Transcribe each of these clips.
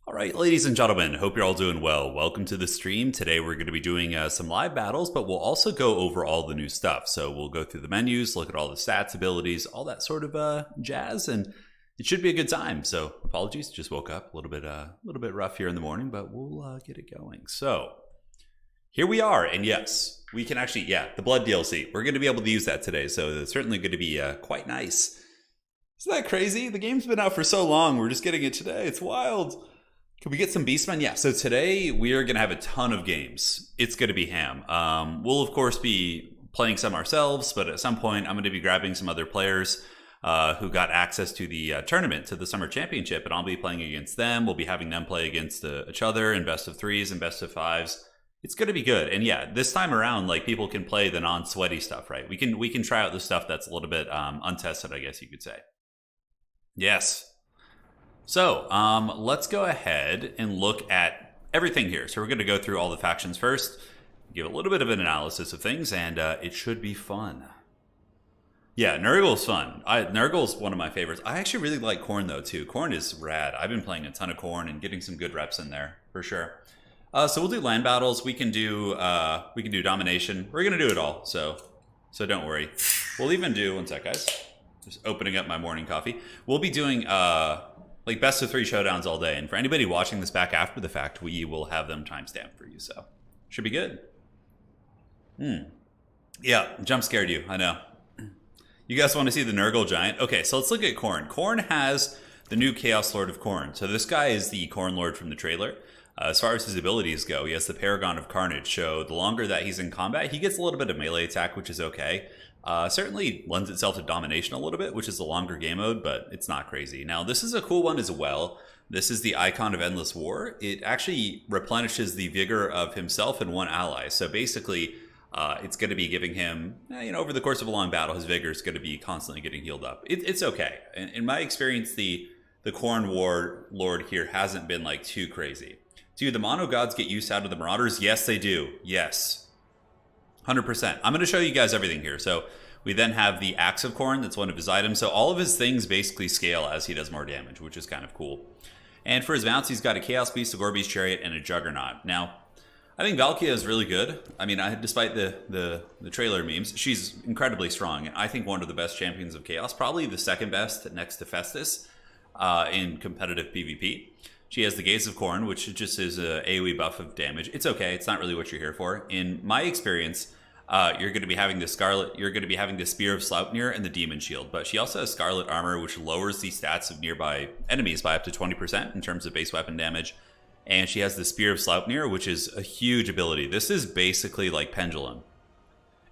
All right, ladies and gentlemen, hope you're all doing well. Welcome to the stream. Today we're going to be doing some live battles, but we'll also go over all the new stuff. So we'll go through the menus, look at all the stats, abilities, all that sort of jazz, and it should be a good time. So apologies, just woke up a little bit rough here in the morning, but we'll get it going. So here we are, and yes, we can actually, the blood DLC. We're going to be able to use that today, so it's certainly going to be quite nice. Isn't that crazy? The game's been out for so long. We're just getting it today. It's wild. Can we get some Beastmen? Yeah, so today we are going to have a ton of games. It's going to be ham. We'll, of course, be playing some ourselves, but at some point I'm going to be grabbing some other players who got access to the tournament, to the Summer Championship, and I'll be playing against them. We'll be having them play against each other in best of threes and best of fives. It's going to be good. And yeah, this time around, like, people can play the non-sweaty stuff, right? We can try out the stuff that's a little bit untested, I guess you could say. Yes. So, let's go ahead and look at everything here. So we're going to go through all the factions first, give a little bit of an analysis of things, and it should be fun. Yeah, Nurgle's fun. Nurgle's one of my favorites. I actually really like Khorne, though, too. Khorne is rad. I've been playing a ton of Khorne and getting some good reps in there, for sure. So we'll do land battles. We can do domination. We're going to do it all, so don't worry. We'll even do, one sec, guys. Just opening up my morning coffee. We'll be doing like best of three showdowns all day, and for anybody watching this back after the fact, we will have them timestamped for you, so should be good. Yeah, jump scared you, I know. You guys want to see the Nurgle giant? Okay, so let's look at Khorne. Khorne has the new Chaos Lord of Khorne. So this guy is the Khorne Lord from the trailer. As far as his abilities go, he has the Paragon of Carnage, so the longer that he's in combat, he gets a little bit of melee attack, which is okay. Certainly lends itself to domination a little bit, which is the longer game mode, but it's not crazy. Now, this is a cool one as well. This is the Icon of Endless War. It actually replenishes the vigor of himself and one ally. So basically, it's going to be giving him, over the course of a long battle, his vigor is going to be constantly getting healed up. It's okay. In my experience, the Khorne War Lord here hasn't been like too crazy. Do the Mono Gods get use out of the Marauders? Yes, they do. Yes. 100%. I'm going to show you guys everything here. So we then have the Axe of Khorne. That's one of his items. So all of his things basically scale as he does more damage, which is kind of cool. And for his mounts, he's got a Chaos Beast, a Gorebeast Chariot, and a Juggernaut. Now, I think Valkia is really good. I mean, despite the trailer memes, she's incredibly strong. And I think one of the best champions of Chaos, probably the second best next to Festus in competitive PvP. She has the Gaze of Khorne, which just is a AoE buff of damage. It's okay. It's not really what you're here for. In my experience, you're going to be having the Scarlet. You're going to be having the Spear of Sleipnir and the Demon Shield. But she also has Scarlet Armor, which lowers the stats of nearby enemies by up to 20% in terms of base weapon damage. And she has the Spear of Sleipnir, which is a huge ability. This is basically like Pendulum.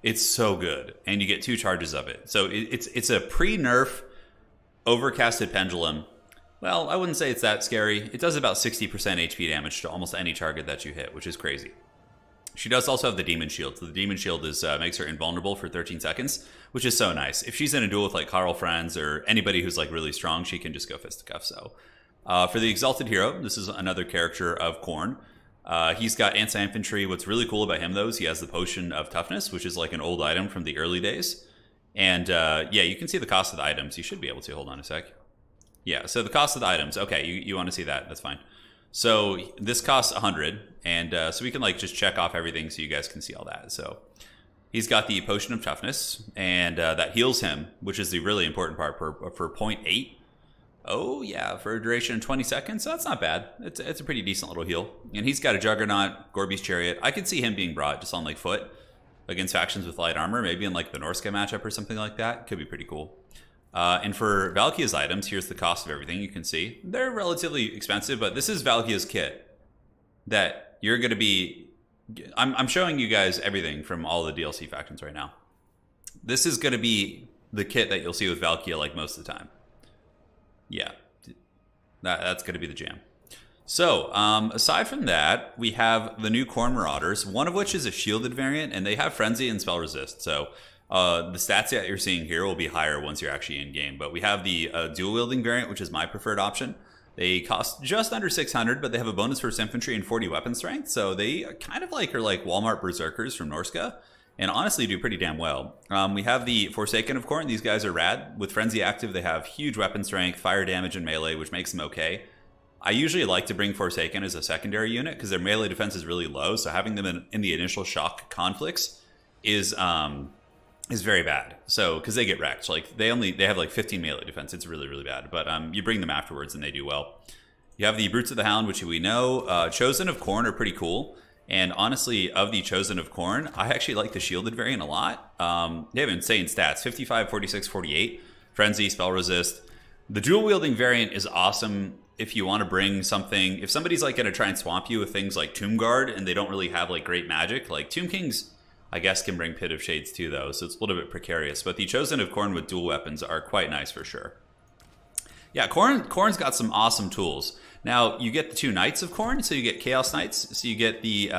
It's so good, and you get 2 charges of it. So it's a pre-nerf overcasted Pendulum. Well, I wouldn't say it's that scary. It does about 60% HP damage to almost any target that you hit, which is crazy. She does also have the Demon Shield. So the Demon Shield makes her invulnerable for 13 seconds, which is so nice. If she's in a duel with like Carl Franz or anybody who's like really strong, she can just go fisticuff. So for the Exalted Hero, this is another character of Khorne. He's got anti-infantry. What's really cool about him, though, is he has the Potion of Toughness, which is like an old item from the early days. And yeah, you can see the cost of the items. You should be able to. Hold on a sec. Yeah, so the cost of the items. Okay, you want to see that. That's fine. So this costs 100, and so we can like just check off everything so you guys can see all that. So he's got the Potion of Toughness, and that heals him, which is the really important part for 0.8. Oh, yeah, for a duration of 20 seconds. So that's not bad. It's a pretty decent little heal. And he's got a Juggernaut, Gorebeast Chariot. I could see him being brought just on like foot against factions with light armor, maybe in like the Norska matchup or something like that. Could be pretty cool. And for Valkia's items, here's the cost of everything. You can see they're relatively expensive, but this is Valkia's kit that you're going to be. I'm showing you guys everything from all the DLC factions right now. This is going to be the kit that you'll see with Valkia like most of the time. Yeah, that's going to be the jam. So aside from that, we have the new Khorne Marauders, one of which is a shielded variant, and they have Frenzy and Spell Resist. So the stats that you're seeing here will be higher once you're actually in game. But we have the dual wielding variant, which is my preferred option. They cost just under 600, but they have a bonus for infantry and 40 weapon strength. So they kind of like are like Walmart Berserkers from Norska, and honestly do pretty damn well. We have the Forsaken of Khorne. These guys are rad. With Frenzy active, they have huge weapon strength, fire damage, and melee, which makes them okay. I usually like to bring Forsaken as a secondary unit because their melee defense is really low. So having them in the initial shock conflicts is very bad. So because they get wrecked, like they have like 15 melee defense. It's really, really bad. But you bring them afterwards and they do well. You have the Brutes of the Hound, which we know. Chosen of Khorne are pretty cool. And honestly, of the Chosen of Khorne, I actually like the shielded variant a lot. They have insane stats: 55, 46, 48. Frenzy, spell resist. The dual wielding variant is awesome if you want to bring something. If somebody's like going to try and swamp you with things like Tomb Guard and they don't really have like great magic, like Tomb Kings, I guess, can bring Pit of Shades too, though. So it's a little bit precarious. But the Chosen of Khorne with dual weapons are quite nice for sure. Yeah, Khorne's got some awesome tools. Now, you get the 2 Knights of Khorne, so you get Chaos Knights. So you get the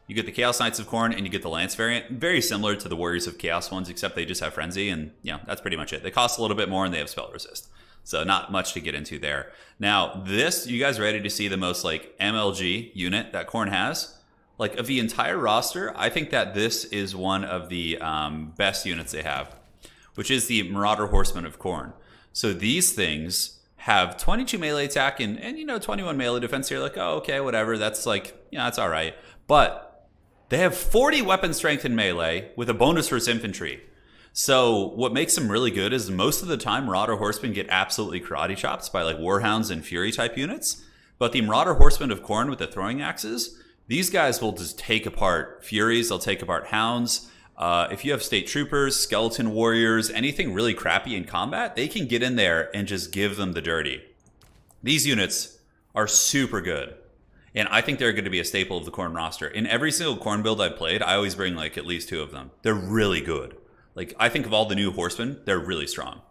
Chaos Knights of Khorne, and you get the Lance variant. Very similar to the Warriors of Chaos ones, except they just have Frenzy, and that's pretty much it. They cost a little bit more, and they have Spell Resist. So not much to get into there. Now, this, you guys ready to see the most like MLG unit that Khorne has? Like of the entire roster, I think that this is one of the best units they have, which is the Marauder Horsemen of Khorne. So these things have 22 melee attack and 21 melee defense here. Like, oh, okay, whatever. That's like, that's all right. But they have 40 weapon strength in melee with a bonus for its infantry. So what makes them really good is most of the time Marauder Horsemen get absolutely karate chopped by like Warhounds and Fury type units. But the Marauder Horsemen of Khorne with the throwing axes, these guys will just take apart Furies. They'll take apart Hounds. If you have State Troopers, Skeleton Warriors, anything really crappy in combat, they can get in there and just give them the dirty. These units are super good. And I think they're going to be a staple of the Khorne roster. In every single Khorne build I've played, I always bring like at least 2 of them. They're really good. Like, I think of all the new Horsemen, they're really strong.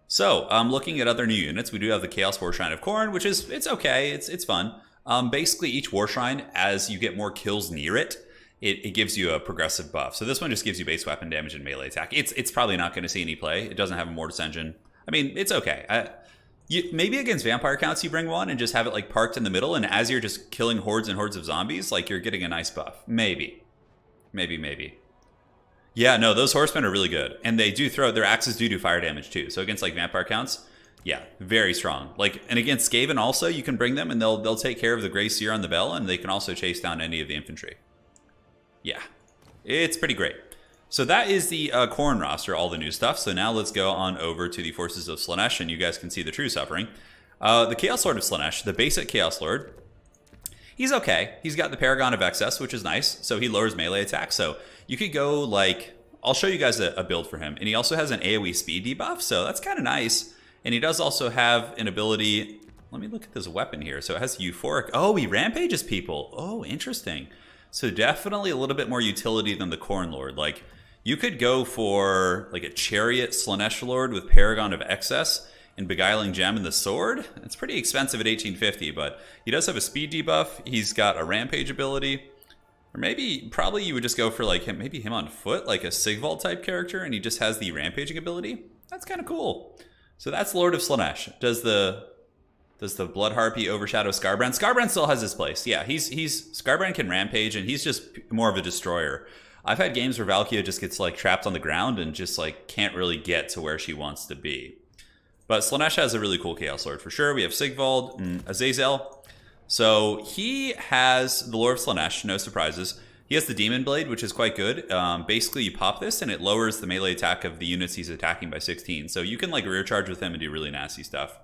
So, looking at other new units, we do have the Chaos Warshrine of Khorne, which is, it's okay, it's fun. Basically, each Warshrine, as you get more kills near it, it gives you a progressive buff. So this one just gives you base weapon damage and melee attack. It's probably not going to see any play. It doesn't have a Mortis engine. I mean, it's okay. Maybe against vampire counts you bring one and just have it like parked in the middle, and as you're just killing hordes and hordes of zombies, like you're getting a nice buff. Maybe. Yeah, no, those horsemen are really good. And they do their axes do fire damage too. So against like vampire counts, yeah, very strong. Like, and against Skaven also, you can bring them and they'll take care of the Grey Seer on the bell, and they can also chase down any of the infantry. Yeah, it's pretty great. So that is the Khorne roster, all the new stuff. So now let's go on over to the Forces of Slaanesh, and you guys can see the true suffering. The Chaos Lord of Slaanesh, the basic Chaos Lord, he's okay. He's got the Paragon of Excess, which is nice. So he lowers melee attack. So you could go like, I'll show you guys a build for him. And he also has an AoE speed debuff, so that's kind of nice. And he does also have an ability, let me look at this weapon here. So it has Euphoric, oh, he rampages people. Oh, interesting. So definitely a little bit more utility than the Khorne Lord. Like, you could go for like a Chariot Slaanesh Lord with Paragon of Excess and Beguiling Gem and the Sword. It's pretty expensive at 1850, but he does have a speed debuff. He's got a rampage ability. Or probably you would just go for like maybe him on foot, like a Sigvald type character, and he just has the rampaging ability. That's kind of cool. So that's Lord of Slaanesh. Does the Blood Harpy overshadow Skarbrand? Skarbrand still has his place. Yeah, Skarbrand can rampage, and he's just more of a destroyer. I've had games where Valkia just gets like trapped on the ground and just like can't really get to where she wants to be. But Slaanesh has a really cool Chaos Lord for sure. We have Sigvald and Azazel. So he has the Lord of Slaanesh, no surprises. He has the Demon Blade, which is quite good. Basically, you pop this, and it lowers the melee attack of the units he's attacking by 16. So you can like rear charge with him and do really nasty stuff.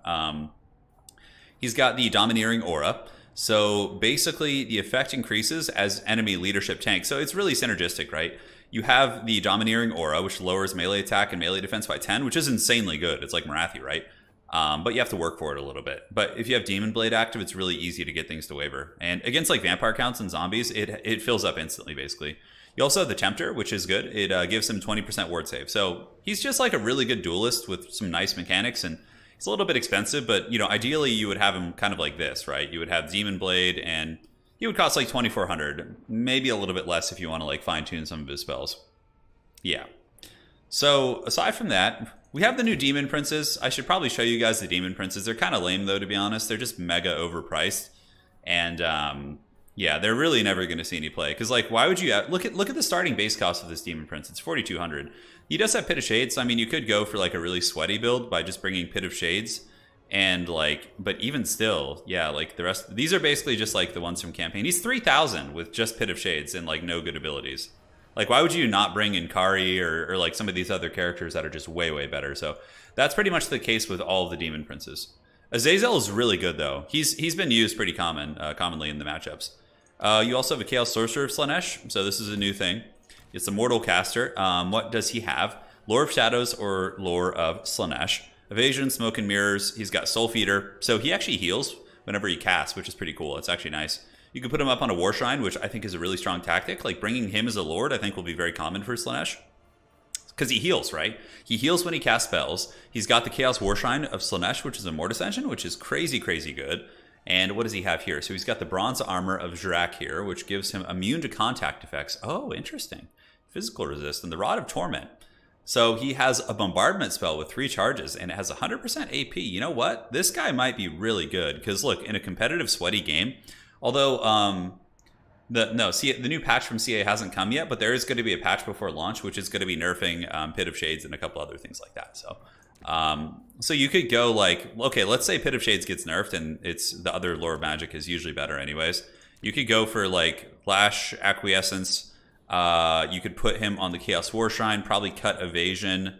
He's got the Domineering Aura. So basically, the effect increases as enemy leadership tanks. So it's really synergistic, right? You have the Domineering Aura, which lowers melee attack and melee defense by 10, which is insanely good. It's like Marathi, right? But you have to work for it a little bit. But if you have Demon Blade active, it's really easy to get things to waver. And against like vampire counts and zombies, it fills up instantly, basically. You also have the Tempter, which is good. It gives him 20% ward save. So he's just like a really good duelist with some nice mechanics, and it's a little bit expensive, but ideally you would have him kind of like this, right? You would have Demon Blade, and he would cost like 2,400, maybe a little bit less if you want to like fine tune some of his spells. Yeah. So aside from that, we have the new Demon Princes. I should probably show you guys the Demon Princes. They're kind of lame though, to be honest. They're just mega overpriced, and yeah, they're really never going to see any play. Because like, why would you look at the starting base cost of this Demon Prince? It's 4,200. He does have Pit of Shades. So, I mean, you could go for like a really sweaty build by just bringing Pit of Shades And like, but even still, yeah, like the rest, these are basically just like the ones from campaign. He's 3,000 with just Pit of Shades and like no good abilities. Like, why would you not bring in Kari or like some of these other characters that are just way, way better? So that's pretty much the case with all of the Demon Princes. Azazel is really good though. He's been used pretty commonly in the matchups. You also have a Chaos Sorcerer of Slaanesh, so this is a new thing. It's a Mortal Caster. What does he have? Lore of Shadows or Lore of Slaanesh. Evasion, Smoke and Mirrors. He's got Soul Feeder. So he actually heals whenever he casts, which is pretty cool. It's actually nice. You can put him up on a War Shrine, which I think is a really strong tactic. Like, bringing him as a Lord, I think, will be very common for Slaanesh. Because he heals, right? He heals when he casts spells. He's got the Chaos War Shrine of Slaanesh, which is a Mortis Engine, which is crazy, crazy good. And what does he have here? So he's got the Bronze Armor of Jrak here, which gives him immune to contact effects. Oh, interesting. Physical resist. And the Rod of Torment. So he has a bombardment spell with 3 charges, and it has 100% AP. You know what? This guy might be really good, because look, in a competitive sweaty game, although the new patch from CA hasn't come yet, but there is going to be a patch before launch, which is going to be nerfing Pit of Shades and a couple other things like that. So you could go like, okay, let's say Pit of Shades gets nerfed, and it's the other Lore of Magic is usually better anyways. You could go for like Lash, Acquiescence. You could put him on the Chaos War Shrine, probably cut Evasion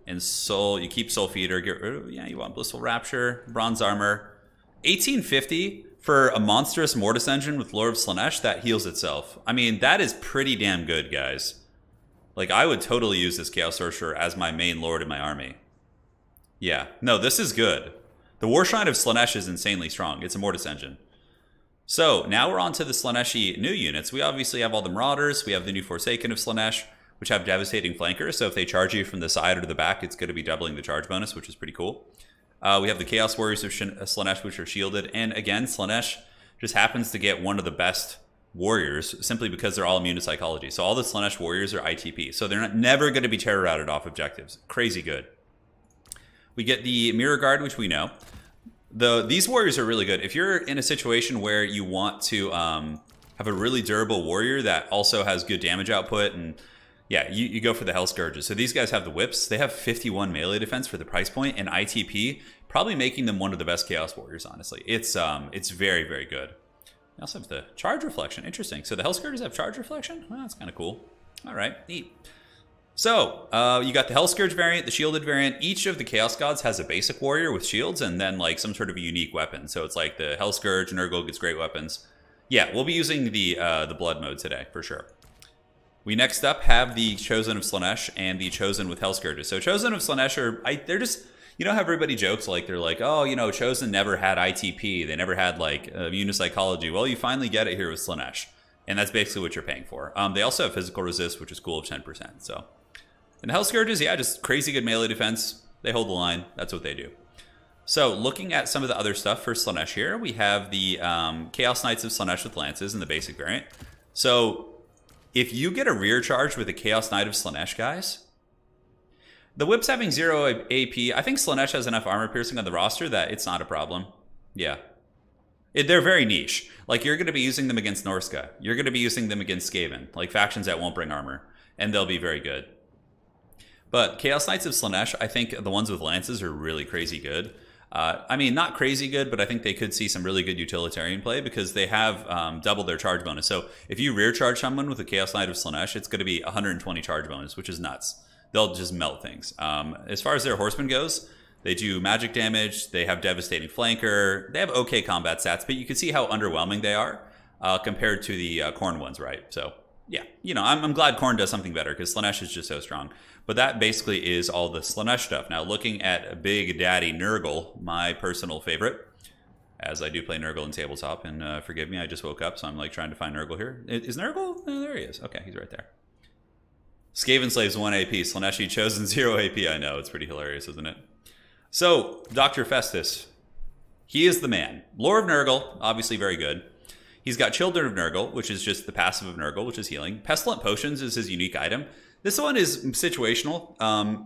and Soul. You keep Soul Feeder, get rid of, yeah, you want Blissful Rapture, Bronze Armor. 1850 for a monstrous Mortis Engine with Lore of Slaanesh that heals itself. I mean, that is pretty damn good, guys. Like, I would totally use this Chaos Sorcerer as my main Lord in my army. Yeah, no, this is good. The War Shrine of Slaanesh is insanely strong. It's a Mortis Engine. So, now we're on to the Slaaneshi new units. We obviously have all the Marauders. We have the new Forsaken of Slaanesh, which have devastating flankers. So if they charge you from the side or to the back, it's going to be doubling the charge bonus, which is pretty cool. We have the Chaos Warriors of Slaanesh, which are shielded. And again, Slaanesh just happens to get one of the best warriors simply because they're all immune to psychology. So all the Slaanesh warriors are ITP. So they're never going to be terror routed off objectives. Crazy good. We get the Mirror Guard, which we know. These warriors are really good. If you're in a situation where you want to have a really durable warrior that also has good damage output, and yeah, you go for the Hell Scourges. So these guys have the whips. They have 51 melee defense for the price point, and ITP, probably making them one of the best Chaos Warriors, honestly. It's very, very good. They also have the Charge Reflection. Interesting. So the Hell Scourges have Charge Reflection? Well, that's kind of cool. All right, neat. So, you got the Hell Scourge variant, the shielded variant. Each of the Chaos Gods has a basic warrior with shields and then like some sort of a unique weapon. So it's like the Hell Scourge, Nurgle gets great weapons. Yeah, we'll be using the Blood mode today, for sure. We next up have the Chosen of Slaanesh and the Chosen with Hell Scourges. So Chosen of Slaanesh they're just, you know how everybody jokes, like they're like, oh, you know, Chosen never had ITP. They never had like immune to psychology. Well, you finally get it here with Slaanesh. And that's basically what you're paying for. They also have physical resist, which is cool of 10%. So. And Hell Scourges, yeah, just crazy good melee defense. They hold the line. That's what they do. So, looking at some of the other stuff for Slaanesh here, we have the Chaos Knights of Slaanesh with Lances in the basic variant. So, if you get a rear charge with a Chaos Knight of Slaanesh, guys, the whips having 0 AP, I think Slaanesh has enough armor piercing on the roster that it's not a problem. Yeah. They're very niche. Like, you're going to be using them against Norska. You're going to be using them against Skaven, like factions that won't bring armor. And they'll be very good. But Chaos Knights of Slaanesh, I think the ones with Lances are really crazy good. I mean, not crazy good, but I think they could see some really good utilitarian play because they have doubled their charge bonus. So if you rear charge someone with a Chaos Knight of Slaanesh, it's going to be 120 charge bonus, which is nuts. They'll just melt things. As far as their Horseman goes, they do magic damage. They have devastating flanker. They have okay combat stats, but you can see how underwhelming they are compared to the Khorne ones, right? So yeah, you know, I'm glad Khorne does something better because Slaanesh is just so strong. But that basically is all the Slaanesh stuff. Now, looking at Big Daddy Nurgle, my personal favorite, as I do play Nurgle in tabletop, and forgive me, I just woke up, so I'm like trying to find Nurgle here. Is Nurgle? Oh, there he is. Okay, he's right there. Skaven Slaves 1 AP, Slaaneshi Chosen 0 AP. I know, it's pretty hilarious, isn't it? So, Dr. Festus, he is the man. Lore of Nurgle, obviously very good. He's got Children of Nurgle, which is just the passive of Nurgle, which is healing. Pestilent Potions is his unique item. This one is situational.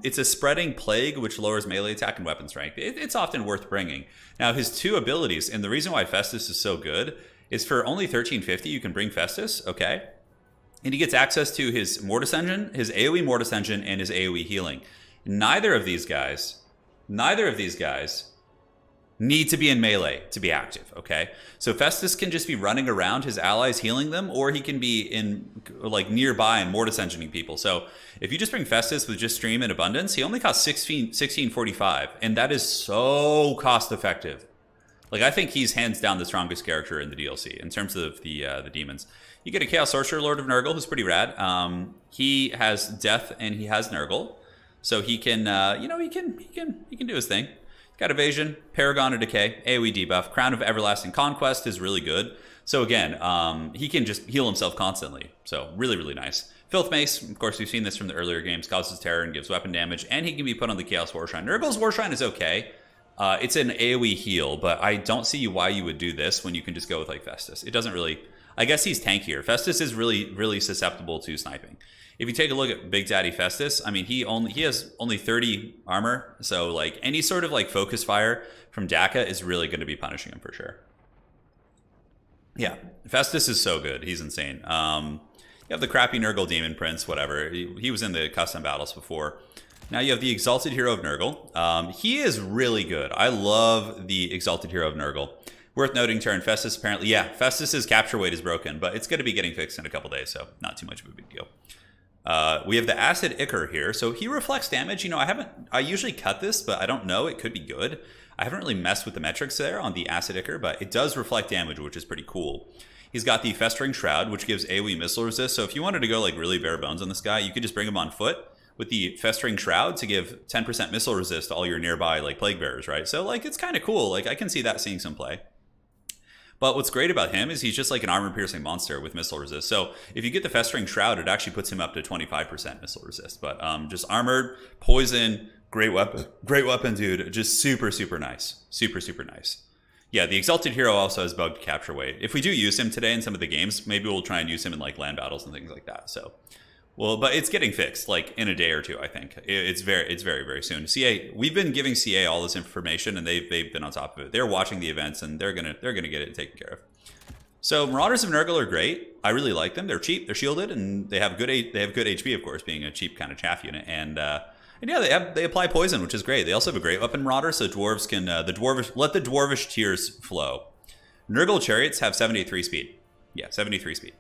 It's a spreading plague, which lowers melee attack and weapon strength. It's often worth bringing. Now, his 2 abilities, and the reason why Festus is so good, is for only 1350, you can bring Festus, okay? And he gets access to his Mortis Engine, his AoE Mortis Engine, and his AoE healing. Neither of these guys need to be in melee to be active, okay? So Festus can just be running around his allies healing them, or he can be in like nearby and mortis engineering people. So if you just bring Festus with just stream and abundance, he only costs 1645, and that is so cost effective. Like, I think he's hands down the strongest character in the DLC in terms of the demons. You get a Chaos Sorcerer, Lord of Nurgle, who's pretty rad. He has Death and he has Nurgle, so he can, he can do his thing. Got Evasion, Paragon of Decay, AoE debuff, Crown of Everlasting Conquest is really good. So again, he can just heal himself constantly. So really, really nice. Filth Mace, of course, we've seen this from the earlier games, causes terror and gives weapon damage, and he can be put on the Chaos Warshrine. Nurgle's Warshrine is okay. It's an AoE heal, but I don't see why you would do this when you can just go with like Festus. It doesn't really... I guess he's tankier. Festus is really, really susceptible to sniping. If you take a look at Big Daddy Festus, I mean, he has only 30 armor, so like any sort of like focus fire from Daka is really going to be punishing him for sure. Yeah, Festus is so good. He's insane. You have the crappy Nurgle Demon Prince, whatever. He was in the custom battles before. Now you have the Exalted Hero of Nurgle. He is really good. I love the Exalted Hero of Nurgle. Worth noting, Turin, Festus apparently, yeah, Festus's capture weight is broken, but it's going to be getting fixed in a couple days, so not too much of a big deal. We have the Acid Ichor here, so he reflects damage. You know, I usually cut this, but I don't know, it could be good. I haven't really messed with the metrics there on the Acid Ichor, but it does reflect damage, which is pretty cool. He's got the Festering Shroud, which gives AoE missile resist, so if you wanted to go like really bare bones on this guy, you could just bring him on foot with the Festering Shroud to give 10% missile resist to all your nearby like Plague Bearers, right? So like it's kind of cool. Like I can see that seeing some play. But what's great about him is he's just like an armor-piercing monster with missile resist. So if you get the Festering Shroud, it actually puts him up to 25% missile resist. But just armored, poison, great weapon, dude. Just super, super nice. Super, super nice. Yeah, the Exalted Hero also has bugged capture weight. If we do use him today in some of the games, maybe we'll try and use him in like land battles and things like that. So, well, but it's getting fixed like in a day or two, I think. It's very, very soon. CA, we've been giving CA all this information, and they've been on top of it. They're watching the events, and they're gonna get it taken care of. So Marauders of Nurgle are great. I really like them. They're cheap. They're shielded, and they have good HP, of course, being a cheap kind of chaff unit. And yeah, they apply poison, which is great. They also have a great weapon Marauder, so dwarves can let the dwarvish tears flow. Nurgle chariots have 73 speed. Yeah, 73 speed.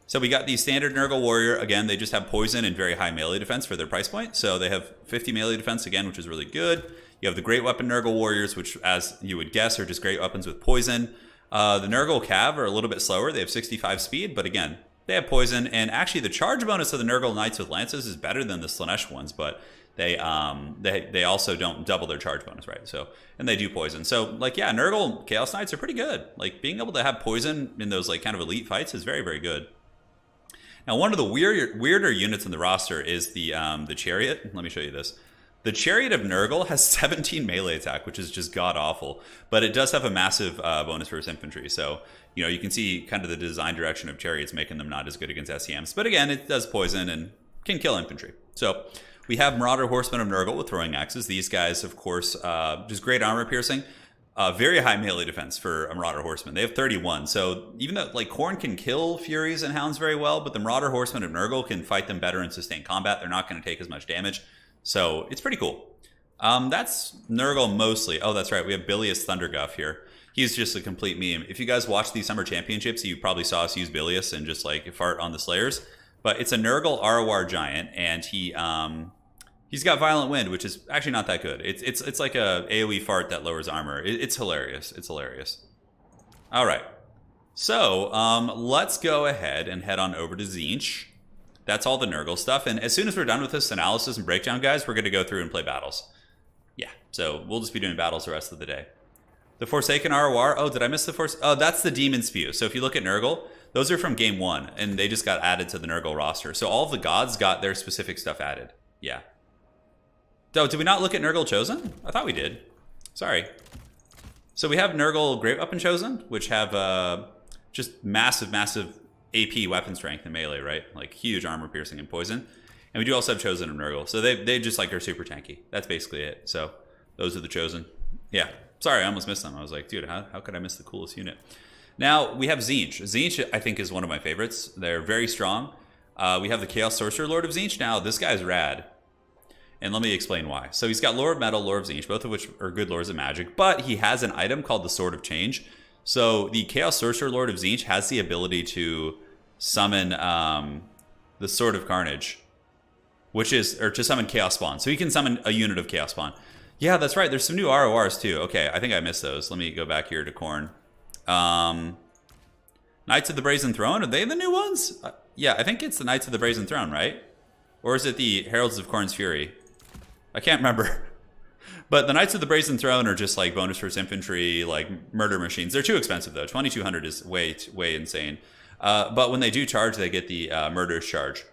So we got the standard Nurgle warrior. Again, they just have poison and very high melee defense for their price point. So they have 50 melee defense again, which is really good. You have the great weapon Nurgle warriors, which, as you would guess, are just great weapons with poison. The Nurgle Cav are a little bit slower. They have 65 speed, but again, they have poison. And actually, the charge bonus of the Nurgle Knights with lances is better than the Slaanesh ones, but they also don't double their charge bonus, right? So, and they do poison. So, like, yeah, Nurgle Chaos Knights are pretty good. Like, being able to have poison in those like kind of elite fights is very, very good. Now, one of the weirder units in the roster is the Chariot. Let me show you this. The Chariot of Nurgle has 17 melee attack, which is just god-awful. But it does have a massive bonus for its infantry. So, you know, you can see kind of the design direction of Chariots making them not as good against SEMs. But again, it does poison and can kill infantry. So, we have Marauder Horsemen of Nurgle with throwing axes. These guys, of course, just great armor piercing. Very high melee defense for a Marauder Horseman. They have 31. So even though like Khorne can kill Furies and Hounds very well, but the Marauder Horsemen of Nurgle can fight them better in sustained combat. They're not going to take as much damage. So it's pretty cool. That's Nurgle mostly. Oh, that's right. We have Bilious Thunderguff here. He's just a complete meme. If you guys watch the Summer Championships, you probably saw us use Bilious and just like fart on the Slayers. But it's a Nurgle Arawar giant, and he's got Violent Wind, which is actually not that good. It's like a AoE fart that lowers armor. It's hilarious. It's hilarious. All right. So let's go ahead and head on over to Tzeentch. That's all the Nurgle stuff. And as soon as we're done with this analysis and breakdown, guys, we're going to go through and play battles. Yeah. So we'll just be doing battles the rest of the day. The Forsaken ROR. Oh, did I miss the Forsaken? Oh, that's the Demon Spew. So if you look at Nurgle, those are from Game 1. And they just got added to the Nurgle roster. So all of the gods got their specific stuff added. Yeah. Oh, did we not look at Nurgle Chosen? I thought we did. Sorry. So we have Nurgle Great Weapon Chosen, which have just massive AP weapon strength and melee, right? Like huge armor piercing and poison. And we do also have Chosen of Nurgle. So they just like are super tanky. That's basically it. So those are the Chosen. Yeah. Sorry, I almost missed them. I was like, dude, how could I miss the coolest unit? Now we have Tzeentch. Tzeentch, I think, is one of my favorites. They're very strong. We have the Chaos Sorcerer Lord of Tzeentch. Now this guy's rad. And let me explain why. So he's got Lore of Metal, Lore of Tzeentch, both of which are good lores of magic, but he has an item called the Sword of Change. So the Chaos Sorcerer Lord of Tzeentch has the ability to summon the Sword of Carnage, or to summon Chaos Spawn. So he can summon a unit of Chaos Spawn. Yeah, that's right. There's some new RORs too. Okay, I think I missed those. Let me go back here to Khorne. Knights of the Brazen Throne, are they the new ones? Yeah, I think it's the Knights of the Brazen Throne, right? Or is it the Heralds of Khorne's Fury? I can't remember. But the Knights of the Brazen Throne are just like bonus first infantry, like murder machines. They're too expensive though. 2,200 is way insane. But when they do charge, they get the murderous charge,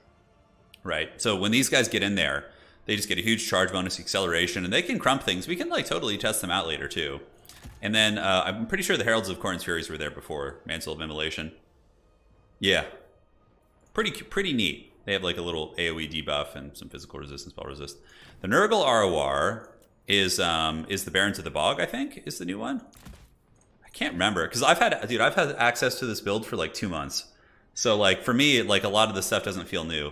right? So when these guys get in there, they just get a huge charge bonus, acceleration, and they can crump things. We can like totally test them out later too. And then I'm pretty sure the Heralds of Khorne's Furies were there before Mantle of Immolation. Yeah, pretty neat. They have like a little AoE debuff and some physical resistance, spell resist. The Nurgle ROR is the Barons of the Bog, I think, is the new one. I can't remember because I've had access to this build for like 2 months. So like for me, like a lot of this stuff doesn't feel new.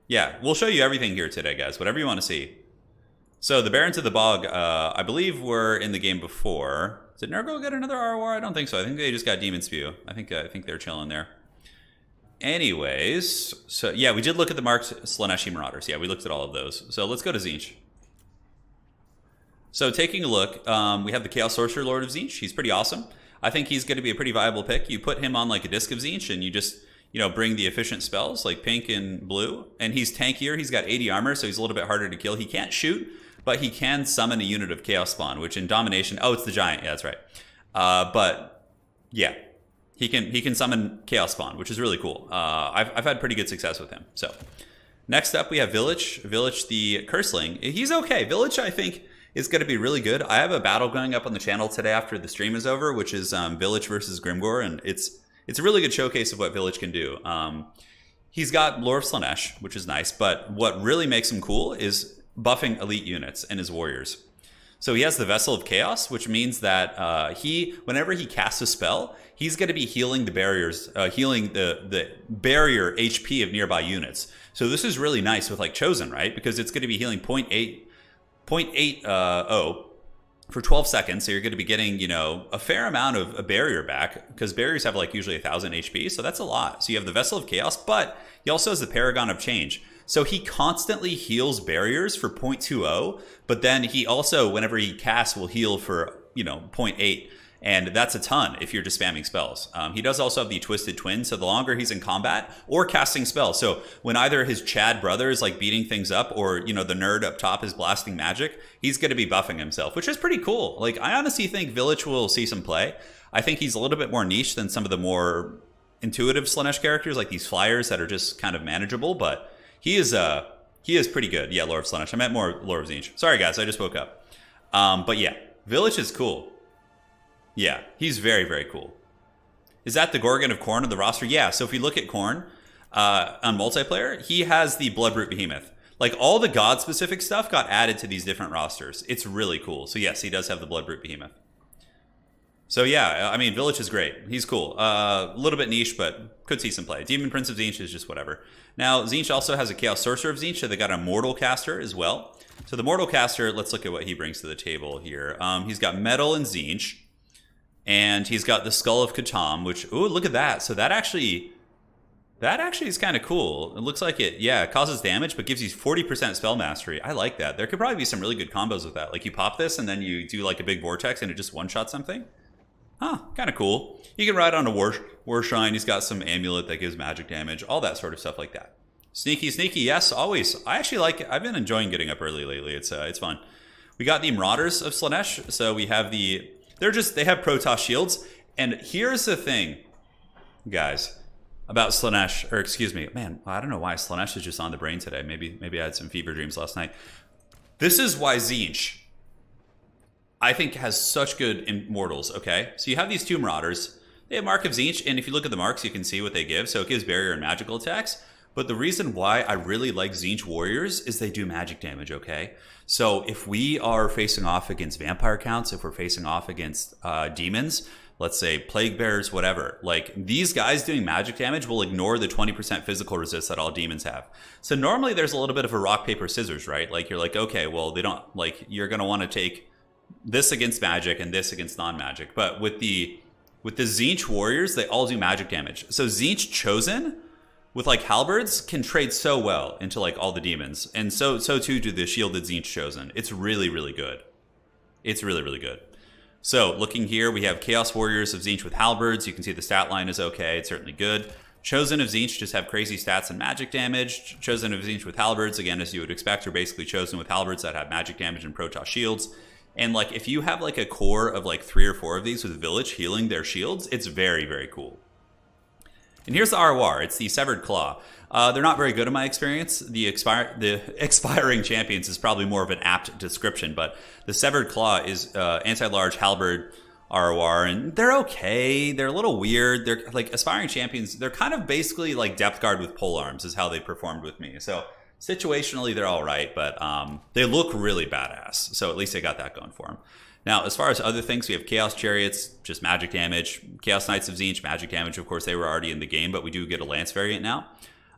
Yeah, we'll show you everything here today, guys. Whatever you want to see. So the Barons of the Bog, I believe, were in the game before. Did Nurgle get another ROR? I don't think so. I think they just got Demon Spew. I think they're chilling there. Anyways, so yeah, we did look at the marked Slaaneshi Marauders. Yeah, we looked at all of those. So let's go to Tzeentch. So taking a look, we have the Chaos Sorcerer Lord of Tzeentch. He's pretty awesome. I think he's going to be a pretty viable pick. You put him on like a Disc of Tzeentch and you just, bring the efficient spells like pink and blue. And he's tankier. He's got 80 armor, so he's a little bit harder to kill. He can't shoot, but he can summon a unit of Chaos Spawn, which in Domination... Oh, it's the Giant. Yeah, that's right. But yeah, he can summon Chaos Spawn, which is really cool. I've had pretty good success with him. So next up, we have Vilitch. Vilitch the Curseling. He's okay. Vilitch, I think, is going to be really good. I have a battle going up on the channel today after the stream is over, which is Vilitch versus Grimgor, and it's a really good showcase of what Vilitch can do. He's got Lore of Slaanesh, which is nice, but what really makes him cool is buffing elite units and his warriors. So he has the Vessel of Chaos, which means that whenever he casts a spell, he's going to be healing the barriers, healing the barrier HP of nearby units. So this is really nice with like Chosen, right? Because it's going to be healing 0.80 for 12 seconds. So you're going to be getting, a fair amount of a barrier back because barriers have like usually 1,000 HP. So that's a lot. So you have the Vessel of Chaos, but he also has the Paragon of Change. So he constantly heals barriers for 0.20, but then he also, whenever he casts, will heal for, 0.8. And that's a ton if you're just spamming spells. He does also have the Twisted Twin, so the longer he's in combat or casting spells. So when either his Chad brother is like beating things up or, the nerd up top is blasting magic, he's going to be buffing himself, which is pretty cool. Like, I honestly think Vilitch will see some play. I think he's a little bit more niche than some of the more intuitive Slaanesh characters, like these flyers that are just kind of manageable, but he is pretty good. Yeah, Lore of Slaanesh. I meant more Lore of Tzeentch. Sorry, guys. I just woke up. But yeah, Vilitch is cool. Yeah, he's very, very cool. Is that the Gorgon of Khorne on the roster? Yeah, so if you look at Khorne on multiplayer, he has the Bloodroot Behemoth. Like, all the god-specific stuff got added to these different rosters. It's really cool. So yes, he does have the Bloodroot Behemoth. So yeah, I mean, Vilitch is great. He's cool. A little bit niche, but could see some play. Demon Prince of Tzeentch is just whatever. Now, Tzeentch also has a Chaos Sorcerer of Tzeentch, so they got a Mortal Caster as well. So the Mortal Caster, let's look at what he brings to the table here. He's got Metal and Tzeentch, and he's got the Skull of Katam, which, ooh, look at that. So that actually is kind of cool. It looks like it causes damage, but gives you 40% spell mastery. I like that. There could probably be some really good combos with that. Like, you pop this, and then you do like a big vortex, and it just one-shots something. Huh, kind of cool. You can ride on a War Shine. He's got some amulet that gives magic damage, all that sort of stuff like that. Sneaky, yes, always. I actually like it. I've been enjoying getting up early lately. It's fun. We got the Marauders of Slaanesh. So we have they have Protoss shields. And here's the thing, guys, about Slaanesh, or excuse me, man, I don't know why Slaanesh is just on the brain today. Maybe I had some fever dreams last night. This is why Tzeentch, I think, has such good immortals, okay? So you have these two Marauders. They have Mark of Tzeentch, and if you look at the marks, you can see what they give. So it gives barrier and magical attacks. But the reason why I really like Tzeentch warriors is they do magic damage, okay? So if we are facing off against vampire counts, if we're facing off against demons, let's say Plague Bearers, whatever. Like, these guys doing magic damage will ignore the 20% physical resist that all demons have. So normally there's a little bit of a rock, paper, scissors, right? Like, you're like, okay, well, they don't, like, you're going to want to take this against magic and this against non-magic. But with the Tzeentch warriors, they all do magic damage. So Tzeentch Chosen with like halberds can trade so well into like all the demons. And so too do the shielded Tzeentch Chosen. It's really, really good. It's really, really good. So looking here, we have Chaos Warriors of Tzeentch with halberds. You can see the stat line is okay. It's certainly good. Chosen of Tzeentch just have crazy stats and magic damage. Chosen of Tzeentch with halberds, again, as you would expect, are basically chosen with halberds that have magic damage and Protoss shields. And like, if you have like a core of like 3 or 4 of these with Vilitch healing their shields, it's very, very cool. And here's the ROR. It's the Severed Claw. They're not very good in my experience. The Expiring Champions is probably more of an apt description, but the Severed Claw is anti-large halberd ROR, and they're okay. They're a little weird. They're like Aspiring Champions. They're kind of basically like Depth Guard with pole arms is how they performed with me. So situationally, they're all right, but they look really badass. So at least they got that going for them. Now, as far as other things, we have Chaos Chariots, just magic damage. Chaos Knights of Tzeentch, magic damage. Of course, they were already in the game, but we do get a Lance variant now.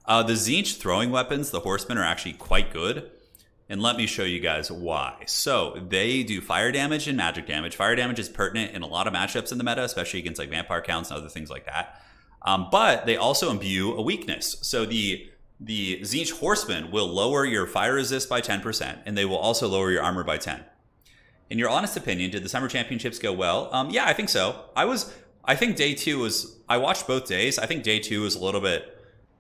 The Tzeentch throwing weapons, the Horsemen, are actually quite good. And let me show you guys why. So they do fire damage and magic damage. Fire damage is pertinent in a lot of matchups in the meta, especially against like vampire counts and other things like that. But they also imbue a weakness. So the Tzeentch Horsemen will lower your fire resist by 10%, and they will also lower your armor by 10. In your honest opinion, did the Summer Championships go well? Yeah, I think so. I think day 2 was, I watched both days. I think day 2 was a little bit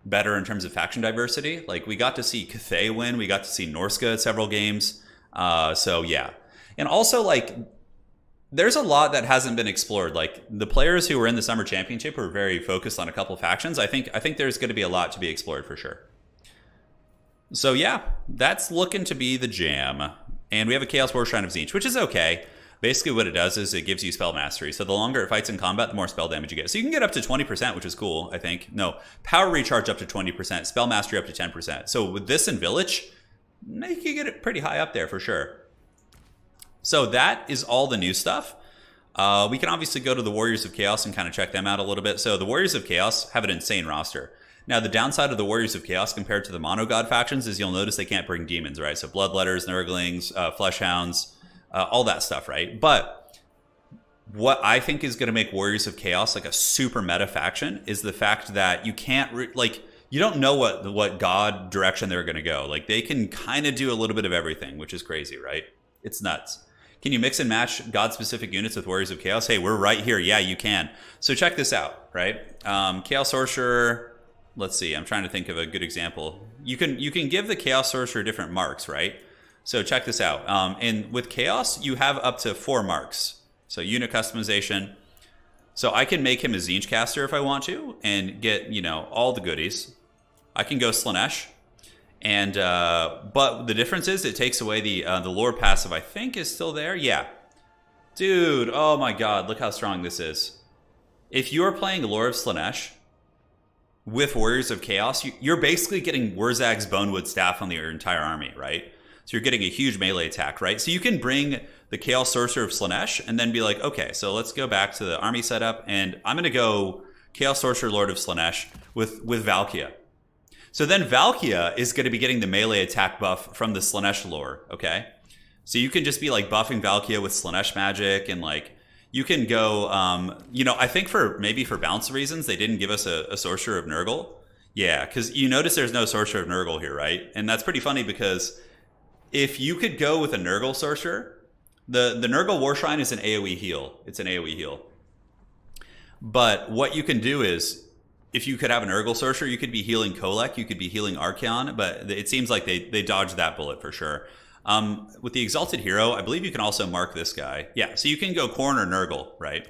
better in terms of faction diversity. Like, we got to see Cathay win. We got to see Norska at several games. So yeah. And also, like, there's a lot that hasn't been explored. Like, the players who were in the Summer Championship were very focused on a couple factions. I think there's going to be a lot to be explored for sure. So yeah, that's looking to be the jam. And we have a Chaos War Shrine of Tzeentch, which is okay. Basically what it does is it gives you spell mastery. So the longer it fights in combat, the more spell damage you get. So you can get up to 20%, which is cool, I think. No, power recharge up to 20%, spell mastery up to 10%. So with this and Vilitch, you can get it pretty high up there for sure. So that is all the new stuff. We can obviously go to the Warriors of Chaos and kind of check them out a little bit. So the Warriors of Chaos have an insane roster. Now, the downside of the Warriors of Chaos compared to the Mono God factions is you'll notice they can't bring demons, right? So Bloodletters, Nurglings, Fleshhounds, all that stuff, right? But what I think is going to make Warriors of Chaos like a super meta faction is the fact that you can't, you don't know what God direction they're going to go. Like, they can kind of do a little bit of everything, which is crazy, right? It's nuts. Can you mix and match God-specific units with Warriors of Chaos? Hey, we're right here. Yeah, you can. So check this out, right? Chaos Sorcerer. Let's see. I'm trying to think of a good example. You can give the Chaos Sorcerer different marks, right? So check this out. And with Chaos, you have up to 4 marks. So unit customization. So I can make him a Tzeentch caster if I want to, and get, you know, all the goodies. I can go Slaanesh. And but the difference is it takes away the lore passive. I think is still there. Yeah, dude. Oh my God, look how strong this is. If you are playing Lore of Slaanesh with Warriors of Chaos, you're basically getting Wurzag's Bonewood Staff on your entire army, right? So you're getting a huge melee attack, right? So you can bring the Chaos Sorcerer of Slaanesh and then be like, okay, so let's go back to the army setup, and I'm going to go Chaos Sorcerer Lord of Slaanesh with Valkia. So then Valkia is going to be getting the melee attack buff from the Slaanesh lore, okay? So you can just be like buffing Valkia with Slaanesh magic, and like you can go, you know, I think maybe for balance reasons, they didn't give us a Sorcerer of Nurgle. Yeah, because you notice there's no Sorcerer of Nurgle here, right? And that's pretty funny because if you could go with a Nurgle Sorcerer, the Nurgle War Shrine is an AoE heal. It's an AoE heal. But what you can do is, if you could have an Nurgle Sorcerer, you could be healing KROAK, you could be healing Archaon, but it seems like they dodged that bullet for sure. With the Exalted Hero, I believe you can also mark this guy. Yeah, so you can go Khorne or Nurgle, right?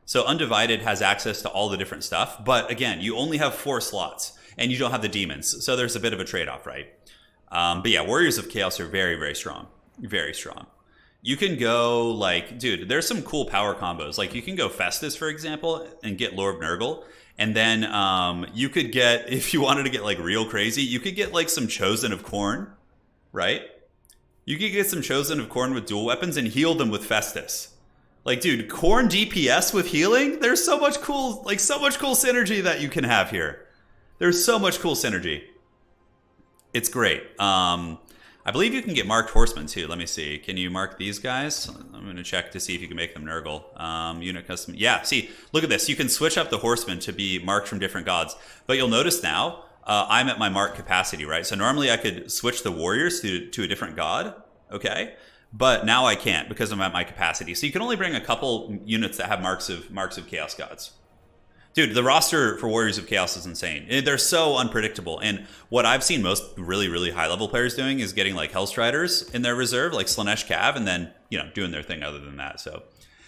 So Undivided has access to all the different stuff, but again, you only have 4 slots, and you don't have the demons, so there's a bit of a trade-off, right? But yeah, Warriors of Chaos are very, very strong. Very strong. You can go, like, dude, there's some cool power combos. Like, you can go Festus, for example, and get Lord of Nurgle. And then you could get, if you wanted to get, like, real crazy, you could get, like, some Chosen of Khorne, right? You could get some Chosen of Khorne with dual weapons and heal them with Festus. Like, dude, Khorne DPS with healing? There's so much cool, like, so much cool synergy that you can have here. There's so much cool synergy. It's great. I believe you can get marked horsemen too. Let me see. Can you mark these guys? I'm going to check to see if you can make them Nurgle. Unit custom. Yeah, see, look at this. You can switch up the horsemen to be marked from different gods. But you'll notice now, I'm at my mark capacity, right? So normally I could switch the warriors to a different god, okay? But now I can't because I'm at my capacity. So you can only bring a couple units that have marks of chaos gods. Dude, the roster for Warriors of Chaos is insane. They're so unpredictable. And what I've seen most really, really high-level players doing is getting, like, Hellstriders in their reserve, like Slaanesh Cav, and then, you know, doing their thing other than that. So,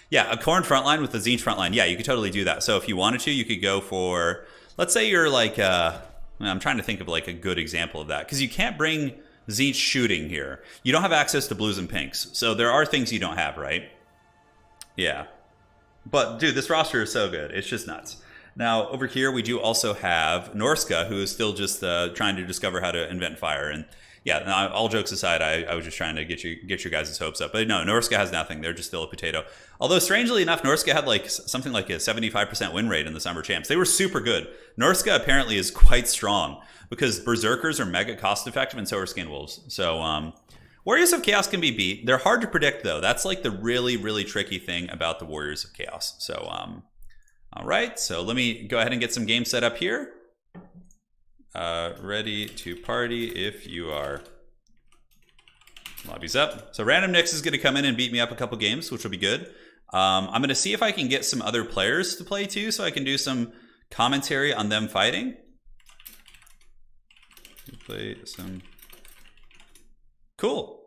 yeah, a Khorne frontline with the Tzeentch frontline. Yeah, you could totally do that. So if you wanted to, you could go for, let's say you're, like, I'm trying to think of, like, a good example of that. Because you can't bring Tzeentch shooting here. You don't have access to blues and pinks. So there are things you don't have, right? Yeah. But, dude, this roster is so good. It's just nuts. Now, over here, we do also have Norska, who is still just trying to discover how to invent fire. And yeah, now, all jokes aside, I was just trying to get your guys' hopes up. But no, Norska has nothing. They're just still a potato. Although, strangely enough, Norska had like something like a 75% win rate in the Summer Champs. They were super good. Norska apparently is quite strong because Berserkers are mega cost-effective, and so are Skin Wolves. So, Warriors of Chaos can be beat. They're hard to predict, though. That's like the really, really tricky thing about the Warriors of Chaos. So, all right, so let me go ahead and get some games set up here. Ready to party if you are. Lobby's up. So Random Nix is going to come in and beat me up a couple games, which will be good. I'm going to see if I can get some other players to play too, so I can do some commentary on them fighting. Play some. Cool.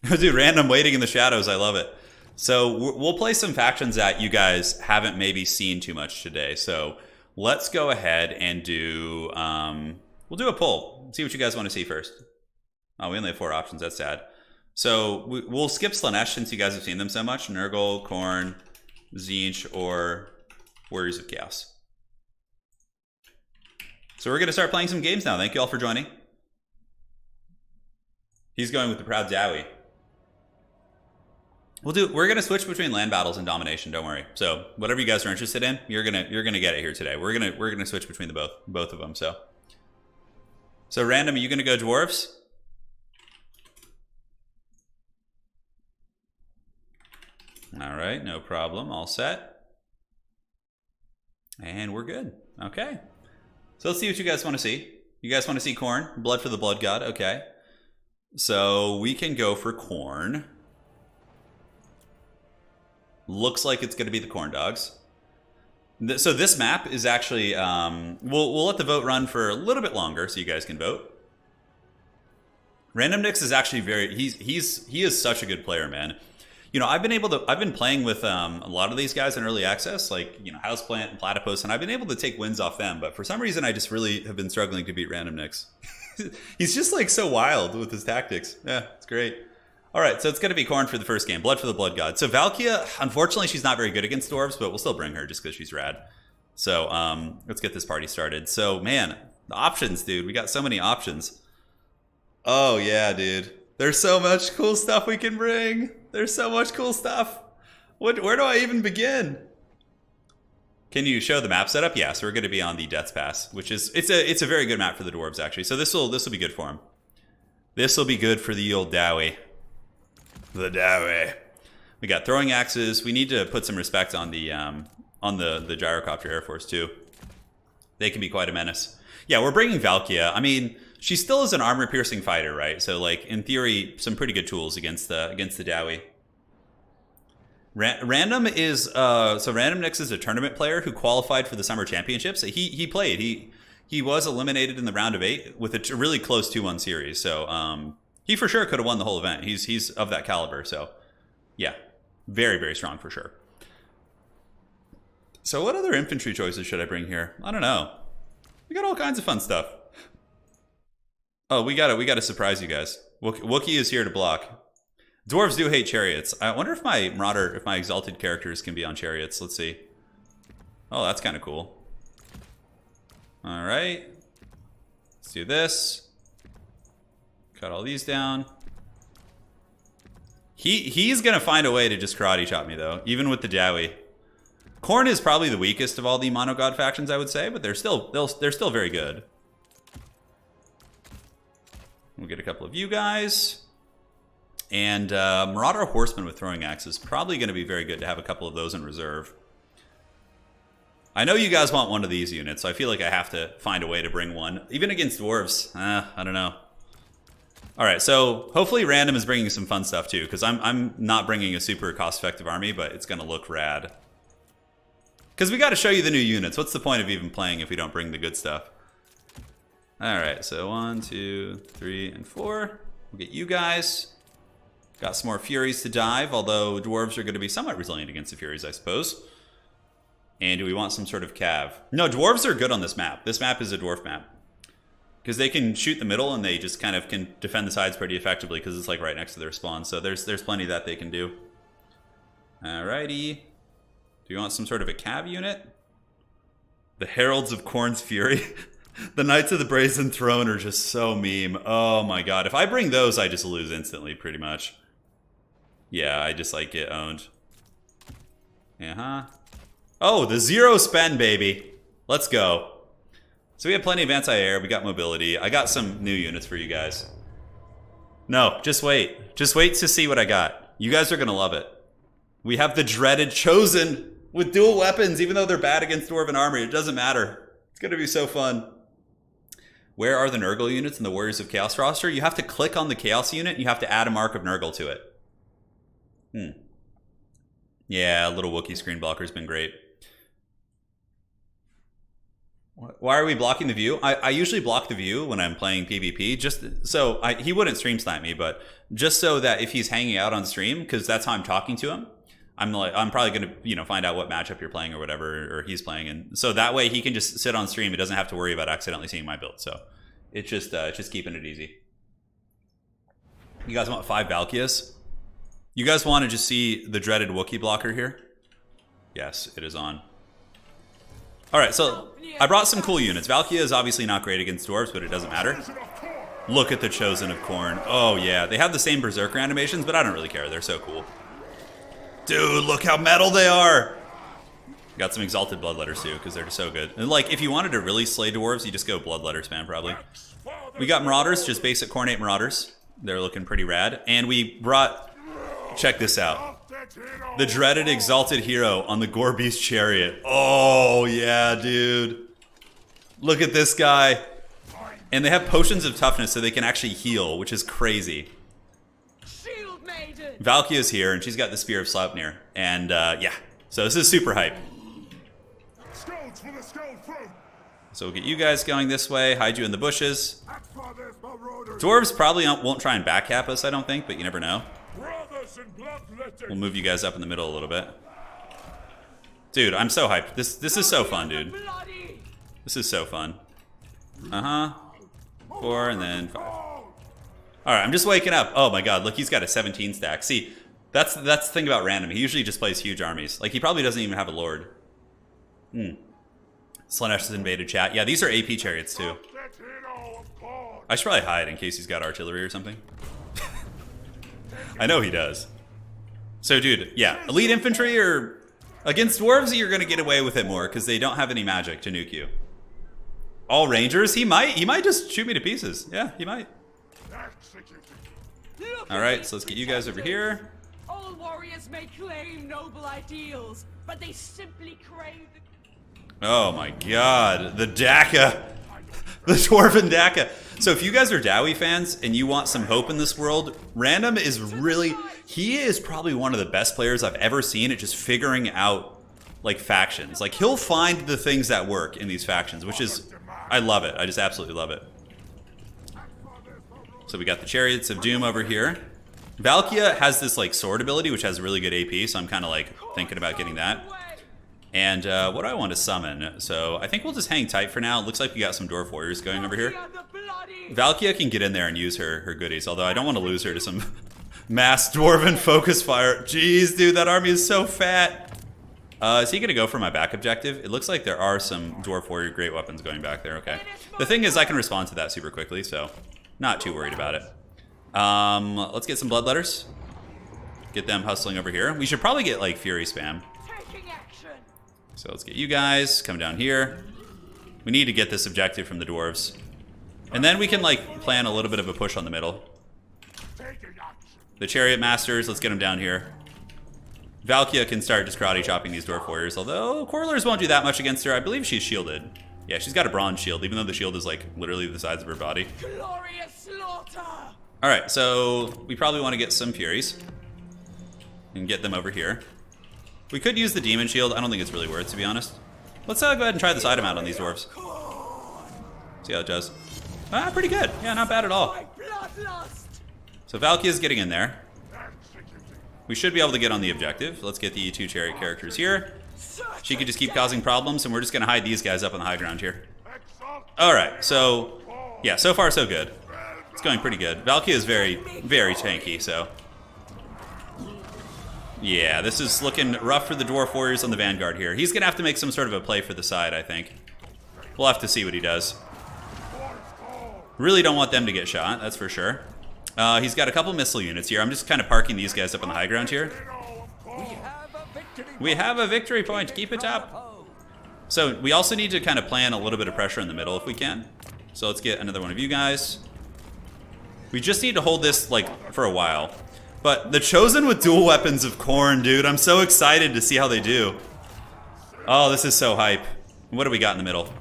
Dude, Random waiting in the shadows. I love it. So we'll play some factions that you guys haven't maybe seen too much today. So let's go ahead and do, we'll do a poll. See what you guys want to see first. Oh, we only have 4 options. That's sad. So we'll skip Slaanesh since you guys have seen them so much. Nurgle, Khorne, Tzeentch, or Warriors of Chaos. So we're going to start playing some games now. Thank you all for joining. He's going with the proud Dawi. We're gonna switch between land battles and domination. Don't worry. So whatever you guys are interested in, you're gonna get it here today. We're gonna switch between the both of them. So Random, are you gonna go Dwarfs? All right, no problem. All set, and we're good. Okay. So let's see what you guys want to see. You guys want to see Khorne? Blood for the Blood God. Okay. So we can go for Khorne. Looks like it's going to be the Corn Dogs. So this map is actually, we'll let the vote run for a little bit longer so you guys can vote. Random Nix is actually he is such a good player, man. You know, I've been playing with a lot of these guys in early access, like, you know, Houseplant and Platypus, and I've been able to take wins off them, but for some reason I just really have been struggling to beat Random Nix. He's just like so wild with his tactics. Yeah, it's great. All right, so it's going to be Khorne for the first game. Blood for the Blood God. So Valkia, unfortunately, she's not very good against Dwarves, but we'll still bring her just because she's rad. So let's get this party started. So, man, the options, dude. We got so many options. Oh, yeah, dude. There's so much cool stuff we can bring. There's so much cool stuff. Where do I even begin? Can you show the map setup? Yeah, so we're going to be on the Death's Pass, which is it's a very good map for the Dwarves, actually. So this will be good for him. This will be good for the old Dawi. The Dawi. We got throwing axes. We need to put some respect on the gyrocopter Air Force too. They can be quite a menace. Yeah, we're bringing Valkia. I mean, she still is an armor-piercing fighter, right? So, like, in theory, some pretty good tools against the Dawi. Random is Random Nix is a tournament player who qualified for the Summer Championships. He played. He was eliminated in the round of 8 with a really close 2-1 series. So he for sure could have won the whole event. He's of that caliber. So yeah, very, very strong for sure. So what other infantry choices should I bring here? I don't know. We got all kinds of fun stuff. Oh, we gotta surprise you guys. Wookiee is here to block. Dwarves do hate chariots. I wonder if my Marauder, if my exalted characters can be on chariots. Let's see. Oh, that's kind of cool. All right. Let's do this. Cut all these down. He's gonna find a way to just karate chop me though, even with the Dawi. Khorne is probably the weakest of all the mono god factions, I would say, but they're still very good. We'll get a couple of you guys. And Marauder Horseman with throwing axes, probably going to be very good to have a couple of those in reserve. I know you guys want one of these units, so I feel like I have to find a way to bring one. Even against dwarves, I don't know. All right, so hopefully random is bringing some fun stuff too, because I'm not bringing a super cost-effective army, but it's going to look rad. Because we got to show you the new units. What's the point of even playing if we don't bring the good stuff? All right, so 1, 2, 3, and 4. We'll get you guys. Got some more Furies to dive, although dwarves are going to be somewhat resilient against the Furies, I suppose. And do we want some sort of cav? No, dwarves are good on this map. This map is a dwarf map. Because they can shoot the middle and they just kind of can defend the sides pretty effectively because it's like right next to their spawn. So there's plenty that they can do. Alrighty. Do you want some sort of a cav unit? The Heralds of Khorne's Fury. The Knights of the Brazen Throne are just so meme. Oh my god. If I bring those, I just lose instantly, pretty much. Yeah, I just like get owned. Oh, the zero spend, baby. Let's go. So we have plenty of anti-air. We got mobility. I got some new units for you guys. No, just wait. Just wait to see what I got. You guys are going to love it. We have the dreaded Chosen with dual weapons, even though they're bad against Dwarven army. It doesn't matter. It's going to be so fun. Where are the Nurgle units in the Warriors of Chaos roster? You have to click on the Chaos unit, and you have to add a mark of Nurgle to it. Yeah, little Wookiee screen blocker's been great. Why are we blocking the view? I usually block the view when I'm playing PvP, just so he wouldn't stream snipe me, but just so that if he's hanging out on stream, because that's how I'm talking to him, I'm probably gonna find out what matchup you're playing or whatever, or he's playing, and so that way he can just sit on stream. He doesn't have to worry about accidentally seeing my build. So it's just keeping it easy. You guys want 5 Valkyas? You guys want to just see the dreaded Wookiee blocker here? Yes, it is on. All right, so I brought some cool units. Valkia is obviously not great against dwarves, but it doesn't matter. Look at the Chosen of Khorne. Oh yeah, they have the same Berserker animations, but I don't really care. They're so cool. Dude, look how metal they are. Got some Exalted Bloodletters too, because they're just so good. And like, if you wanted to really slay dwarves, you just go Bloodletter spam probably. We got Marauders, just basic Khornate Marauders. They're looking pretty rad. And we brought, check this out. The dreaded Exalted Hero on the Gore Beast Chariot. Oh, yeah, dude. Look at this guy. And they have potions of toughness so they can actually heal, which is crazy. Valkyria's here, and she's got the Spear of Sleipnir. And, yeah. So this is super hype. So we'll get you guys going this way, hide you in the bushes. Dwarves probably won't try and backcap us, I don't think, but you never know. We'll move you guys up in the middle a little bit. Dude, I'm so hyped. This is so fun, dude. This is so fun. 4 and then 5. Alright, I'm just waking up. Oh my god, look, he's got a 17 stack. See, that's the thing about random. He usually just plays huge armies. Like, he probably doesn't even have a lord. Slanesh has invaded chat. Yeah, these are AP chariots too. I should probably hide in case he's got artillery or something. I know he does. So, dude, yeah, elite infantry or against dwarves, you're gonna get away with it more because they don't have any magic to nuke you. All rangers, he might just shoot me to pieces. Yeah, he might. All right, so let's get you guys over here. All warriors may claim noble ideals, but they simply crave the... Oh my god, the Daka. The Dwarven Daka. So if you guys are Dawi fans and you want some hope in this world, Random is really... He is probably one of the best players I've ever seen at just figuring out, like, factions. Like, he'll find the things that work in these factions, which is... I love it. I just absolutely love it. So we got the Chariots of Doom over here. Valkia has this, like, sword ability, which has really good AP, so I'm kind of, like, thinking about getting that. And what do I want to summon? So I think we'll just hang tight for now. It looks like we got some Dwarf Warriors going over here. Valkia can get in there and use her goodies, although I don't want to lose her to some mass Dwarven focus fire. Jeez, dude, that army is so fat. Is he going to go for my back objective? It looks like there are some Dwarf Warrior great weapons going back there. Okay. The thing is, I can respond to that super quickly, so not too worried about it. Let's get some Bloodletters. Get them hustling over here. We should probably get like Fury spam. Taking action. So let's get you guys. Come down here. We need to get this objective from the dwarves. And then we can like plan a little bit of a push on the middle. The Chariot Masters, let's get them down here. Valkia can start just karate chopping these dwarf warriors, although Quarrelers won't do that much against her. I believe she's shielded. Yeah, she's got a bronze shield, even though the shield is like literally the size of her body. Glorious slaughter. Alright, so we probably want to get some Furies. And get them over here. We could use the Demon Shield. I don't think it's really worth it, to be honest. Let's go ahead and try this item out on these dwarves. See how it does. Ah, pretty good. Yeah, not bad at all. So Valkia's getting in there. We should be able to get on the objective. Let's get the 2 chariot characters here. She could just keep causing problems, and we're just going to hide these guys up on the high ground here. Alright, so yeah, so far so good. It's going pretty good. Valkia is very, very tanky, so... Yeah, this is looking rough for the Dwarf Warriors on the Vanguard here. He's going to have to make some sort of a play for the side, I think. We'll have to see what he does. Really don't want them to get shot, that's for sure. He's got a couple missile units here. I'm just kind of parking these guys up on the high ground here. We have a victory point. Keep it up. So we also need to kind of plan a little bit of pressure in the middle if we can. So let's get another one of you guys. We just need to hold this like for a while. But the Chosen with dual weapons of Khorne, dude. I'm so excited to see how they do. Oh, this is so hype. What do we got in the middle?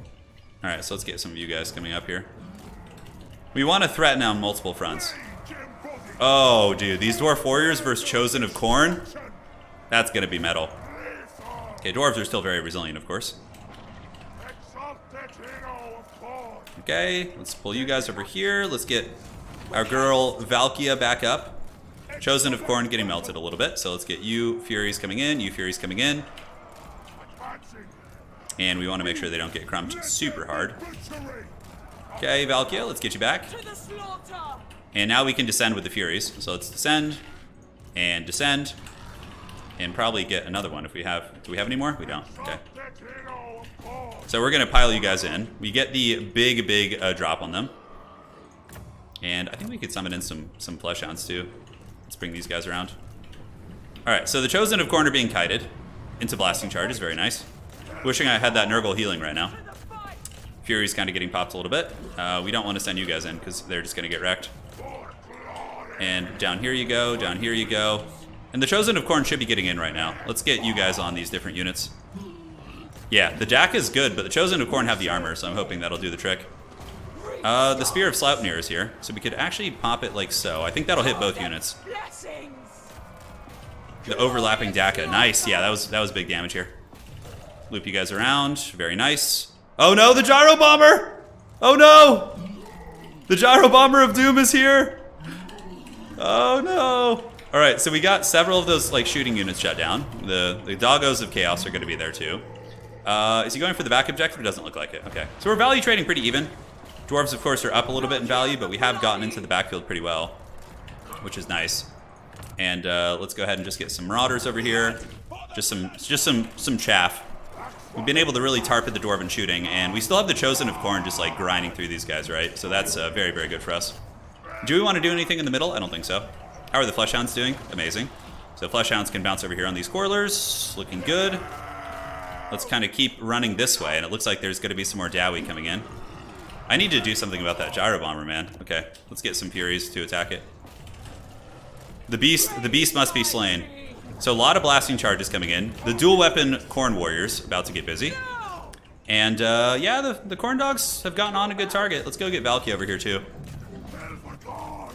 Alright, so let's get some of you guys coming up here. We want to threaten on multiple fronts. Oh, dude. These Dwarf Warriors versus Chosen of Khorne? That's going to be metal. Okay, Dwarves are still very resilient, of course. Okay, let's pull you guys over here. Let's get our girl Valkia back up. Chosen of Khorne getting melted a little bit, so let's get you Furies coming in, you Furies coming in. And we want to make sure they don't get crumped super hard. Okay, Valkia, let's get you back. And now we can descend with the Furies. So let's descend, and probably get another one if we have... Do we have any more? We don't. Okay. So we're going to pile you guys in. We get the big drop on them. And I think we could summon in some Flesh Hounds too. Let's bring these guys around. Alright, so the Chosen of Khorne are being kited into blasting charges. Very nice. Wishing I had that Nurgle healing right now. Fury's kind of getting popped a little bit. We don't want to send you guys in because they're just going to get wrecked. And down here you go, down here you go. And the Chosen of Khorne should be getting in right now. Let's get you guys on these different units. Yeah, the Jack is good, but the Chosen of Khorne have the armor, so I'm hoping that'll do the trick. The Spear of Sleipnir is here, so we could actually pop it like so. I think that'll hit both units. The overlapping Daka, nice. Yeah, that was big damage here. Loop you guys around, very nice. Oh no, the Gyro Bomber! Oh no! The Gyro Bomber of Doom is here! Oh no! Alright, so we got several of those like shooting units shut down. The Doggos of Chaos are going to be there too. Is he going for the back objective? It doesn't look like it. Okay, so we're value trading pretty even. Dwarves, of course, are up a little bit in value, but we have gotten into the backfield pretty well, which is nice. And let's go ahead and just get some Marauders over here. Just some chaff. We've been able to really target the Dwarven shooting, and we still have the Chosen of Khorne just like grinding through these guys, right? So that's very, very good for us. Do we want to do anything in the middle? I don't think so. How are the Flesh Hounds doing? Amazing. So Flesh Hounds can bounce over here on these Quarrelers. Looking good. Let's kind of keep running this way, and it looks like there's going to be some more Dawi coming in. I need to do something about that Gyro Bomber, man. Okay, let's get some Furies to attack it. The beast must be slain. So a lot of blasting charges coming in. The dual weapon Khorne Warriors about to get busy. And yeah, the Khorne Dogs have gotten on a good target. Let's go get Valkia over here too.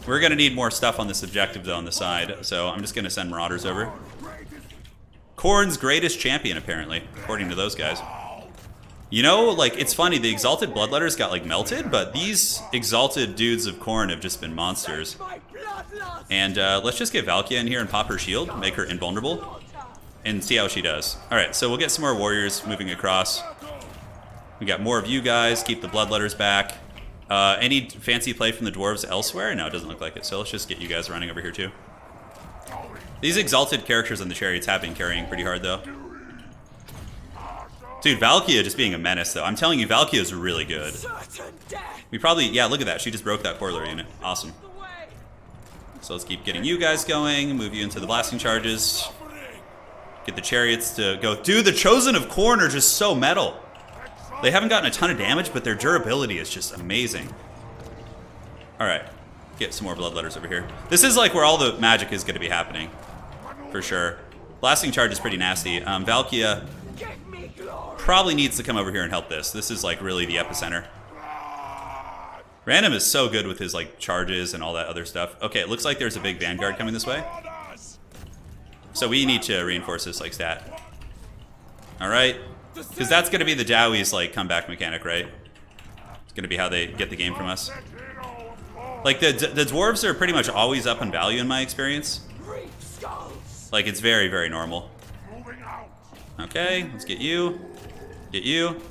We're going to need more stuff on this objective though on the side, so I'm just going to send Marauders over. Khorne's greatest champion apparently, according to those guys. You know, like, it's funny, the Exalted Bloodletters got like melted, but these Exalted dudes of Khorne have just been monsters. And let's just get Valkia in here and pop her shield, make her invulnerable, and see how she does. Alright, so we'll get some more warriors moving across. We got more of you guys, keep the Bloodletters back. Any fancy play from the Dwarves elsewhere? No, it doesn't look like it, so let's just get you guys running over here too. These Exalted characters on the chariots have been carrying pretty hard though. Dude, Valkia just being a menace though. I'm telling you, Valkia is really good. We probably, yeah, look at that. She just broke that Quarreler unit. Awesome. So let's keep getting you guys going. Move you into the blasting charges. Get the chariots to go. Dude, the Chosen of Khorne are just so metal. They haven't gotten a ton of damage, but their durability is just amazing. Alright. Get some more bloodletters over here. This is like where all the magic is going to be happening. For sure. Blasting charge is pretty nasty. Valkia probably needs to come over here and help this. This is like really the epicenter. Random is so good with his like charges and all that other stuff. Okay, it looks like there's a big vanguard coming this way. So we need to reinforce this like stat. Alright. Because that's going to be the Dawi's like comeback mechanic, right? It's going to be how they get the game from us. Like the dwarves are pretty much always up in value in my experience. Like it's very, very normal. Okay, let's get you. Get you.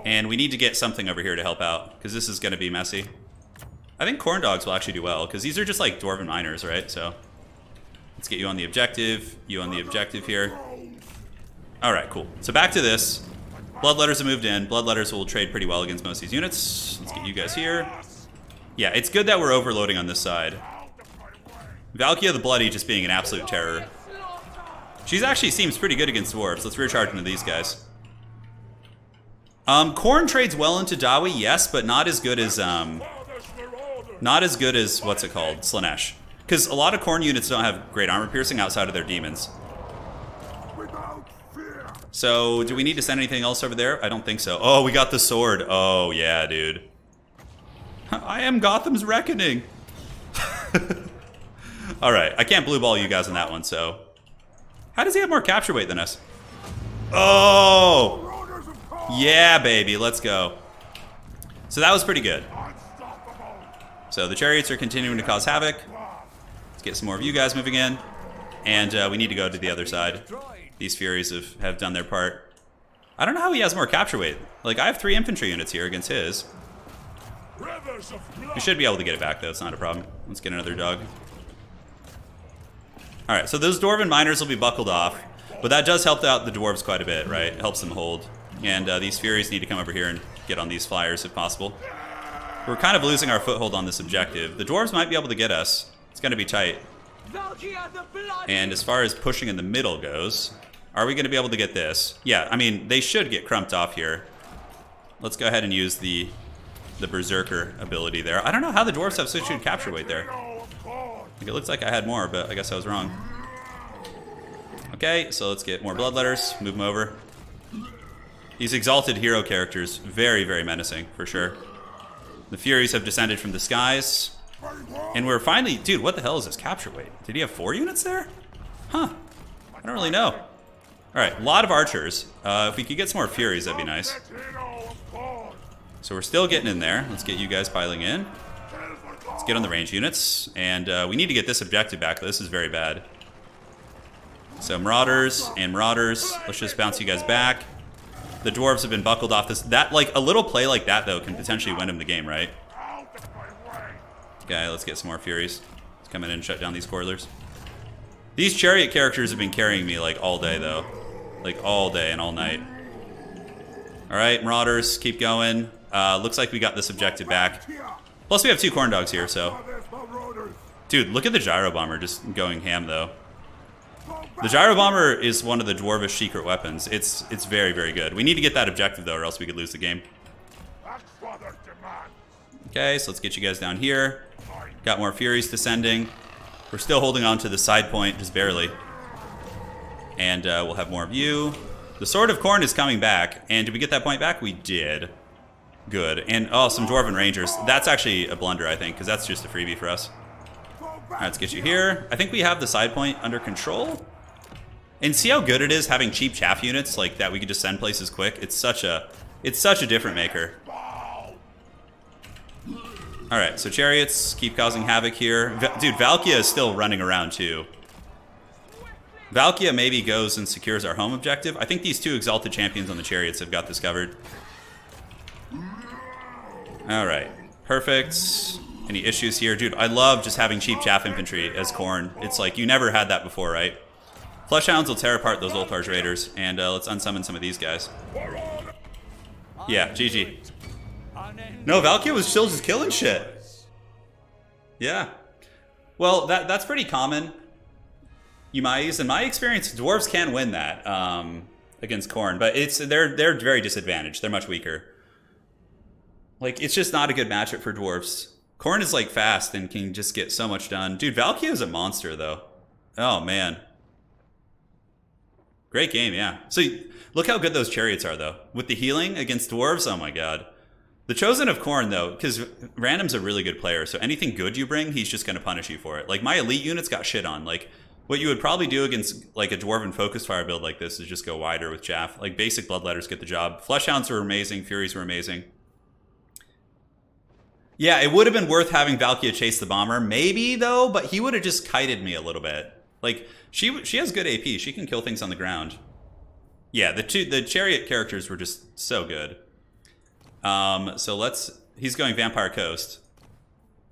And we need to get something over here to help out, because this is going to be messy. I think corn dogs will actually do well, because these are just like dwarven miners, right? So let's get you on the objective. You on the objective here. Alright, cool. So back to this. Bloodletters have moved in. Bloodletters will trade pretty well against most of these units. Let's get you guys here. Yeah, it's good that we're overloading on this side. Valkia the Bloody just being an absolute terror. She actually seems pretty good against dwarves. Let's recharge into these guys. Khorne trades well into Dawi, yes, but not as good as what's it called, Slaanesh. Because a lot of Khorne units don't have great armor piercing outside of their demons. So, do we need to send anything else over there? I don't think so. Oh, we got the sword. Oh, yeah, dude. I am Gotham's Reckoning. Alright, I can't blue ball you guys on that one, so... How does he have more capture weight than us? Oh! Yeah, baby, let's go. So that was pretty good. So the chariots are continuing to cause havoc. Let's get some more of you guys moving in. And we need to go to the other side. These Furies have done their part. I don't know how he has more capture weight. Like, I have 3 infantry units here against his. We should be able to get it back, though. It's not a problem. Let's get another dog. Alright, so those Dwarven miners will be buckled off. But that does help out the dwarves quite a bit, right? It helps them hold. And these Furies need to come over here and get on these flyers if possible. We're kind of losing our foothold on this objective. The dwarves might be able to get us. It's going to be tight. And as far as pushing in the middle goes, are we going to be able to get this? Yeah, I mean, they should get crumped off here. Let's go ahead and use the Berserker ability there. I don't know how the dwarves have such good capture weight there. Like, it looks like I had more, but I guess I was wrong. Okay, so let's get more bloodletters. Move them over. These exalted hero characters, very, very menacing, for sure. The Furies have descended from the skies. And we're finally... Dude, what the hell is this capture weight? Did he have 4 units there? Huh. I don't really know. Alright, a lot of archers. If we could get some more Furies, that'd be nice. So we're still getting in there. Let's get you guys piling in. Let's get on the range units. And we need to get this objective back. This is very bad. So Marauders and Marauders. Let's just bounce you guys back. The dwarves have been buckled off this. That, like, a little play like that, though, can potentially win him the game, right? Okay, let's get some more Furies. Let's come in and shut down these Coilers. These chariot characters have been carrying me, like, all day, though. Like, all day and all night. Alright, Marauders, keep going. Looks like we got this objective back. Plus, we have 2 corn dogs here, so... Dude, look at the Gyro Bomber just going ham, though. The Gyro Bomber is one of the dwarvish secret weapons. It's very, very good. We need to get that objective, though, or else we could lose the game. Okay, so let's get you guys down here. Got more Furies descending. We're still holding on to the side point, just barely. And we'll have more of you. The Sword of Khorne is coming back. And did we get that point back? We did. Good. And, oh, some Dwarven Rangers. That's actually a blunder, I think, because that's just a freebie for us. Alright, let's get you here. I think we have the side point under control. And see how good it is having cheap chaff units like that we could just send places quick? It's such a different maker. Alright, so chariots keep causing havoc here. Dude, Valkia is still running around too. Valkia maybe goes and secures our home objective. I think these 2 exalted champions on the chariots have got this covered. Alright, perfect. Any issues here? Dude, I love just having cheap chaff infantry as Khorne. It's like, you never had that before, right? Fleshhounds will tear apart those Ultar's Raiders, and let's unsummon some of these guys. Yeah, GG. No, Valkia was still just killing shit. Yeah. Well, that's pretty common. In my experience, dwarves can win that against Khorne, but they're very disadvantaged. They're much weaker. Like, it's just not a good matchup for dwarves. Khorne is like fast and can just get so much done. Dude, Valkia is a monster though. Oh man. Great game, yeah. So look how good those chariots are though. With the healing against dwarves, oh my god. The Chosen of Khorne, though, because Random's a really good player, so anything good you bring, he's just going to punish you for it. Like, my elite units got shit on. Like, what you would probably do against, like, a Dwarven Focus Fire build like this is just go wider with Jaff. Like, basic Bloodletters get the job. Fleshhounds were amazing. Furies were amazing. Yeah, it would have been worth having Valkia chase the Bomber. Maybe, though, but he would have just kited me a little bit. Like, she has good AP. She can kill things on the ground. Yeah, the Chariot characters were just so good. So he's going Vampire Coast.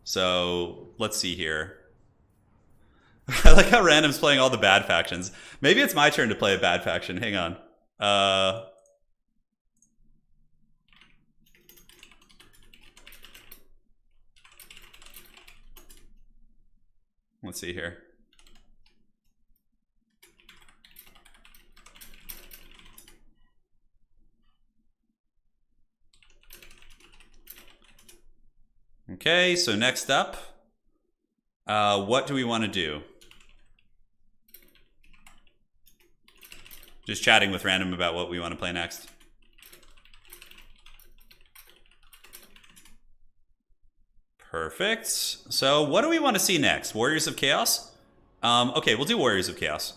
So let's see here. I like how Random's playing all the bad factions. Maybe it's my turn to play a bad faction. Hang on. Let's see here. Okay, so next up, what do we want to do? Just chatting with Random about what we want to play next. Perfect. So what do we want to see next? Warriors of Chaos? Okay, we'll do Warriors of Chaos.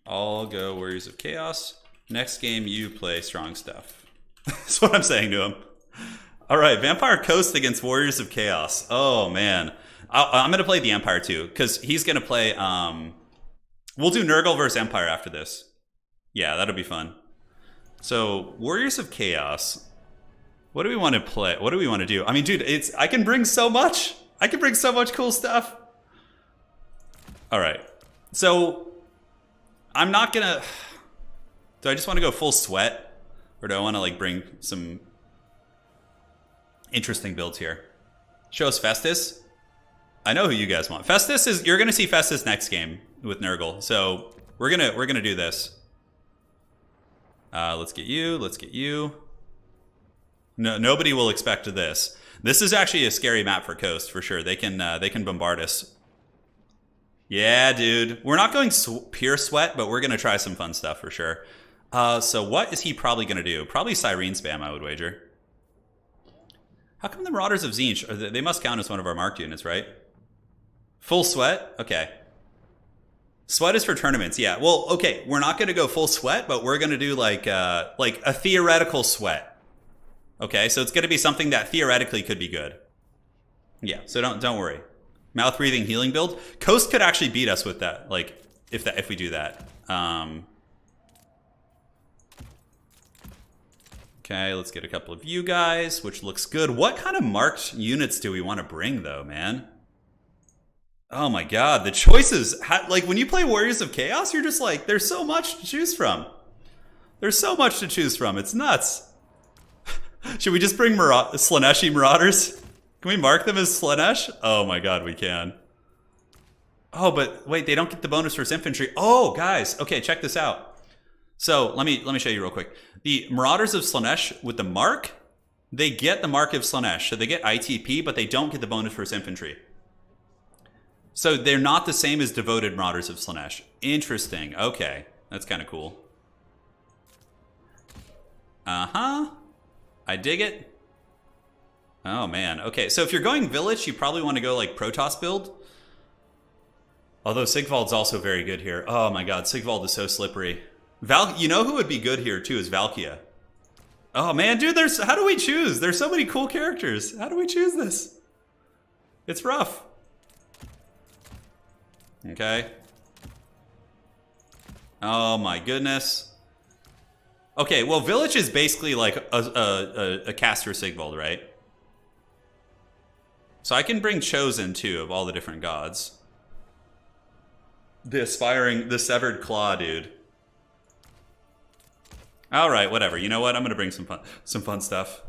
I'll go Warriors of Chaos. Next game, you play Strong Stuff. That's what I'm saying to him. All right, Vampire Coast against Warriors of Chaos. Oh, man. I'm going to play the Empire, too, because he's going to play... we'll do Nurgle versus Empire after this. Yeah, that'll be fun. So, Warriors of Chaos. What do we want to play? What do we want to do? I mean, dude, I can bring so much. I can bring so much cool stuff. All right. So, I'm not going to... Do I just want to go full sweat? Or do I want to, like, bring some... interesting builds here. Show us Festus. I know who you guys want. Festus is... You're going to see Festus next game with Nurgle. So we're gonna do this. Let's get you. Let's get you. No, nobody will expect this. This is actually a scary map for Coast for sure. They can bombard us. Yeah, dude. We're not going pure sweat, but we're gonna try some fun stuff for sure. So what is he probably gonna do? Probably Cyrene spam, I would wager. How come the Marauders of Tzeentch, they must count as one of our marked units, right? Full sweat? Okay. Sweat is for tournaments, yeah. Well, okay, we're not going to go full sweat, but we're going to do like a theoretical sweat. Okay, so it's going to be something that theoretically could be good. Yeah, so don't worry. Mouth breathing healing build. Coast could actually beat us with that, like if we do that. Okay, let's get a couple of you guys, which looks good. What kind of marked units do we want to bring, though, man? Oh my god, the choices. Like, when you play Warriors of Chaos, you're just like, there's so much to choose from. There's so much to choose from. It's nuts. Should we just bring Slaaneshi Marauders? Can we mark them as Slaanesh? Oh my god, we can. Oh, but wait, they don't get the bonus for infantry. Oh, guys. Okay, check this out. So let me show you real quick. The Marauders of Slaanesh with the mark, they get the mark of Slaanesh. So they get ITP, but they don't get the bonus for infantry. So they're not the same as devoted Marauders of Slaanesh. Interesting. Okay, that's kind of cool. Uh-huh. I dig it. Oh, man. Okay, so if you're going Vilitch, you probably want to go, like, Protoss build. Although Sigvald's also very good here. Oh, my god, Sigvald is so slippery. You know who would be good here, too, is Valkia. Oh, man, dude, how do we choose? There's so many cool characters. How do we choose this? It's rough. Okay. Oh, my goodness. Okay, well, Vilitch is basically like a caster Sigvald, right? So I can bring Chosen, too, of all the different gods. The Severed Claw, dude. All right, whatever. You know what? I'm going to bring some fun stuff.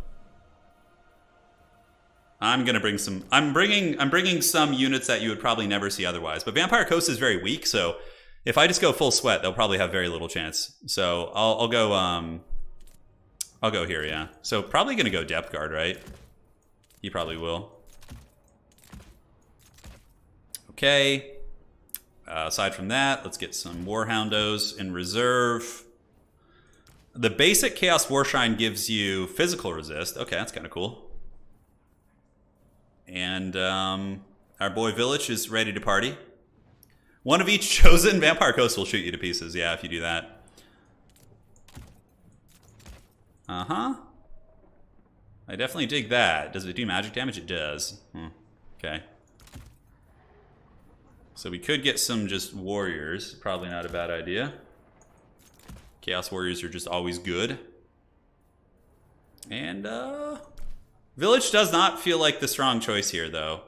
I'm gonna bring some. I'm bringing some units that you would probably never see otherwise. But Vampire Coast is very weak, so if I just go full sweat, they'll probably have very little chance. So I'll go. I'll go here. Yeah. So probably gonna go Depth Guard, right? He probably will. Okay. Aside from that, let's get some Warhoundos in reserve. The basic Chaos Warshrine gives you physical resist. Okay, that's kind of cool. And our boy Vilitch is ready to party. One of each chosen. Vampire Coast will shoot you to pieces, yeah, if you do that. Uh-huh. I definitely dig that. Does it do magic damage? It does. Okay. So we could get some just warriors. Probably not a bad idea. Chaos Warriors are just always good. And, Vilitch does not feel like the strong choice here, though.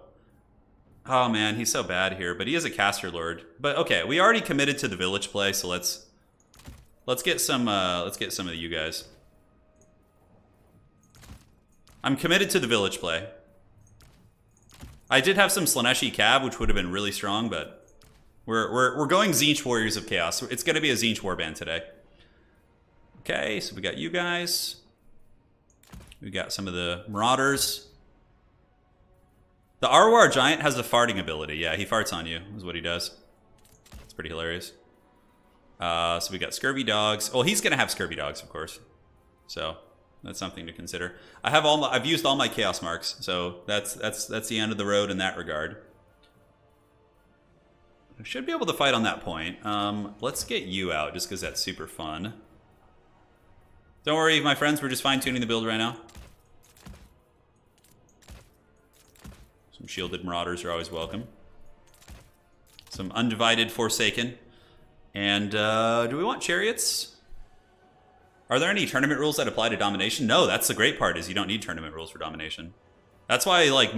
Oh man, he's so bad here, but he is a caster lord. But okay, we already committed to the Vilitch play, so let's get some of you guys. I'm committed to the Vilitch play. I did have some Slaneshi Cab, which would have been really strong, but we're going Tzeentch Warriors of Chaos. It's going to be a Tzeentch warband today. Okay, so we got you guys. We got some of the Marauders. The Arwar Giant has a farting ability. Yeah, he farts on you, is what he does. It's pretty hilarious. So we got Scurvy Dogs. Well, he's going to have Scurvy Dogs, of course. So that's something to consider. I've used all my Chaos Marks, so that's the end of the road in that regard. I should be able to fight on that point. Let's get you out, just because that's super fun. Don't worry, my friends, we're just fine-tuning the build right now. Some shielded Marauders are always welcome. Some Undivided Forsaken. And do we want Chariots? Are there any tournament rules that apply to Domination? No, that's the great part, is you don't need tournament rules for Domination. That's why, like,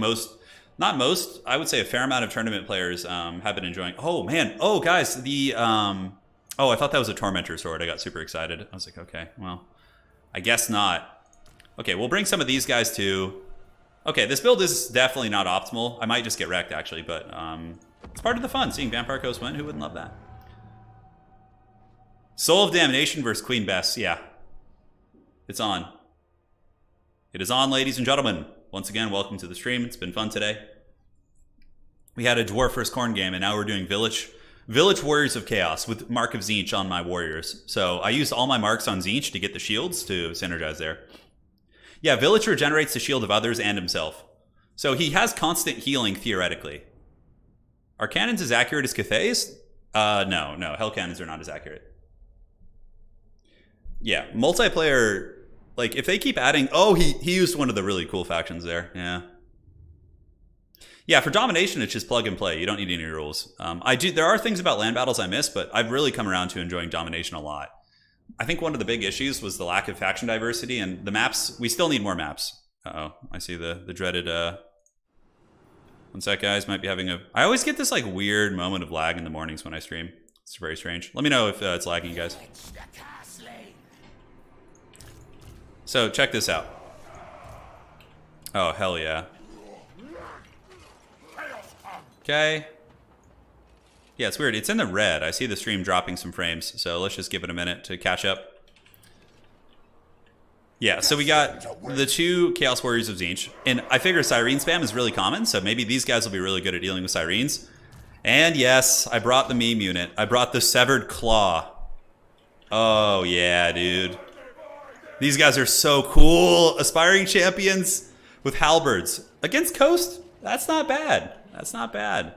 not most, I would say a fair amount of tournament players have been enjoying. Oh, man. Oh, guys, the... oh, I thought that was a Tormentor Sword. I got super excited. I was like, okay, well... I guess not. Okay, we'll bring some of these guys too. Okay, this build is definitely not optimal. I might just get wrecked, actually, but it's part of the fun, seeing Vampire Coast win. Who wouldn't love that? Soul of Damnation versus Queen Bess. Yeah. It's on. It is on, ladies and gentlemen. Once again, welcome to the stream. It's been fun today. We had a Dwarf vs. Khorne game, and now we're doing Vilitch Warriors of Chaos with Mark of Tzeentch on my warriors. So I used all my marks on Tzeentch to get the shields to synergize there. Yeah, Vilitch regenerates the shield of others and himself. So he has constant healing, theoretically. Are cannons as accurate as Cathay's? No. Hell cannons are not as accurate. Yeah, multiplayer, like, if they keep adding... Oh, he used one of the really cool factions there. Yeah. Yeah, for Domination, it's just plug and play. You don't need any rules. There are things about land battles I miss, but I've really come around to enjoying Domination a lot. I think one of the big issues was the lack of faction diversity, and the maps, we still need more maps. Uh-oh, I see the dreaded... One sec, guys, might be having a... I always get this, like, weird moment of lag in the mornings when I stream. It's very strange. Let me know if it's lagging, guys. So, check this out. Oh, hell yeah. Okay. Yeah, it's weird. It's in the red. I see the stream dropping some frames, so let's just give it a minute to catch up. Yeah, so we got the two Chaos Warriors of Tzeentch, and I figure Sirene spam is really common, so maybe these guys will be really good at dealing with Sirenes. And yes, I brought the meme unit. I brought the Severed Claw. Oh, yeah, dude. These guys are so cool. Aspiring champions with halberds. Against Coast? That's not bad. That's not bad.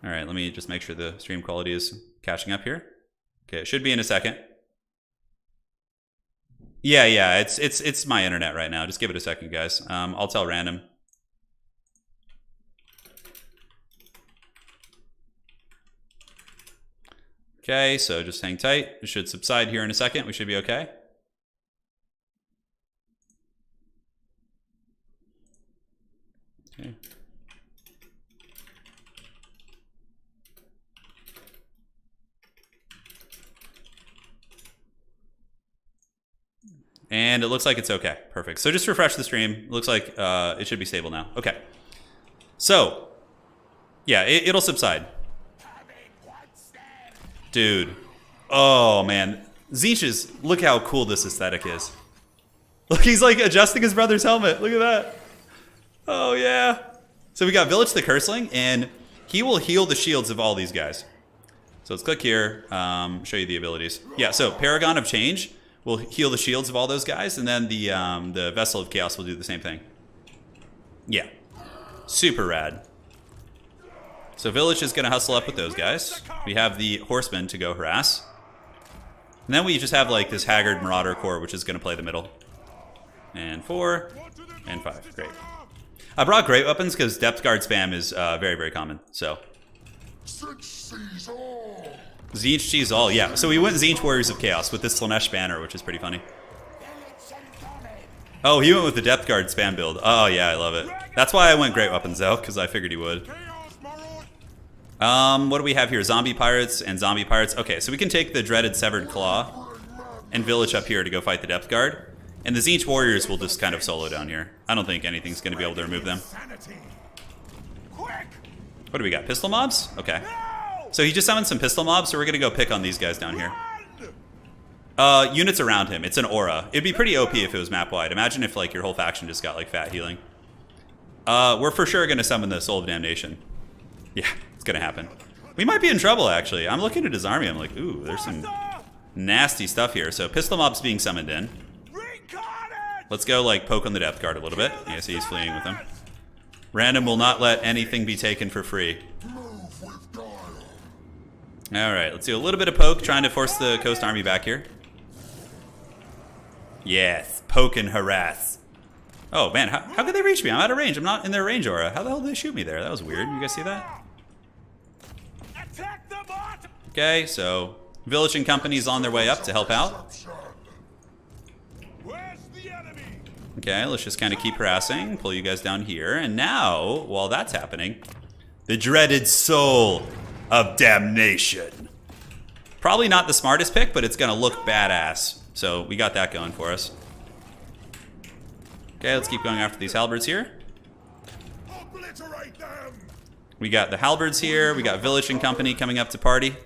All right, let me just make sure the stream quality is catching up here. Okay, it should be in a second. Yeah, it's my internet right now. Just give it a second, guys. I'll tell random. Okay, so just hang tight. It should subside here in a second. We should be okay. Okay. And it looks like it's okay. Perfect. So just refresh the stream. Looks like it should be stable now. Okay. So, yeah, it'll subside. Dude. Oh, man. Tzeentch look how cool this aesthetic is. Look, he's like adjusting his brother's helmet. Look at that. Oh, yeah. So we got Vilitch the Curseling, and he will heal the shields of all these guys. So let's click here, show you the abilities. Yeah, so Paragon of Change will heal the shields of all those guys, and then the Vessel of Chaos will do the same thing. Yeah. Super rad. So Vilitch is going to hustle up with those guys. We have the Horsemen to go harass. And then we just have like this Haggard Marauder Corps, which is going to play the middle. And 4, and 5. Great. I brought great weapons because depth guard spam is very, very common. So Tzeentch sees all. Yeah. So we went Tzeentch Warriors of Chaos with this Slanesh banner, which is pretty funny. Oh, he went with the depth guard spam build. Oh yeah, I love it. That's why I went great weapons though, because I figured he would. What do we have here? Zombie pirates and zombie pirates. Okay, so we can take the dreaded Severed Claw and Vilitch up here to go fight the depth guard. And the Tzeentch Warriors will just kind of solo down here. I don't think anything's going to be able to remove them. What do we got? Pistol mobs? Okay. So he just summoned some pistol mobs, so we're going to go pick on these guys down here. Units around him. It's an aura. It'd be pretty OP if it was map-wide. Imagine if like your whole faction just got like fat healing. We're for sure going to summon the Soul of Damnation. Yeah, it's going to happen. We might be in trouble, actually. I'm looking at his army. I'm like, ooh, there's some nasty stuff here. So pistol mobs being summoned in. Let's go like poke on the depth guard a little bit. Yeah, see he's fleeing with them. Random will not let anything be taken for free. Alright, let's do a little bit of poke, trying to force the coast army back here. Yes, poke and harass. Oh man, how could they reach me? I'm out of range. I'm not in their range aura. How the hell did they shoot me there? That was weird. You guys see that? Okay, so Vilitch and company's on their way up to help out. Okay, let's just kind of keep harassing, pull you guys down here. And now, while that's happening, the dreaded Soul of Damnation. Probably not the smartest pick, but it's going to look badass. So we got that going for us. Okay, let's keep going after these halberds here. We got the halberds here. We got Vilitch and company coming up to party.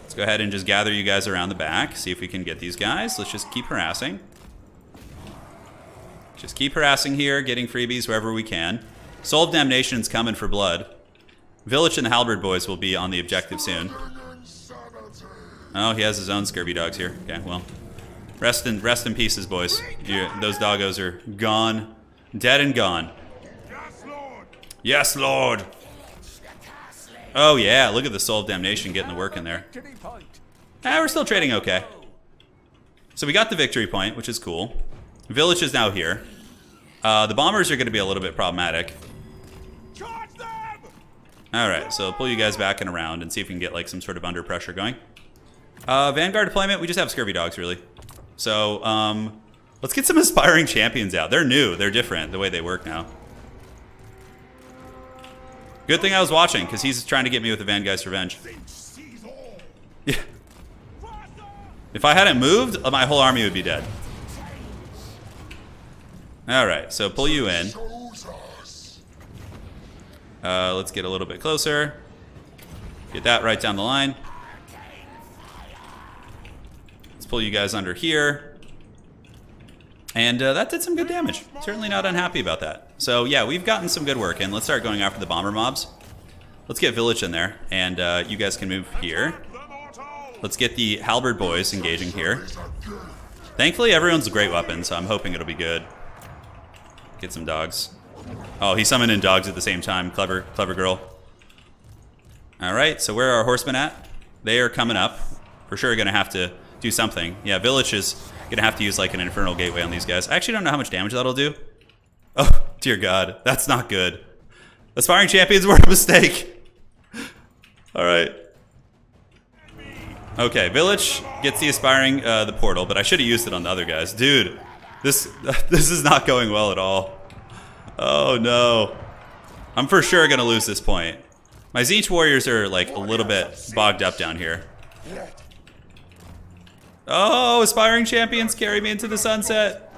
Let's go ahead and just gather you guys around the back. See if we can get these guys. Let's just keep harassing. Just keep harassing here, getting freebies wherever we can. Soul of Damnation's coming for blood. Vilitch and the halberd boys will be on the objective soon. Oh, he has his own scurvy dogs here. Okay, well. Rest in pieces, boys. Those doggos are gone. Dead and gone. Yes, Lord. Oh yeah, look at the Soul of Damnation getting the work in there. We're still trading okay. So we got the victory point, which is cool. Vilitch is now here. The bombers are going to be a little bit problematic. Alright, so pull you guys back and around and see if we can get like some sort of under pressure going. Vanguard deployment, we just have scurvy dogs really. So, let's get some aspiring champions out. They're new, they're different, the way they work now. Good thing I was watching, because he's trying to get me with the Vangeist Revenge. Yeah. If I hadn't moved, my whole army would be dead. Alright, so pull you in. Let's get a little bit closer. Get that right down the line. Let's pull you guys under here. And that did some good damage. Certainly not unhappy about that. So yeah, we've gotten some good work in. Let's start going after the bomber mobs. Let's get Vilitch in there, and you guys can move here. Let's get the halberd boys engaging here. Thankfully, everyone's a great weapon, so I'm hoping it'll be good. Get some dogs. Oh, he summoned in dogs at the same time. Clever, clever girl. All right, so where are our horsemen at? They are coming up. For sure going to have to do something. Yeah, Vilitch is going to have to use like an Infernal Gateway on these guys. I actually don't know how much damage that'll do. Oh, dear God. That's not good. Aspiring champions were a mistake. All right. Okay, Vilitch gets the aspiring, the portal, but I should have used it on the other guys. Dude, this is not going well at all. Oh, no. I'm for sure going to lose this point. My Tzeentch warriors are like a little bit bogged up down here. Oh, aspiring champions carry me into the sunset.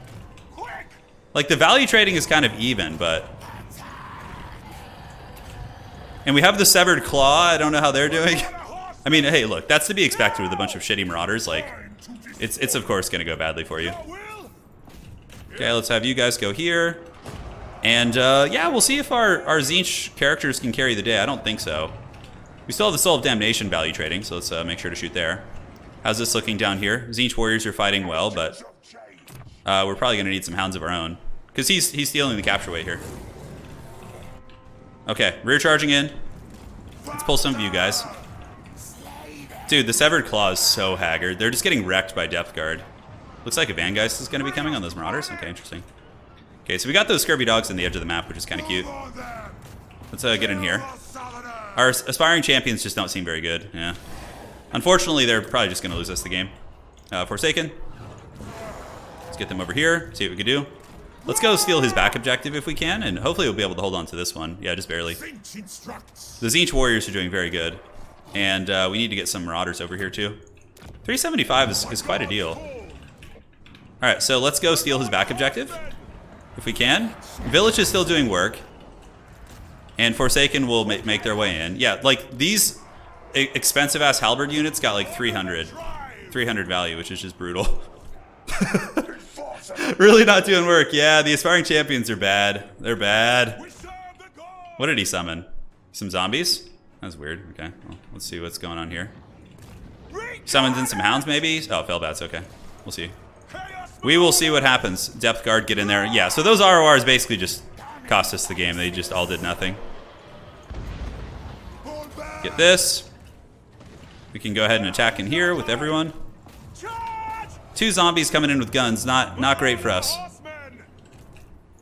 Like, the value trading is kind of even, but... And we have the severed claw. I don't know how they're doing. I mean, hey, look, that's to be expected with a bunch of shitty marauders. Like, it's of course going to go badly for you. Okay, let's have you guys go here. And, yeah, we'll see if our Tzeentch characters can carry the day. I don't think so. We still have the Soul of Damnation value trading, so let's make sure to shoot there. How's this looking down here? Tzeentch warriors are fighting well, but we're probably going to need some hounds of our own. Because he's stealing the capture weight here. Okay, rear charging in. Let's pull some of you guys. Dude, the Severed Claw is so haggard. They're just getting wrecked by Depth Guard. Looks like a Vangeist is going to be coming on those Marauders. Okay, interesting. Okay, so we got those Scurvy Dogs in the edge of the map, which is kind of cute. Let's get in here. Our aspiring champions just don't seem very good. Yeah. Unfortunately, they're probably just going to lose us the game. Forsaken. Let's get them over here, see what we can do. Let's go steal his back objective if we can, and hopefully we'll be able to hold on to this one. Yeah, just barely. The Tzeentch warriors are doing very good. And we need to get some Marauders over here too. 375 is quite a deal. Alright, so let's go steal his back objective. If we can. Vilitch is still doing work. And Forsaken will make their way in. Yeah, like these expensive-ass halberd units got like 300 value, which is just brutal. Really not doing work. Yeah, the aspiring champions are bad. They're bad. What did he summon? Some zombies? That's weird. Okay, well, let's see what's going on here. Summons in some hounds, maybe? Oh, Fellbats. Okay, we'll see. We will see what happens. Depth Guard, get in there. Yeah, so those RORs basically just cost us the game. They just all did nothing. Get this. We can go ahead and attack in here with everyone. 2 zombies coming in with guns. Not great for us.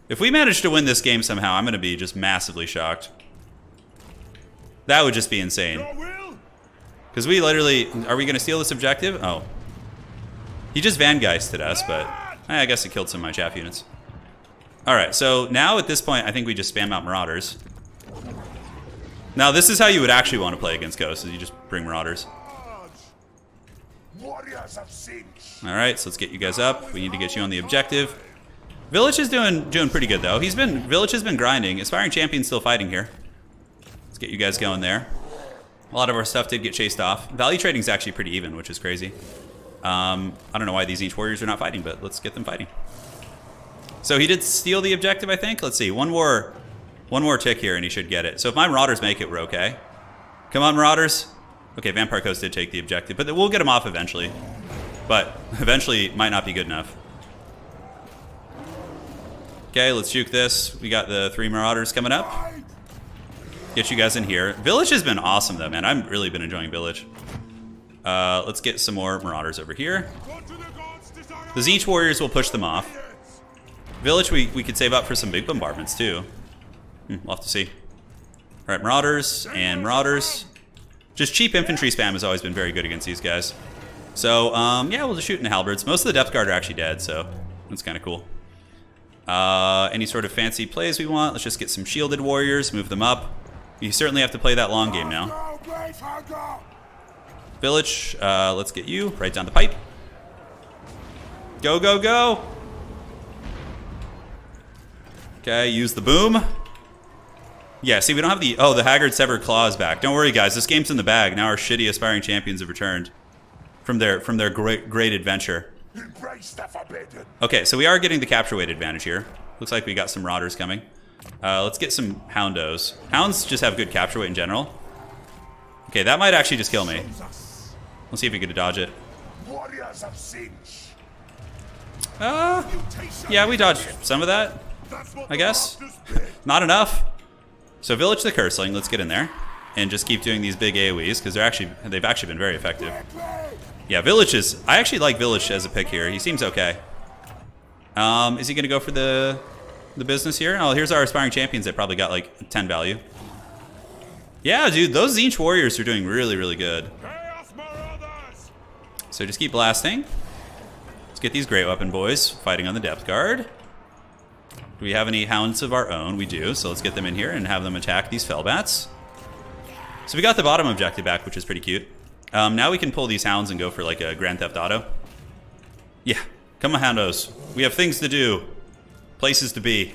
If we manage to win this game somehow, I'm going to be just massively shocked. That would just be insane. Because we literally... Are we going to steal this objective? Oh. He just Vangeisted us, but I guess it killed some of my chaff units. Alright, so now at this point, I think we just spam out Marauders. Now, this is how you would actually want to play against Ghosts, is you just bring Marauders. Alright, so let's get you guys up. We need to get you on the objective. Vilitch is doing pretty good, though. Vilitch has been grinding. Aspiring Champion's still fighting here. Let's get you guys going there. A lot of our stuff did get chased off. Value trading's actually pretty even, which is crazy. I don't know why these Tzeentch warriors are not fighting, but let's get them fighting. So he did steal the objective, I think. Let's see. One more tick here, and he should get it. So if my Marauders make it, we're okay. Come on, Marauders. Okay, Vampire Coast did take the objective, but we'll get him off eventually. But eventually might not be good enough. Okay, let's juke this. We got the 3 Marauders coming up. Get you guys in here. Vilitch has been awesome, though, man. I've really been enjoying Vilitch. Let's get some more Marauders over here. The Tzeentch warriors will push them off. Vilitch, we could save up for some big bombardments, too. We'll have to see. All right, Marauders and Marauders. Just cheap infantry spam has always been very good against these guys. So, yeah, we'll just shoot in halberds. Most of the Depth Guard are actually dead, so that's kind of cool. Any sort of fancy plays we want. Let's just get some shielded warriors, move them up. You certainly have to play that long game now. Vilitch, let's get you right down the pipe. Go, go, go! Okay, use the boom. Yeah, see, we don't have the... Oh, the Haggard Severed Claw is back. Don't worry, guys. This game's in the bag. Now our shitty aspiring champions have returned from their great adventure. Okay, so we are getting the capture weight advantage here. Looks like we got some Marauders coming. Let's get some Houndos. Hounds just have good capture weight in general. Okay, that might actually just kill me. Let's see if we can dodge it. Yeah, we dodged some of that, I guess. Not enough. So Vilitch the Curseling, let's get in there and just keep doing these big AoEs because they've actually been very effective. Yeah, Vilitch is... I actually like Vilitch as a pick here. He seems okay. Is he going to go for the business here? Oh, here's our aspiring champions that probably got like 10 value. Yeah, dude, those Tzeentch warriors are doing really, really good. So just keep blasting. Let's get these great weapon boys fighting on the Depth Guard. Do we have any hounds of our own? We do, so let's get them in here and have them attack these Fellbats. So we got the bottom objective back, which is pretty cute. Now we can pull these hounds and go for like a Grand Theft Auto. Yeah, commandos. We have things to do. Places to be.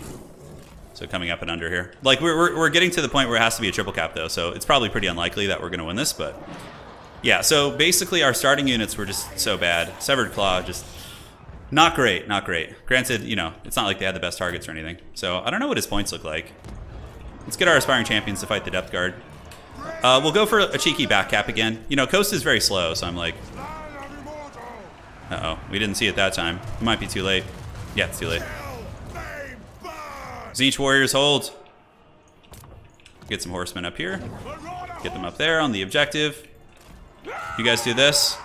So coming up and under here. Like, we're getting to the point where it has to be a triple cap, though, so it's probably pretty unlikely that we're going to win this, but... Yeah, so basically our starting units were just so bad. Severed Claw, just... Not great, not great. Granted, you know, it's not like they had the best targets or anything. So, I don't know what his points look like. Let's get our Aspiring Champions to fight the Depth Guard. We'll go for a cheeky back cap again. You know, Coast is very slow, so I'm like... Uh-oh, we didn't see it that time. It might be too late. Yeah, it's too late. Tzeentch Warriors hold. Get some horsemen up here. Get them up there on the objective. You guys do this.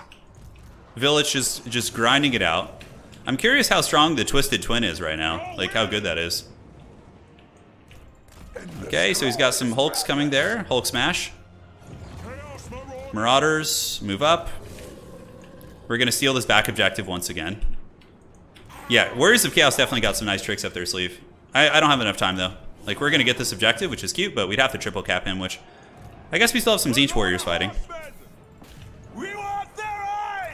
Vilitch is just grinding it out. I'm curious how strong the Twisted Twin is right now. Like, how good that is. Okay, so he's got some Hulks coming there. Hulk smash. Marauders, move up. We're going to steal this back objective once again. Yeah, Warriors of Chaos definitely got some nice tricks up their sleeve. I don't have enough time, though. Like, we're going to get this objective, which is cute, but we'd have to triple cap him, which... I guess we still have some Tzeentch Warriors fighting.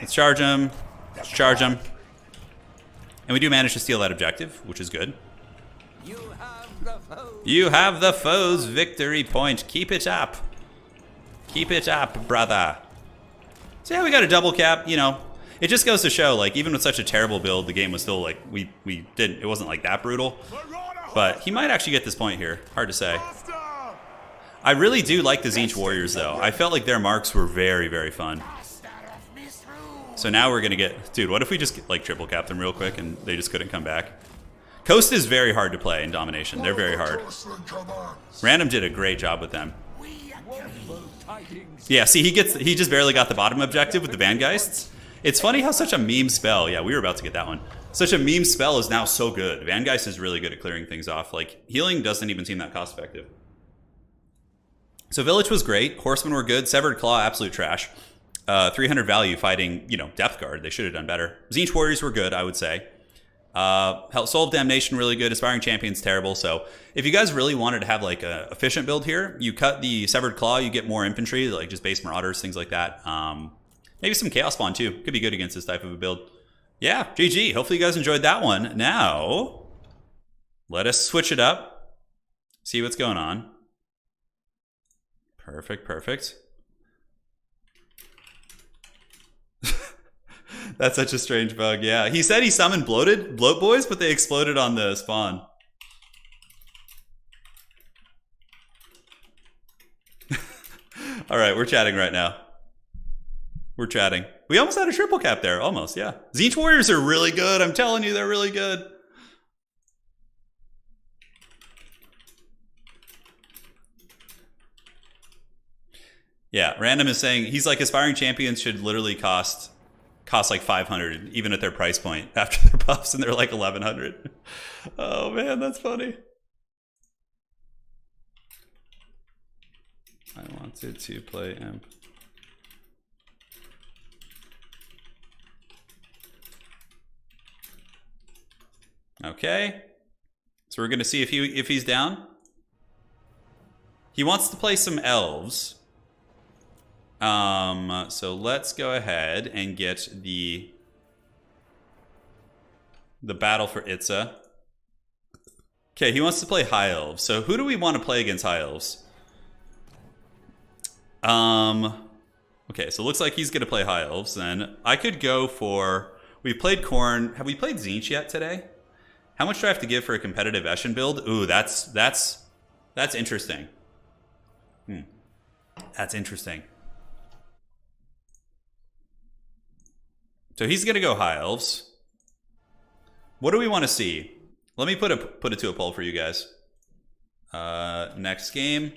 Let's charge him. Let's charge him. And we do manage to steal that objective, which is good. You have the foe's victory point. Keep it up. Keep it up, brother. So yeah, we got a double cap, you know. It just goes to show, like, even with such a terrible build, the game was still, like, it wasn't, like, that brutal. But he might actually get this point here. Hard to say. I really do like the Tzeentch Warriors, though. I felt like their marks were very, very fun. So now we're going to get... Dude, what if we just, like, triple cap them real quick and they just couldn't come back? Coast is very hard to play in Domination. They're very hard. Random did a great job with them. Yeah, see, he just barely got the bottom objective with the Vangeists. It's funny how such a meme spell... Yeah, we were about to get that one. Such a meme spell is now so good. Vangeist is really good at clearing things off. Like, healing doesn't even seem that cost effective. So Vilitch was great. Horsemen were good. Severed Claw, absolute trash. 300 value fighting, you know, Depth Guard. They should have done better. Tzeentch Warriors were good, I would say. Soul of Damnation, really good. Aspiring Champions, terrible. So if you guys really wanted to have, like, a efficient build here, you cut the Severed Claw, you get more infantry, like just base Marauders, things like that. Maybe some Chaos Spawn, too. Could be good against this type of a build. Yeah, GG. Hopefully you guys enjoyed that one. Now, let us switch it up. See what's going on. Perfect, perfect. That's such a strange bug, yeah. He said he summoned bloat boys, but they exploded on the spawn. All right, we're chatting right now. We're chatting. We almost had a triple cap there. Almost, yeah. Tzeentch Warriors are really good. I'm telling you, they're really good. Yeah, Random is saying, he's like, Aspiring Champions should literally cost like 500, even at their price point, after their buffs, and they're like 1100. Oh man, that's funny. I wanted to play Imp. Okay, so we're gonna see if he's down. He wants to play some Elves. So let's go ahead and get the battle for Itza. Okay, he wants to play High Elves. So who do we want to play against High Elves? Okay, so it looks like he's gonna play High Elves. Then I could go for. We played Khorne. Have we played Tzeentch yet today? How much do I have to give for a competitive Eshin build? Ooh, that's interesting. That's interesting. So he's gonna go High Elves. What do we want to see? Let me put it to a poll for you guys. Next game.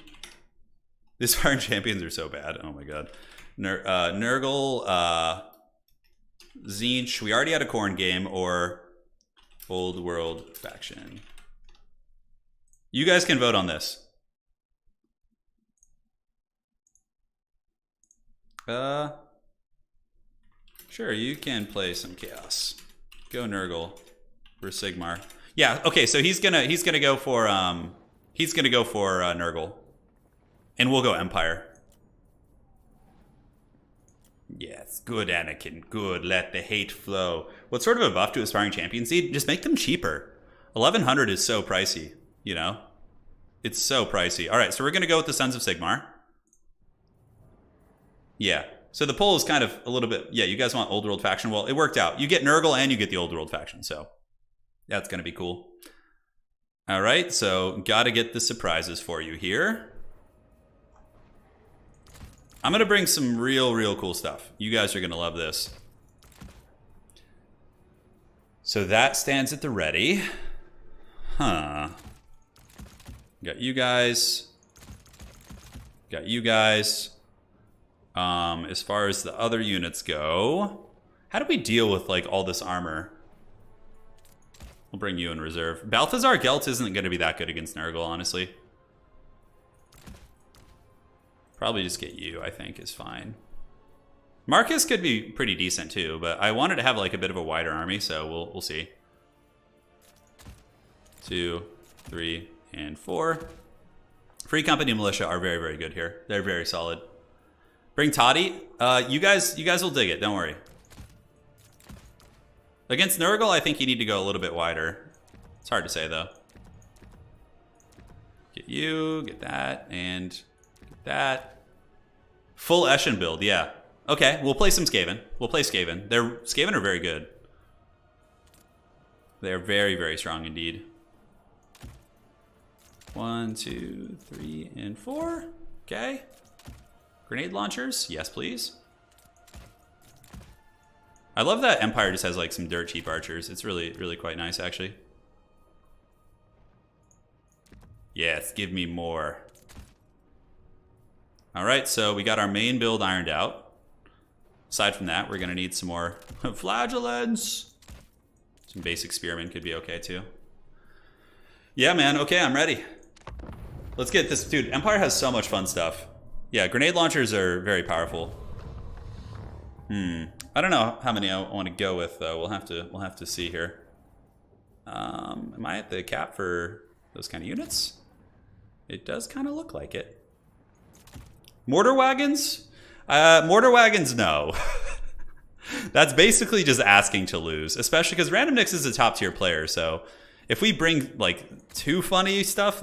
These Iron Champions are so bad. Oh my god. Nurgle, Tzeentch. We already had a Khorne game, or Old World Faction. You guys can vote on this. Sure, you can play some Chaos. Go Nurgle for Sigmar. Yeah, okay, so he's gonna go for Nurgle. And we'll go Empire. Yes, good Anakin, good. Let the hate flow. What sort of a buff to Aspiring Champions need? Just make them cheaper. 1100 is so pricey, you know? It's so pricey. All right, so we're going to go with the Sons of Sigmar. Yeah. So the poll is kind of a little bit... Yeah, you guys want Old World faction? Well, it worked out. You get Nurgle and you get the Old World faction, so that's going to be cool. All right, so got to get the surprises for you here. I'm going to bring some real cool stuff. You guys are going to love this. So that stands at the ready. Huh. Got you guys. Got you guys. As far as the other units go, how do we deal with like all this armor? We'll bring you in reserve. Balthazar Gelt isn't going to be that good against Nurgle, honestly. Probably just get you, I think, is fine. Marcus could be pretty decent too, but I wanted to have like a bit of a wider army, so we'll see. 2, 3, and 4. Free Company Militia are very good here. They're very solid. Bring Toddy. You guys will dig it. Don't worry. Against Nurgle, I think you need to go a little bit wider. It's hard to say though. Get you, get that, and get that. Full Eshin build, yeah. Okay, we'll play some Skaven. We'll play Skaven. Skaven are very good. They're very strong indeed. 1, 2, 3, and 4. Okay. Grenade launchers? Yes, please. I love that Empire just has like some dirt cheap archers. It's really quite nice, actually. Yes, give me more. All right, so we got our main build ironed out. Aside from that, we're gonna need some more flagellants. Some basic spearmen could be okay too. Yeah, man, okay, I'm ready. Let's get this. Dude, Empire has so much fun stuff. Yeah, grenade launchers are very powerful. I don't know how many I want to go with though. We'll have to see here. Am I at the cap for those kind of units? It does kind of look like it. Mortar wagons? Mortar wagons, no. That's basically just asking to lose, especially because Random Nix is a top tier player. So if we bring like too much funny stuff,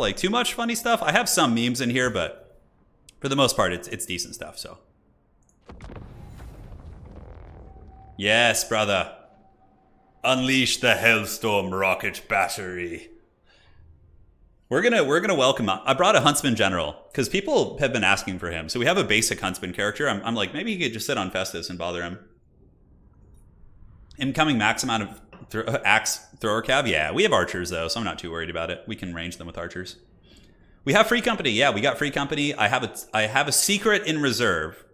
I have some memes in here, but for the most part, it's decent stuff. So yes, brother, unleash the Hellstorm rocket battery. We're gonna welcome. I brought a Huntsman General because people have been asking for him. So we have a basic Huntsman character. I'm like, maybe he could just sit on Festus and bother him. Incoming max amount of axe thrower cav. Yeah, we have archers though, so I'm not too worried about it. We can range them with archers. We have Free Company. Yeah, we got Free Company. I have a secret in reserve,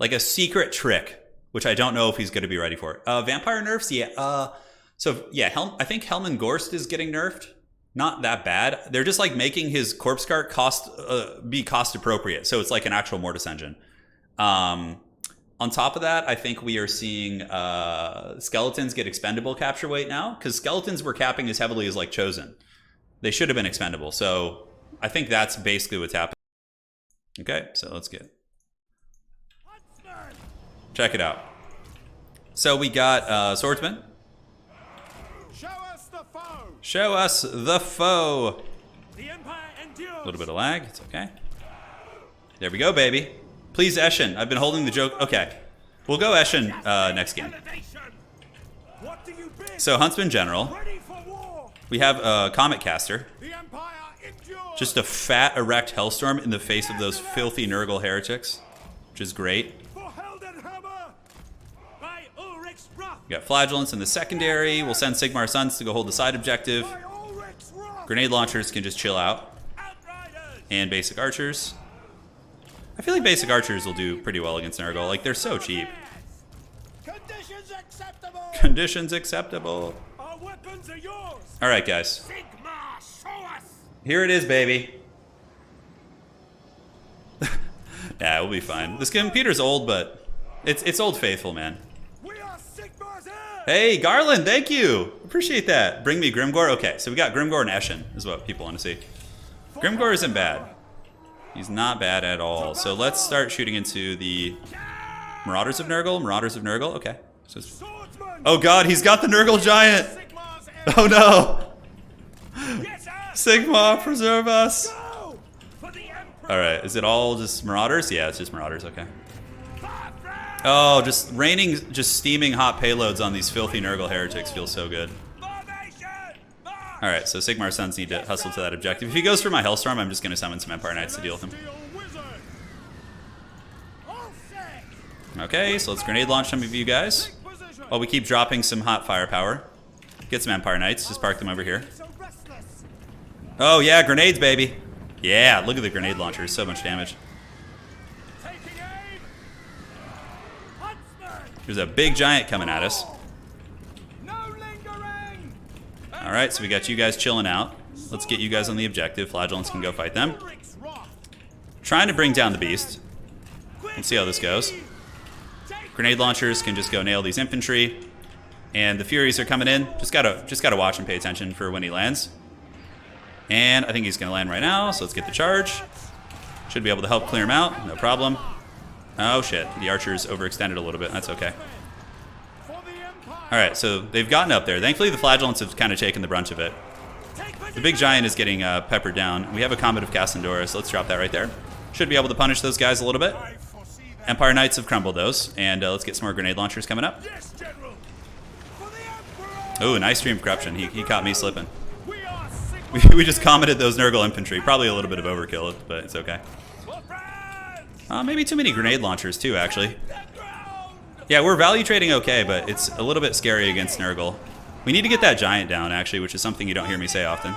like a secret trick, which I don't know if he's going to be ready for. Vampire nerfs. Yeah. So yeah, I think Helman Gorst is getting nerfed. Not that bad. They're just like making his corpse cart be cost appropriate. So it's like an actual Mortis engine. On top of that, I think we are seeing skeletons get expendable capture weight now, because skeletons were capping as heavily as like Chosen. They should have been expendable. So I think that's basically what's happening. Okay, so let's get check it out. So we got swordsman. Show us the foe. The Empire endures. A little bit of lag. It's okay. There we go, baby. Please, Eshin. I've been holding the joke. Okay. We'll go Eshin next game. What do you bid? So, Huntsman General. Ready for war. We have a Comet Caster. The Empire endures. Just a fat, erect Hellstorm in the face of those filthy Nurgle heretics, which is great. For Heldenhammer. By Ulrich's wrath. We got Flagellants in the secondary. We'll send Sigmar Sons to go hold the side objective. By Ulrich's wrath. Grenade launchers can just chill out. Outriders. And basic archers. I feel like basic archers will do pretty well against Nurgle. Like, they're so cheap. Conditions acceptable. Conditions acceptable. Our weapons are yours. All right, guys. Sigmar, show us. Here it is, baby. Yeah, we'll be fine. This computer's old, but it's old faithful, man. We are Sigmar's heirs. Hey, Garland, thank you. Appreciate that. Bring me Grimgor. Okay, so we got Grimgor and Eshin is what people want to see. Grimgor isn't bad. He's not bad at all. So let's start shooting into the Marauders of Nurgle? Marauders of Nurgle? Okay. So Swordsman! oh god, he's got the Nurgle Giant! Sigmar's Oh no! Yes, Sigma, preserve us! go! For the Emperor! Alright, is it all just Marauders? Yeah, it's just Marauders, okay. Oh, just raining, just steaming hot payloads on these filthy Nurgle heretics feels so good. Formation! March! Alright, so Sigmar's Sons need to hustle to that objective. If he goes for my Hellstorm, I'm just going to summon some Empire Knights to deal with him. Celestial Wizard! All set! Okay, so let's grenade launch some of you guys. Take position! While we keep dropping some hot firepower. Get some Empire Knights, just park them over here. So restless! Oh yeah, grenades, baby! Yeah, look at the grenade launchers, so much damage. Taking aim! Huntsman! There's a big giant coming at us. No lingering! Alright, so we got you guys chilling out. Let's get you guys on the objective. Flagellants can go fight them. Ulrich's Wrath! Trying to bring down the beast. Let's see how this goes. Grenade launchers can just go nail these infantry. And the Furies are coming in. Just gotta watch and pay attention for when he lands. And I think he's gonna land right now, so let's get the charge. Should be able to help clear him out, no problem. Oh shit, the archers overextended a little bit, that's okay. For the Empire! Alright, so they've gotten up there. Thankfully the Flagellants have kind of taken the brunt of it. Take The position! big giant is getting peppered down. We have a Comet of Cassandora, so let's drop that right there. Should be able to punish those guys a little bit. I foresee that. Empire Knights have crumbled those, and let's get some more grenade launchers coming up. Yes, General! For the Emperor! Ooh, nice stream of corruption. He caught me slipping. We are Sigma! We just commented those Nurgle infantry. Probably a little bit of overkill, but it's okay. For France! Maybe too many grenade launchers too, actually. The ground! Yeah, we're value trading okay, but it's a little bit scary against Nurgle. We need to get that giant down, actually, which is something you don't hear me say often.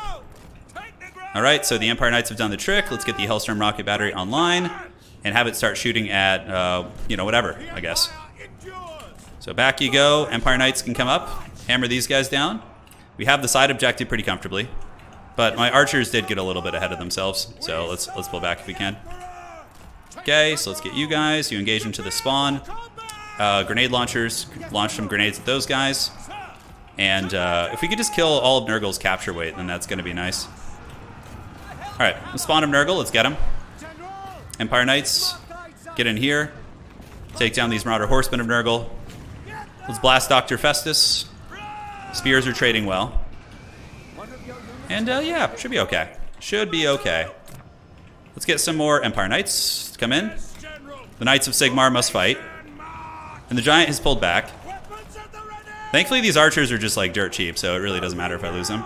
Take the ground! Alright, so the Empire Knights have done the trick. Let's get the Hellstorm rocket battery online and have it start shooting at, you know, whatever, I guess. Empire endures! So back you go. Empire Knights can come up, hammer these guys down. We have the side objective pretty comfortably, but my archers did get a little bit ahead of themselves, so let's pull back if we can. Okay, so let's get you guys. You engage into the spawn. Grenade launchers, launch some grenades at those guys. And if we could just kill all of Nurgle's capture weight, then that's going to be nice. Alright, the spawn of Nurgle, let's get him. General! Empire Knights, get in here. Take down these Marauder Horsemen of Nurgle. Let's blast Dr. Festus. Spears are trading well. And yeah, should be okay. Should be okay. Let's get some more Empire Knights to come in. General! The Knights of Sigmar must fight. And the giant has pulled back. Weapons at the ready! Thankfully these archers are just like dirt cheap, so it really doesn't matter if I lose them.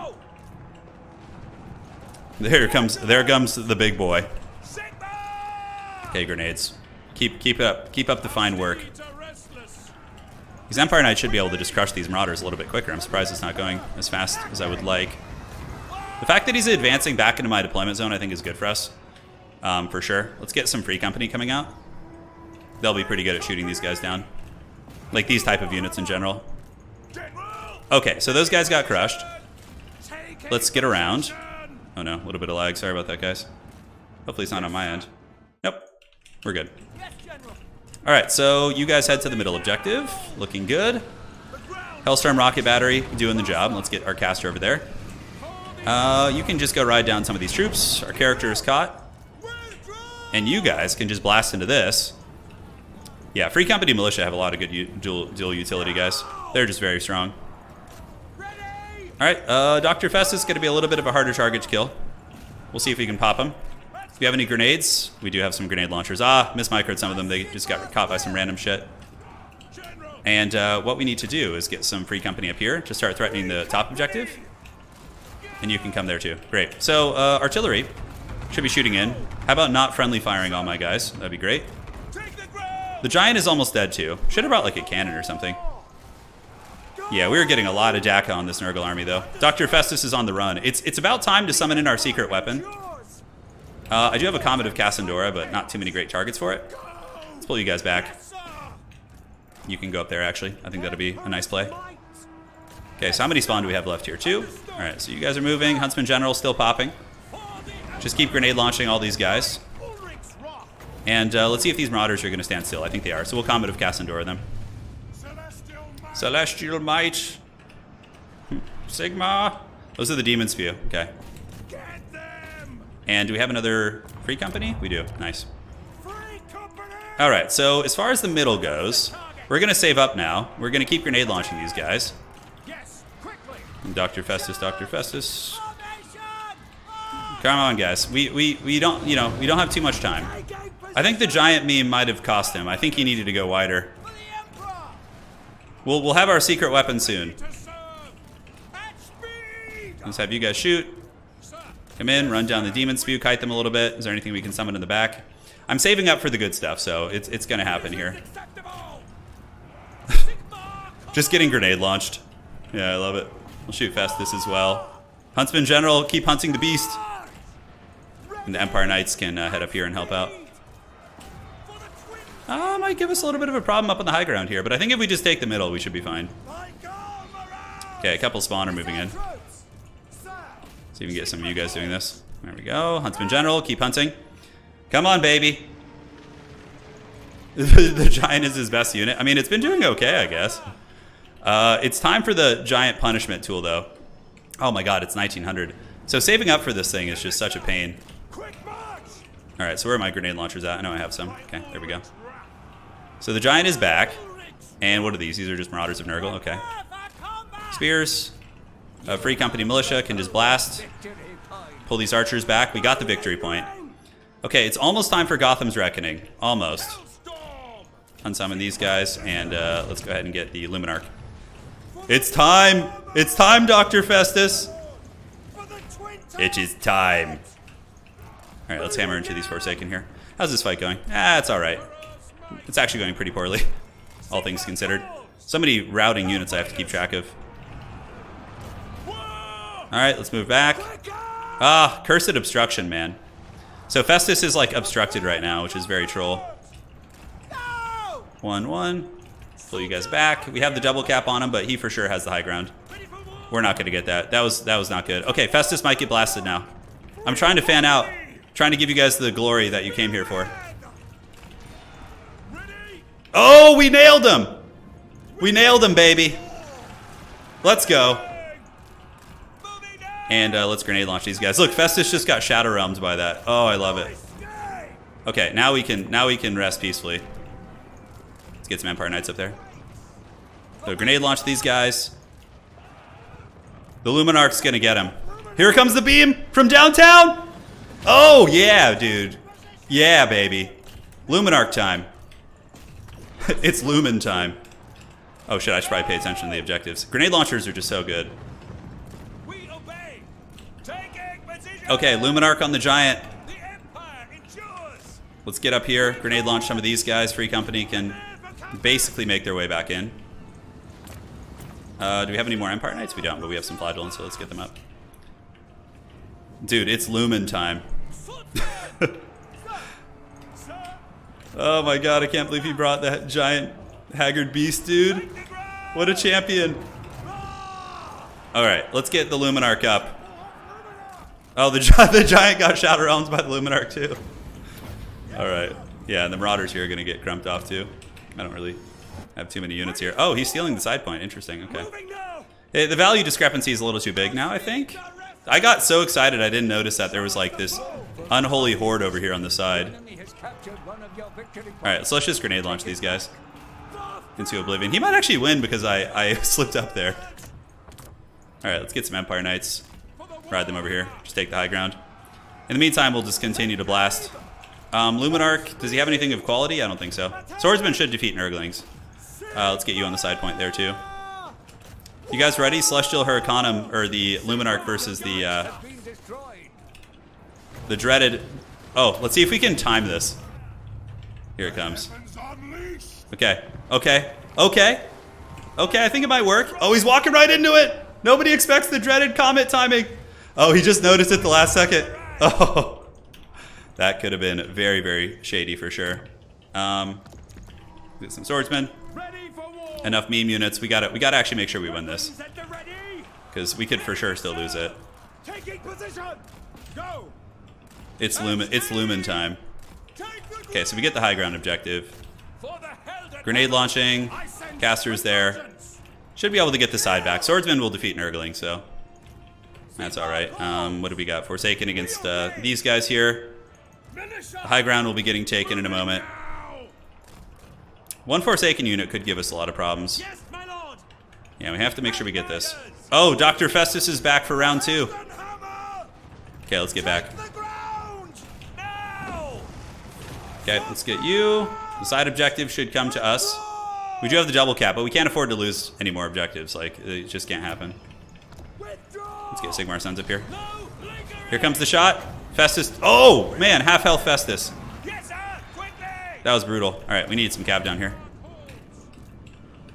There comes the big boy. Sigma! Okay, grenades. Keep up the fine work. Peter Restless! These Empire Knights should be able to just crush these Marauders a little bit quicker. I'm surprised it's not going as fast as I would like. The fact that he's advancing back into my deployment zone I think is good for us. For sure. Let's get some free company coming out. They'll be pretty good at shooting these guys down. Like these type of units in general. General! Okay, so those guys got crushed. Take Let's get around. position! Oh no, a little bit of lag. Sorry about that, guys. Hopefully it's not on my end. Nope. We're good. Yes, General. Alright, so you guys head to the middle objective. Looking good. Hellstorm rocket battery doing the job. Let's get our caster over there. You can just go ride down some of these troops. Our character is caught. And you guys can just blast into this. Yeah, Free Company Militia have a lot of good dual utility, guys. They're just very strong. Alright, Dr. Festus is going to be a little bit of a harder target to kill. We'll see if we can pop him. Do you have any grenades? We do have some grenade launchers. Mismicroed some of them. They just got caught by some random shit. And what we need to do is get some Free Company up here to start threatening the top objective. And you can come there too. Great. So, artillery should be shooting in. How about not friendly firing all my guys? That'd be great. The giant is almost dead too. Should have brought like a cannon or something. Yeah, we were getting a lot of DACA on this Nurgle army though. Dr. Festus is on the run. It's about time to summon in our secret weapon. I do have a Comet of Cassandora, but not too many great targets for it. Let's pull you guys back. You can go up there actually. I think that'll be a nice play. Okay, so how many spawn do we have left here? 2. Alright, so you guys are moving. Huntsman General still popping. Just keep grenade launching all these guys. And let's see if these Marauders are going to stand still. I think they are. So we'll Comet of Cassandora them. Celestial Might. Sigma. Those are the Demon's View. Okay. And do we have another Free Company? We do. Nice. Free Company! Alright, so as far as the middle goes, we're going to save up now. We're going to keep grenade launching these guys. Yes, quickly. And Dr. Festus, Dr. Festus. Come on, guys. We don't, you know, we don't have too much time. I think the giant meme might have cost him. I think he needed to go wider. We'll have our secret weapon soon. To serve. At speed. Let's have you guys shoot. Sir. Come in, run down the demon spew, kite them a little bit. Is there anything we can summon in the back? I'm saving up for the good stuff, so it's going to happen here. Acceptable. Sigma. Just getting grenade launched. Yeah, I love it. We'll shoot Festus as well. Huntsman General, keep hunting the beast. And the Empire Knights can head up here and help out. Might give us a little bit of a problem up on the high ground here, but I think if we just take the middle, we should be fine. Okay, a couple spawn are moving in. See if we can get some of you guys doing this. There we go. Huntsman General, keep hunting. Come on, baby. The giant is his best unit. I mean, it's been doing okay, I guess. It's time for the giant punishment tool, though. Oh my god, it's 1900. So saving up for this thing is just such a pain. Quick march. All right, so where are my grenade launchers at? I know I have some. Okay, there we go. So the giant is back. And what are these? These are just Marauders of Nurgle. Okay. Spears. Free Company Militia can just blast. Pull these archers back. We got the victory point. Okay, it's almost time for Gotham's Reckoning. Almost. Unsummon these guys, and let's go ahead and get the Luminarch. It's time! It's time, Dr. Festus! It is time. Alright, let's hammer into these Forsaken here. How's this fight going? It's alright. It's actually going pretty poorly, all things considered. So many routing units I have to keep track of. Alright, let's move back. Cursed Obstruction, man. So Festus is like obstructed right now, which is very troll. 1-1. Pull you guys back. We have the double cap on him, but he for sure has the high ground. We're not going to get that. That was not good. Okay, Festus might get blasted now. I'm trying to fan out. Trying to give you guys the glory that you came here for. Oh, we nailed him! We nailed him, baby. Let's go. And let's grenade launch these guys. Look, Festus just got Shadow Realmed by that. Oh, I love it. Okay, now we can rest peacefully. Let's get some Empire Knights up there. So grenade launch these guys. The Luminarch's gonna get him. Here comes the beam from downtown. Oh yeah, dude. Yeah, baby. Luminarch time. It's Lumen time. Oh shit, I should probably pay attention to the objectives. Grenade launchers are just so good. We obey. Taking position. Okay, Luminarch on the giant. The Empire endures. Let's get up here. Grenade launch some of these guys. Free Company can basically make their way back in. Do we have any more Empire Knights? We don't, but we have some Flagellants, so let's get them up. Dude, it's Lumen time. Oh my god, I can't believe he brought that giant haggard beast, dude. What a champion. Alright, let's get the Luminarch up. Oh, the giant got Shadow Realmed by the Luminarch too. Alright. Yeah, and the Marauders here are going to get crumped off too. I don't really have too many units here. Oh, he's stealing the side point. Interesting, okay. Hey, the value discrepancy is a little too big now, I think. I got so excited I didn't notice that there was like this unholy horde over here on the side. Alright, so let's just grenade launch these guys into oblivion. He might actually win because I slipped up there. Alright, let's get some Empire Knights. Ride them over here. Just take the high ground. In the meantime, we'll just continue to blast. Luminarch, does he have anything of quality? I don't think so. Swordsman should defeat Nurglings. Let's get you on the side point there too. You guys ready? Celestial Hurricanum, or the Luminarch versus the dreaded... Oh, let's see if we can time this. Here it comes. Okay, okay, okay. Okay, I think it might work. Oh, he's walking right into it! Nobody expects the dreaded comet timing. Oh, he just noticed it the last second. Oh, that could have been very, very shady for sure. Get some swordsmen. Enough meme units. We gotta actually make sure we win this, because we could for sure still lose it. It's Lumen time. Okay, so we get the high ground objective. Grenade launching. Casters there. Should be able to get the side back. Swordsman will defeat Nurgling, so that's alright. What do we got? Forsaken against these guys here. The high ground will be getting taken in a moment. One Forsaken unit could give us a lot of problems. Yes, my lord. Yeah, we have to make sure we get this. Oh, Dr. Festus is back for round 2. Hammer. Okay, let's get back. The ground. Now. Okay, let's get you. The side objective should come to us. We do have the double cap, but we can't afford to lose any more objectives. Like, it just can't happen. Withdraw. Let's get Sigmar's Sons up here. No lingering. Here comes the shot. Festus. Oh, man, half health Festus. Yes, sir. Quickly. That was brutal. All right, we need some cav down here.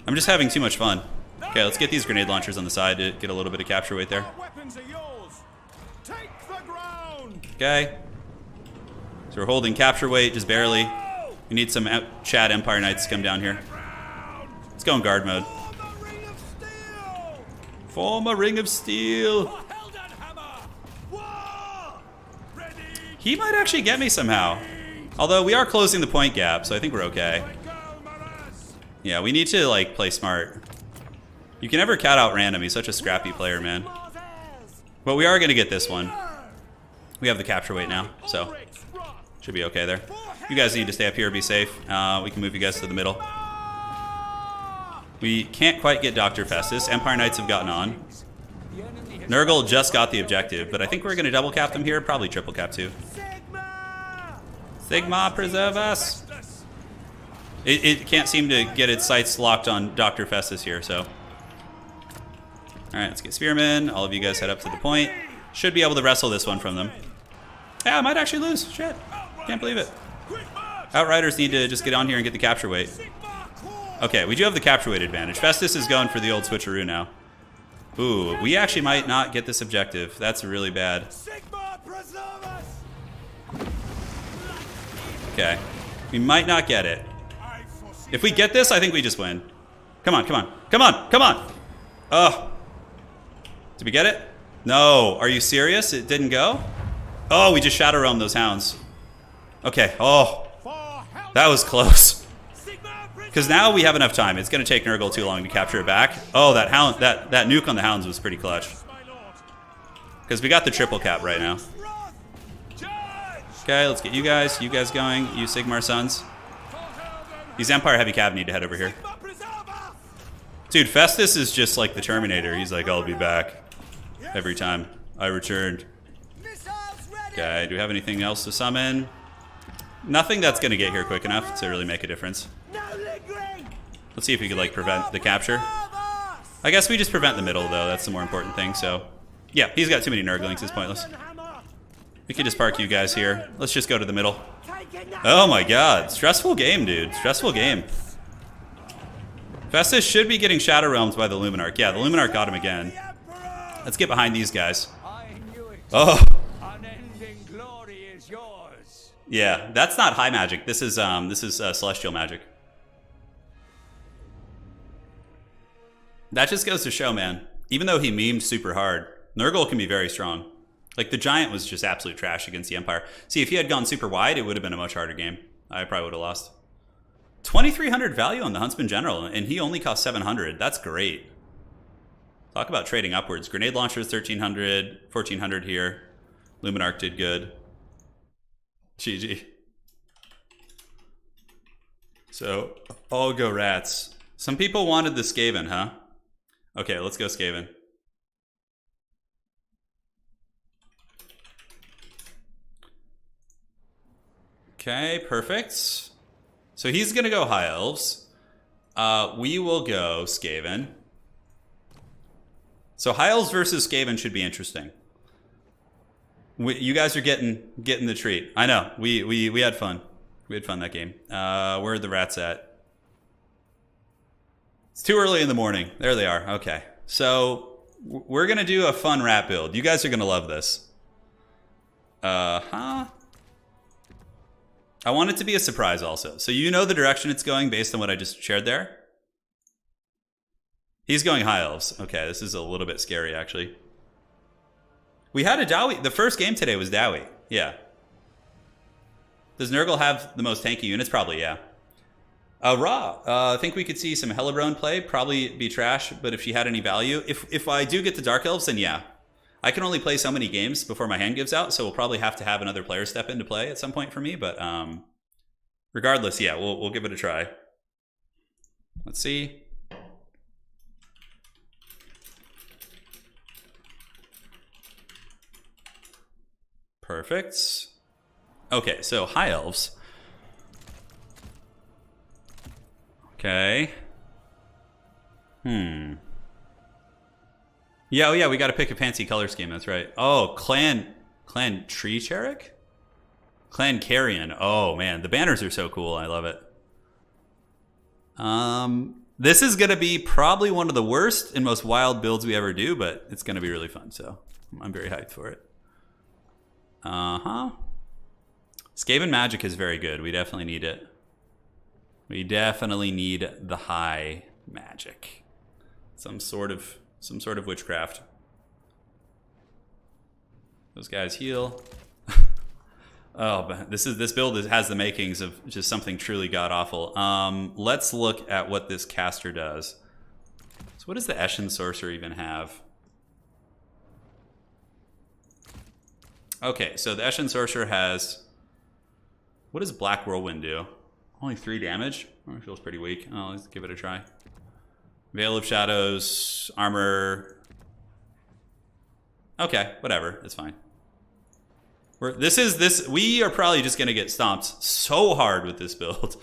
I'm just having too much fun. Okay, let's get these grenade launchers on the side to get a little bit of capture weight there. Our weapons are yours. Take the ground. Okay. So we're holding capture weight, just barely. We need some Chad Empire Knights to come down here. Let's go in guard mode. For the ring of steel. Form a ring of steel. For Helden Hammer. War. Ready. He might actually get me somehow. Although we are closing the point gap, so I think we're okay. Go, Maras. Yeah, we need to like play smart. You can never count out random. He's such a scrappy player, man. But we are going to get this one. We have the capture weight now, so should be okay there. You guys need to stay up here, be safe. We can move you guys to the middle. We can't quite get Dr. Festus. Empire Knights have gotten on. Nurgle just got the objective, but I think we're going to double cap them here. Probably triple cap too. Sigma, preserve us. It can't seem to get its sights locked on Dr. Festus here, so. Alright, let's get Spearmen. All of you guys head up to the point. Should be able to wrestle this one from them. Yeah, I might actually lose. Shit. Can't believe it. Outriders need to just get on here and get the capture weight. Okay, we do have the capture weight advantage. Festus is going for the old switcheroo now. Ooh, we actually might not get this objective. That's really bad. Okay. We might not get it. If we get this, I think we just win. Come on, come on. Come on, come on! Oh. Did we get it? No. Are you serious? It didn't go? Oh, we just shadow roamed those hounds. Okay. Oh. That was close. Because now we have enough time. It's going to take Nurgle too long to capture it back. Oh, that hound, that nuke on the hounds was pretty clutch. Because we got the triple cap right now. Okay, let's get you guys going. You Sigmar Sons. These Empire heavy cav need to head over here. Dude, Festus is just like the Terminator. He's like, I'll be back every time I returned. Okay, do we have anything else to summon? Nothing that's going to get here quick enough to really make a difference. Let's see if we could like prevent the capture. I guess we just prevent the middle though. That's the more important thing. So yeah, he's got too many Nurglings. It's pointless. We could just park you guys here. Let's just go to the middle. Oh my god. Stressful game, dude. Stressful game. Festus should be getting Shadow Realms by the Luminarch. Yeah, the Luminarch got him again. Let's get behind these guys. Oh. Unending glory is yours. Yeah, that's not high magic. This is celestial magic. That just goes to show, man. Even though he memed super hard, Nurgle can be very strong. Like, the Giant was just absolute trash against the Empire. See, if he had gone super wide, it would have been a much harder game. I probably would have lost. 2,300 value on the Huntsman General, and he only cost 700. That's great. Talk about trading upwards. Grenade launchers, 1,300, 1,400 here. Luminarch did good. GG. So, all go rats. Some people wanted the Skaven, huh? Okay, let's go Skaven. Okay, perfect. So he's going to go High Elves. We will go Skaven. So High Elves versus Skaven should be interesting. You guys are getting the treat. I know. We had fun. We had fun that game. Where are the rats at? It's too early in the morning. There they are. Okay. So we're going to do a fun rat build. You guys are going to love this. I want it to be a surprise also. So you know the direction it's going based on what I just shared there? He's going High Elves. Okay, this is a little bit scary actually. We had a Dawi. The first game today was Dawi. Yeah. Does Nurgle have the most tanky units? Probably, yeah. I think we could see some Hellebrone play. Probably be trash, but if she had any value. If I do get the Dark Elves, then yeah. I can only play so many games before my hand gives out, so we'll probably have to have another player step into play at some point for me. But regardless, yeah, we'll give it a try. Let's see. Perfect. Okay, so High Elves. Okay. Yeah, oh yeah, we gotta pick a fancy color scheme, that's right. Oh, Clan Tree Cherik? Clan Carrion. Oh man, the banners are so cool, I love it. This is gonna be probably one of the worst and most wild builds we ever do, but it's gonna be really fun, so I'm very hyped for it. Skaven magic is very good. We definitely need it. We definitely need the high magic. Some sort of witchcraft. Those guys heal. Oh, but this build has the makings of just something truly god-awful. Let's look at what this caster does. So what does the Eshin sorcerer even have? Okay, so the Eshin sorcerer has... What does Black Whirlwind do? Only 3 damage? Oh, it feels pretty weak. Oh, let's give it a try. Veil of Shadows, armor... Okay, whatever, it's fine. We are probably just gonna get stomped so hard with this build.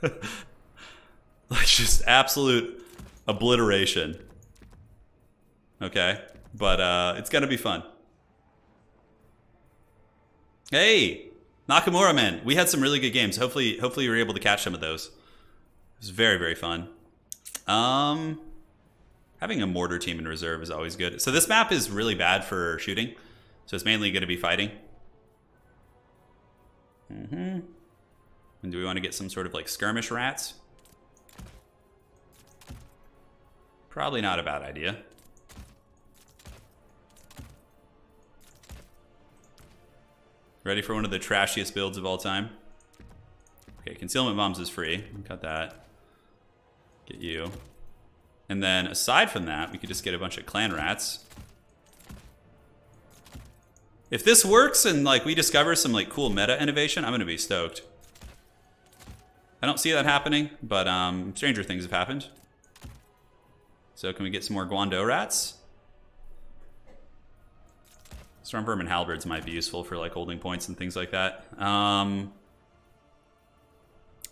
Like just absolute obliteration. Okay, but it's gonna be fun. Hey, Nakamura, man, we had some really good games. Hopefully you were able to catch some of those. It was very, very fun. Having a mortar team in reserve is always good. So this map is really bad for shooting. So it's mainly going to be fighting. And do we want to get some sort of like skirmish rats? Probably not a bad idea. Ready for one of the trashiest builds of all time? Okay, concealment bombs is free. Got that. Get you. And then aside from that, we could just get a bunch of clan rats. If this works and like we discover some like cool meta innovation, I'm gonna be stoked. I don't see that happening, but stranger things have happened. So can we get some more Guando rats? Stormvermin halberds might be useful for like holding points and things like that.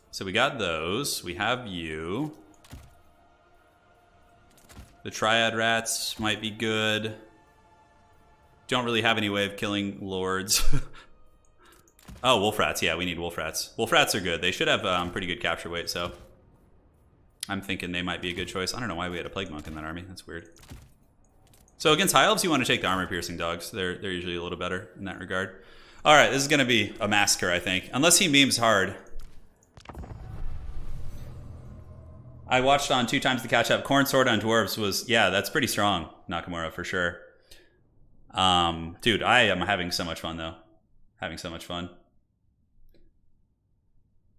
So we got those. We have you. The Triad rats might be good. Don't really have any way of killing lords. Oh, wolf rats. Yeah, we need wolf rats. Wolf rats are good. They should have pretty good capture weight, so I'm thinking they might be a good choice. I don't know why we had a plague monk in that army. That's weird. So against high elves, you want to take the armor piercing dogs. They're usually a little better in that regard. All right, this is going to be a massacre, I think, unless he memes hard. I watched on 2 times to catch up. Khorne sword on dwarves was, yeah, that's pretty strong, Nakamura, for sure. Dude, I am having so much fun though. Having so much fun.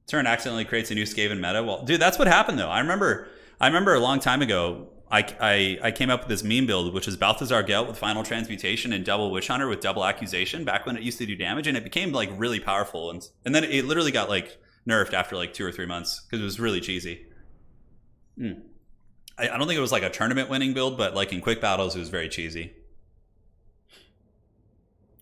Turin accidentally creates a new Skaven meta. Well, dude, that's what happened though. I remember a long time ago, I came up with this meme build, which is Balthazar Gelt with final transmutation and double witch hunter with double accusation back when it used to do damage, and it became like really powerful, and then it literally got like nerfed after like 2 or 3 months because it was really cheesy. I don't think it was like a tournament winning build, but like in quick battles it was very cheesy.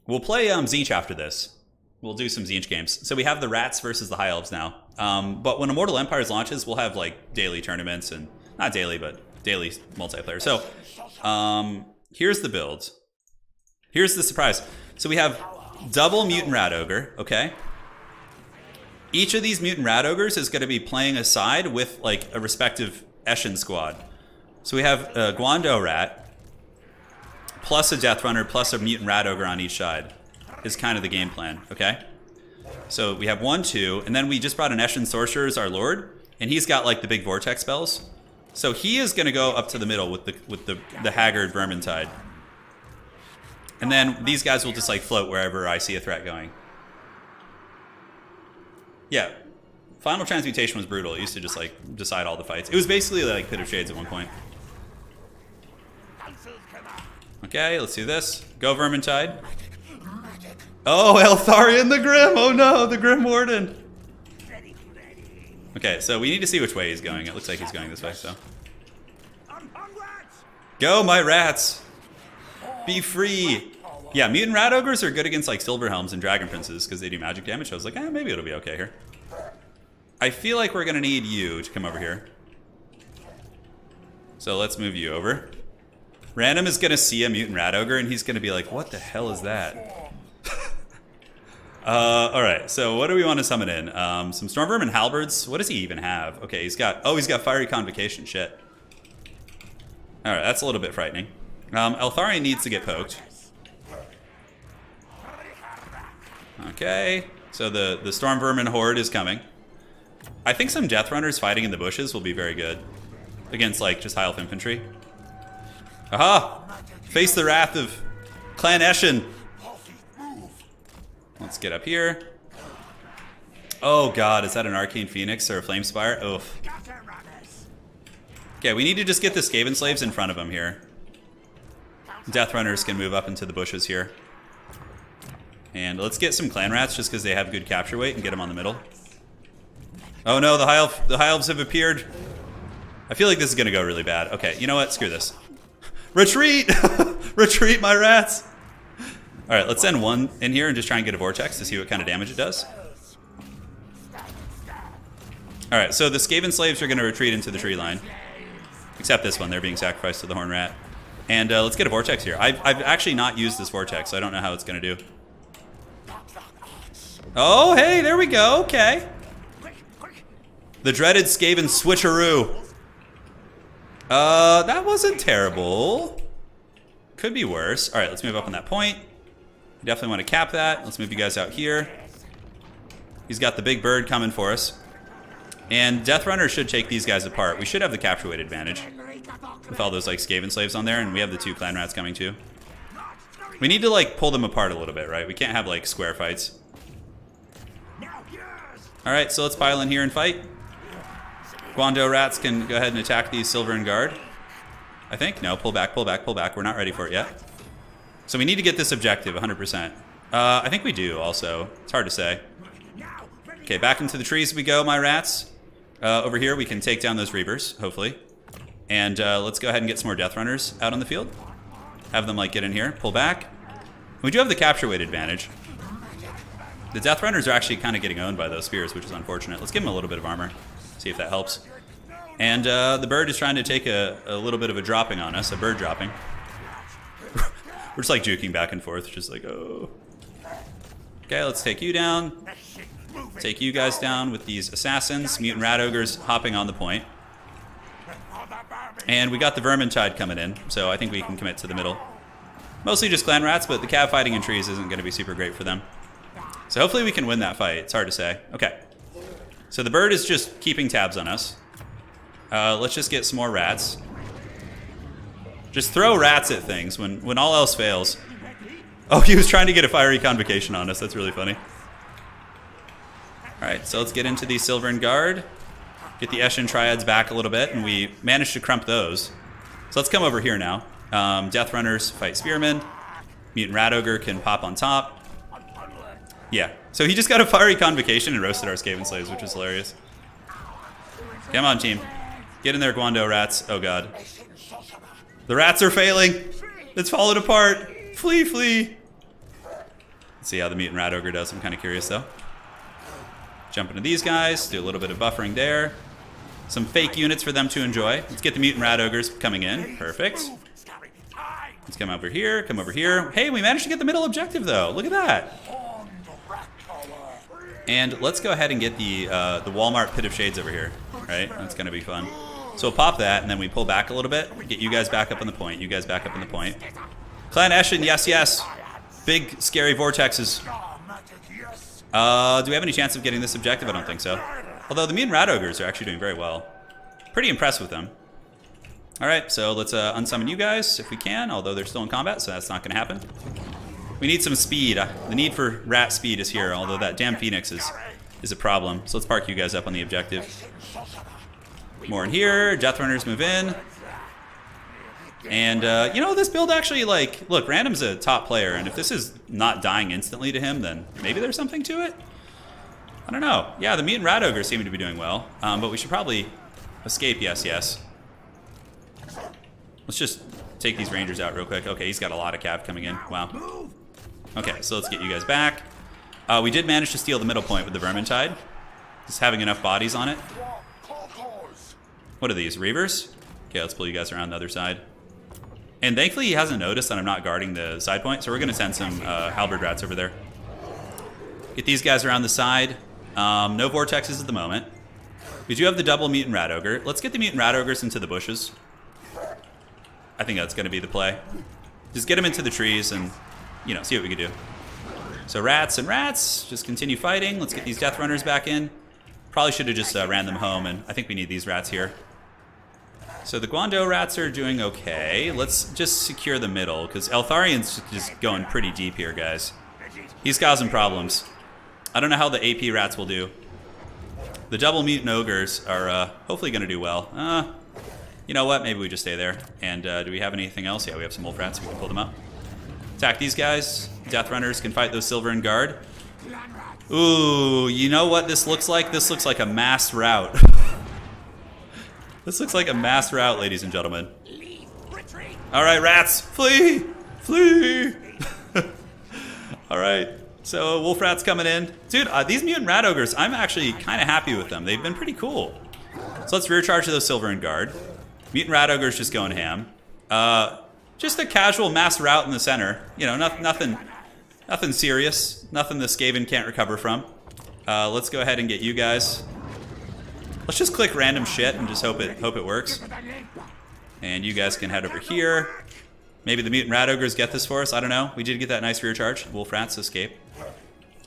We'll play Tzeentch after this. We'll do some Tzeentch games. So we have the rats versus the high elves now. But when Immortal Empires launches, we'll have like daily tournaments, and not daily, but daily multiplayer. So here's the build. Here's the surprise. So we have double Mutant Rat Ogre, okay? Each of these Mutant Rat Ogres is going to be playing a side with like a respective Eshin squad. So we have a Guando Rat, plus a Death Runner, plus a Mutant Rat Ogre on each side is kind of the game plan, okay? So we have 1, 2, and then we just brought an Eshin Sorcerer as our Lord, and he's got like the big Vortex spells. So he is going to go up to the middle with the Haggard Vermintide. And then these guys will just like float wherever I see a threat going. Yeah, Final Transmutation was brutal. It used to just like decide all the fights. It was basically like Pit of Shades at one point. Okay, let's do this. Go Vermintide. Oh, Eltharion the Grim! Oh no, the Grim Warden! Okay, so we need to see which way he's going. It looks like he's going this way, so. I'm rats! Go, my rats! Be free! Yeah, mutant rat ogres are good against like silver helms and dragon princes because they do magic damage. So I was like, maybe it'll be okay here. I feel like we're gonna need you to come over here. So let's move you over. Random is gonna see a mutant rat ogre and he's gonna be like, what the hell is that? Alright, so what do we want to summon in? Some Stormvermin and Halberds. What does he even have? Okay, he's got Fiery Convocation, shit. Alright, that's a little bit frightening. Eltharion needs to get poked. Okay, so the Stormvermin horde is coming. I think some Death Runners fighting in the bushes will be very good against like just high elf infantry. Aha! Face the wrath of Clan Eshin. Let's get up here. Oh god, is that an Arcane Phoenix or a Flame Spire? Oof. Okay, we need to just get the Skaven slaves in front of him here. Death Runners can move up into the bushes here. And let's get some Clan Rats just because they have good capture weight and get them on the middle. Oh no, the High Elves have appeared. I feel like this is going to go really bad. Okay, you know what? Screw this. Retreat! Retreat, my rats! Alright, let's send one in here and just try and get a Vortex to see what kind of damage it does. Alright, so the Skaven slaves are going to retreat into the tree line. Except this one, they're being sacrificed to the Horn Rat. And let's get a Vortex here. I've actually not used this Vortex, so I don't know how it's going to do. Oh, hey, there we go. Okay. The dreaded Skaven switcheroo. That wasn't terrible. Could be worse. All right, let's move up on that point. We definitely want to cap that. Let's move you guys out here. He's got the big bird coming for us. And Death Runner should take these guys apart. We should have the capture weight advantage with all those like Skaven slaves on there, and we have the 2 Clan Rats coming too. We need to like pull them apart a little bit, right? We can't have like square fights. All right, so let's pile in here and fight. Guando Rats can go ahead and attack these Silver Guard. I think. No, pull back, pull back, pull back. We're not ready for it yet. So we need to get this objective 100%. I think we do also. It's hard to say. Okay, back into the trees we go, my rats. Over here we can take down those Reavers, hopefully. And let's go ahead and get some more Death Runners out on the field. Have them like get in here, pull back. We do have the capture weight advantage. The Death Runners are actually kind of getting owned by those spears, which is unfortunate. Let's give them a little bit of armor, see if that helps. And the bird is trying to take a little bit of a dropping on us, a bird dropping. We're just like juking back and forth, just like, oh. Okay, let's take you down. Take you guys down with these assassins, mutant rat ogres hopping on the point. And we got the Vermintide coming in, so I think we can commit to the middle. Mostly just clan rats, but the cav fighting in trees isn't going to be super great for them. So hopefully we can win that fight. It's hard to say. Okay. So the bird is just keeping tabs on us. Let's just get some more rats. Just throw rats at things when all else fails. Oh, he was trying to get a fiery convocation on us. That's really funny. Alright, so let's get into the Silver Guard. Get the Eshin Triads back a little bit, and we managed to crump those. So let's come over here now. Death Runners fight Spearmen. Mutant Rat Ogre can pop on top. Yeah, so he just got a fiery convocation and roasted our Skaven slaves, which is hilarious. Come on, team. Get in there, Guando rats. Oh, God. The rats are failing. It's falling apart. Flee, flee. Let's see how the Mutant Rat Ogre does. I'm kind of curious, though. Jump into these guys. Do a little bit of buffering there. Some fake units for them to enjoy. Let's get the Mutant Rat Ogres coming in. Perfect. Let's come over here. Come over here. Hey, we managed to get the middle objective, though. Look at that. And let's go ahead and get the Walmart Pit of Shades over here. Right? That's going to be fun. So we'll pop that, and then we pull back a little bit. Get you guys back up on the point. You guys back up on the point. Clan Eshin, yes, yes. Big, scary vortexes. Do we have any chance of getting this objective? I don't think so. Although the Mutant Rat Ogres are actually doing very well. Pretty impressed with them. Alright, so let's unsummon you guys if we can, although they're still in combat, so that's not going to happen. We need some speed. The need for rat speed is here, although that damn Phoenix is a problem. So let's park you guys up on the objective. More in here. Death Runners move in. And, you know, this build actually, like, look, Random's a top player, and if this is not dying instantly to him, then maybe there's something to it. I don't know. Yeah, the mutant rat ogres seem to be doing well, but we should probably escape. Yes. Let's just take these rangers out real quick. Okay, he's got a lot of cav coming in. Wow. Okay, so let's get you guys back. We did manage to steal the middle point with the Vermintide. Just having enough bodies on it. What are these, Reavers? Okay, let's pull you guys around the other side. And thankfully he hasn't noticed that I'm not guarding the side point, so we're going to send some halberd rats over there. Get these guys around the side. No vortexes at the moment. We do have the double mutant rat ogre. Let's get the mutant rat ogres into the bushes. I think that's going to be the play. Just get them into the trees and, you know, see what we can do. So rats and rats, just continue fighting. Let's get these death runners back in. Probably should have just ran them home, and I think we need these rats here. So the Guando rats are doing okay. Let's just secure the middle, because Eltharian's just going pretty deep here, guys. He's causing problems. I don't know how the AP rats will do. The double mutant ogres are hopefully going to do well. You know what? Maybe we just stay there. And do we have anything else? Yeah, we have some wolf rats. We can pull them up. Attack these guys. Death runners can fight those silver and guard. Ooh, you know what this looks like? This looks like a mass rout. This looks like a mass rout, ladies and gentlemen. All right, rats, flee, flee. All right, so wolf rats coming in. Dude, these mutant rat ogres, I'm actually kind of happy with them. They've been pretty cool. So let's rear charge those silver and guard. Mutant rat ogres just going ham. Just a casual mass rout in the center. You know, nothing serious. Nothing the Skaven can't recover from. Let's go ahead and get you guys. Let's just click random shit and just hope it works. And you guys can head over here. Maybe the mutant rat ogres get this for us. I don't know. We did get that nice rear charge. Wolf rats escape.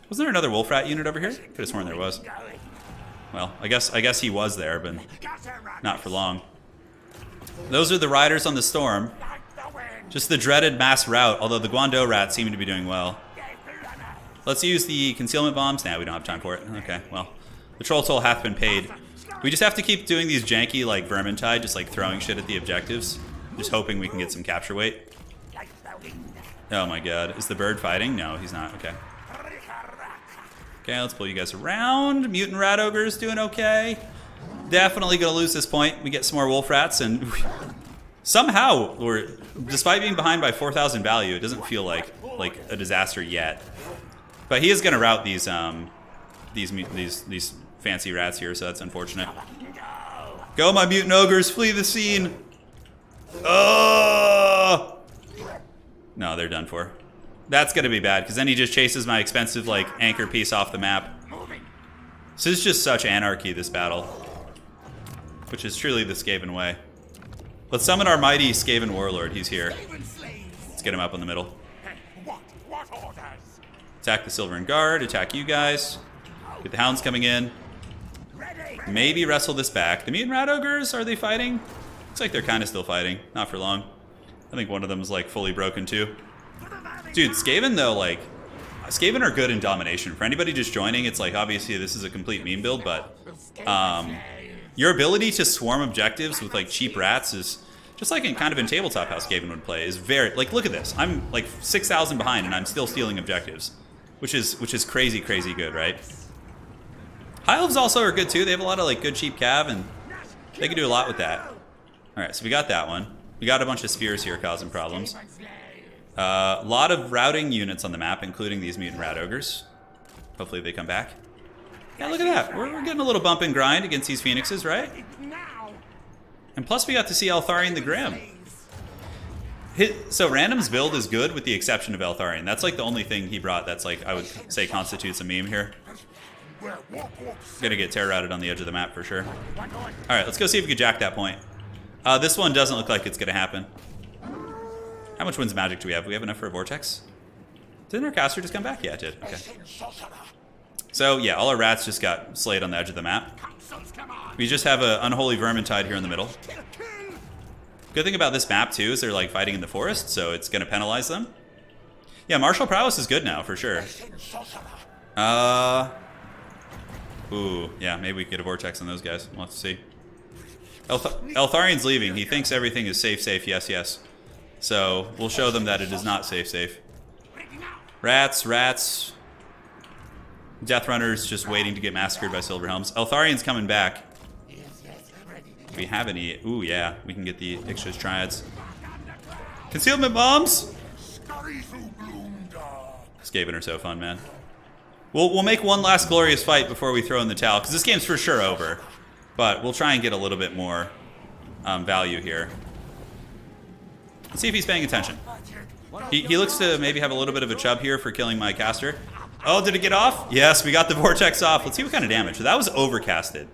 Wasn't there another wolf rat unit over here? Could have sworn there was. Well, I guess he was there, but not for long. Those are the riders on the storm. Just the dreaded mass rout, although the Guando rats seem to be doing well. Let's use the concealment bombs. Nah, we don't have time for it. Okay, well, the troll toll hath been paid. We just have to keep doing these janky, like, Vermintide, just, like, throwing shit at the objectives. Just hoping we can get some capture weight. Oh my god. Is the bird fighting? No, he's not. Okay. Okay, let's pull you guys around. Mutant rat ogres doing okay. Definitely gonna lose this point. We get some more wolf rats, and somehow, despite being behind by 4,000 value, it doesn't feel like a disaster yet. But he is gonna rout these fancy rats here, so that's unfortunate. Go, my mutant ogres, flee the scene! Oh! No, they're done for. That's gonna be bad, because then he just chases my expensive, like, anchor piece off the map. This is just such anarchy, this battle. Which is truly the Skaven way. Let's summon our mighty Skaven warlord. He's here. Let's get him up in the middle. Attack the silver and guard. Attack you guys. Get the hounds coming in. Maybe wrestle this back. The mutant rat ogres, are they fighting? Looks like they're kind of still fighting. Not for long. I think one of them is like fully broken too. Dude, Skaven though, like, Skaven are good in domination. For anybody just joining, it's like, obviously this is a complete meme build, but your ability to swarm objectives with like cheap rats is just like in kind of in tabletop how Skaven would play is very, like, look at this. I'm like 6,000 behind and I'm still stealing objectives, which is crazy good, right? High Elves also are good too. They have a lot of like good cheap cav and they can do a lot with that. All right, so we got that one. We got a bunch of spears here causing problems. A lot of routing units on the map, including these mutant rat ogres. Hopefully they come back. Yeah, look at that. We're getting a little bump and grind against these phoenixes, right? And plus we got to see Eltharion the Grim. So Random's build is good with the exception of Eltharion. That's like the only thing he brought that's like, I would say, constitutes a meme here. Gonna get terror routed on the edge of the map for sure. Alright, let's go see if we can jack that point. This one doesn't look like it's gonna happen. How much winds magic do we have? We have enough for a vortex? Didn't our caster just come back? Yeah, it did. Okay. So yeah, all our rats just got slayed on the edge of the map. We just have an unholy vermintide here in the middle. Good thing about this map too is they're like fighting in the forest, so it's gonna penalize them. Yeah, martial prowess is good now for sure. Ooh, yeah, maybe we can get a vortex on those guys. We'll have to see. Eltharion's leaving. He thinks everything is safe, yes. So we'll show them that it is not safe. Rats. Death Runner's just waiting to get massacred by Silverhelms. Eltharian's coming back. Do we have any? Ooh, yeah. We can get the Ixchus Triads. Concealment bombs! Skaven are so fun, man. We'll make one last glorious fight before we throw in the towel, because this game's for sure over. But we'll try and get a little bit more value here. Let's see if he's paying attention. He looks to maybe have a little bit of a chub here for killing my caster. Oh, did it get off? Yes, we got the vortex off. Let's see what kind of damage. That was overcasted.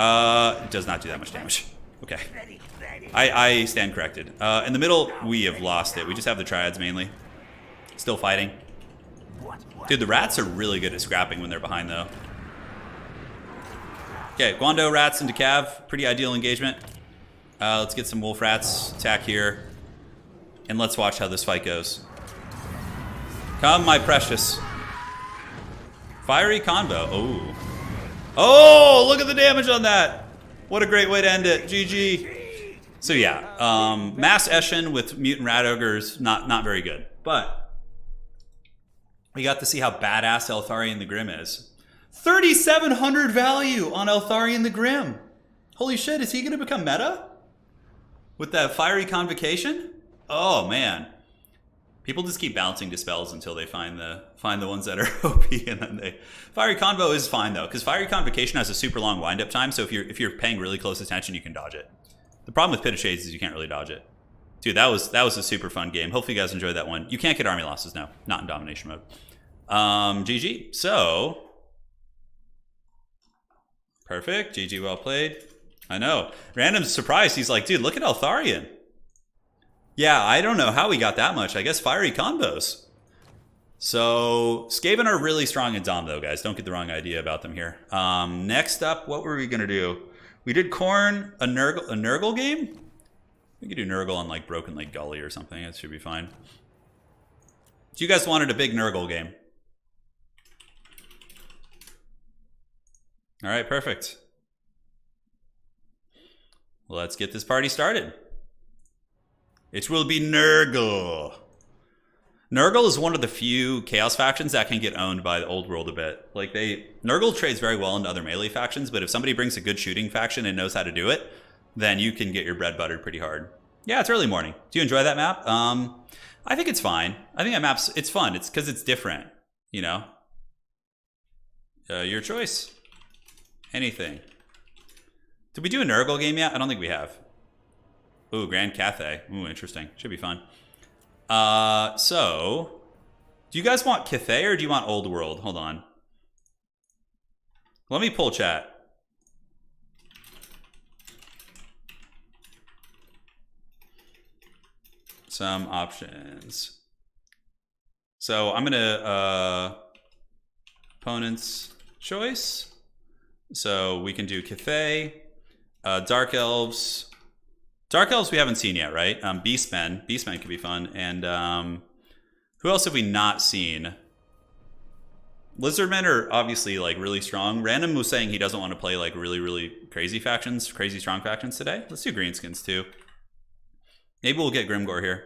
It does not do that much damage. Okay. I stand corrected. In the middle, we have lost it. We just have the Triads mainly. Still fighting. Dude, the rats are really good at scrapping when they're behind, though. Okay, Guando rats into Cav. Pretty ideal engagement. Let's get some wolf rats attack here. And let's watch how this fight goes. Come, my precious. Fiery combo. Oh. Oh, look at the damage on that. What a great way to end it. GG. So yeah, mass Eshin with mutant rat ogres, not very good. But we got to see how badass Eltharion the Grim is. 3,700 value on Eltharion the Grim. Holy shit, is he going to become meta? With that fiery convocation? Oh man. People just keep bouncing dispels until they find the ones that are OP, and then they... Fiery Convo is fine though, because Fiery Convocation has a super long wind-up time, so if you're paying really close attention, you can dodge it. The problem with Pit of Shades is you can't really dodge it. Dude, that was a super fun game. Hopefully you guys enjoyed that one. You can't get army losses now, not in domination mode. GG. So... Perfect. GG, well played. I know. Random's surprised. He's like, dude, look at Eltharion. Yeah, I don't know how we got that much. I guess fiery combos. So, Skaven are really strong in Dom, though, guys. Don't get the wrong idea about them here. Next up, what were we going to do? We did Khorne, a Nurgle game? We could do Nurgle on, like, Broken Lake Gully or something. That should be fine. So you guys wanted a big Nurgle game. All right, perfect. Let's get this party started. It will be Nurgle. Nurgle is one of the few Chaos factions that can get owned by the old world a bit. Like Nurgle trades very well into other melee factions, but if somebody brings a good shooting faction and knows how to do it, then you can get your bread buttered pretty hard. Yeah, it's early morning. Do you enjoy that map? I think it's fine. I think that map's it's fun. It's because it's different, you know. Your choice. Anything. Did we do a Nurgle game yet? I don't think we have. Ooh, Grand Cathay. Ooh, interesting. Should be fun. So, do you guys want Cathay or do you want Old World? Hold on. Let me pull chat. Some options. So, I'm going to... opponent's choice. So, we can do Cathay. Dark Elves... Dark Elves we haven't seen yet, right? Beastmen. Beastmen could be fun. And who else have we not seen? Lizardmen are obviously like really strong. Random was saying he doesn't want to play like really crazy factions, crazy strong factions today. Let's do Greenskins too. Maybe we'll get Grimgore here.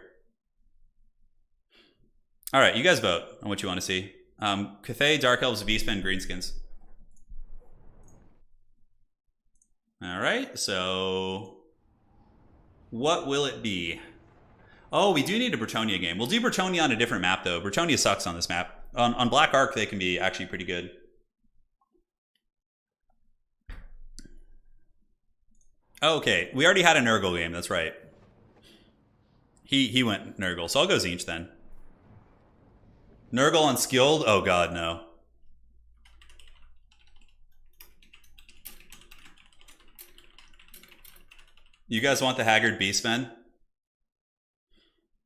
All right, you guys vote on what you want to see. Cathay, Dark Elves, Beastmen, Greenskins. All right, so... what will it be? Oh, we do need a Bretonnia game. We'll do Bretonnia on a different map, though. Bretonnia sucks on this map. On Black Ark, they can be actually pretty good. Okay, we already had a Nurgle game. That's right. He went Nurgle, so I'll go Tzeentch then. Nurgle unskilled? Oh god, no. You guys want the Haggard Beastmen?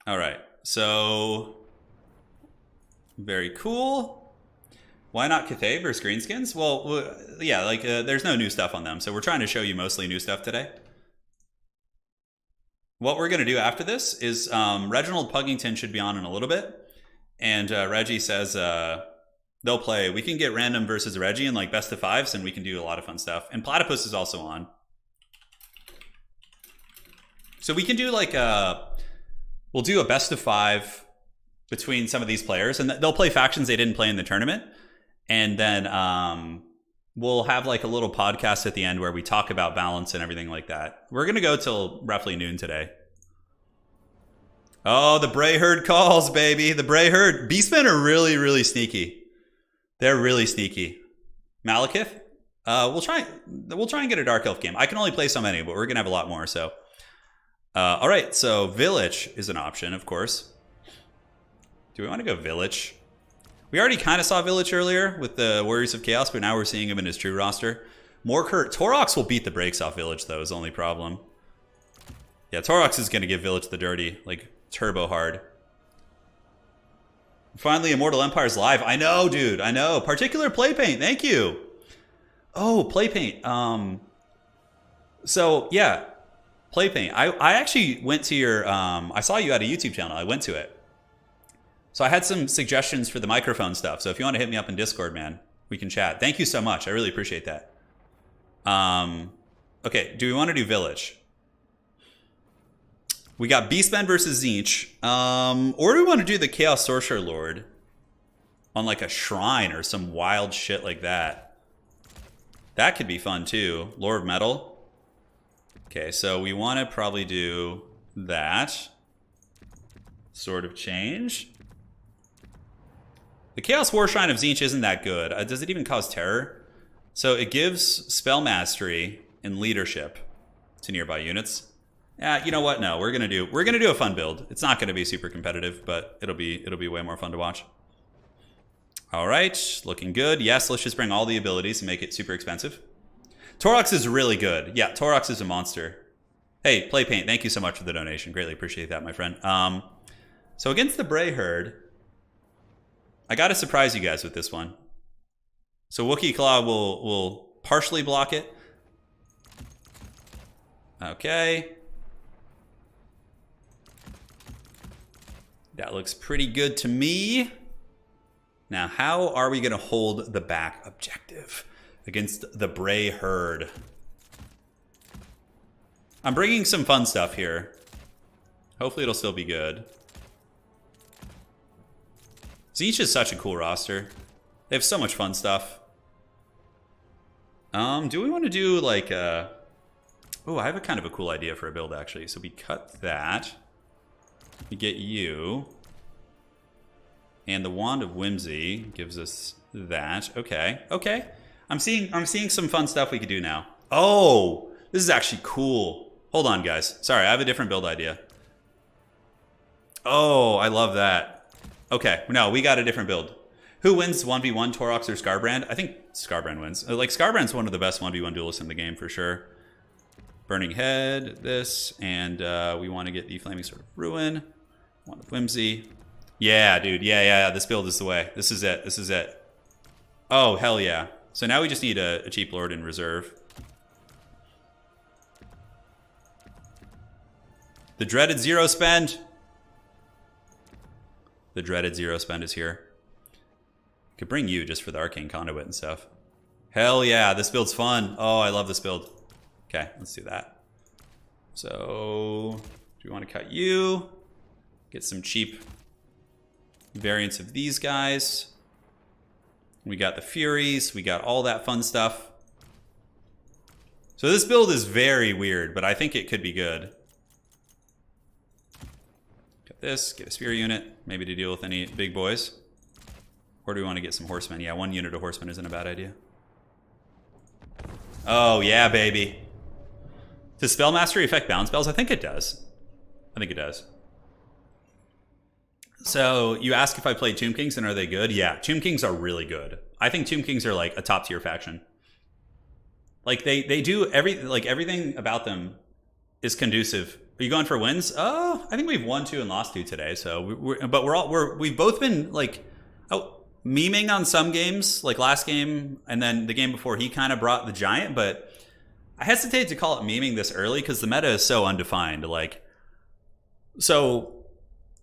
Alright, so... very cool. Why not Cathay versus Greenskins? Well, yeah, like, there's no new stuff on them, so we're trying to show you mostly new stuff today. What we're going to do after this is Reginald Puggington should be on in a little bit, and Reggie says they'll play. We can get random versus Reggie in like best of fives, and we can do a lot of fun stuff. And Platypus is also on. So we can do like we'll do a best of five between some of these players, and they'll play factions they didn't play in the tournament. And then we'll have like a little podcast at the end where we talk about balance and everything like that. We're going to go till roughly noon today. Oh, the Bray Herd calls, baby. The Bray Herd. Beastmen are really, really sneaky. They're really sneaky. Malekith? We'll try and get a Dark Elf game. I can only play so many, but we're going to have a lot more, so. All right, so Vilitch is an option, of course. Do we want to go Vilitch? We already kind of saw Vilitch earlier with the Warriors of Chaos, but now we're seeing him in his true roster. Morkurt. Torox will beat the brakes off Vilitch, though, is the only problem. Yeah, Torox is going to give Vilitch the dirty, like, turbo hard. Finally, Immortal Empire's live. I know, dude. I know. Particular Playpaint. Thank you. Oh, Playpaint. So, yeah. Playpaint. I actually went to your... I saw you had a YouTube channel. I went to it. So I had some suggestions for the microphone stuff. So if you want to hit me up in Discord, man, we can chat. Thank you so much. I really appreciate that. Okay, do we want to do Vilitch? We got Beastmen versus Tzeentch. Or do we want to do the Chaos Sorcerer Lord on like a shrine or some wild shit like that? That could be fun too. Lord of Metal. Okay, so we want to probably do that. Sword of Change. The Chaos War Shrine of Tzeentch isn't that good. Does it even cause terror? So it gives spell mastery and leadership to nearby units. Yeah, you know what? No, we're gonna do a fun build. It's not gonna be super competitive, but it'll be way more fun to watch. All right, looking good. Yes, let's just bring all the abilities and make it super expensive. Torox is really good. Yeah, Torox is a monster. Hey, Playpaint, thank you so much for the donation. Greatly appreciate that, my friend. So against the Bray Herd, I gotta surprise you guys with this one. So Wookiee Claw will partially block it. Okay. That looks pretty good to me. Now, how are we gonna hold the back objective against the Bray Herd? I'm bringing some fun stuff here. Hopefully it'll still be good. Tzeentch is such a cool roster. They have so much fun stuff. Do we want to do like a... Oh, I have a kind of a cool idea for a build actually. So we cut that. We get you. And the Wand of Whimsy gives us that. Okay, okay. I'm seeing some fun stuff we could do now. Oh, this is actually cool. Hold on, guys. Sorry, I have a different build idea. Oh, I love that. Okay, no, we got a different build. Who wins 1v1, Torox or Scarbrand? I think Scarbrand wins. Like, Scarbrand's one of the best 1v1 duelists in the game, for sure. Burning Head, this, and we want to get the Flaming Sword of Ruin. Wand of Whimsy. Yeah, dude, yeah, this build is the way. This is it, this is it. Oh, hell yeah. So now we just need a cheap Lord in reserve. The dreaded zero spend. The dreaded zero spend is here. Could bring you just for the Arcane Conduit and stuff. Hell yeah, this build's fun. Oh, I love this build. Okay, let's do that. So, do we want to cut you? Get some cheap variants of these guys. We got the Furies. We got all that fun stuff. So this build is very weird, but I think it could be good. Got this, get a Spear unit, maybe to deal with any big boys. Or do we want to get some Horsemen? Yeah, one unit of Horsemen isn't a bad idea. Oh, yeah, baby. Does Spell Mastery affect bound spells? I think it does. I think it does. So, you ask if I played Tomb Kings and are they good? Yeah, Tomb Kings are really good. I think Tomb Kings are like a top tier faction. Like, they do everything about them is conducive. Are you going for wins? Oh, I think we've won 2 and lost 2 today. So, we've both been like, memeing on some games, like last game, and then the game before he kind of brought the giant, but I hesitate to call it memeing this early because the meta is so undefined. Like, so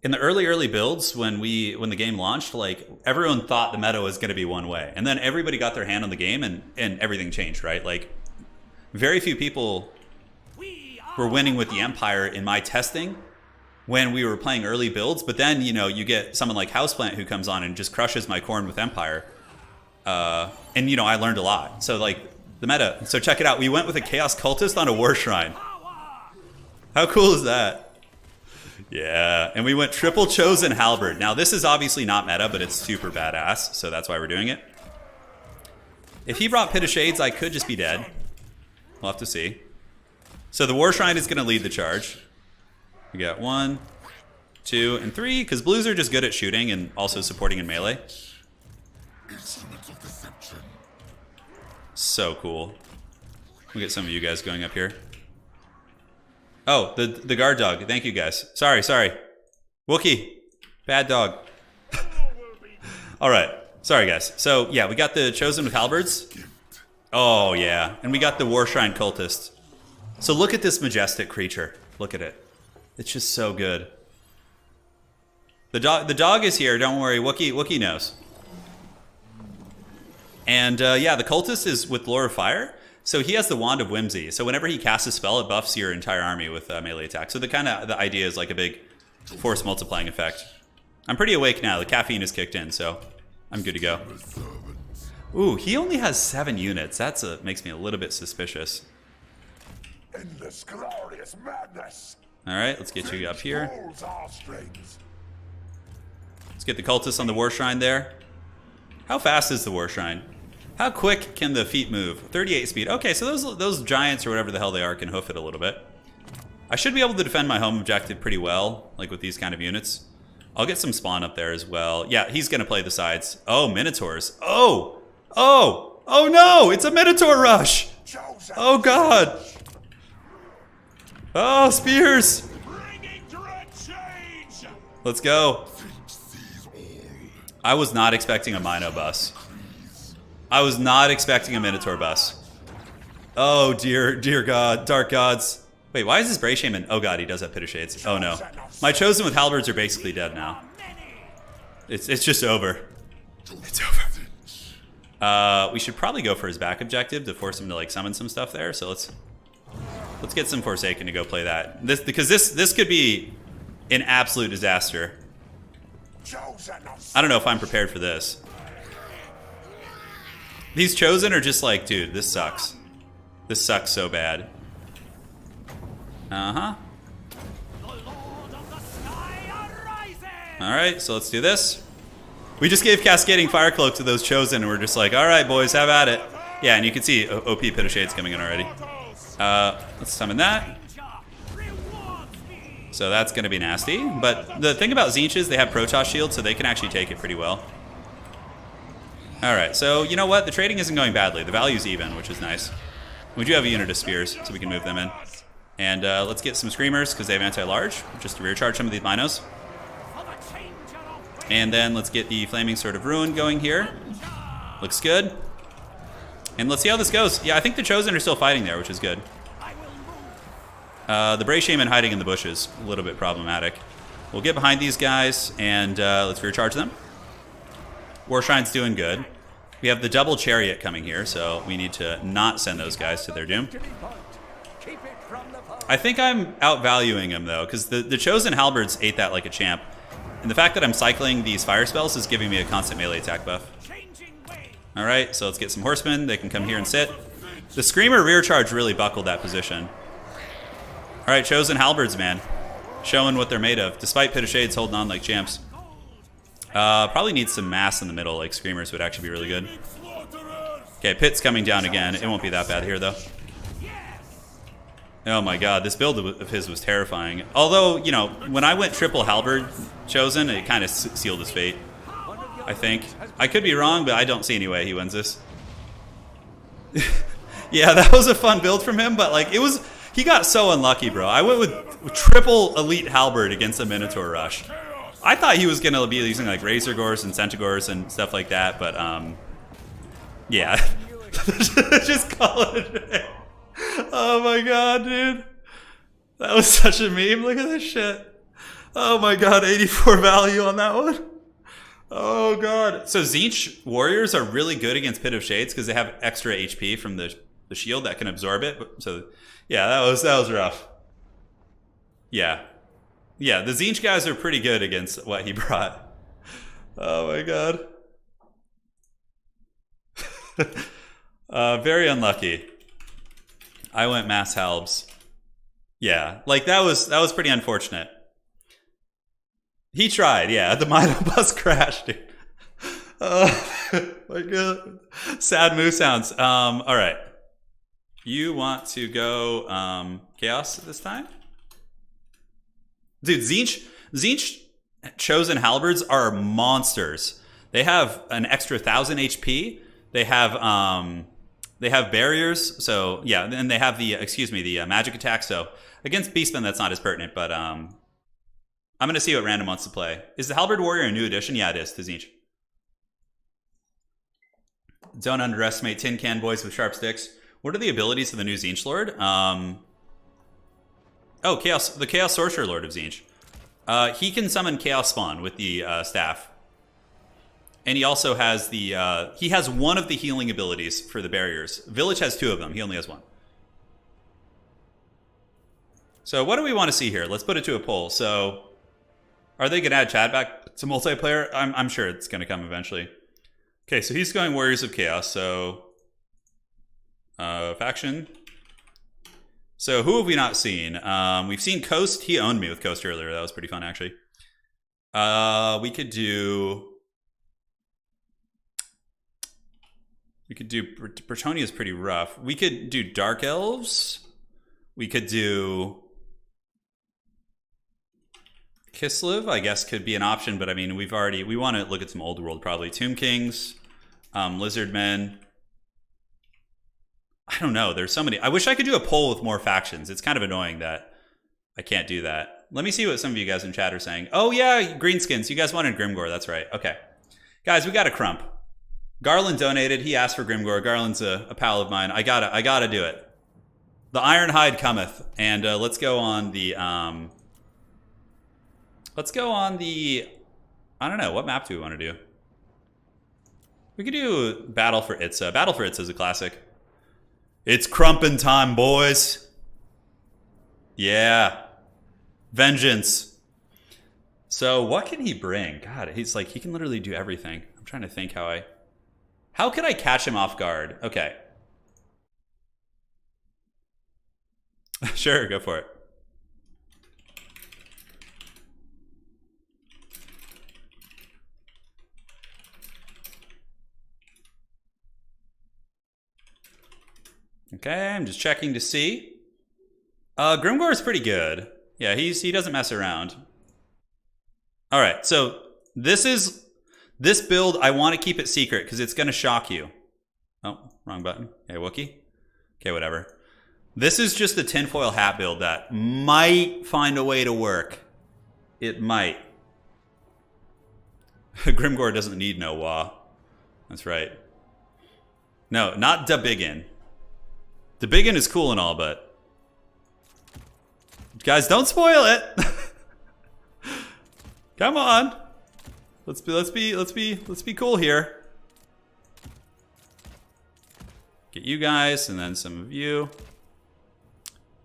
in the early builds when the game launched, like everyone thought the meta was going to be one way, and then everybody got their hand on the game and everything changed, right? Like, very few people were winning with the Empire in my testing when we were playing early builds, but then, you know, you get someone like Houseplant who comes on and just crushes my Khorne with Empire. And, you know, I learned a lot. So, like, the meta. So check it out. We went with a Chaos Cultist on a War Shrine. How cool is that? Yeah. And we went triple Chosen Halberd. Now, this is obviously not meta, but it's super badass. So that's why we're doing it. If he brought Pit of Shades, I could just be dead. We'll have to see. So the War Shrine is going to lead the charge. We got 1, 2, and 3. Because blues are just good at shooting and also supporting in melee. So cool. We'll get some of you guys going up here. Oh, the guard dog. Thank you guys. Sorry. Wookie. Bad dog. All right. Sorry, guys. So, yeah, we got the Chosen with halberds. Oh, yeah. And we got the War Shrine Cultist. So look at this majestic creature. Look at it. It's just so good. The dog is here. Don't worry. Wookie knows. And, yeah, the Cultist is with Lore of Fire. So he has the Wand of Whimsy. So whenever he casts a spell, it buffs your entire army with melee attack. So the idea is like a big force multiplying effect. I'm pretty awake now. The caffeine is kicked in, so I'm good to go. Ooh, he only has 7 units. That's makes me a little bit suspicious. Endless glorious madness. All right, let's get you up here. Let's get the Cultists on the War Shrine there. How fast is the War Shrine? How quick can the feet move? 38 speed. Okay, so those giants or whatever the hell they are can hoof it a little bit. I should be able to defend my home objective pretty well, like with these kind of units. I'll get some spawn up there as well. Yeah, he's going to play the sides. Oh, Minotaurs. Oh no, it's a Minotaur rush. Oh, God. Oh, spears. Let's go. I was not expecting a Mino bus. I was not expecting a Minotaur bus. Oh, dear God. Dark gods. Wait, why is this Bray Shaman? Oh, God, he does have Pit of Shades. Oh, no. My Chosen with halberds are basically dead now. It's just over. It's over. We should probably go for his back objective to force him to, like, summon some stuff there. So let's get some Forsaken to go play that. Because this could be an absolute disaster. I don't know if I'm prepared for this. These Chosen are just like, dude, this sucks. This sucks so bad. Uh-huh. Alright, so let's do this. We just gave Cascading Fire Cloak to those Chosen, and we're just like, alright, boys, have at it. Yeah, and you can see OP Pit of Shades coming in already. Let's summon that. So that's going to be nasty. But the thing about Tzeentch is they have Protoss Shield, so they can actually take it pretty well. Alright, so you know what? The trading isn't going badly. The value's even, which is nice. We do have a unit of spears, so we can move them in. And let's get some Screamers, because they have anti-large, just to rear charge some of these Minos. And then let's get the Flaming Sword of Ruin going here. Looks good. And let's see how this goes. Yeah, I think the Chosen are still fighting there, which is good. The Bray Shaman hiding in the bushes, a little bit problematic. We'll get behind these guys, and let's rear charge them. War Shrine's doing good. We have the double Chariot coming here, so we need to not send those guys to their doom. I think I'm outvaluing him, though, because the Chosen Halberds ate that like a champ. And the fact that I'm cycling these fire spells is giving me a constant melee attack buff. Alright, so let's get some Horsemen. They can come here and sit. The Screamer rear charge really buckled that position. Alright, Chosen Halberds, man. Showing what they're made of. Despite Pit of Shades holding on like champs. Probably needs some mass in the middle, like Screamers would actually be really good. Okay, Pit's coming down again. It won't be that bad here, though. Oh my god, this build of his was terrifying. Although, you know, when I went triple Halberd Chosen, it kind of sealed his fate, I think. I could be wrong, but I don't see any way he wins this. Yeah, that was a fun build from him, but like, he got so unlucky, bro. I went with triple Elite Halberd against a Minotaur rush. I thought he was going to be using like Razor Gores and Centaurs and stuff like that, but yeah. Just call it. Oh my god, dude. That was such a meme. Look at this shit. Oh my god, 84 value on that one. Oh god. So Tzeentch warriors are really good against Pit of Shades because they have extra HP from the shield that can absorb it. So yeah, that was rough. Yeah. Yeah, the Tzeentch guys are pretty good against what he brought. Oh my god. Very unlucky. I went mass halbs. Yeah, like that was pretty unfortunate. He tried, yeah. The Mino bus crashed, dude. My God. Sad moo sounds. All right. You want to go chaos this time? Dude, Tzeentch chosen halberds are monsters. They have an extra 1,000 HP. They have barriers. So yeah, and they have the magic attack. So against Beastmen, that's not as pertinent. But I'm gonna see what random wants to play. Is the halberd warrior a new addition? Yeah, it is to Tzeentch. Don't underestimate tin can boys with sharp sticks. What are the abilities of the new Tzeentch Lord? Oh, the Chaos Sorcerer Lord of Tzeentch. He can summon Chaos Spawn with the staff. And he also has he has one of the healing abilities for the barriers. Vilitch has 2 of them. He only has 1. So what do we want to see here? Let's put it to a poll. So are they going to add Chad back to multiplayer? I'm sure it's going to come eventually. Okay, so he's going Warriors of Chaos. So faction. So who have we not seen? We've seen Coast. He owned me with Coast earlier. That was pretty fun, actually. We could do Bretonnia is pretty rough. We could do Dark Elves. We could do Kislev, I guess, could be an option, but I mean, we want to look at some old world probably. Tomb Kings, Lizard Men. I don't know. There's so many. I wish I could do a poll with more factions. It's kind of annoying that I can't do that. Let me see what some of you guys in chat are saying. Oh yeah, Greenskins. You guys wanted Grimgore. That's right. Okay. Guys, we got a crump. Garland donated. He asked for Grimgore. Garland's a pal of mine. I gotta do it. The Ironhide cometh. And let's go on the I don't know, what map do we want to do? We could do Battle for Itza. Battle for Itza is a classic. It's crumpin' time, boys. Yeah. Vengeance. So what can he bring? God, he's like, he can literally do everything. I'm trying to think how could I catch him off guard? Okay. Sure, go for it. Okay, I'm just checking to see. Grimgore is pretty good. Yeah, he doesn't mess around. All right, so this build, I want to keep it secret because it's going to shock you. Oh, wrong button. Okay, Wookie. Okay, whatever. This is just a tinfoil hat build that might find a way to work. It might. Grimgore doesn't need no WOC. That's right. No, not da biggin. The biggin is cool and all, but guys, don't spoil it. Come on. Let's be cool here. Get you guys and then some of you.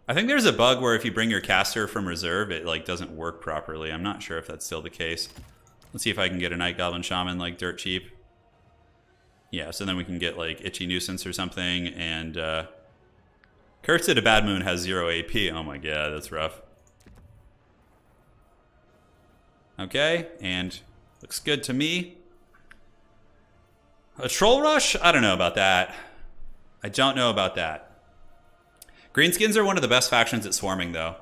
I think there's a bug where if you bring your caster from reserve, it like doesn't work properly. I'm not sure if that's still the case. Let's see if I can get a Night Goblin Shaman like dirt cheap. Yeah, so then we can get like Itchy Nuisance or something. And Cursed at a Bad Moon has 0 AP. Oh my god, that's rough. Okay, and looks good to me. A Troll Rush? I don't know about that. I don't know about that. Greenskins are one of the best factions at swarming, though.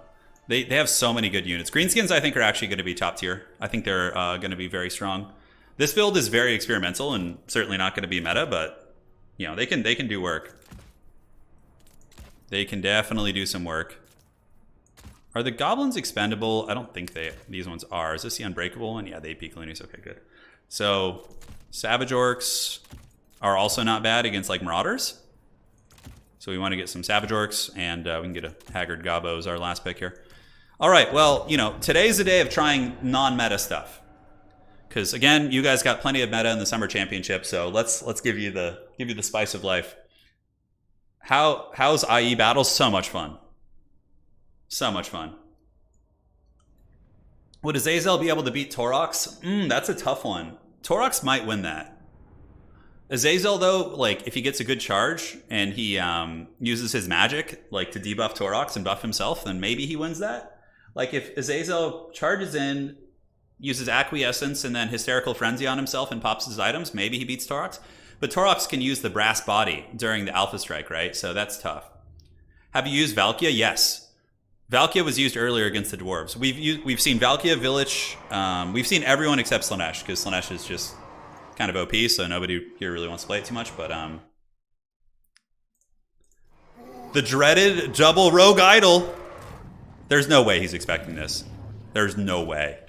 They have so many good units. Greenskins, I think, are actually going to be top tier. I think they're going to be very strong. This build is very experimental and certainly not going to be meta, but you know they can do work. They can definitely do some work. Are the goblins expendable? I don't think these ones are. Is this the unbreakable one? Yeah, they peak loonies. Okay, good. So Savage Orcs are also not bad against like Marauders. So we want to get some Savage Orcs, and we can get a Haggard Gobbo as our last pick here. All right, well, you know, today's the day of trying non-meta stuff. Because again, you guys got plenty of meta in the Summer Championship, so let's give you the spice of life. How's IE battles? So much fun. So much fun. Would Azazel be able to beat Torox? That's a tough one. Torox might win that. Azazel, though, like, if he gets a good charge and he uses his magic, like, to debuff Torox and buff himself, then maybe he wins that. Like, if Azazel charges in, uses Acquiescence, and then Hysterical Frenzy on himself and pops his items, maybe he beats Torox. But Torox can use the Brass Body during the Alpha Strike, right? So that's tough. Have you used Valkia? Yes. Valkia was used earlier against the Dwarves. We've seen Valkia, Vilitch. We've seen everyone except Slaanesh, because Slaanesh is just kind of OP, so nobody here really wants to play it too much. But the dreaded double rogue idol. There's no way he's expecting this. There's no way.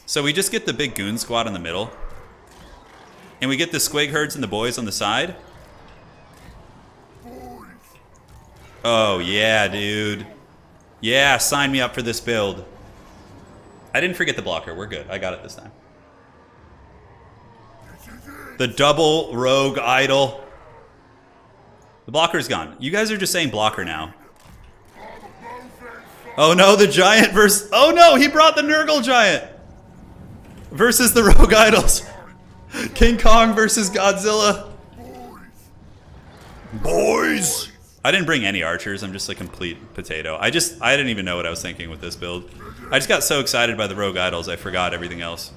So we just get the big goon squad in the middle. And we get the squig herds and the boys on the side. Oh, yeah, dude. Yeah, sign me up for this build. I didn't forget the blocker. We're good. I got it this time. The double rogue idol. The blocker's gone. You guys are just saying blocker now. Oh, no, the giant versus... Oh, no, he brought the Nurgle giant. Versus the rogue idols. King Kong versus Godzilla. Boys. I didn't bring any archers. I'm just a complete potato. I didn't even know what I was thinking with this build. I just got so excited by the rogue idols, I forgot everything else.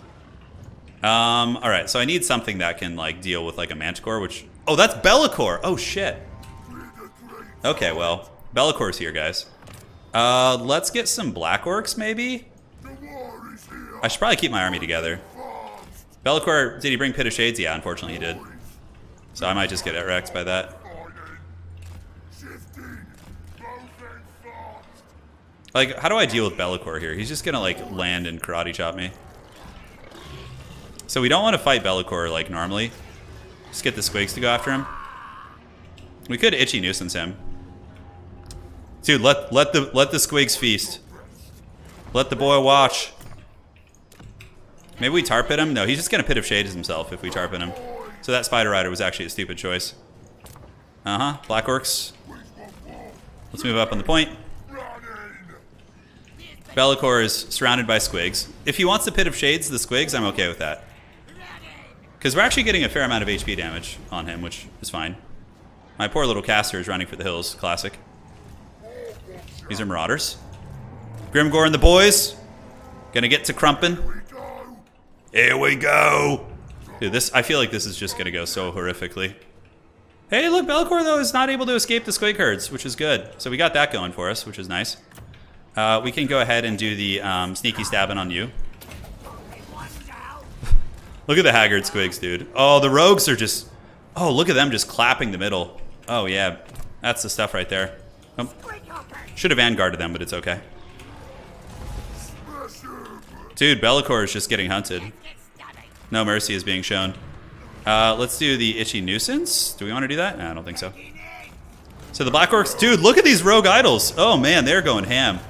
All right, so I need something that can like deal with like a Manticore, which... Oh, that's Be'lakor. Oh, shit. Okay, well, Be'lakor's here, guys. Let's get some Black Orcs, maybe? I should probably keep my army together. Be'lakor, did he bring Pit of Shades? Yeah, unfortunately he did. So I might just get wrecked by that. Like, how do I deal with Be'lakor here? He's just gonna, like, land and karate chop me. So we don't want to fight Be'lakor, like, normally. Just get the squigs to go after him. We could itchy nuisance him. Dude, let the squigs feast. Let the boy watch. Maybe we tar pit him? No, he's just gonna Pit of Shades himself if we tar pit him. So that Spider Rider was actually a stupid choice. Black Orcs. Let's move up on the point. Be'lakor is surrounded by squigs. If he wants to Pit of Shades the squigs, I'm okay with that. Because we're actually getting a fair amount of HP damage on him, which is fine. My poor little caster is running for the hills. Classic. These are Marauders. Grimgor and the boys. Gonna get to Crumpin'. Here we go. Dude, I feel like this is just gonna go so horrifically. Hey, look, Be'lakor, though, is not able to escape the squig herds, which is good. So we got that going for us, which is nice. We can go ahead and do the sneaky stabbing on you. Look at the haggard squigs, dude. Oh, the rogues are just... Oh, look at them just clapping the middle. Oh, yeah. That's the stuff right there. Oh. Should have vanguarded them, but it's okay. Dude, Be'lakor is just getting hunted. No mercy is being shown. Let's do the itchy nuisance. Do we want to do that? No, I don't think so. So the Black Orcs... Dude, look at these rogue idols. Oh, man, they're going ham.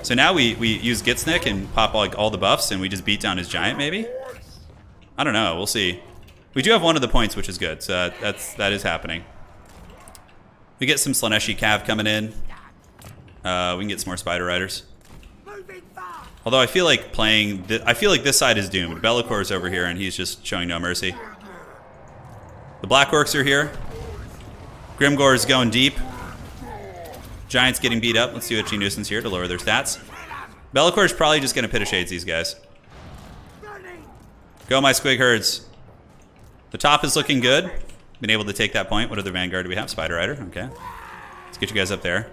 So now we use Gitsnick and pop like all the buffs, and we just beat down his giant, maybe? I don't know. We'll see. We do have one of the points, which is good. So that is happening. We get some Slaaneshi Cav coming in. We can get some more Spider Riders. Although I feel like I feel like this side is doomed. Be'lakor's over here, and he's just showing no mercy. The Black Orcs are here. Grimgor's going deep. Giants getting beat up. Let's do Itchy Nuisance here to lower their stats. Be'lakor's probably just going to Pit of Shades these guys. Go, my squig herds. The top is looking good. Been able to take that point. What other Vanguard do we have? Spider Rider. Okay. Let's get you guys up there.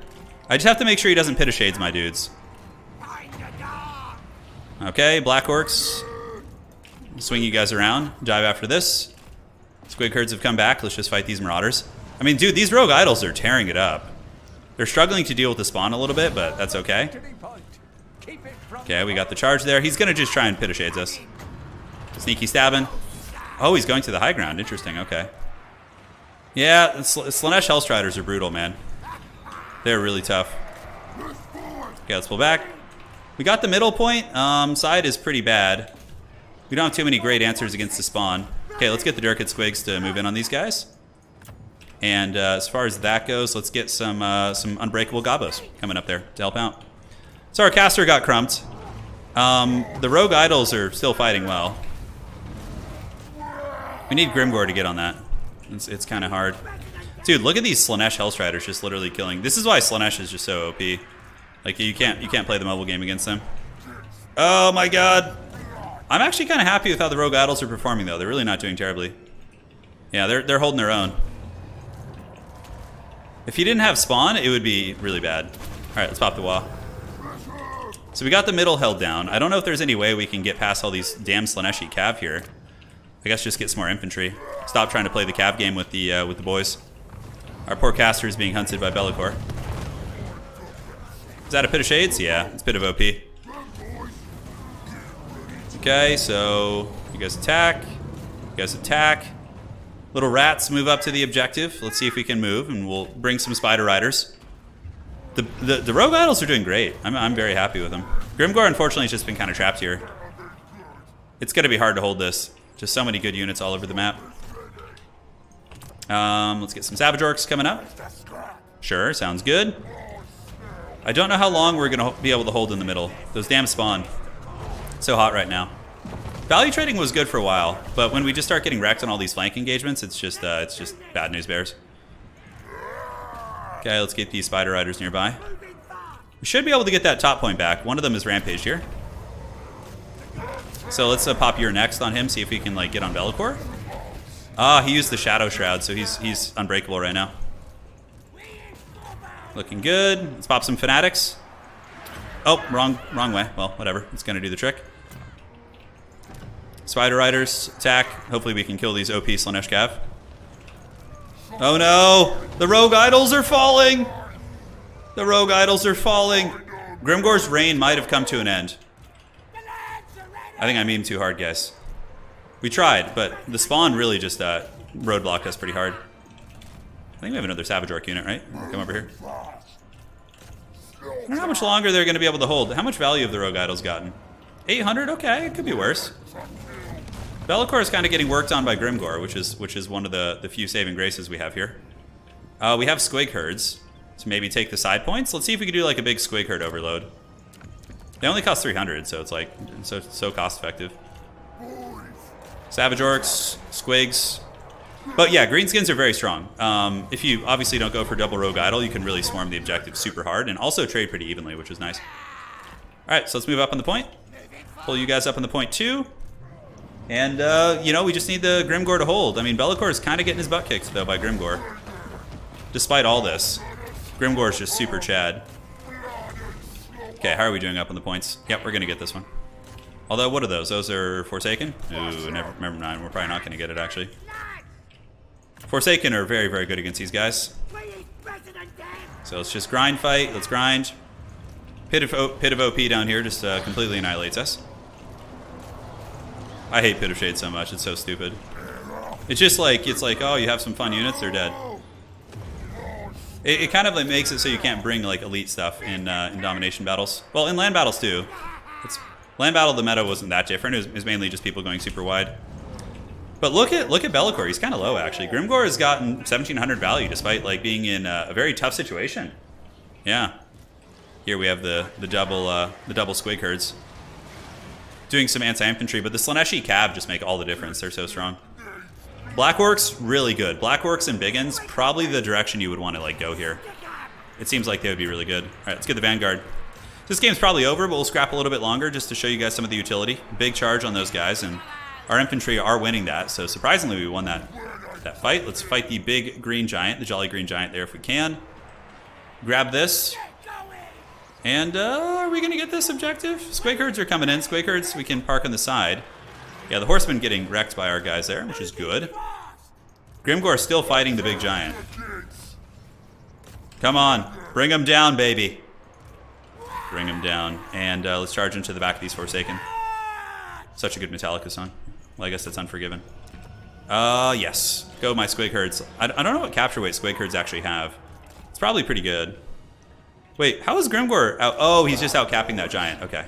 I just have to make sure he doesn't Pit of Shades, my dudes. Okay, Black Orcs. Swing you guys around. Dive after this. Squig herds have come back. Let's just fight these Marauders. I mean, dude, these rogue idols are tearing it up. They're struggling to deal with the spawn a little bit, but that's okay. Okay, we got the charge there. He's going to just try and Pit of Shades us. Sneaky stabbing. Oh, he's going to the high ground. Interesting, okay. Yeah, Slaanesh Hellstriders are brutal, man. They're really tough. Okay, let's pull back. We got the middle point. Side is pretty bad. We don't have too many great answers against the spawn. Okay, let's get the Durkid Squigs to move in on these guys. And as far as that goes, let's get some Unbreakable Gobos coming up there to help out. So our caster got crumped. The Rogue Idols are still fighting well. We need Grimgor to get on that. It's kind of hard. Dude, look at these Slaanesh Hellstriders just literally killing. This is why Slaanesh is just so OP. Like, you can't play the mobile game against them. Oh my god. I'm actually kind of happy with how the Rogue Idols are performing, though. They're really not doing terribly. Yeah, they're holding their own. If he didn't have spawn, it would be really bad. Alright, let's pop the WOC. So we got the middle held down. I don't know if there's any way we can get past all these damn Slaaneshi cav here. I guess just get some more infantry. Stop trying to play the cav game with the boys. Our poor caster is being hunted by Be'lakor. Is that a Pit of Shades? Yeah, it's Pit of OP. Okay, so you guys attack. You guys attack. Little rats move up to the objective. Let's see if we can move, and we'll bring some Spider Riders. The Rogue Idols are doing great. I'm very happy with them. Grimgor, unfortunately, has just been kind of trapped here. It's going to be hard to hold this. Just so many good units all over the map. Let's get some Savage Orcs coming up. Sure, sounds good. I don't know how long we're going to be able to hold in the middle. Those damn spawn. So hot right now. Value trading was good for a while, but when we just start getting wrecked on all these flank engagements, it's just bad news bears. Okay, let's get these Spider Riders nearby. We should be able to get that top point back. One of them is rampaged here. So let's pop your next on him, see if we can like get on Be'lakor. Ah, he used the Shadow Shroud, so he's unbreakable right now. Looking good. Let's pop some Fanatics. Oh, wrong way. Well, whatever. It's gonna do the trick. Spider Riders attack. Hopefully we can kill these OP Slaanesh Cav. Oh no! The Rogue Idols are falling! The Rogue Idols are falling! Grimgor's reign might have come to an end. I think I'm aiming too hard, guys. We tried, but the spawn really just roadblocked us pretty hard. I think we have another Savage Orc unit, right? Come over here. I don't know how much longer they're going to be able to hold. How much value have the Rogue Idols gotten? 800? Okay, it could be worse. Be'lakor is kind of getting worked on by Grimgor, which is one of the few saving graces we have here. We have Squig Herds to maybe take the side points. Let's see if we can do like a big Squig Herd overload. They only cost 300, so it's like so cost effective. Savage Orcs, Squigs. But yeah, Greenskins are very strong. If you obviously don't go for double Rogue Idol, you can really swarm the objective super hard and also trade pretty evenly, which is nice. Alright, so let's move up on the point. Pull you guys up on the point too. And, you know, we just need the Grimgor to hold. I mean, Be'lakor is kind of getting his butt kicked, though, by Grimgor. Despite all this, Grimgor is just super Chad. Okay, how are we doing up on the points? Yep, we're going to get this one. Although, what are those? Those are Forsaken? Ooh, never mind. We're probably not going to get it, actually. Forsaken are very, very good against these guys. So let's just grind fight. Let's grind. Pit of OP down here just completely annihilates us. I hate Pit of Shade so much. It's so stupid. It's just like, oh, you have some fun units, they're dead. It kind of like makes it so you can't bring like elite stuff in domination battles. Well, in land battles too. Land battle, the meta wasn't that different. It was mainly just people going super wide. But look at Be'lakor. He's kind of low actually. Grimgor has gotten 1700 value despite like being in a very tough situation. Yeah. Here we have the double Squig Herds. Doing some anti-infantry, but the Slaaneshi Cav just make all the difference. They're so strong. Black Orcs, really good. Black Orcs and Biggins, probably the direction you would want to like go here. It seems like they would be really good. All right, let's get the Vanguard. This game's probably over, but we'll scrap a little bit longer just to show you guys some of the utility. Big charge on those guys, and our infantry are winning that. So surprisingly, we won that fight. Let's fight the big green giant, the jolly green giant there if we can. Grab this. And are we going to get this objective? Squig Herds are coming in. Squig Herds we can park on the side. Yeah, the horsemen getting wrecked by our guys there, which is good. Grimgor still fighting the big giant. Come on. Bring him down, baby. Bring him down. And let's charge into the back of these Forsaken. Such a good Metallica song. Well, I guess that's Unforgiven. Yes. Go my Squig Herds. I don't know what capture weight Squig Herds actually have. It's probably pretty good. Wait, how is Grimgor out? Oh, he's just out capping that giant. Okay.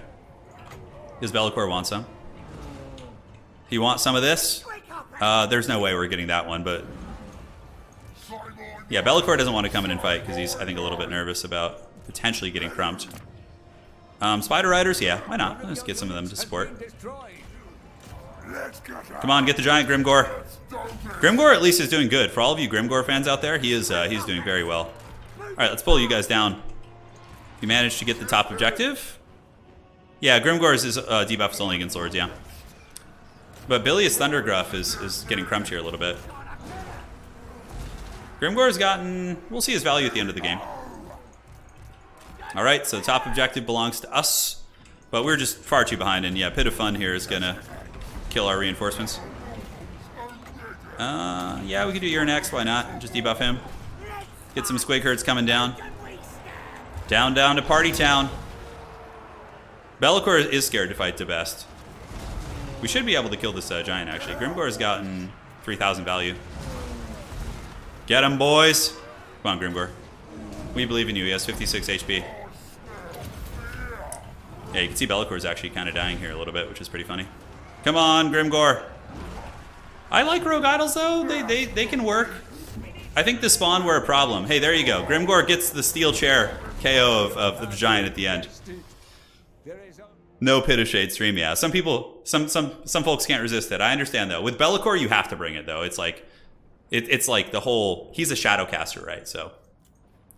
Does Be'lakor want some? He wants some of this? There's no way we're getting that one, but... Yeah, Be'lakor doesn't want to come in and fight because he's, I think, a little bit nervous about potentially getting crumped. Spider Riders, yeah, why not? Let's get some of them to support. Come on, get the giant Grimgor. Grimgor at least is doing good. For all of you Grimgor fans out there, he's doing very well. All right, let's pull you guys down. You managed to get the top objective. Yeah, Grimgor's debuff is only against lords, yeah. But Bilious Thundergruff is getting crumped here a little bit. Grimgor's gotten... We'll see his value at the end of the game. All right, so the top objective belongs to us. But we're just far too behind, and yeah, Pit of Fun here is going to kill our reinforcements. Yeah, we could do your next. Why not? Just debuff him. Get some squig herds coming down. Down to Party Town. Be'lakor is scared to fight to best. We should be able to kill this giant, actually. Grimgor's gotten 3,000 value. Get him, boys. Come on, Grimgor. We believe in you. He has 56 HP. Yeah, you can see Be'lakor's actually kind of dying here a little bit, which is pretty funny. Come on, Grimgor. I like Rogue Idols, though. They can work. I think the spawn were a problem. Hey, there you go. Grimgor gets the steel chair KO of the giant at the end. No Pit of Shade stream, yeah. Some people, some folks can't resist it. I understand, though. With Be'lakor, you have to bring it, though. It's like... It's like the whole... He's a Shadowcaster, right? So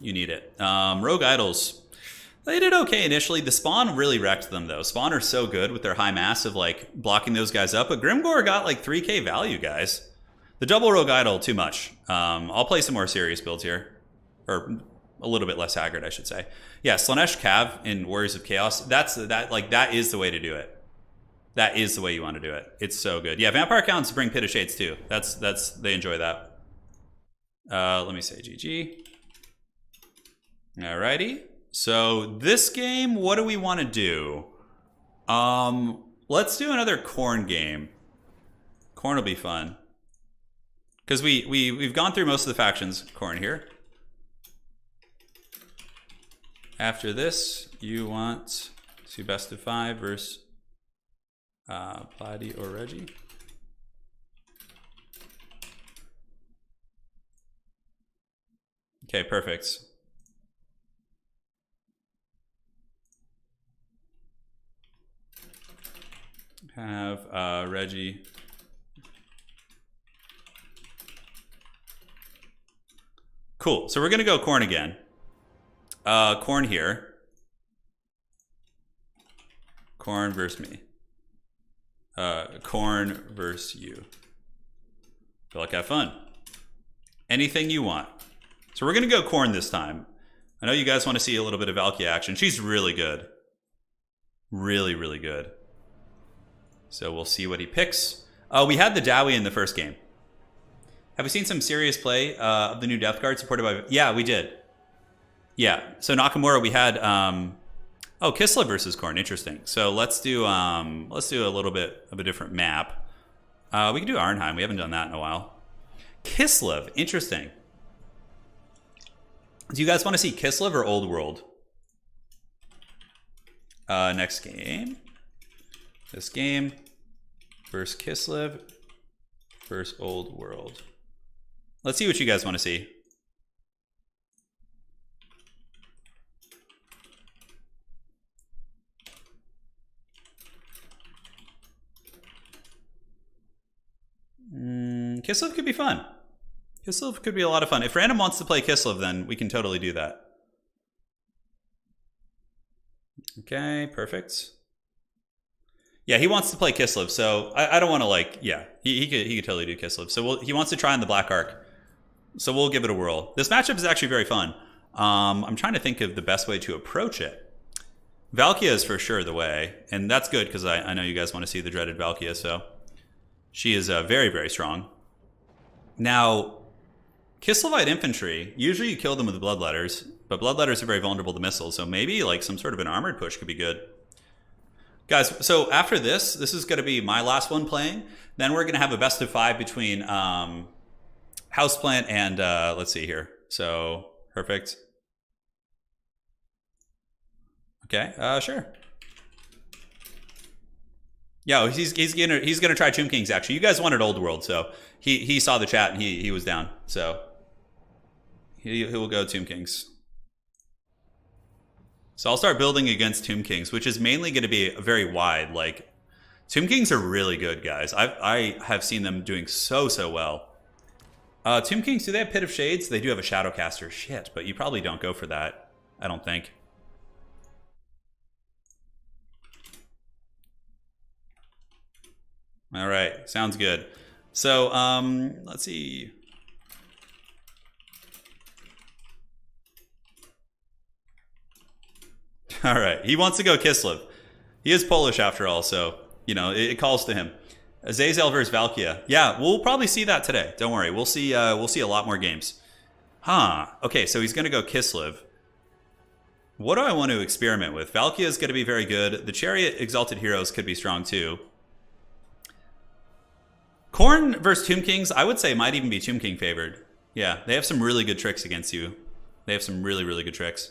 you need it. Rogue Idols. They did okay initially. The Spawn really wrecked them, though. Spawn are so good with their high mass of, like, blocking those guys up. But Grimgor got, like, 3k value, guys. The double Rogue Idol, too much. I'll play some more serious builds here. Or a little bit less haggard, I should say. Yeah, Slaanesh Cav in Warriors of Chaos. That is the way to do it. That is the way you want to do it. It's so good. Yeah, Vampire Counts bring Pit of Shades too. They enjoy that. Let me say GG. Alrighty. So this game, what do we want to do? Let's do another Khorne game. Khorne will be fun. Because we've gone through most of the factions. Khorne here. After this, you want to best of 5 versus Platy or Reggie. Okay, perfect. Have Reggie. Cool. So we're gonna go Khorne again. Khorne here. Khorne versus me. Khorne versus you. Feel like have fun. Anything you want. So we're gonna go Khorne this time. I know you guys want to see a little bit of Valkia action. She's really good. Really, really good. So we'll see what he picks. We had the Dawi in the first game. Have we seen some serious play of the new Death Guard supported by... Yeah, we did. Yeah, so Nakamura, we had... Oh, Kislev versus Khorne, interesting. So let's do a little bit of a different map. We can do Arnheim, we haven't done that in a while. Kislev, interesting. Do you guys want to see Kislev or Old World? Next game. This game versus Kislev versus Old World. Let's see what you guys want to see. Kislev could be fun. Kislev could be a lot of fun. If Random wants to play Kislev, then we can totally do that. Okay, perfect. Yeah, he wants to play Kislev, so I don't want to like... Yeah, he could totally do Kislev. So he wants to try on the Black Ark. So we'll give it a whirl. This matchup is actually very fun. I'm trying to think of the best way to approach it. Valkia is for sure the way, and that's good because I know you guys want to see the dreaded Valkia, so... She is very, very strong. Now, Kislevite infantry, usually you kill them with bloodletters, but bloodletters are very vulnerable to missiles, so maybe like some sort of an armored push could be good. Guys, so after this is going to be my last one playing. Then we're going to have a best of 5 between Houseplant and, let's see here. So, perfect. Okay, sure. Yeah, he's gonna try Tomb Kings actually. You guys wanted Old World, so he saw the chat and he was down. So he will go Tomb Kings. So I'll start building against Tomb Kings, which is mainly going to be very wide. Like Tomb Kings are really good, guys. I have seen them doing so well. Tomb Kings, do they have Pit of Shades? They do have a Shadowcaster. Shit, but you probably don't go for that. I don't think. All right, sounds good. So, let's see. All right, he wants to go Kislev. He is Polish after all, so, you know, it calls to him. Azazel versus Valkia. Yeah, we'll probably see that today. Don't worry, we'll see a lot more games. Huh, okay, so he's going to go Kislev. What do I want to experiment with? Valkia is going to be very good. The Chariot Exalted Heroes could be strong too. Khorne versus Tomb Kings, I would say might even be Tomb King favored. Yeah, they have some really good tricks against you. They have some really good tricks.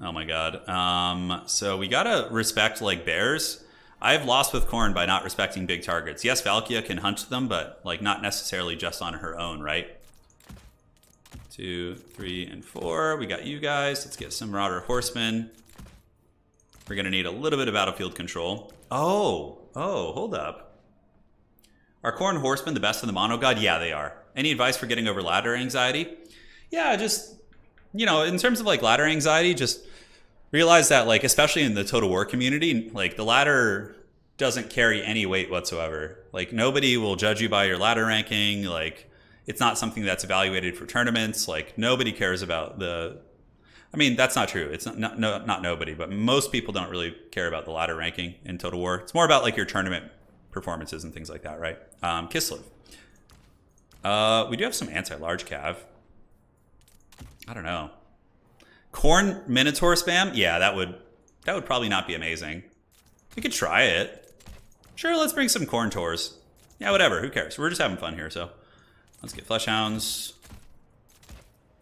Oh my god. So we gotta respect like bears. I've lost with Khorne by not respecting big targets. Yes, Valkia can hunt them, but like not necessarily just on her own, right? 2, 3, and 4. We got you guys. Let's get some Marauder Horsemen. We're gonna need a little bit of battlefield control. Oh, hold up. Are Khorne Horsemen the best in the Mono God? Yeah, they are. Any advice for getting over ladder anxiety? Yeah, just, you know, in terms of like ladder anxiety, just realize that, like, especially in the Total War community, like the ladder doesn't carry any weight whatsoever. Like nobody will judge you by your ladder ranking. Like it's not something that's evaluated for tournaments. Like nobody cares about the, I mean, that's not true. It's not nobody, but most people don't really care about the ladder ranking in Total War. It's more about like your tournament performances and things like that, right? Kislev. We do have some anti-large cav. I don't know. Khorne Minotaur spam? Yeah, that would probably not be amazing. We could try it. Sure, let's bring some Khorne Tours. Yeah, whatever. Who cares? We're just having fun here, so let's get Fleshhounds.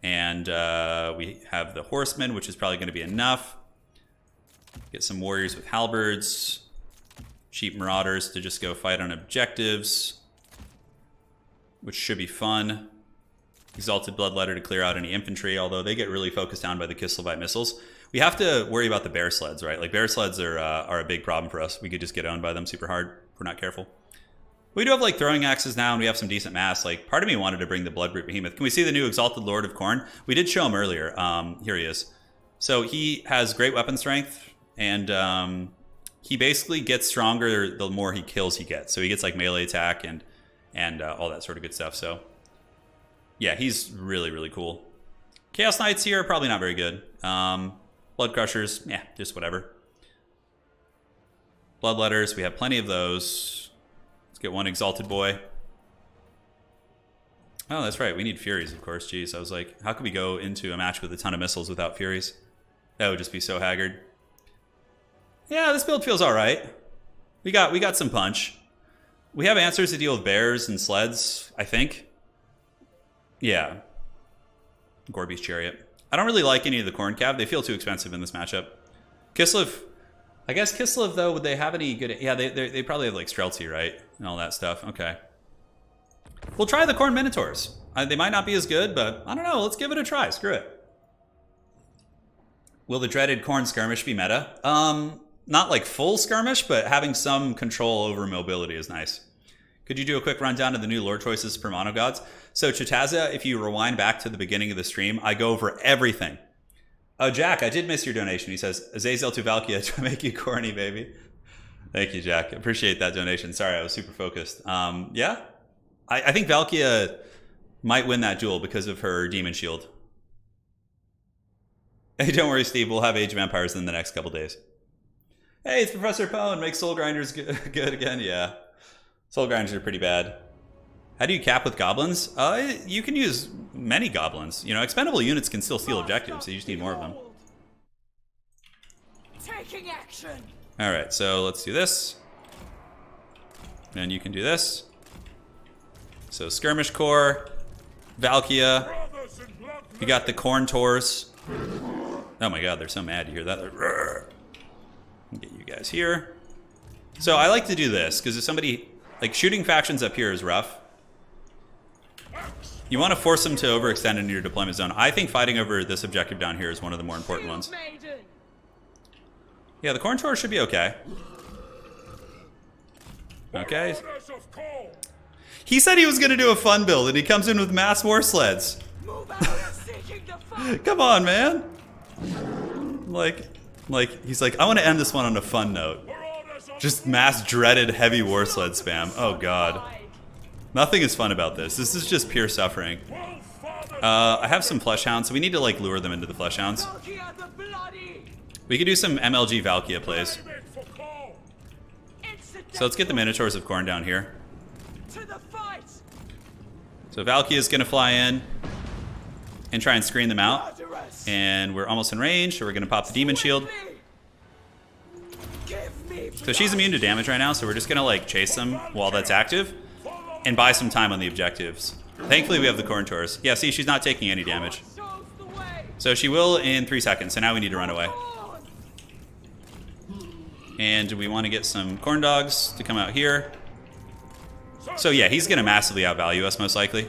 And we have the Horsemen, which is probably going to be enough. Get some Warriors with Halberds. Cheap Marauders to just go fight on objectives, which should be fun. Exalted Bloodletter to clear out any infantry, although they get really focused down by the Kislevite missiles. We have to worry about the bear sleds, right? Like bear sleds are a big problem for us. We could just get owned by them super hard if we're not careful. We do have like throwing axes now, and we have some decent mass. Like part of me wanted to bring the Bloodbrute Behemoth. Can we see the new Exalted Lord of Khorne? We did show him earlier. Here he is. So he has great weapon strength, and he basically gets stronger the more he kills he gets. So he gets like melee attack and all that sort of good stuff. So yeah, he's really cool. Chaos Knights here are probably not very good. Blood Crushers, yeah, just whatever. Bloodletters, we have plenty of those. Let's get one Exalted Boy. Oh, that's right, we need Furies, of course. Jeez, I was like, how could we go into a match with a ton of missiles without Furies? That would just be so haggard. Yeah, this build feels all right. We got some punch. We have answers to deal with bears and sleds, I think. Yeah. Gorby's Chariot. I don't really like any of the Khorne Cav. They feel too expensive in this matchup. Kislev. I guess Kislev, though, would they have any good... Yeah, they probably have, like, Streltsy, right? And all that stuff. Okay. We'll try the Khorne Minotaurs. They might not be as good, but I don't know. Let's give it a try. Screw it. Will the dreaded Khorne skirmish be meta? Not like full skirmish, but having some control over mobility is nice. Could you do a quick rundown of the new lore choices for Mono Gods? So Chitaza, if you rewind back to the beginning of the stream, I go over everything. Oh, Jack, I did miss your donation. He says, Azazel to Valkia to make you corny, baby. Thank you, Jack. Appreciate that donation. Sorry, I was super focused. Yeah, I think Valkia might win that duel because of her Demon Shield. Hey, don't worry, Steve. We'll have Age of Empires in the next couple days. Hey, it's Professor Pone. Make Soul Grinders good again. Yeah. Soul Grinders are pretty bad. How do you cap with goblins? You can use many goblins. You know, expendable units can still steal objectives, so you just need more of them. Taking action. All right, so let's do this. And you can do this. So Skirmish Corps, Valkia. You got the Khorne Tours. Oh my god, they're so mad. You hear that? Get you guys here. So I like to do this, because if somebody... Like, shooting factions up here is rough. You want to force them to overextend into your deployment zone. I think fighting over this objective down here is one of the more important ones. Yeah, the Khorne Tour should be okay. Okay. He said he was going to do a fun build, and he comes in with mass war sleds. Move out, seeking the fight. Come on, man. Like, he's like, I want to end this one on a fun note. Just mass dreaded heavy war sled spam. Oh, God. Nothing is fun about this. This is just pure suffering. I have some flesh hounds, so we need to, like, lure them into the flesh hounds. Valkia the bloody. We could do some MLG Valkia plays. So let's get the Minotaurs of Khorne down here. To the fight. So Valkia is going to fly in and try and screen them out. Murderous. And we're almost in range, so we're going to pop the Demon Shield. Give me So she's immune to damage right now, so we're just going to, like, chase them while that's active and buy some time on the objectives. Thankfully, we have the Corntors. Yeah, see, she's not taking any damage. shows the way. So she will in 3 seconds, so now we need to run away. And we want to get some corn dogs to come out here. So yeah, he's going to massively outvalue us, most likely.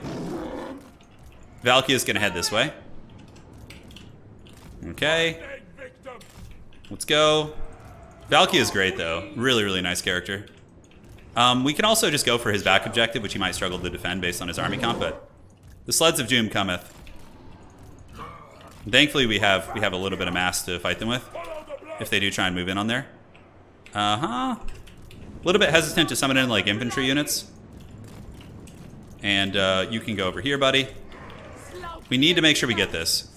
Valkia is going to head this way. Okay. Let's go. Valkia is great, though. Really, really nice character. We can also just go for his back objective, which he might struggle to defend based on his army comp, but the Sleds of Doom cometh. Thankfully, we have a little bit of mass to fight them with, if they do try and move in on there. A little bit hesitant to summon in, like, infantry units. And you can go over here, buddy. We need to make sure we get this.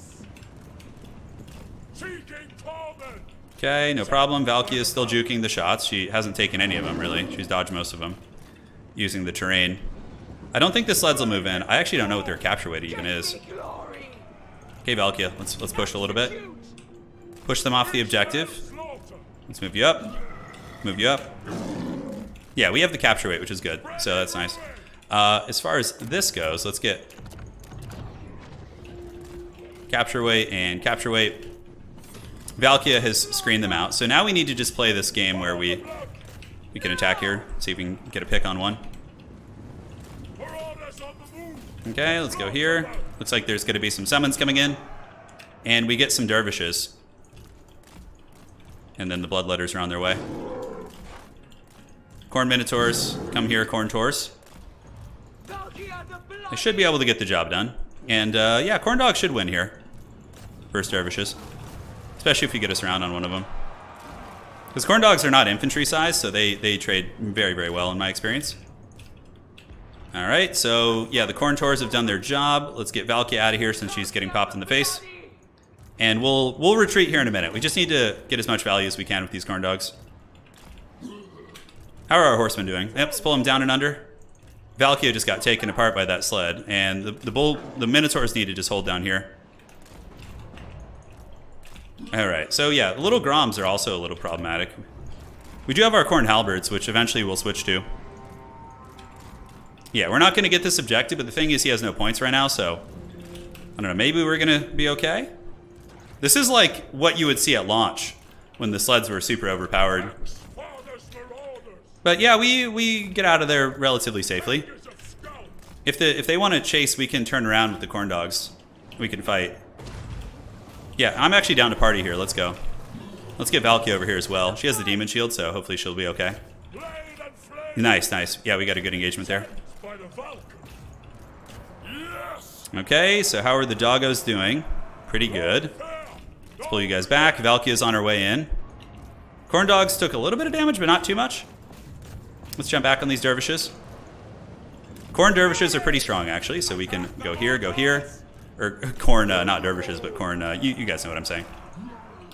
Okay, no problem. Valkia is still juking the shots. She hasn't taken any of them, really. She's dodged most of them using the terrain. I don't think the Sleds will move in. I actually don't know what their capture weight even is. Okay, Valkia, let's push a little bit. Push them off the objective. Let's move you up. Move you up. Yeah, we have the capture weight, which is good. So that's nice. As far as this goes, let's get capture weight and capture weight. Valkia has screened them out. So now we need to just play this game where we can attack here. See if we can get a pick on one. Okay, let's go here. Looks like there's going to be some summons coming in. And we get some dervishes. And then the bloodletters are on their way. Khorne Minotaurs, come here, Corntors. They should be able to get the job done. And yeah, Corn Dog should win here. First dervishes. Especially if you get us around on one of them. Because Corn Dogs are not infantry size, so they trade very, very well in my experience. Alright, so yeah, the Corntors have done their job. Let's get Valkia out of here since she's getting popped in the face. And we'll retreat here in a minute. We just need to get as much value as we can with these Corn Dogs. How are our horsemen doing? Yep, let's pull them down and under. Valkia just got taken apart by that sled, and the Minotaurs need to just hold down here. Alright, so yeah, the little Groms are also a little problematic. We do have our Khorne Halberds, which eventually we'll switch to. Yeah, we're not going to get this objective, but the thing is he has no points right now, so I don't know, maybe we're going to be okay? This is like what you would see at launch when the sleds were super overpowered. But yeah, we get out of there relatively safely. If they want to chase, we can turn around with the Corn Dogs. We can fight. Yeah, I'm actually down to party here. Let's go. Let's get Valkia over here as well. She has the Demon Shield, so hopefully she'll be okay. Nice, nice. Yeah, we got a good engagement there. Okay, so how are the doggos doing? Pretty good. Let's pull you guys back. Valkia's on her way in. Corn Dogs took a little bit of damage, but not too much. Let's jump back on these dervishes. Khorne dervishes are pretty strong, actually, so we can go here, or Khorne, not dervishes, but Khorne, you guys know what I'm saying.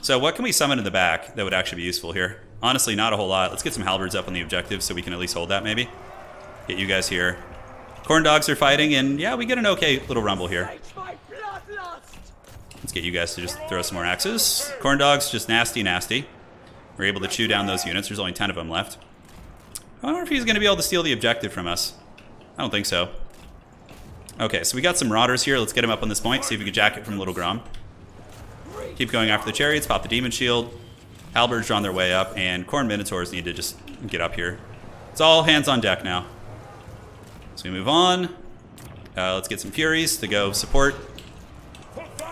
So what can we summon in the back that would actually be useful here? Honestly, not a whole lot. Let's get some halberds up on the objective so we can at least hold that, maybe. Get you guys here. Corn Dogs are fighting, and yeah, we get an okay little rumble here. Let's get you guys to just throw some more axes. Corn Dogs, just nasty, nasty. We're able to chew down those units. There's only 10 of them left. I wonder if he's going to be able to steal the objective from us. I don't think so. Okay, so we got some Marauders here. Let's get him up on this point, see if we can jack it from Little Grom. Keep going after the chariots, pop the Demon Shield. Halberds are on their way up, and Khorne Minotaurs need to just get up here. It's all hands on deck now. So we move on. Let's get some Furies to go support.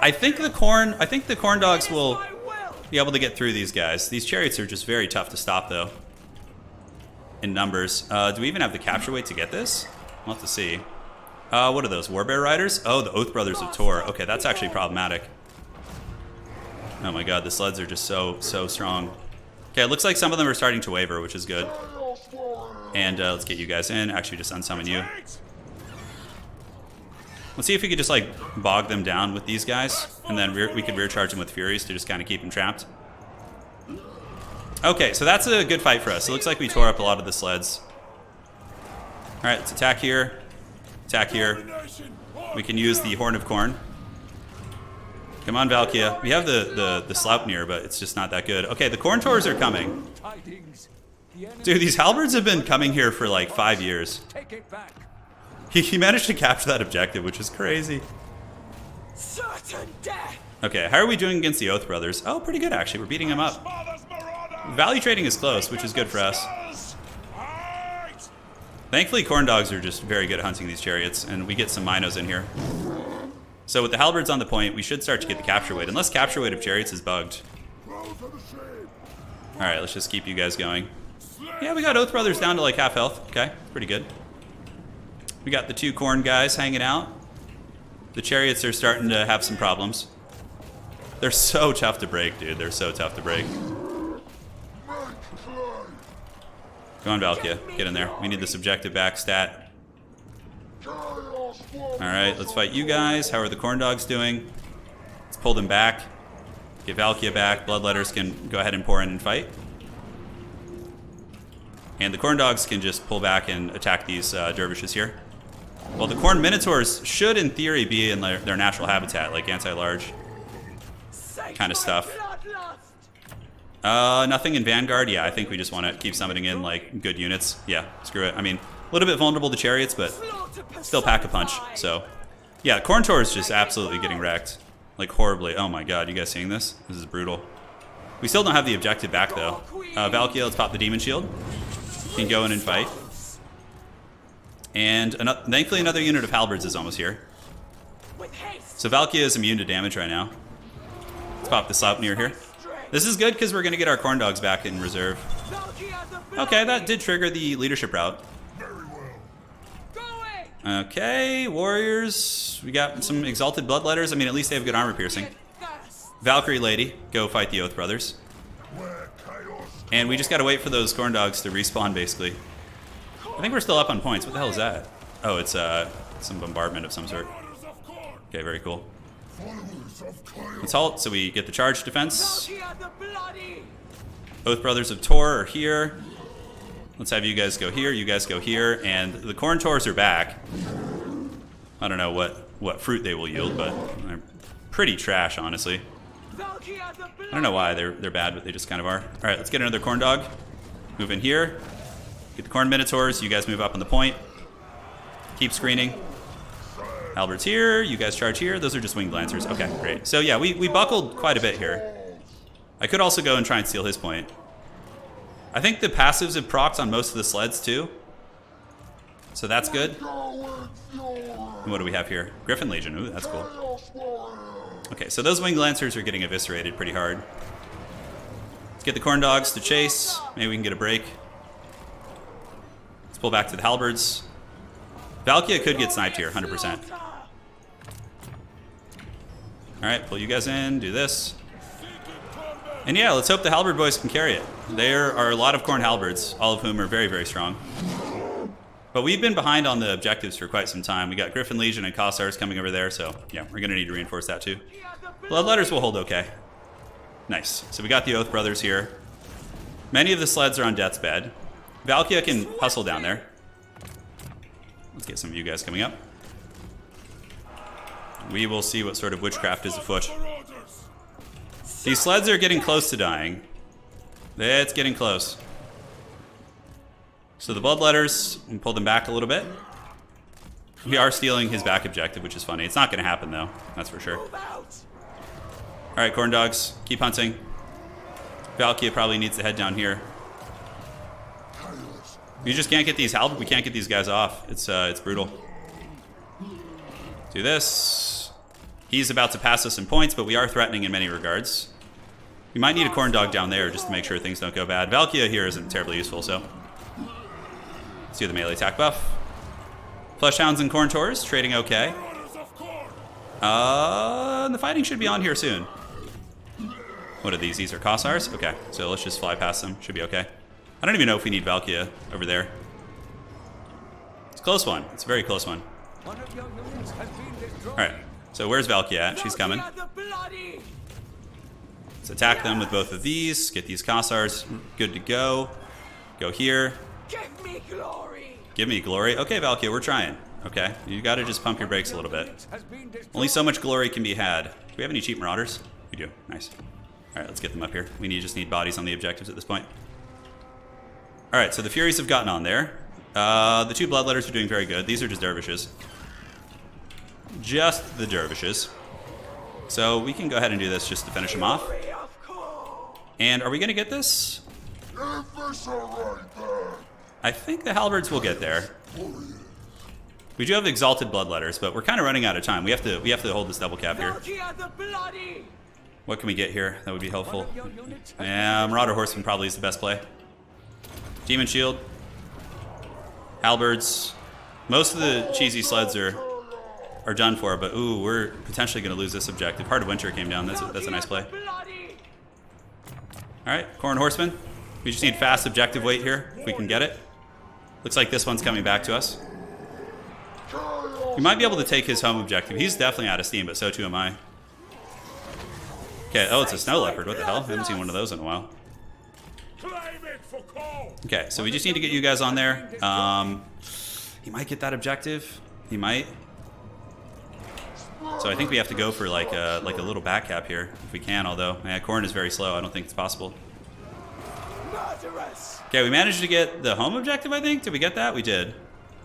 I think the Corn Dogs will be able to get through these guys. These chariots are just very tough to stop, though. in numbers. Do we even have the capture weight to get this? We'll have to see. What are those? Warbear Riders? Oh, the Oath Brothers of Tor. Okay, that's actually problematic. Oh my god, the sleds are just so strong. Okay, it looks like some of them are starting to waver, which is good. And let's get you guys in. Actually, just unsummon you. Let's see if we could just like bog them down with these guys, and then we could rear charge them with Furies to just kind of keep them trapped. Okay, so that's a good fight for us. It looks like we tore up a lot of the sleds. All right, let's attack here. Attack here. We can use the Horn of Khorne. Come on, Valkia. We have the Sleipnir, but it's just not that good. Okay, the Khorne Taurs are coming. Dude, these halberds have been coming here for like 5 years. He managed to capture that objective, which is crazy. Certain death. Okay, how are we doing against the Oath Brothers? Oh, pretty good, actually. We're beating them up. Value trading is close, which is good for us. Thankfully, Khorne Dogs are just very good at hunting these chariots, and we get some Minos in here. So with the halberds on the point, we should start to get the capture weight, unless capture weight of chariots is bugged. Alright, let's just keep you guys going. Yeah, we got Oath Brothers down to like half health. Okay, pretty good. We got the 2 Khorne guys hanging out. The chariots are starting to have some problems. They're so tough to break, dude. They're so tough to break. Go on, Valkia. Get in there. We need this objective back stat. Alright, let's fight you guys. How are the Khorne Dogs doing? Let's pull them back. Get Valkia back. Bloodletters can go ahead and pour in and fight. And the Khorne Dogs can just pull back and attack these dervishes here. Well, the Khorne Minotaurs should, in theory, be in their natural habitat, like anti-large kind of stuff. Nothing in Vanguard. Yeah, I think we just want to keep summoning in, like, good units. Yeah, screw it. I mean, a little bit vulnerable to chariots, but still pack a punch. So, yeah, Khorne Taur is just absolutely getting wrecked. Like, horribly. Oh my god, you guys seeing this? This is brutal. We still don't have the objective back, though. Valkia, let's pop the Demon Shield. Can go in and fight. And thankfully another unit of halberds is almost here. So Valkia is immune to damage right now. Let's pop the Sleipnir here. This is good because we're going to get our Khorne Dogs back in reserve. Okay, that did trigger the leadership route. Okay, warriors. We got some exalted bloodletters. I mean, at least they have good armor piercing. Valkyrie Lady, go fight the Oath Brothers. And we just gotta wait for those Khorne Dogs to respawn, basically. I think we're still up on points. What the hell is that? Oh, it's some bombardment of some sort. Okay, very cool. Let's halt so we get the charge defense. Oath Brothers of Tor are here. Let's have you guys go here, you guys go here, and the Khorne Taurs are back. I don't know what fruit they will yield, but they're pretty trash, honestly. I don't know why they're bad, but they just kind of are. All right, let's get another Khorne Dog. Move in here. Get the Khorne Minotaurs. You guys move up on the point. Keep screening. Halberds here. You guys charge here. Those are just Winged Lancers. Okay, great. So yeah, we buckled quite a bit here. I could also go and try and steal his point. I think the passives have procced on most of the sleds too. So that's good. And what do we have here? Griffin Legion. Ooh, that's cool. Okay, so those Winged Lancers are getting eviscerated pretty hard. Let's get the Khorne Dogs to chase. Maybe we can get a break. Let's pull back to the halberds. Valkia could get sniped here, 100%. Alright, pull you guys in, do this. And yeah, let's hope the halberd boys can carry it. There are a lot of Khorne halberds, all of whom are very, very strong. But we've been behind on the objectives for quite some time. We got Griffin Legion and Cossars coming over there, so yeah, we're going to need to reinforce that too. Bloodletters will hold okay. Nice. So we got the Oath Brothers here. Many of the sleds are on death's bed. Valkia can hustle down there. Let's get some of you guys coming up. We will see what sort of witchcraft is afoot. These sleds are getting close to dying. It's getting close. So the Bloodletters, we pull them back a little bit. We are stealing his back objective, which is funny. It's not going to happen, though. That's for sure. Alright, Khorne Dogs, keep hunting. Valkia probably needs to head down here. We just can't get these we can't get these guys off. It's brutal. Do this. He's about to pass us in points, but we are threatening in many regards. We might need a Khorne Dog down there just to make sure things don't go bad. Valkia here isn't terribly useful, so Let's do the melee attack buff. Fleshhounds and Khorne Taurs trading okay. The fighting should be on here soon. What are these? These are Kossars? Okay, so let's just fly past them. Should be okay. I don't even know if we need Valkia over there. It's a close one. It's a very close one. Alright, so where's Valkia at? She's coming. Let's attack them with both of these. Get these Kossars good to go. Go here. Give me glory. Give me glory. Okay, Valkia, we're trying. Okay, you gotta just pump your brakes a little bit. Only so much glory can be had. Do we have any cheap marauders? We do. Nice. Alright, let's get them up here. Just need bodies on the objectives at this point. Alright, so the Furies have gotten on there. The 2 Bloodletters are doing very good. These are just dervishes. Just the dervishes. So we can go ahead and do this just to finish them off. And are we gonna get this? I think the Halberds will get there. We do have Exalted Bloodletters, but we're kind of running out of time. We have to hold this double cap here. What can we get here? That would be helpful. Yeah, Marauder Horseman probably is the best play. Demon Shield. Halberds. Most of the cheesy sleds are done for, but ooh, we're potentially going to lose this objective. Heart of Winter came down. That's a nice play. Alright, Khorne Horseman. We just need fast objective weight here, if we can get it. Looks like this one's coming back to us. We might be able to take his home objective. He's definitely out of steam, but so too am I. Okay, oh, it's a snow leopard. What the hell? I haven't seen one of those in a while. Okay, so we just need to get you guys on there. He might get that objective. He might. So I think we have to go for like a little back cap here, if we can, although Khorne is very slow. I don't think it's possible. Okay, we managed to get the home objective, I think. Did we get that? We did.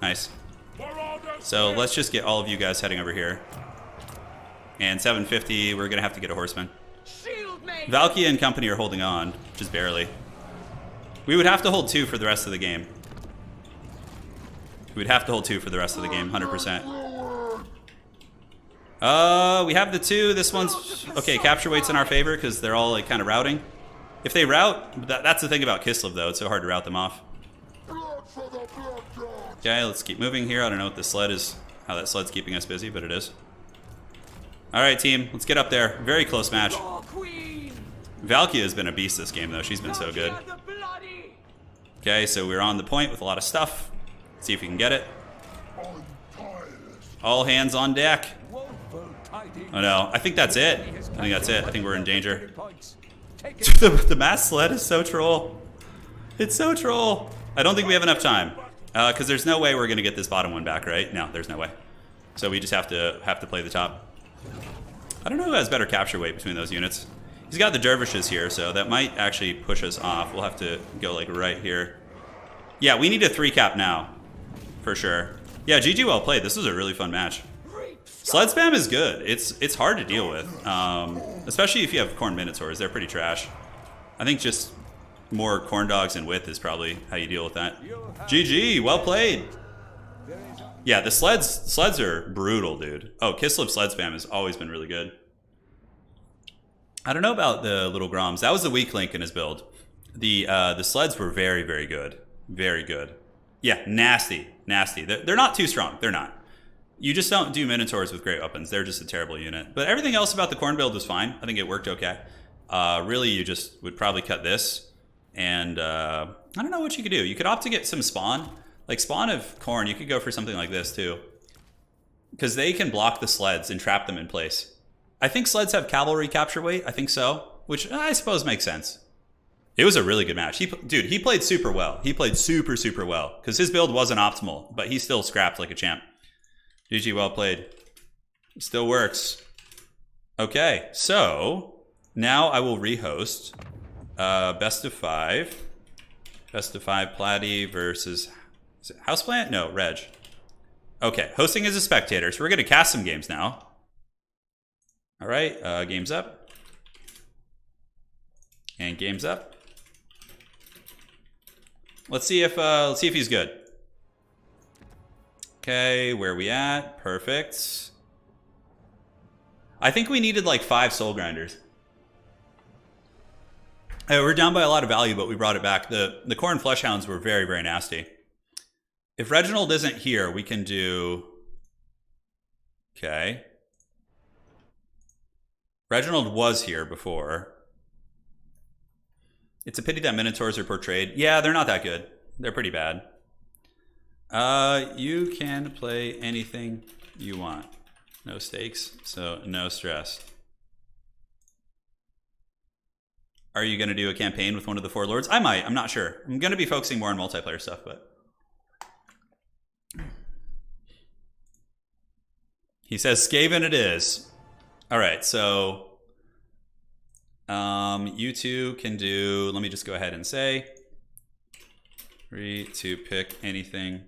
Nice. So let's just get all of you guys heading over here. And 750, we're going to have to get a horseman. Valkia and company are holding on, just barely. We would have to hold 2 for the rest of the game. We would have to hold 2 for the rest of the game, 100%. We have the 2. This one's... Okay, capture weight's in our favor because they're all like kind of routing. If they route... That's the thing about Kislev, though. It's so hard to route them off. Okay, let's keep moving here. I don't know what the sled is, how that sled's keeping us busy, but it is. Alright, team. Let's get up there. Very close match. Valkia has been a beast this game, though. She's been so good. Okay, so we're on the point with a lot of stuff. Let's see if we can get it. All hands on deck. Oh no, I think that's it. I think that's it. I think we're in danger. The mass sled is so troll. It's so troll. I don't think we have enough time. Because there's no way we're going to get this bottom one back, right? No, there's no way. So we just have to play the top. I don't know who has better capture weight between those units. He's got the dervishes here, so that might actually push us off. We'll have to go like right here. Yeah, we need a 3 cap now. For sure. Yeah, GG well played. This was a really fun match. Sled spam is good. It's hard to deal with. Especially if you have Khorne Minotaurs. They're pretty trash. I think just more corn dogs and width is probably how you deal with that. GG, well played. Yeah, the sleds are brutal, dude. Oh, Kislev sled spam has always been really good. I don't know about the little Groms. That was the weak link in his build. The sleds were very, very good. Very good. Yeah, nasty. Nasty. They're not too strong. They're not. You just don't do Minotaurs with great weapons. They're just a terrible unit. But everything else about the Khorne build was fine. I think it worked okay. Really, you just would probably cut this. And I don't know what you could do. You could opt to get some spawn. Like spawn of Khorne, you could go for something like this too. Because they can block the sleds and trap them in place. I think sleds have cavalry capture weight. I think so. Which I suppose makes sense. It was a really good match. Dude, he played super well. He played super, super well. Because his build wasn't optimal. But he still scrapped like a champ. GG, well played. Still works. Okay, so now I will rehost best of 5. Best of 5 Platy versus... Is it Houseplant? No, Reg. Okay, hosting as a spectator. So we're going to cast some games now. All right, games up. And games up. Let's see if he's good. Okay, where are we at? Perfect. I think we needed like 5 soul grinders. We're down by a lot of value, but we brought it back. The Khorne Fleshhounds were very, very nasty. If Reginald isn't here, we can do... Okay. Reginald was here before. It's a pity that Minotaurs are portrayed. Yeah, they're not that good. They're pretty bad. You can play anything you want. No stakes, so no stress. Are you going to do a campaign with one of the four lords? I might. I'm not sure. I'm going to be focusing more on multiplayer stuff, but... He says Skaven it is. All right, so... you two can do... Let me just go ahead and say... Free to pick anything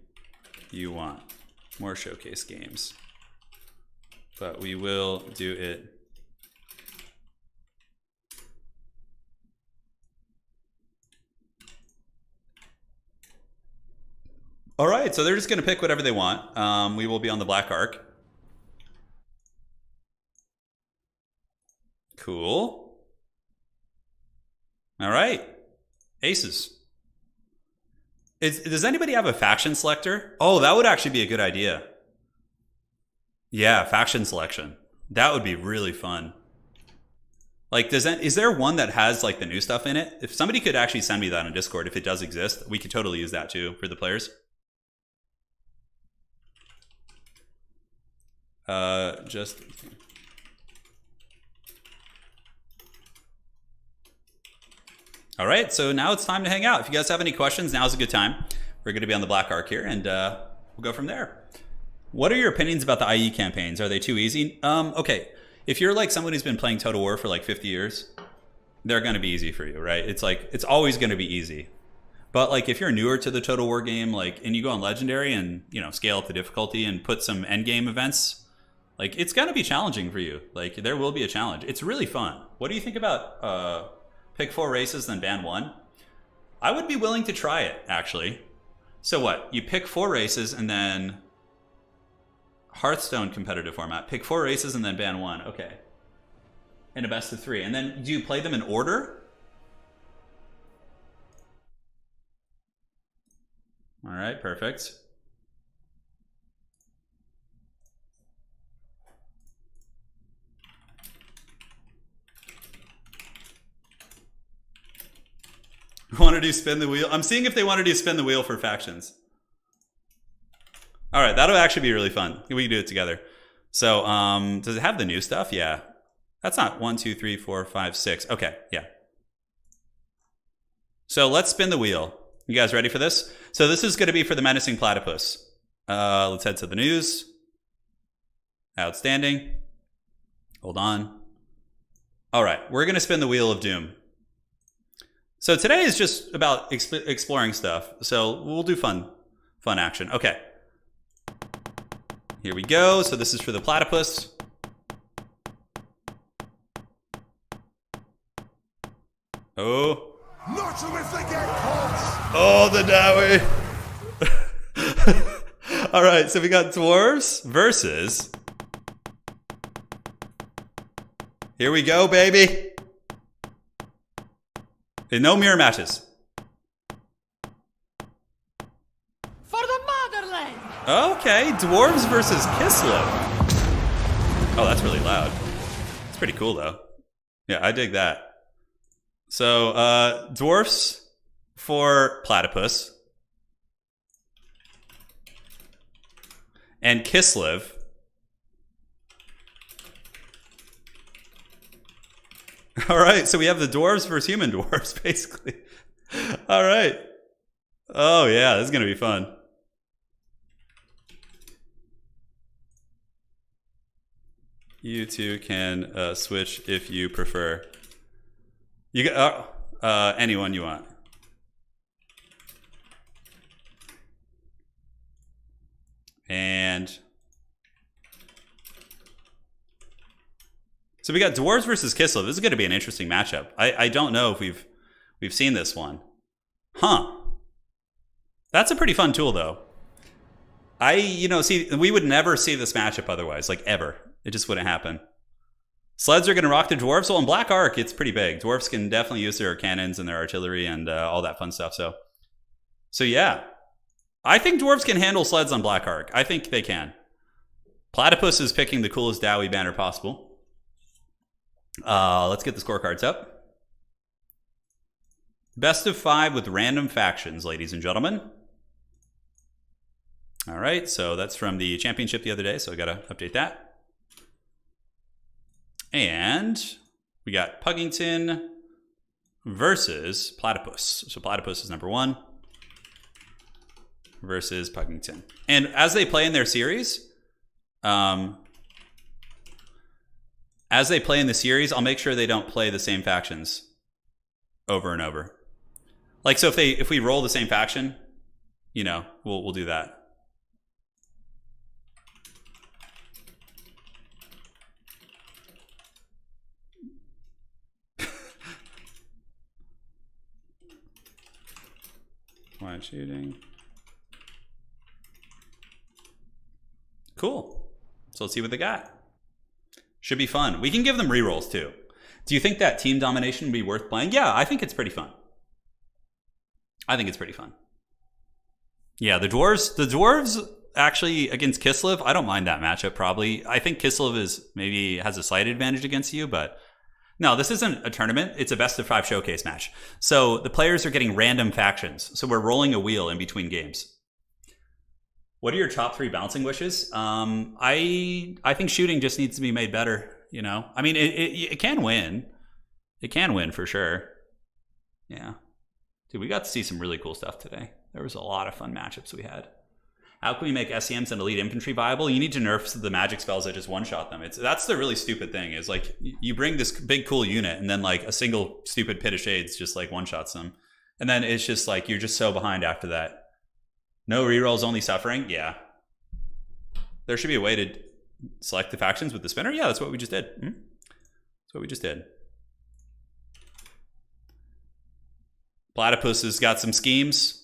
you want. More showcase games. But we will do it... All right, so they're just going to pick whatever they want. We will be on the Black Ark. Cool. All right. Aces. Does anybody have a faction selector? Oh, that would actually be a good idea. Yeah, faction selection. That would be really fun. Like, is there one that has like the new stuff in it? If somebody could actually send me that on Discord, if it does exist, we could totally use that too for the players. Just... All right, so now it's time to hang out. If you guys have any questions, now's a good time. We're going to be on the Black Ark here, and we'll go from there. What are your opinions about the IE campaigns? Are they too easy? Okay, if you're like someone who's been playing Total War for like 50 years, they're going to be easy for you, right? It's like, it's always going to be easy. But like if you're newer to the Total War game, like, and you go on Legendary and, you know, scale up the difficulty and put some endgame events, like, it's going to be challenging for you. Like, there will be a challenge. It's really fun. What do you think about pick 4 races, then ban 1? I would be willing to try it, actually. So what? You pick 4 races and then Hearthstone competitive format. Pick 4 races and then ban 1. Okay. In a best of 3. And then do you play them in order? All right, perfect. Want to do spin the wheel? I'm seeing if they want to do spin the wheel for factions. All right, that'll actually be really fun. We can do it together. So, does it have the new stuff? Yeah. That's not 1, 2, 3, 4, 5, 6. Okay, yeah. So let's spin the wheel. You guys ready for this? So this is going to be for the Menacing Platypus. Let's head to the news. Outstanding. Hold on. All right, we're going to spin the Wheel of Doom. So today is just about exploring stuff. So we'll do fun action. Okay. Here we go. So this is for the platypus. Oh. Not so if they get caught. Oh, the Dawi. All right. So we got dwarves versus. Here we go, baby. And no mirror matches. For the motherland! Okay, dwarves versus Kislev. Oh, that's really loud. It's pretty cool, though. Yeah, I dig that. So, dwarfs for platypus. And Kislev. All right, so we have the dwarves versus human dwarves, basically. All right. Oh, yeah, this is going to be fun. You two can switch if you prefer. You get anyone you want. And so we got dwarves versus Kislev. This is going to be an interesting matchup. I don't know if we've seen this one. Huh. That's a pretty fun tool, though. See, we would never see this matchup otherwise, like ever. It just wouldn't happen. Sleds are going to rock the dwarves. Well, in Black Ark, it's pretty big. Dwarves can definitely use their cannons and their artillery and all that fun stuff. So yeah. I think dwarves can handle sleds on Black Ark. I think they can. Platypus is picking the coolest Dawi banner possible. Let's get the scorecards up. Best of 5 with random factions, ladies and gentlemen. All right, so that's from the championship the other day, so I gotta update that. And we got Puggington versus Platypus. So Platypus is number 1 versus Puggington. And as they play in their series, I'll make sure they don't play the same factions over and over. Like, so if we roll the same faction, you know, we'll do that. Wide shooting. Cool. So let's see what they got. Should be fun. We can give them rerolls too. Do you think that team domination would be worth playing? Yeah, I think it's pretty fun. Yeah, the dwarves actually against Kislev, I don't mind that matchup probably. I think Kislev maybe has a slight advantage against you, but no, this isn't a tournament. It's a best of 5 showcase match. So the players are getting random factions. So we're rolling a wheel in between games. What are your top 3 bouncing wishes? I think shooting just needs to be made better. You know, I mean, it can win. It can win for sure. Yeah. Dude, we got to see some really cool stuff today. There was a lot of fun matchups we had. How can we make SCMs and elite infantry viable? You need to nerf the magic spells that just one-shot them. That's the really stupid thing is like you bring this big cool unit and then like a single stupid pit of shades just like one-shots them. And then it's just like you're just so behind after that. No rerolls, only suffering? Yeah. There should be a way to select the factions with the spinner. Yeah, that's what we just did. That's what we just did. Platypus has got some schemes.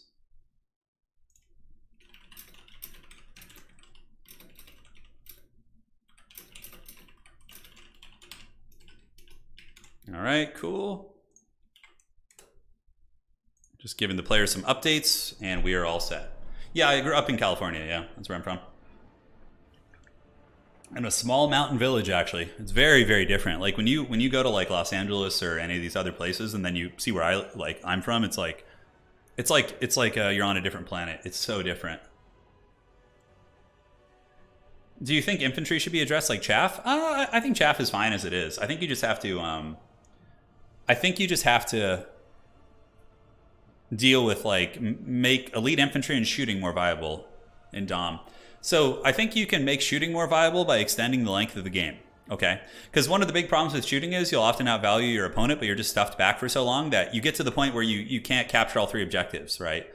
All right, cool. Just giving the players some updates, and we are all set. Yeah, I grew up in California. Yeah, that's where I'm from. In a small mountain village, actually. It's very, very different. Like when you go to like Los Angeles or any of these other places, and then you see where I'm from, it's like you're on a different planet. It's so different. Do you think infantry should be addressed like chaff? I think chaff is fine as it is. I think you just have to. Deal with like make elite infantry and shooting more viable in Dom. So I think you can make shooting more viable by extending the length of the game. Okay, because one of the big problems with shooting is you'll often outvalue your opponent, but you're just stuffed back for so long that you get to the point where you can't capture all 3 objectives. Right?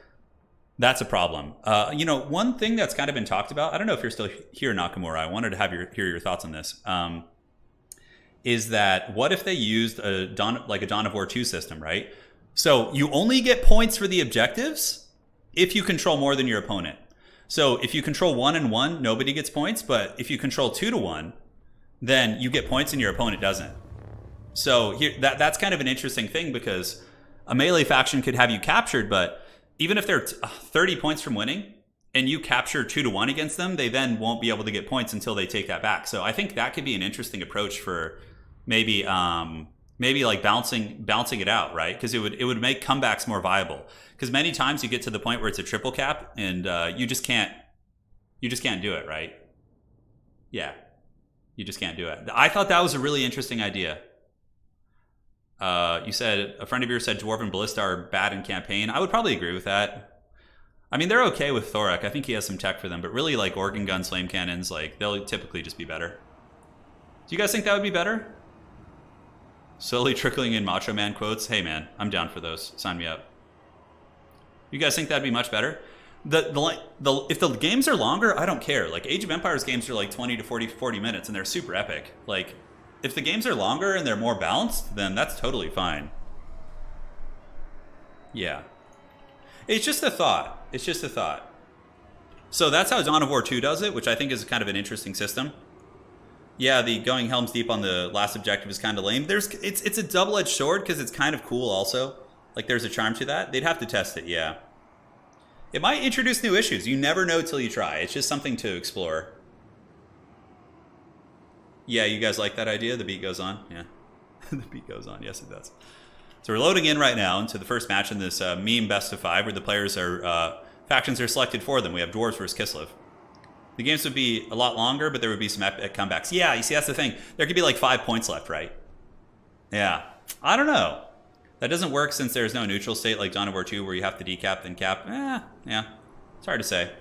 That's a problem. You know, one thing that's kind of been talked about. I don't know if you're still here, Nakamura. I wanted to hear your thoughts on this. Is that what if they used a Dawn of War 2 system, right? So you only get points for the objectives if you control more than your opponent. So if you control 1 and 1, nobody gets points. But if you control 2 to 1, then you get points and your opponent doesn't. So here, that's kind of an interesting thing because a melee faction could have you captured, but even if they're 30 points from winning and you capture 2 to 1 against them, they then won't be able to get points until they take that back. So I think that could be an interesting approach for maybe like bouncing it out, right? Because it would make comebacks more viable. Because many times you get to the point where it's a triple cap and you just can't do it, right? Yeah, you just can't do it. I thought that was a really interesting idea. You said a friend of yours said Dwarven Ballista are bad in campaign. I would probably agree with that. I mean, they're okay with KROAK. I think he has some tech for them, but really like organ guns, flame cannons, like they'll typically just be better. Do you guys think that would be better? Slowly trickling in Macho Man quotes. Hey man, I'm down for those. Sign me up. You guys think that'd be much better? If the games are longer, I don't care. Like Age of Empires games are like 20 to 40 minutes and they're super epic. Like if the games are longer and they're more balanced, then that's totally fine. Yeah. It's just a thought. It's just a thought. So that's how Dawn of War 2 does it, which I think is kind of an interesting system. Yeah, the going Helm's Deep on the last objective is kind of lame. It's a double-edged sword because it's kind of cool also. Like there's a charm to that. They'd have to test it, yeah. It might introduce new issues. You never know till you try. It's just something to explore. Yeah, you guys like that idea? The beat goes on? Yeah. The beat goes on. Yes, it does. So we're loading in right now into the first match in this meme best of 5 where the players are, factions are selected for them. We have Dwarves versus Kislev. The games would be a lot longer, but there would be some epic comebacks. Yeah, you see, that's the thing. There could be like 5 points left, right? Yeah. I don't know. That doesn't work since there's no neutral state like Dawn of War 2 where you have to decap then cap. Yeah. It's hard to say.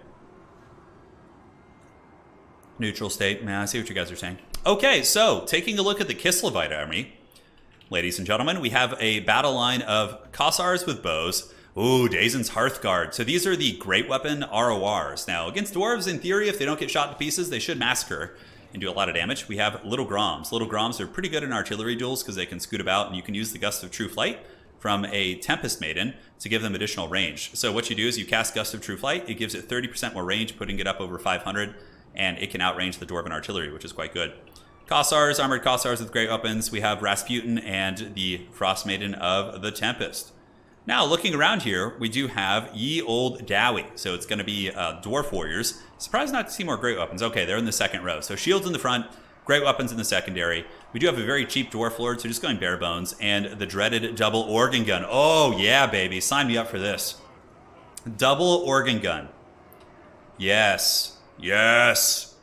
Neutral state. Yeah, I see what you guys are saying. Okay, so taking a look at the Kislevite army, ladies and gentlemen, we have a battle line of Kossars with bows. Ooh, Dazen's Hearthguard. So these are the great weapon RORs. Now, against dwarves, in theory, if they don't get shot to pieces, they should massacre and do a lot of damage. We have Little Groms. Little Groms are pretty good in artillery duels because they can scoot about, and you can use the Gust of True Flight from a Tempest Maiden to give them additional range. So what you do is you cast Gust of True Flight. It gives it 30% more range, putting it up over 500, and it can outrange the Dwarven artillery, which is quite good. Kossars, armored Kossars with great weapons. We have Rasputin and the Frost Maiden of the Tempest. Now, looking around here, we do have Ye Old Dawi. So it's going to be Dwarf Warriors. Surprised not to see more great weapons. Okay, they're in the second row. So shields in the front, great weapons in the secondary. We do have a very cheap Dwarf Lord, so just going bare bones. And the dreaded double organ gun. Oh, yeah, baby. Sign me up for this. Double organ gun. Yes. Yes.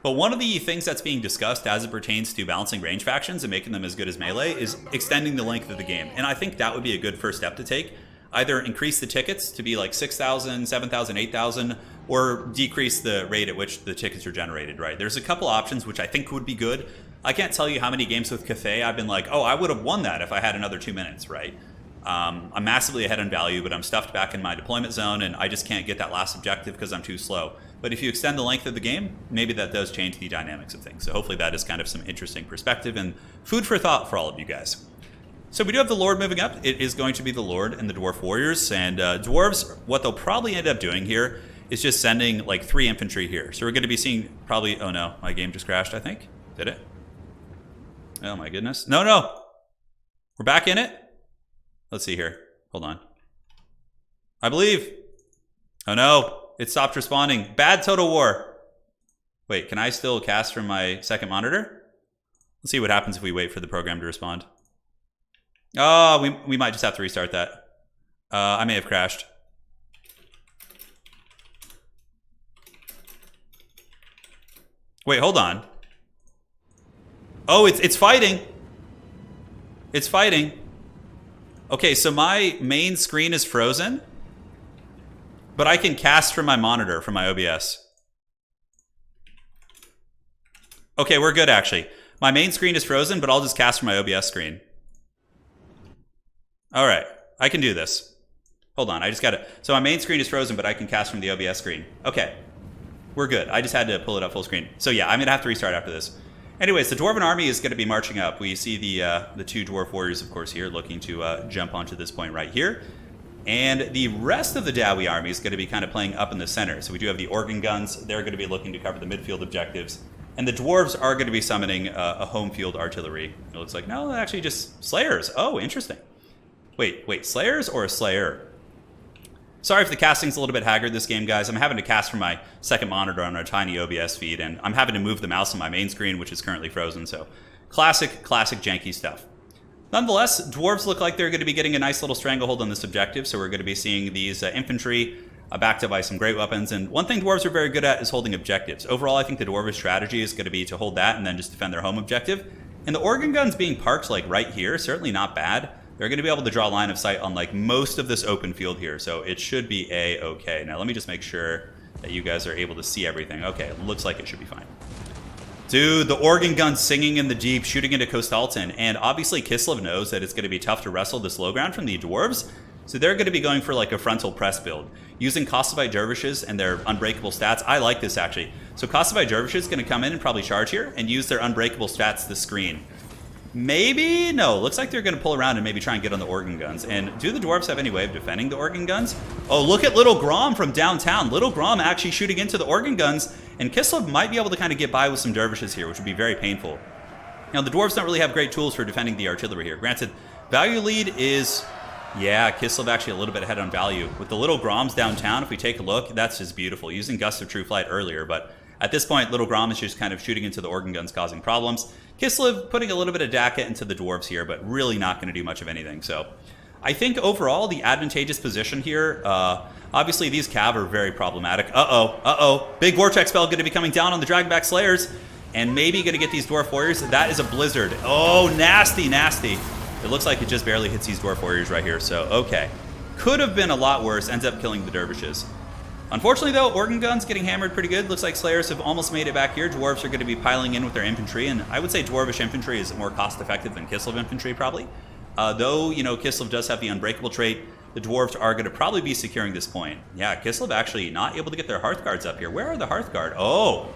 But one of the things that's being discussed as it pertains to balancing range factions and making them as good as melee is extending the length of the game. And I think that would be a good first step to take. Either increase the tickets to be like 6,000, 7,000, 8,000, or decrease the rate at which the tickets are generated, right? There's a couple options which I think would be good. I can't tell you how many games with Cathay I've been like, oh, I would have won that if I had another 2 minutes, right? I'm massively ahead on value, but I'm stuffed back in my deployment zone, and I just can't get that last objective because I'm too slow. But if you extend the length of the game, maybe that does change the dynamics of things. So hopefully that is kind of some interesting perspective and food for thought for all of you guys. So we do have the Lord moving up. It is going to be the Lord and the Dwarf Warriors. And Dwarves, what they'll probably end up doing here is just sending like 3 infantry here. So we're going to be seeing probably... Oh no, my game just crashed, I think. Did it? Oh my goodness. No. We're back in it? Let's see here. Hold on. I believe. Oh no. It stopped responding. Bad Total War. Wait, can I still cast from my second monitor? Let's see what happens if we wait for the program to respond. Oh, we might just have to restart that. I may have crashed. Wait, hold on. Oh, it's fighting. It's fighting. Okay, so my main screen is frozen, but I can cast from my monitor, from my OBS. Okay, we're good, actually. My main screen is frozen, but I'll just cast from my OBS screen. All right, I can do this. Hold on, I just got to... So my main screen is frozen, but I can cast from the OBS screen. Okay, we're good. I just had to pull it up full screen. So yeah, I'm going to have to restart after this. Anyways, the Dwarven army is going to be marching up. We see the 2 Dwarf Warriors, of course, here, looking to jump onto this point right here. And the rest of the Dawi army is going to be kind of playing up in the center. So we do have the organ guns. They're going to be looking to cover the midfield objectives. And the dwarves are going to be summoning a home field artillery. It looks like, no, actually just Slayers. Oh, interesting. Wait, Slayers or a Slayer? Sorry if the casting's a little bit haggard this game, guys. I'm having to cast from my second monitor on our tiny OBS feed, and I'm having to move the mouse on my main screen, which is currently frozen. So classic janky stuff. Nonetheless, dwarves look like they're going to be getting a nice little stranglehold on this objective, so we're going to be seeing these infantry backed up by some great weapons. And one thing dwarves are very good at is holding objectives. Overall, I think the dwarvish strategy is going to be to hold that and then just defend their home objective. And the organ guns being parked like right here, certainly not bad. They're going to be able to draw line of sight on like most of this open field here, so it should be a-okay. Now let me just make sure that you guys are able to see everything. Okay, it looks like it should be fine. Dude, the organ gun singing in the deep, shooting into Kostalton, and obviously Kislev knows that it's going to be tough to wrestle this low ground from the dwarves, so they're going to be going for like a frontal press build. Using Kosovite dervishes and their unbreakable stats, I like this actually. So Kosovite dervishes going to come in and probably charge here and use their unbreakable stats to screen. Maybe? No, looks like they're going to pull around and maybe try and get on the organ guns. And do the dwarves have any way of defending the organ guns? Oh, look at Little Grom from downtown. Little Grom actually shooting into the organ guns, and Kislev might be able to kind of get by with some dervishes here, which would be very painful. Now, the dwarves don't really have great tools for defending the artillery here. Granted, value lead is Yeah, Kislev actually a little bit ahead on value. With the little Groms downtown, if we take a look, that's just beautiful. Using Gust of True Flight earlier, but at this point, little Grom is just kind of shooting into the organ guns, causing problems. Kislev putting a little bit of DACA into the Dwarves here, but really not going to do much of anything. So I think overall, the advantageous position here, obviously these Cav are very problematic. Big Vortex spell going to be coming down on the Dragonback Slayers, and maybe going to get these Dwarf Warriors. That is a Blizzard. Oh, nasty, nasty. It looks like it just barely hits these Dwarf Warriors right here, so okay. Could have been a lot worse, ends up killing the Dervishes. Unfortunately though, organ guns getting hammered pretty good. Looks like Slayers have almost made it back here. Dwarves are going to be piling in with their infantry, and I would say Dwarvish infantry is more cost effective than Kislev infantry probably. Though, you know, Kislev does have the Unbreakable trait, the Dwarves are going to probably be securing this point. Yeah, Kislev actually not able to get their Hearthguards up here. Where are the Hearthguard? Oh!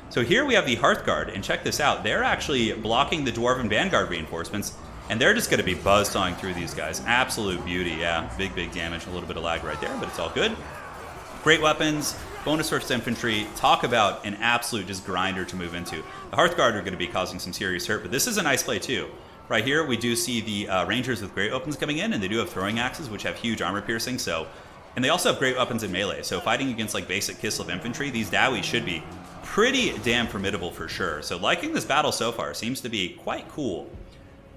So here we have the Hearthguard, and check this out. They're actually blocking the Dwarven Vanguard reinforcements, and they're just going to be buzzsawing through these guys. Absolute beauty, yeah. Big, big damage. A little bit of lag right there, but it's all good. Great weapons, bonus first infantry. Talk about an absolute just grinder to move into. The Hearthguard are going to be causing some serious hurt, but this is a nice play too. Right here, we do see the Rangers with great weapons coming in, and they do have throwing axes, which have huge armor piercing, so... And they also have great weapons in melee, so fighting against like basic Kislev infantry, these Dawi should be pretty damn formidable for sure. So liking this battle so far, seems to be quite cool.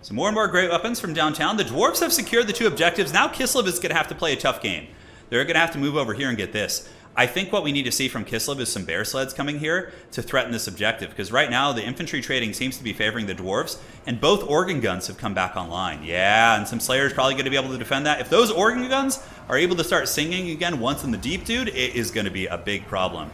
So more and more great weapons from downtown. The Dwarves have secured the 2 objectives. Now Kislev is going to have to play a tough game. They're going to have to move over here and get this. I think what we need to see from Kislev is some bear sleds coming here to threaten this objective, because right now the infantry trading seems to be favoring the Dwarves, and both organ guns have come back online. Yeah, and some Slayers probably going to be able to defend that. If those organ guns are able to start singing again once in the deep, dude, it is going to be a big problem.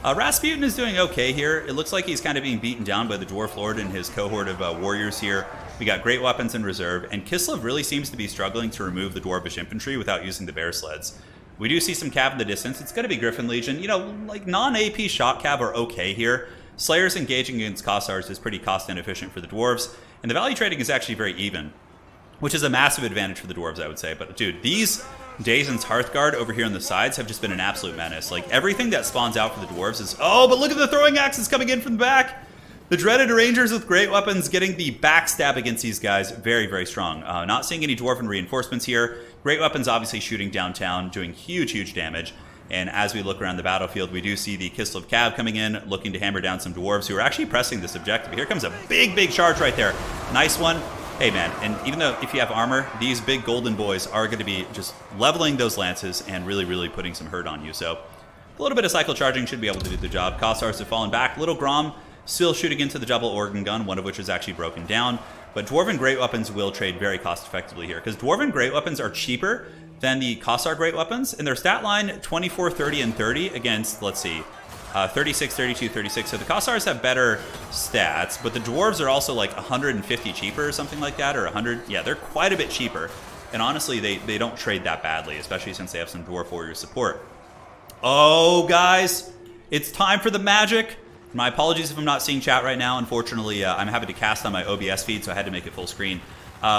Rasputin is doing okay here. It looks like he's kind of being beaten down by the Dwarf Lord and his cohort of warriors here. We got great weapons in reserve, and Kislev really seems to be struggling to remove the Dwarvish infantry without using the bear sleds. We do see some cav in the distance. It's going to be Griffin Legion. You know, like non-AP shot cav are okay here. Slayers engaging against Kossars is pretty cost inefficient for the Dwarves, and the value trading is actually very even, which is a massive advantage for the Dwarves, I would say. But dude, these Dazen's Hearthguard over here on the sides have just been an absolute menace. Like everything that spawns out for the Dwarves is, oh, but look at the throwing axes coming in from the back. The dreaded Rangers with great weapons getting the backstab against these guys. Very, very strong. Not seeing any Dwarven reinforcements here. Great weapons obviously shooting downtown, doing huge, huge damage. And as we look around the battlefield, we do see the Kislev Cav coming in, looking to hammer down some Dwarves who are actually pressing this objective. Here comes a big, big charge right there. Nice one. Hey, man, and even though if you have armor, these big golden boys are going to be just leveling those lances and really, really putting some hurt on you. So a little bit of cycle charging should be able to do the job. Kossars have fallen back. Little Grom still shooting into the double organ gun, one of which is actually broken down. But Dwarven Great Weapons will trade very cost effectively here, because Dwarven Great Weapons are cheaper than the Kossar Great Weapons, and their stat line 24, 30, and 30 against, let's see, 36, 32, 36. So the Kossars have better stats, but the Dwarves are also like 150 cheaper or something like that, or 100. Yeah, they're quite a bit cheaper. And honestly, they don't trade that badly, especially since they have some Dwarf Warrior support. Oh, guys, it's time for the magic. My apologies if I'm not seeing chat right now. Unfortunately, I'm having to cast on my OBS feed, so I had to make it full screen.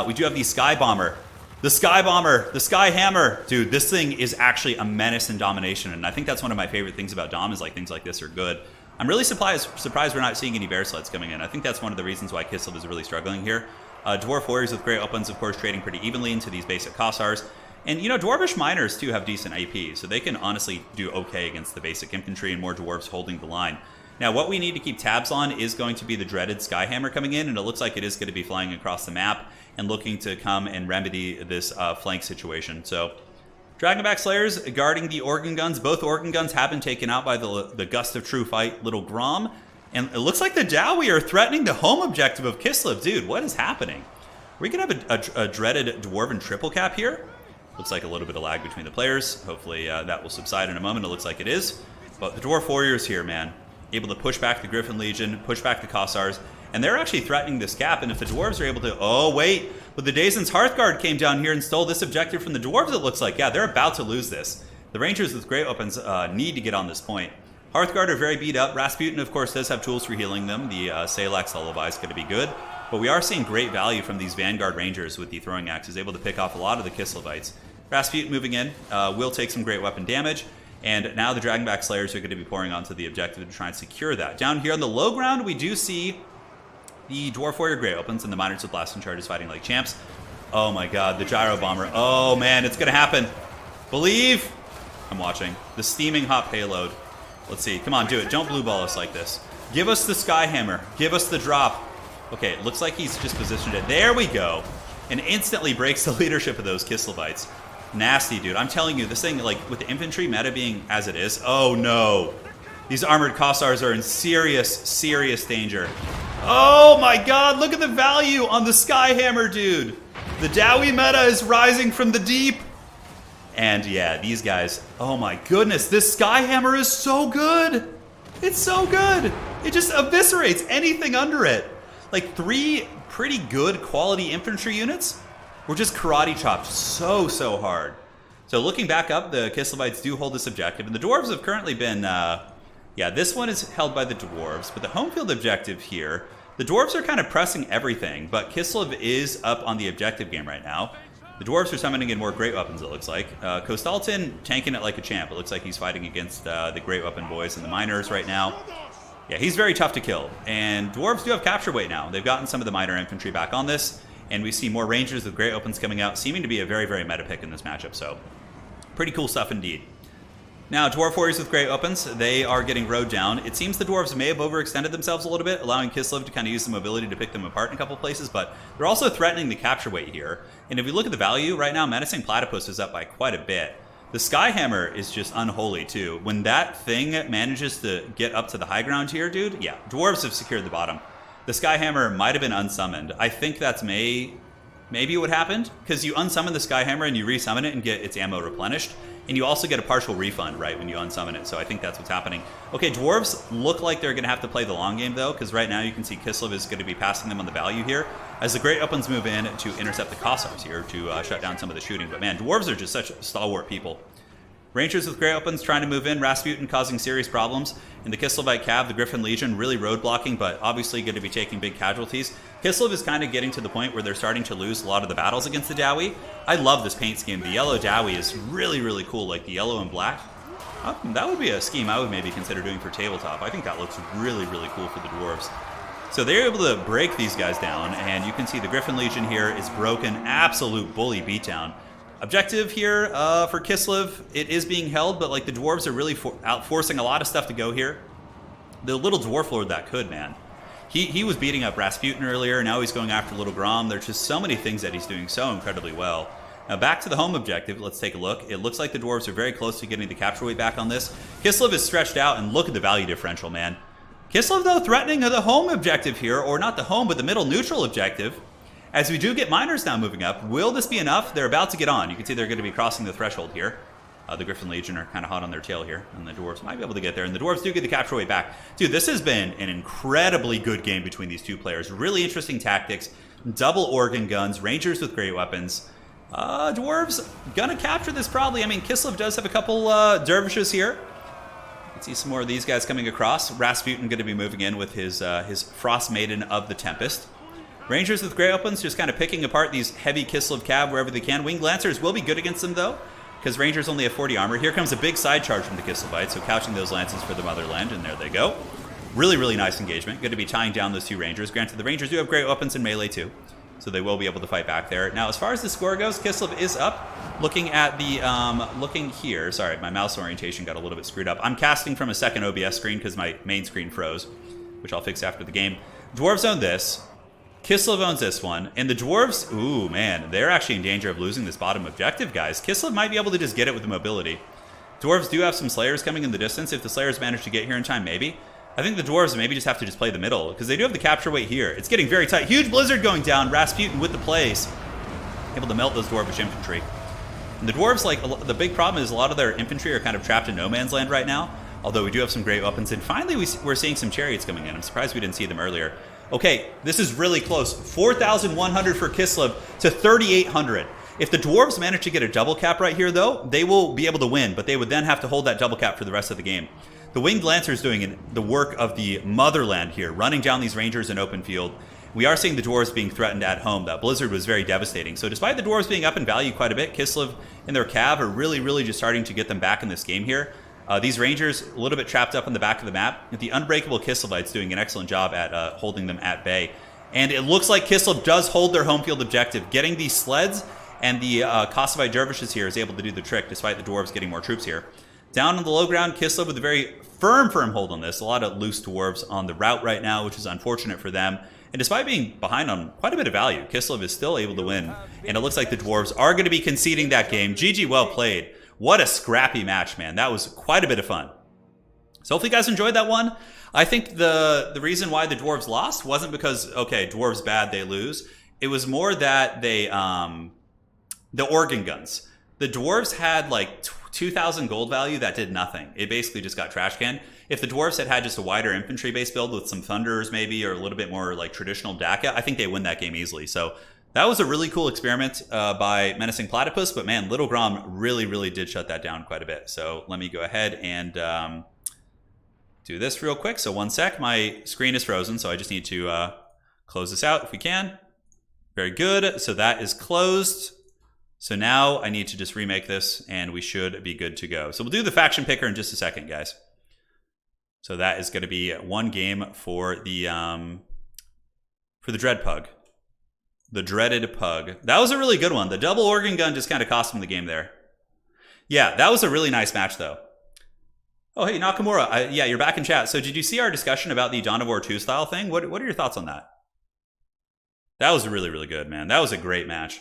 We do have the Sky Bomber. The Sky Bomber, the Sky Hammer. Dude, this thing is actually a menace in domination, and I think that's one of my favorite things about Dom is like things like this are good. I'm really surprised we're not seeing any bear sleds coming in. I think that's one of the reasons why Kislev is really struggling here. Dwarf Warriors with great weapons, of course, trading pretty evenly into these basic Kossars. And, you know, Dwarvish Miners, too, have decent AP, so they can honestly do okay against the basic infantry and more Dwarves holding the line. Now, what we need to keep tabs on is going to be the dreaded Skyhammer coming in, and it looks like it is going to be flying across the map and looking to come and remedy this flank situation. So, Dragonback Slayers guarding the organ guns. Both organ guns have been taken out by the Gust of True Fight, Little Grom. And it looks like the Dawi are threatening the home objective of Kislev. Dude, what is happening? Are we going to have a dreaded Dwarven triple cap here? Looks like a little bit of lag between the players. Hopefully that will subside in a moment. It looks like it is. But the Dwarf Warriors here, man, able to push back the Griffin Legion, push back the Kossars, and they're actually threatening this gap. And if the Dwarves are able to... Oh, wait. But the Dazen's Hearthguard came down here and stole this objective from the Dwarves, it looks like. Yeah, they're about to lose this. The Rangers with great weapons need to get on this point. Hearthguard are very beat up. Rasputin, of course, does have tools for healing them. The Salax Lullaby is going to be good. But we are seeing great value from these Vanguard Rangers with the throwing axes, able to pick off a lot of the Kislevites. Rasputin moving in will take some great weapon damage. And now the Dragonback Slayers are going to be pouring onto the objective to try and secure that. Down here on the low ground, we do see the Dwarf Warrior Grey Opens and the Miners with Blasting Charges fighting like champs. Oh my god, the gyro bomber. Oh man, it's gonna happen. Believe. I'm watching. The steaming hot payload. Let's see. Come on, do it. Don't blue ball us like this. Give us the Skyhammer. Give us the drop. Okay, it looks like he's just positioned it. There we go. And instantly breaks the leadership of those Kislevites. Nasty, dude. I'm telling you, this thing, like, with the infantry meta being as it is, oh no. These armored Kossars are in serious, serious danger. Oh my god, look at the value on the Skyhammer, dude. The Dawi meta is rising from the deep. And yeah, these guys, oh my goodness, this Skyhammer is so good. It's so good. It just eviscerates anything under it. Like 3 pretty good quality infantry units were just karate chopped so hard. So looking back up, the Kislevites do hold this objective, and the Dwarves have currently been, yeah, this one is held by the Dwarves, but the home field objective here, the Dwarves are kind of pressing everything, but Kislev is up on the objective game right now. The Dwarves are summoning in more great weapons, it looks like. Kostalton tanking it like a champ. It looks like he's fighting against the great weapon boys and the miners right now. Yeah, he's very tough to kill. And Dwarves do have capture weight now. They've gotten some of the minor infantry back on this, and we see more rangers with great weapons coming out, seeming to be a very meta pick in this matchup. So, pretty cool stuff indeed. Now, Dwarf Warriors with great weapons, they are getting rode down. It seems the Dwarves may have overextended themselves a little bit, allowing Kislev to kind of use the mobility to pick them apart in a couple places, but they're also threatening the capture weight here. And if we look at the value, right now, Menacing Platypus is up by quite a bit. The Skyhammer is just unholy, too. When that thing manages to get up to the high ground here, dude, yeah, Dwarves have secured the bottom. The Skyhammer might have been unsummoned. I think that's maybe what happened, because you unsummon the Skyhammer and you resummon it and get its ammo replenished. And you also get a partial refund, right, when you unsummon it. So I think that's what's happening. Okay, Dwarves look like they're going to have to play the long game, though, because right now you can see Kislev is going to be passing them on the value here as the Great Weapons move in to intercept the Kossars here to shut down some of the shooting. But man, Dwarves are just such stalwart people. Rangers with Great Weapons trying to move in. Rasputin causing serious problems. In the Kislevite Cav, the Griffin Legion really roadblocking, but obviously going to be taking big casualties. Kislev is kind of getting to the point where they're starting to lose a lot of the battles against the Dawi. I love this paint scheme. The yellow Dawi is really cool, like the yellow and black. That would be a scheme I would maybe consider doing for tabletop. I think that looks really cool for the Dwarves. So they're able to break these guys down, and you can see the Griffin Legion here is broken. Absolute bully beatdown. Objective here for Kislev, it is being held, but like the Dwarves are really forcing a lot of stuff to go here. The little Dwarf Lord that could, man. He was beating up Rasputin earlier, now he's going after Little Grom. There's just so many things that he's doing so incredibly well. Now back to the home objective, let's take a look. It looks like the Dwarves are very close to getting the capture weight back on this. Kislev is stretched out, and look at the value differential, man. Kislev, though, threatening the home objective here, or not the home, but the middle neutral objective. As we do get miners now moving up, will this be enough? They're about to get on. You can see they're going to be crossing the threshold here. The Griffin Legion are kind of hot on their tail here, and the Dwarves might be able to get there, and the Dwarves do get the capture weight back. Dude, this has been an incredibly good game between these two players. Really interesting tactics, double organ guns, Rangers with great weapons. Dwarves gonna capture this probably. I mean, Kislev does have a couple dervishes here. Let's see some more of these guys coming across. Rasputin going to be moving in with his Frost Maiden of the Tempest. Rangers with great weapons just kind of picking apart these heavy Kislev Cav wherever they can. Winged Lancers will be good against them, though, because Rangers only have 40 armor. Here comes a big side charge from the Kislevites, so couching those Lances for the Motherland, and there they go. Really nice engagement. Going to be tying down those two Rangers. Granted, the Rangers do have great weapons in melee, too, so they will be able to fight back there. Now, as far as the score goes, Kislev is up. Looking at the, looking here, sorry, my mouse orientation got a little bit screwed up. I'm casting from a second OBS screen because my main screen froze, which I'll fix after the game. Dwarves own this. Kislev owns this one, and the Dwarves, ooh, man, they're actually in danger of losing this bottom objective, guys. Kislev might be able to just get it with the mobility. Dwarves do have some Slayers coming in the distance. If the Slayers manage to get here in time, maybe. I think the Dwarves maybe just have to just play the middle, because they do have the capture weight here. It's getting very tight. Huge Blizzard going down. Rasputin with the plays. Able to melt those Dwarvish infantry. And the Dwarves, like, the big problem is a lot of their infantry are kind of trapped in no man's land right now, although we do have some great weapons. And finally, we're seeing some chariots coming in. I'm surprised we didn't see them earlier. Okay, this is really close. 4,100 for Kislev to 3,800. If the Dwarves manage to get a double cap right here, though, they will be able to win, but they would then have to hold that double cap for the rest of the game. The Winged Lancers doing the work of the Motherland here, running down these Rangers in open field. We are seeing the Dwarves being threatened at home. That Blizzard was very devastating. So despite the Dwarves being up in value quite a bit, Kislev and their Cav are really just starting to get them back in this game here. These Rangers, a little bit trapped up in the back of the map. The Unbreakable Kislevites doing an excellent job at holding them at bay. And it looks like Kislev does hold their home field objective. Getting these sleds and the Kosovo dervishes here is able to do the trick, despite the dwarves getting more troops here. Down on the low ground, Kislev with a very firm hold on this. A lot of loose dwarves on the route right now, which is unfortunate for them. And despite being behind on quite a bit of value, Kislev is still able to win. And it looks like the dwarves are going to be conceding that game. GG, well played. What a scrappy match, man. That was quite a bit of fun. So hopefully you guys enjoyed that one. I think the reason why the dwarves lost wasn't because, okay, dwarves bad, they lose. It was more that they, the organ guns. The dwarves had like 2,000 gold value that did nothing. It basically just got trash canned. If the dwarves had just a wider infantry base build with some thunderers maybe, or a little bit more like traditional DACA, I think they win that game easily. So that was a really cool experiment by Menacing Platypus, but man, Little Grom really did shut that down quite a bit. So let me go ahead and do this real quick. So 1 sec, my screen is frozen, so I just need to close this out if we can. Very good, so that is closed. So now I need to just remake this and we should be good to go. So we'll do the faction picker in just a second, guys. So that is gonna be 1 game for the Dread Pug. The Dreaded Pug. That was a really good one. The double organ gun just kind of cost him the game there. Yeah, that was a really nice match though. Oh, hey, Nakamura. Yeah, you're back in chat. So did you see our discussion about the Dawn of War 2 style thing? What are your thoughts on that? That was really good, man. That was a great match.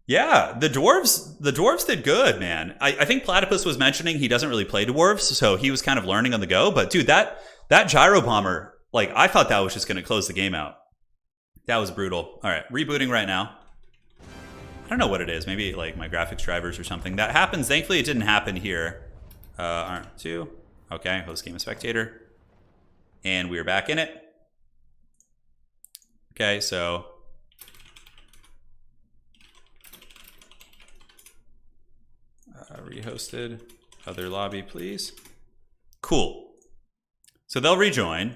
Yeah, the dwarves did good, man. I think Platypus was mentioning he doesn't really play dwarves, so he was kind of learning on the go. But dude, that gyro bomber, like I thought that was just going to close the game out. That was brutal. All right, rebooting right now. I don't know what it is. Maybe like my graphics drivers or something. That happens. Thankfully, it didn't happen here. R2. Okay, host game of spectator. And we're back in it. Okay, so rehosted. Other lobby, please. Cool. So they'll rejoin.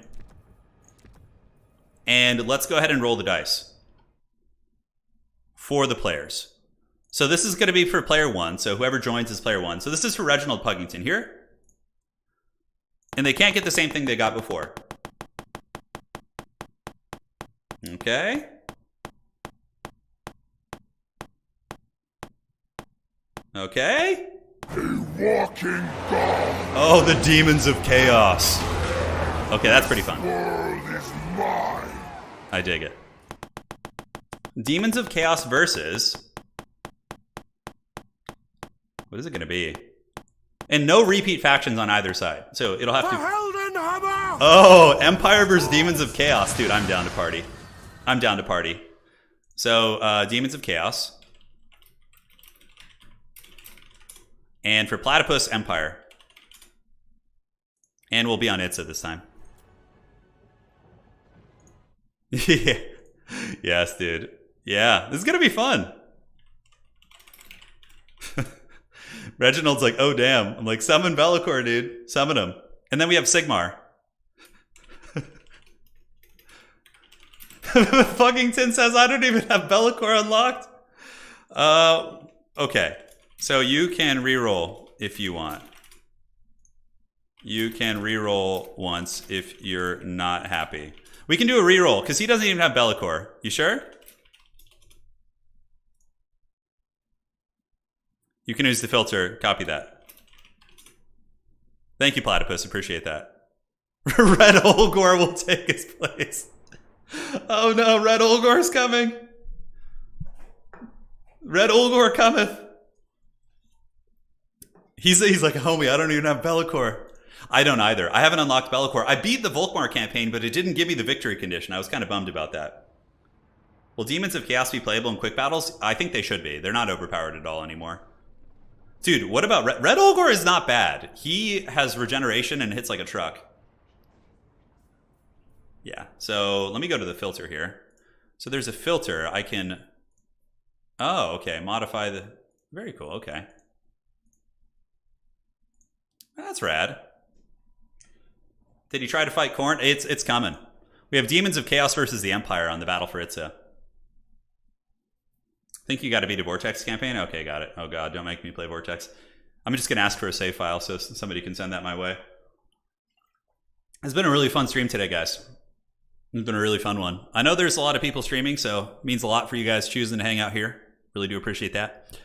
And let's go ahead and roll the dice for the players. So this is going to be for player 1. So whoever joins is player 1. So this is for Reginald Puggington here. And they can't get the same thing they got before. Okay. Okay. A walking god. Oh, the Demons of Chaos. Okay, that's pretty fun. The world is mine. I dig it. Demons of Chaos versus... What is it going to be? And no repeat factions on either side. So it'll have to... Oh, Empire versus Demons of Chaos. Dude, I'm down to party. I'm down to party. So, Demons of Chaos. And for Platypus, Empire. And we'll be on Itza this time. Yeah. Yes, dude. Yeah, this is going to be fun. Reginald's like, oh, damn. I'm like, summon Bellicor, dude. Summon him. And then we have Sigmar. Fuckington says, I don't even have Bellicor unlocked. Okay. So you can reroll if you want. You can reroll once if you're not happy. We can do a reroll because he doesn't even have Bellicor. You sure? You can use the filter. Copy that. Thank you, Platypus. Appreciate that. Red Olgor will take his place. Oh no, Red Olgor's coming. Red Olgor cometh. He's like, homie, I don't even have Bellicor. I don't either. I haven't unlocked Bellicor. I beat the Volkmar campaign, but it didn't give me the victory condition. I was kind of bummed about that. Will Demons of Chaos be playable in quick battles? I think they should be. They're not overpowered at all anymore. Dude, what about Red Olgor is not bad. He has regeneration and hits like a truck. Yeah, so let me go to the filter here. So there's a filter. I can... Oh, okay. Modify the... Very cool. Okay. That's rad. Did he try to fight Khorne? It's coming. We have Demons of Chaos versus the Empire on the battle for Itza. Think you got to beat a Vortex campaign? Okay, got it. Oh god, don't make me play Vortex. I'm just going to ask for a save file so somebody can send that my way. It's been a really fun stream today, guys. It's been a really fun one. I know there's a lot of people streaming, so it means a lot for you guys choosing to hang out here. Really do appreciate that.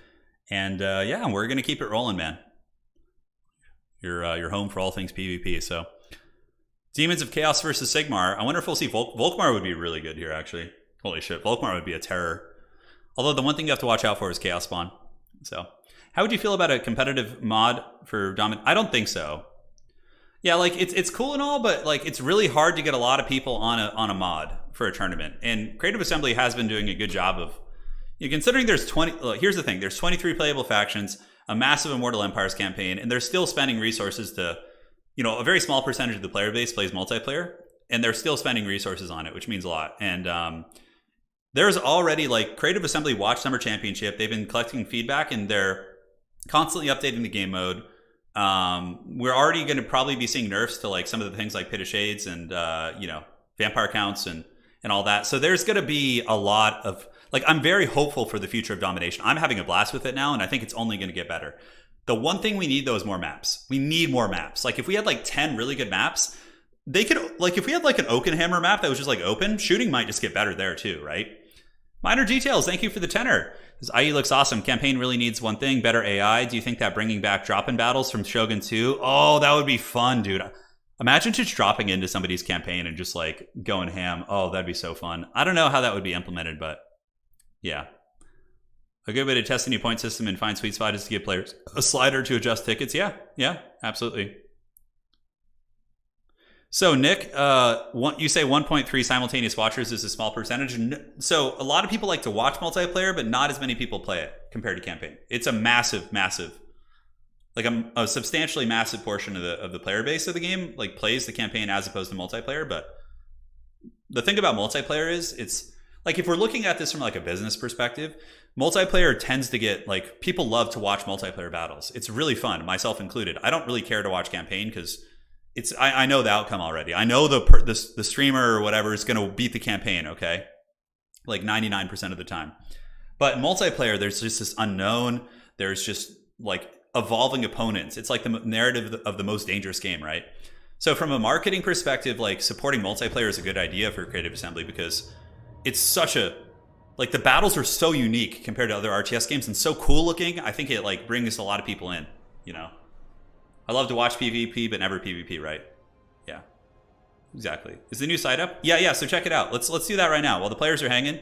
And yeah, we're gonna keep it rolling, man. You're home for all things PvP. So, Demons of Chaos versus Sigmar. I wonder if we'll see Volkmar would be really good here. Actually, holy shit, Volkmar would be a terror. Although the one thing you have to watch out for is Chaos Spawn. So, how would you feel about a competitive mod for Domin? I don't think so. Yeah, like it's cool and all, but like it's really hard to get a lot of people on a mod for a tournament. And Creative Assembly has been doing a good job of, considering there's 20. Look, here's the thing: there's 23 playable factions, a massive Immortal Empires campaign, and they're still spending resources to, a very small percentage of the player base plays multiplayer, and they're still spending resources on it, which means a lot. And there's already like Creative Assembly Watch Summer Championship. They've been collecting feedback, and they're constantly updating the game mode. We're already going to probably be seeing nerfs to like some of the things like Pit of Shades and vampire counts and all that. So there's going to be a lot of like, I'm very hopeful for the future of Domination. I'm having a blast with it now, and I think it's only going to get better. The one thing we need though is more maps. We need more maps. Like if we had like 10 really good maps, they could, like if we had like an Oakenhammer map that was just like open, shooting might just get better there too, right? Minor Details, thank you for the tenor. This IE looks awesome. Campaign really needs one thing, better AI. Do you think that bringing back drop-in battles from Shogun 2? Oh, that would be fun, dude. Imagine just dropping into somebody's campaign and just like going ham. Oh, that'd be so fun. I don't know how that would be implemented, but yeah. A good way to test a new point system and find sweet spot is to give players a slider to adjust tickets. Yeah, absolutely. So Nick, you say 1.3 simultaneous watchers is a small percentage. So a lot of people like to watch multiplayer, but not as many people play it compared to campaign. It's a massive, like a substantially massive portion of the player base of the game like plays the campaign as opposed to multiplayer. But the thing about multiplayer is it's like if we're looking at this from like a business perspective, multiplayer tends to get like people love to watch multiplayer battles. It's really fun, myself included. I don't really care to watch campaign because I know the outcome already. I know the streamer or whatever is going to beat the campaign, okay? Like 99% of the time. But in multiplayer, there's just this unknown. There's just like evolving opponents. It's like the narrative of the most dangerous game, right? So from a marketing perspective, like supporting multiplayer is a good idea for Creative Assembly because it's such a, like the battles are so unique compared to other RTS games and so cool looking. I think it like brings a lot of people in, I love to watch PvP, but never PvP, right? Yeah, exactly. Is the new site up? Yeah. So check it out. Let's do that right now. While the players are hanging,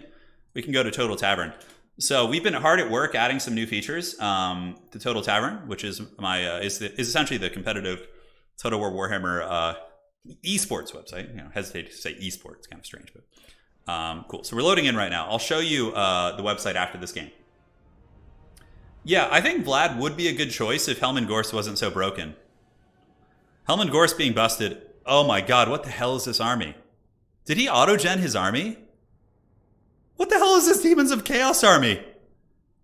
we can go to Total Tavern. So we've been hard at work adding some new features to Total Tavern, which is is essentially the competitive Total War Warhammer esports website. Hesitate to say esports, it's kind of strange, but cool. So we're loading in right now. I'll show you the website after this game. Yeah, I think Vlad would be a good choice if Helman Gorst wasn't so broken. Helman Gorst being busted. Oh my god, what the hell is this army? Did he auto-gen his army? What the hell is this Demons of Chaos army?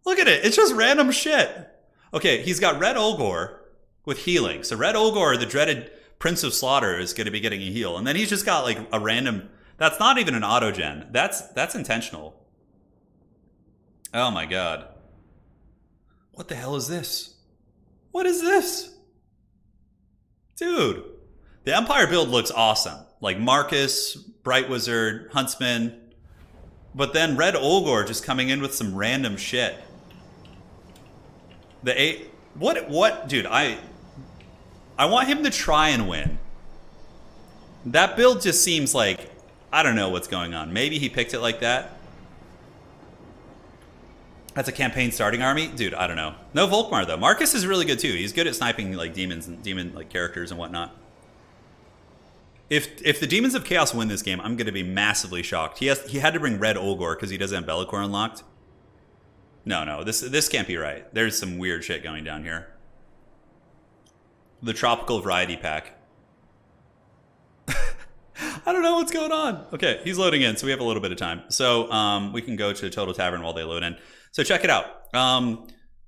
Look at it, it's just random shit. Okay, he's got Red Olgor with healing. So Red Olgor, the dreaded Prince of Slaughter, is going to be getting a heal. And then he's just got like a random... That's not even an auto-gen. That's intentional. Oh my god. What the hell is this? What is this? Dude. The Empire build looks awesome. Like Marcus, Bright Wizard, Huntsman. But then Red Olgor just coming in with some random shit. What? Dude, I want him to try and win. That build just seems like, I don't know what's going on. Maybe he picked it like that. That's a campaign starting army? Dude, I don't know. No Volkmar, though. Marcus is really good, too. He's good at sniping, like, demons and demon, like, characters and whatnot. If the Demons of Chaos win this game, I'm going to be massively shocked. He had to bring Red Olgor because he doesn't have Bellicor unlocked. No. This can't be right. There's some weird shit going down here. The Tropical Variety Pack. I don't know what's going on. Okay, he's loading in, so we have a little bit of time. So we can go to Total Tavern while they load in. So check it out.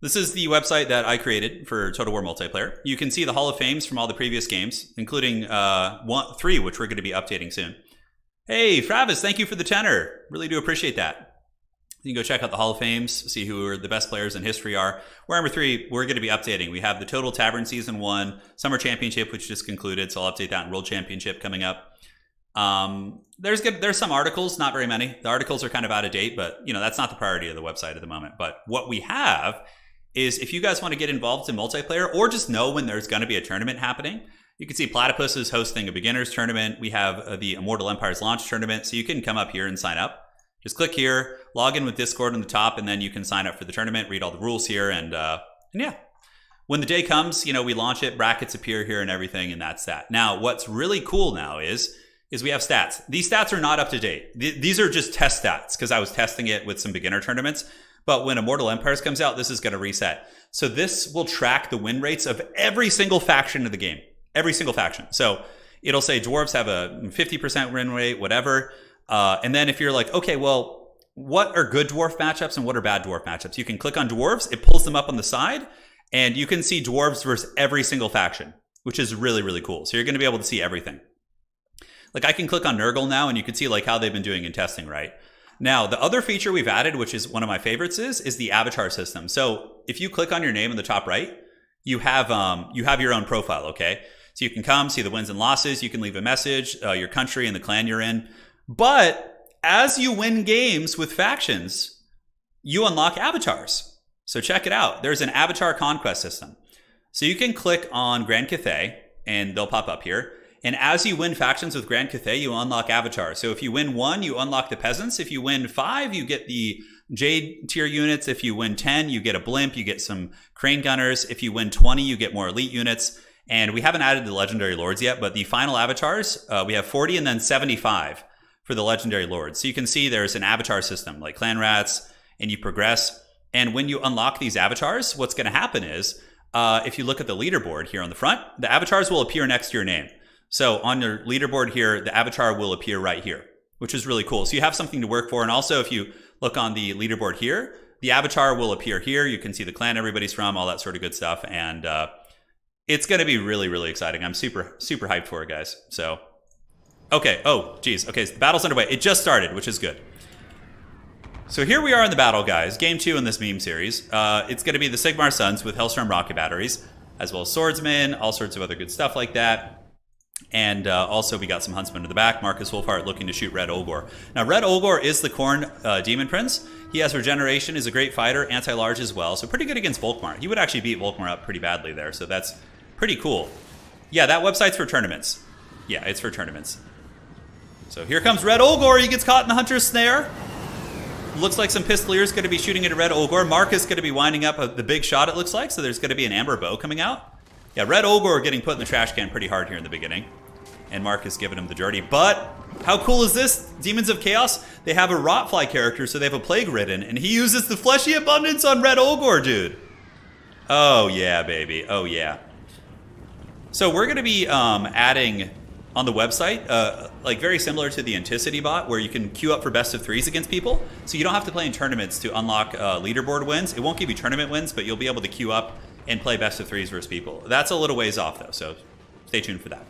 This is the website that I created for Total War multiplayer. You can see the Hall of Fames from all the previous games, including 3, which we're going to be updating soon. Hey, Travis, thank you for the tenor. Really do appreciate that. You can go check out the Hall of Fames, see who the best players in history are. Warhammer 3, we're going to be updating. We have the Total Tavern Season 1, Summer Championship, which just concluded, so I'll update that, and World Championship coming up. There's some articles, not very many. The articles are kind of out of date, but that's not the priority of the website at the moment. But what we have is, if you guys want to get involved in multiplayer or just know when there's going to be a tournament happening, you can see Platypus is hosting a beginners tournament. We have the Immortal Empires launch tournament, so you can come up here and sign up. Just click here, log in with Discord on the top, and then you can sign up for the tournament, read all the rules here, and yeah. When the day comes, we launch it, brackets appear here and everything, and that's that. Now, what's really cool now is we have stats. These stats are not up to date. These are just test stats, because I was testing it with some beginner tournaments. But when Immortal Empires comes out, this is going to reset. So this will track the win rates of every single faction of the game. Every single faction. So it'll say Dwarves have a 50% win rate, whatever. And then if you're like, okay, well, what are good Dwarf matchups and what are bad Dwarf matchups? You can click on Dwarves. It pulls them up on the side. And you can see Dwarves versus every single faction, which is really, really cool. So you're going to be able to see everything. Like, I can click on Nurgle now, and you can see like how they've been doing in testing, right? Now, the other feature we've added, which is one of my favorites, is the avatar system. So if you click on your name in the top right, you have your own profile, okay? So you can come, see the wins and losses. You can leave a message, your country and the clan you're in. But as you win games with factions, you unlock avatars. So check it out. There's an avatar conquest system. So you can click on Grand Cathay, and they'll pop up here. And as you win factions with Grand Cathay, you unlock avatars. So if you win 1, you unlock the peasants. If you win 5, you get the Jade tier units. If you win 10, you get a blimp. You get some crane gunners. If you win 20, you get more elite units. And we haven't added the legendary lords yet, but the final avatars, we have 40 and then 75 for the legendary lords. So you can see there's an avatar system like clan rats, and you progress. And when you unlock these avatars, what's going to happen is, if you look at the leaderboard here on the front, the avatars will appear next to your name. So on your leaderboard here, the avatar will appear right here, which is really cool. So you have something to work for. And also, if you look on the leaderboard here, the avatar will appear here. You can see the clan everybody's from, all that sort of good stuff. And it's going to be really, really exciting. I'm super, super hyped for it, guys. So, okay. Oh, geez. Okay, so the battle's underway. It just started, which is good. So here we are in the battle, guys. Game 2 in this meme series. It's going to be the Sigmar Sons with Hellstorm rocket batteries, as well as swordsmen, all sorts of other good stuff like that. And also we got some huntsmen in the back. Marcus Wolfhart looking to shoot Red Ogre. Now, Red Ogre is the Khorne Demon Prince. He has regeneration, is a great fighter, anti-large as well. So pretty good against Volkmar. He would actually beat Volkmar up pretty badly there. So that's pretty cool. Yeah, that website's for tournaments. Yeah, it's for tournaments. So here comes Red Ogre. He gets caught in the Hunter's Snare. Looks like some Pistoliers going to be shooting at a Red Ogre. Marcus going to be winding up the big shot, it looks like. So there's going to be an Amber Bow coming out. Yeah, Red Ogre getting put in the trash can pretty hard here in the beginning. And Marcus giving him the dirty. But how cool is this? Demons of Chaos, they have a Rotfly character, so they have a Plague Ridden. And he uses the Fleshy Abundance on Red Ogre, dude. Oh, yeah, baby. Oh, yeah. So we're going to be adding on the website, like very similar to the Anticity bot, where you can queue up for best of 3s against people. So you don't have to play in tournaments to unlock leaderboard wins. It won't give you tournament wins, but you'll be able to queue up and play best of 3s versus people. That's a little ways off, though, so stay tuned for that.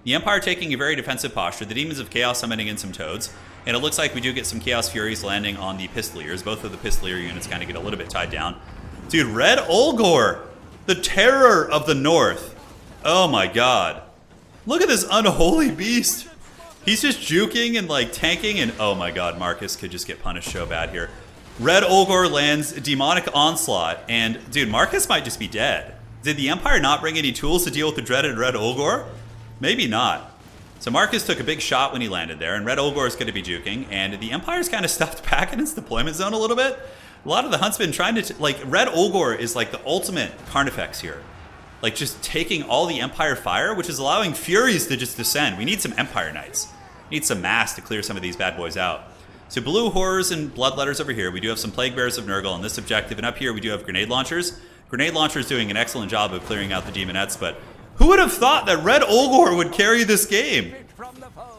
The Empire taking a very defensive posture. The Demons of Chaos summoning in some Toads. And it looks like we do get some Chaos Furies landing on the Pistoliers. Both of the Pistolier units kind of get a little bit tied down. Dude, Red Ogre, the terror of the North. Oh my god. Look at this unholy beast. He's just juking and like tanking, and oh my god, Marcus could just get punished so bad here. Red Ogre lands Demonic Onslaught, and dude, Marcus might just be dead. Did the Empire not bring any tools to deal with the dreaded Red Ogre? Maybe not. So Marcus took a big shot when he landed there, and Red Ogre is going to be juking, and the Empire's kind of stuffed back in its deployment zone a little bit. A lot of the Huntsmen trying to, like, Red Ogre is like the ultimate Carnifex here. Like, just taking all the Empire fire, which is allowing Furies to just descend. We need some Empire Knights. We need some mass to clear some of these bad boys out. So Blue Horrors and Bloodletters over here. We do have some Plague Bearers of Nurgle on this objective. And up here we do have Grenade Launchers. Grenade Launchers doing an excellent job of clearing out the Demonettes. But who would have thought that Red Ogre would carry this game?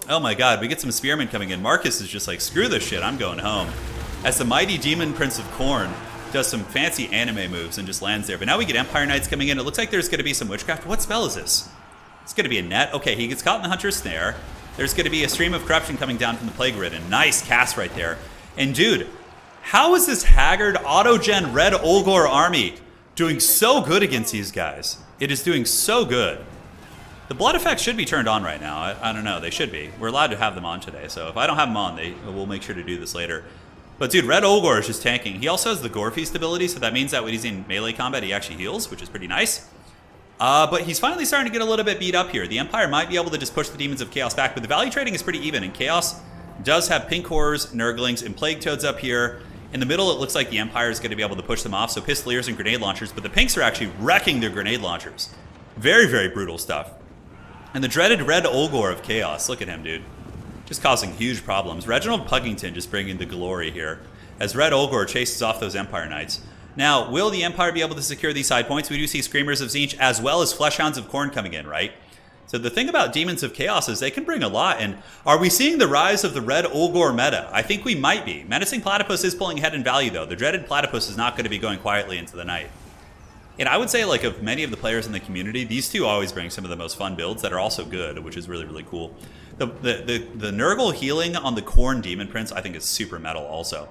Oh my god, we get some Spearmen coming in. Marcus is just like, screw this shit, I'm going home. As the mighty Demon Prince of Khorne does some fancy anime moves and just lands there. But now we get Empire Knights coming in. It looks like there's going to be some Witchcraft. What spell is this? It's going to be a net. Okay, he gets caught in the Hunter's Snare. There's going to be a Stream of Corruption coming down from the Plague Ridden. Nice cast right there. And dude, how is this haggard auto-gen Red Ogre army doing so good against these guys? It is doing so good. The blood effects should be turned on right now. I don't know. They should be. We're allowed to have them on today. So if I don't have them on, we'll make sure to do this later. But dude, Red Ogre is just tanking. He also has the Gore Feast ability, so that means that when he's in melee combat, he actually heals, which is pretty nice. But he's finally starting to get a little bit beat up here. The Empire might be able to just push the Demons of Chaos back, but the value trading is pretty even, and Chaos does have Pink Horrors, Nurglings, and Plague Toads up here. In the middle, it looks like the Empire is going to be able to push them off, so Pistoliers and Grenade Launchers, but the Pinks are actually wrecking their Grenade Launchers. Very, very brutal stuff. And the dreaded Red Ogre of Chaos, look at him, dude. Just causing huge problems. Reginald Puggington just bringing the glory here, as Red Ogre chases off those Empire Knights. Now, will the Empire be able to secure these side points? We do see Screamers of Tzeentch as well as Fleshhounds of Khorne coming in, right? So the thing about Demons of Chaos is they can bring a lot. And are we seeing the rise of the Red Ogre meta? I think we might be. Menacing Platypus is pulling ahead in value, though. The dreaded Platypus is not going to be going quietly into the night. And I would say, like, of many of the players in the community, these two always bring some of the most fun builds that are also good, which is really, really cool. The Nurgle healing on the Khorne Demon Prince, I think, is super metal also.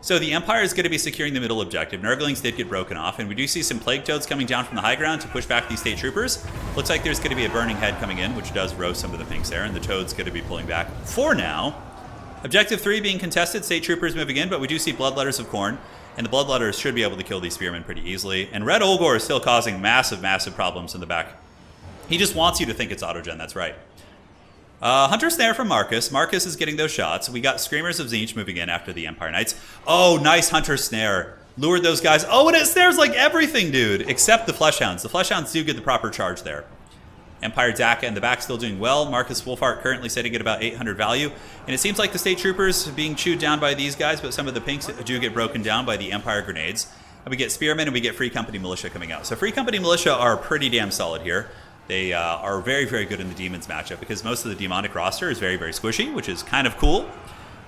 So the Empire is going to be securing the middle objective. Nurglings did get broken off, and we do see some Plague Toads coming down from the high ground to push back these State Troopers. Looks like there's going to be a Burning Head coming in, which does roast some of the Pinks there, and the Toad's going to be pulling back for now. Objective 3 being contested, State Troopers moving in, but we do see Bloodletters of Khorne, and the Bloodletters should be able to kill these Spearmen pretty easily. And Red Ogre is still causing massive, massive problems in the back. He just wants you to think it's autogen, that's right. Hunter Snare from Marcus. Marcus is getting those shots. We got Screamers of Tzeentch moving in after the Empire Knights. Oh, nice Hunter Snare. Lured those guys. Oh, and it snares like everything, dude, except the Fleshhounds. The Fleshhounds do get the proper charge there. Empire Daka in the back still doing well. Marcus Wolfhart currently sitting at about 800 value. And it seems like the State Troopers are being chewed down by these guys, but some of the Pinks do get broken down by the Empire Grenades. And we get Spearmen and we get Free Company Militia coming out. So Free Company Militia are pretty damn solid here. They are very, very good in the Demons matchup because most of the demonic roster is very, very squishy, which is kind of cool.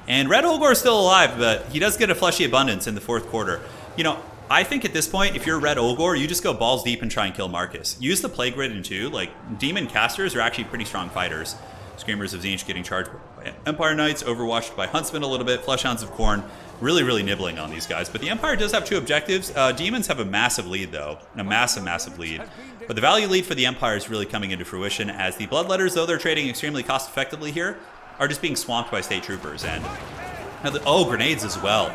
And Red Ogre is still alive, but he does get a fleshy abundance in the fourth quarter. You know, I think at this point, if you're Red Ogre, you just go balls deep and try and kill Marcus. Use the Plague Ridden too. Like, Demon Casters are actually pretty strong fighters. Screamers of Tzeentch getting charged by Empire Knights, overwatched by Huntsmen a little bit, Fleshhounds of Khorne, really, really nibbling on these guys. But the Empire does have two objectives. Demons have a massive lead, though. A massive, massive lead. But the value lead for the Empire is really coming into fruition as the Bloodletters, though they're trading extremely cost-effectively here, are just being swamped by State Troopers. And grenades as well.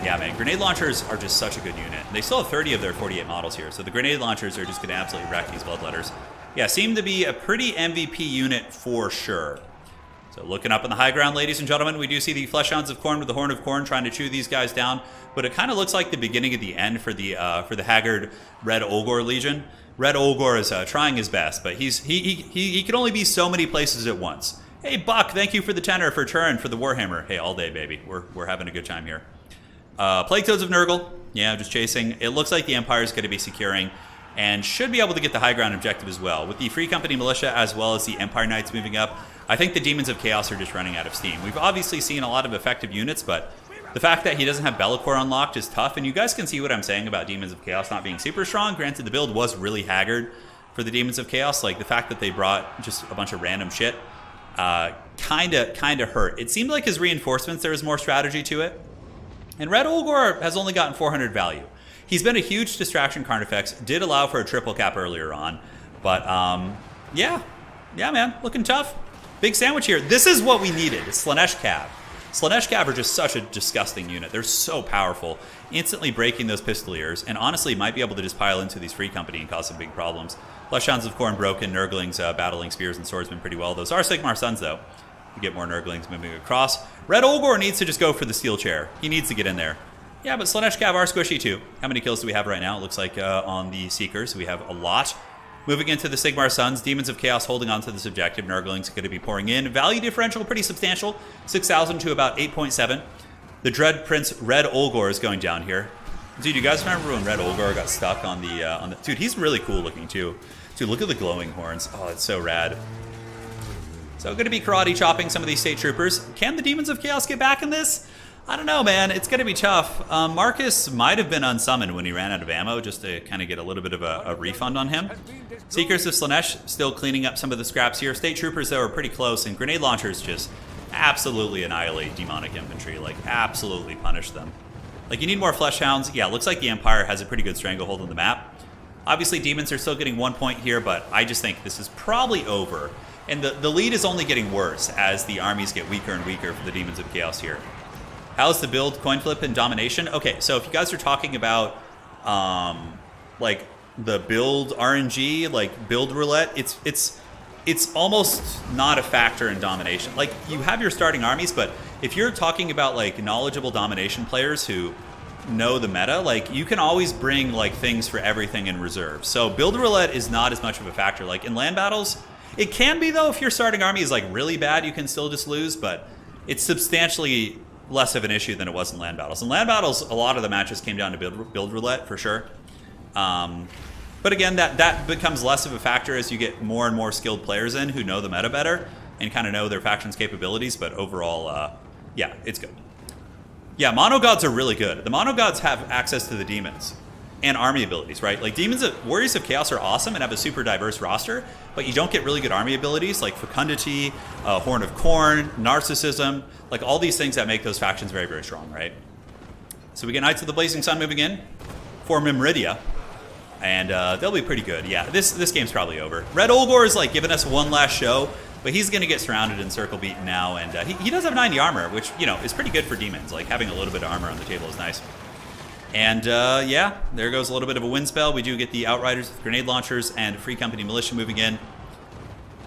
Yeah, man, Grenade Launchers are just such a good unit. They still have 30 of their 48 models here, so the Grenade Launchers are just going to absolutely wreck these Bloodletters. Yeah, seem to be a pretty MVP unit for sure. So looking up on the high ground, ladies and gentlemen, we do see the Fleshhounds of Khorne with the Horn of Khorne trying to chew these guys down, but it kind of looks like the beginning of the end for the haggard Red Ogre Legion. Red Ogre is trying his best, but he can only be so many places at once. Hey, Buck, thank you for the tenor for Turin for the Warhammer. Hey, all day, baby. We're having a good time here. Plague Toads of Nurgle. Yeah, just chasing. It looks like the Empire is going to be securing and should be able to get the high ground objective as well. With the Free Company Militia as well as the Empire Knights moving up, I think the Demons of Chaos are just running out of steam. We've obviously seen a lot of effective units, but the fact that he doesn't have Be'lakor unlocked is tough, and you guys can see what I'm saying about Demons of Chaos not being super strong. Granted, the build was really haggard for the Demons of Chaos. Like, the fact that they brought just a bunch of random shit kind of hurt. It seemed like his reinforcements, there was more strategy to it. And Red Ogre has only gotten 400 value. He's been a huge distraction. Carnifex did allow for a triple cap earlier on. But, yeah, man, looking tough. Big sandwich here. This is what we needed. Slaanesh Cav. Slaanesh Cav are just such a disgusting unit. They're so powerful, instantly breaking those Pistoliers, and honestly might be able to just pile into these Free Company and cause some big problems. Fleshhounds of Khorne broken, Nurglings battling Spears and Swordsmen pretty well. Those are Sigmar Sons, though. You get more Nurglings moving across. Red Ogre needs to just go for the Steel Chair. He needs to get in there. Yeah, but Slaanesh Cav are squishy, too. How many kills do we have right now? It looks like on the Seekers, we have a lot. Moving into the Sigmar Sons, Demons of Chaos holding on to this objective. Nurglings going to be pouring in. Value differential pretty substantial, 6,000 to about 8.7. The Dread Prince Red Ogre is going down here. Dude, you guys remember when Red Ogre got stuck on the Dude, he's really cool looking too. Dude, look at the glowing horns. Oh, it's so rad. So going to be karate chopping some of these State Troopers. Can the Demons of Chaos get back in this? I don't know, man. It's going to be tough. Marcus might have been unsummoned when he ran out of ammo, just to kind of get a little bit of a refund on him. Seekers of Slaanesh still cleaning up some of the scraps here. State Troopers, though, are pretty close, and Grenade Launchers just absolutely annihilate Demonic Infantry. Like, absolutely punish them. Like, you need more Fleshhounds. Yeah, looks like the Empire has a pretty good stranglehold on the map. Obviously, demons are still getting 1 point here, but I just think this is probably over. And the lead is only getting worse as the armies get weaker and weaker for the Demons of Chaos here. How's the build, coin flip, and domination? Okay, so if you guys are talking about like the build RNG, like build roulette, it's almost not a factor in domination. Like, you have your starting armies, but if you're talking about like knowledgeable domination players who know the meta, like you can always bring like things for everything in reserve. So build roulette is not as much of a factor. Like in land battles, it can be though. If your starting army is like really bad, you can still just lose, but it's substantially less of an issue than it was in land battles. In land battles, a lot of the matches came down to build roulette for sure. But again, that becomes less of a factor as you get more and more skilled players in who know the meta better and kind of know their faction's capabilities. But overall, yeah, it's good. Yeah, mono gods are really good. The mono gods have access to the demons and army abilities, right? Like Warriors of Chaos are awesome and have a super diverse roster, but you don't get really good army abilities like Fecundity, Horn of Khorne, Narcissism, like all these things that make those factions very, very strong, right? So we get Knights of the Blazing Sun moving in for Mimridia, and they'll be pretty good. Yeah, this game's probably over. Red Olgor is like giving us one last show, but he's going to get surrounded and circle beaten now, and he does have 90 armor, which, you know, is pretty good for demons. Like, having a little bit of armor on the table is nice. And, yeah, there goes a little bit of a wind spell. We do get the Outriders with grenade launchers and Free Company Militia moving in.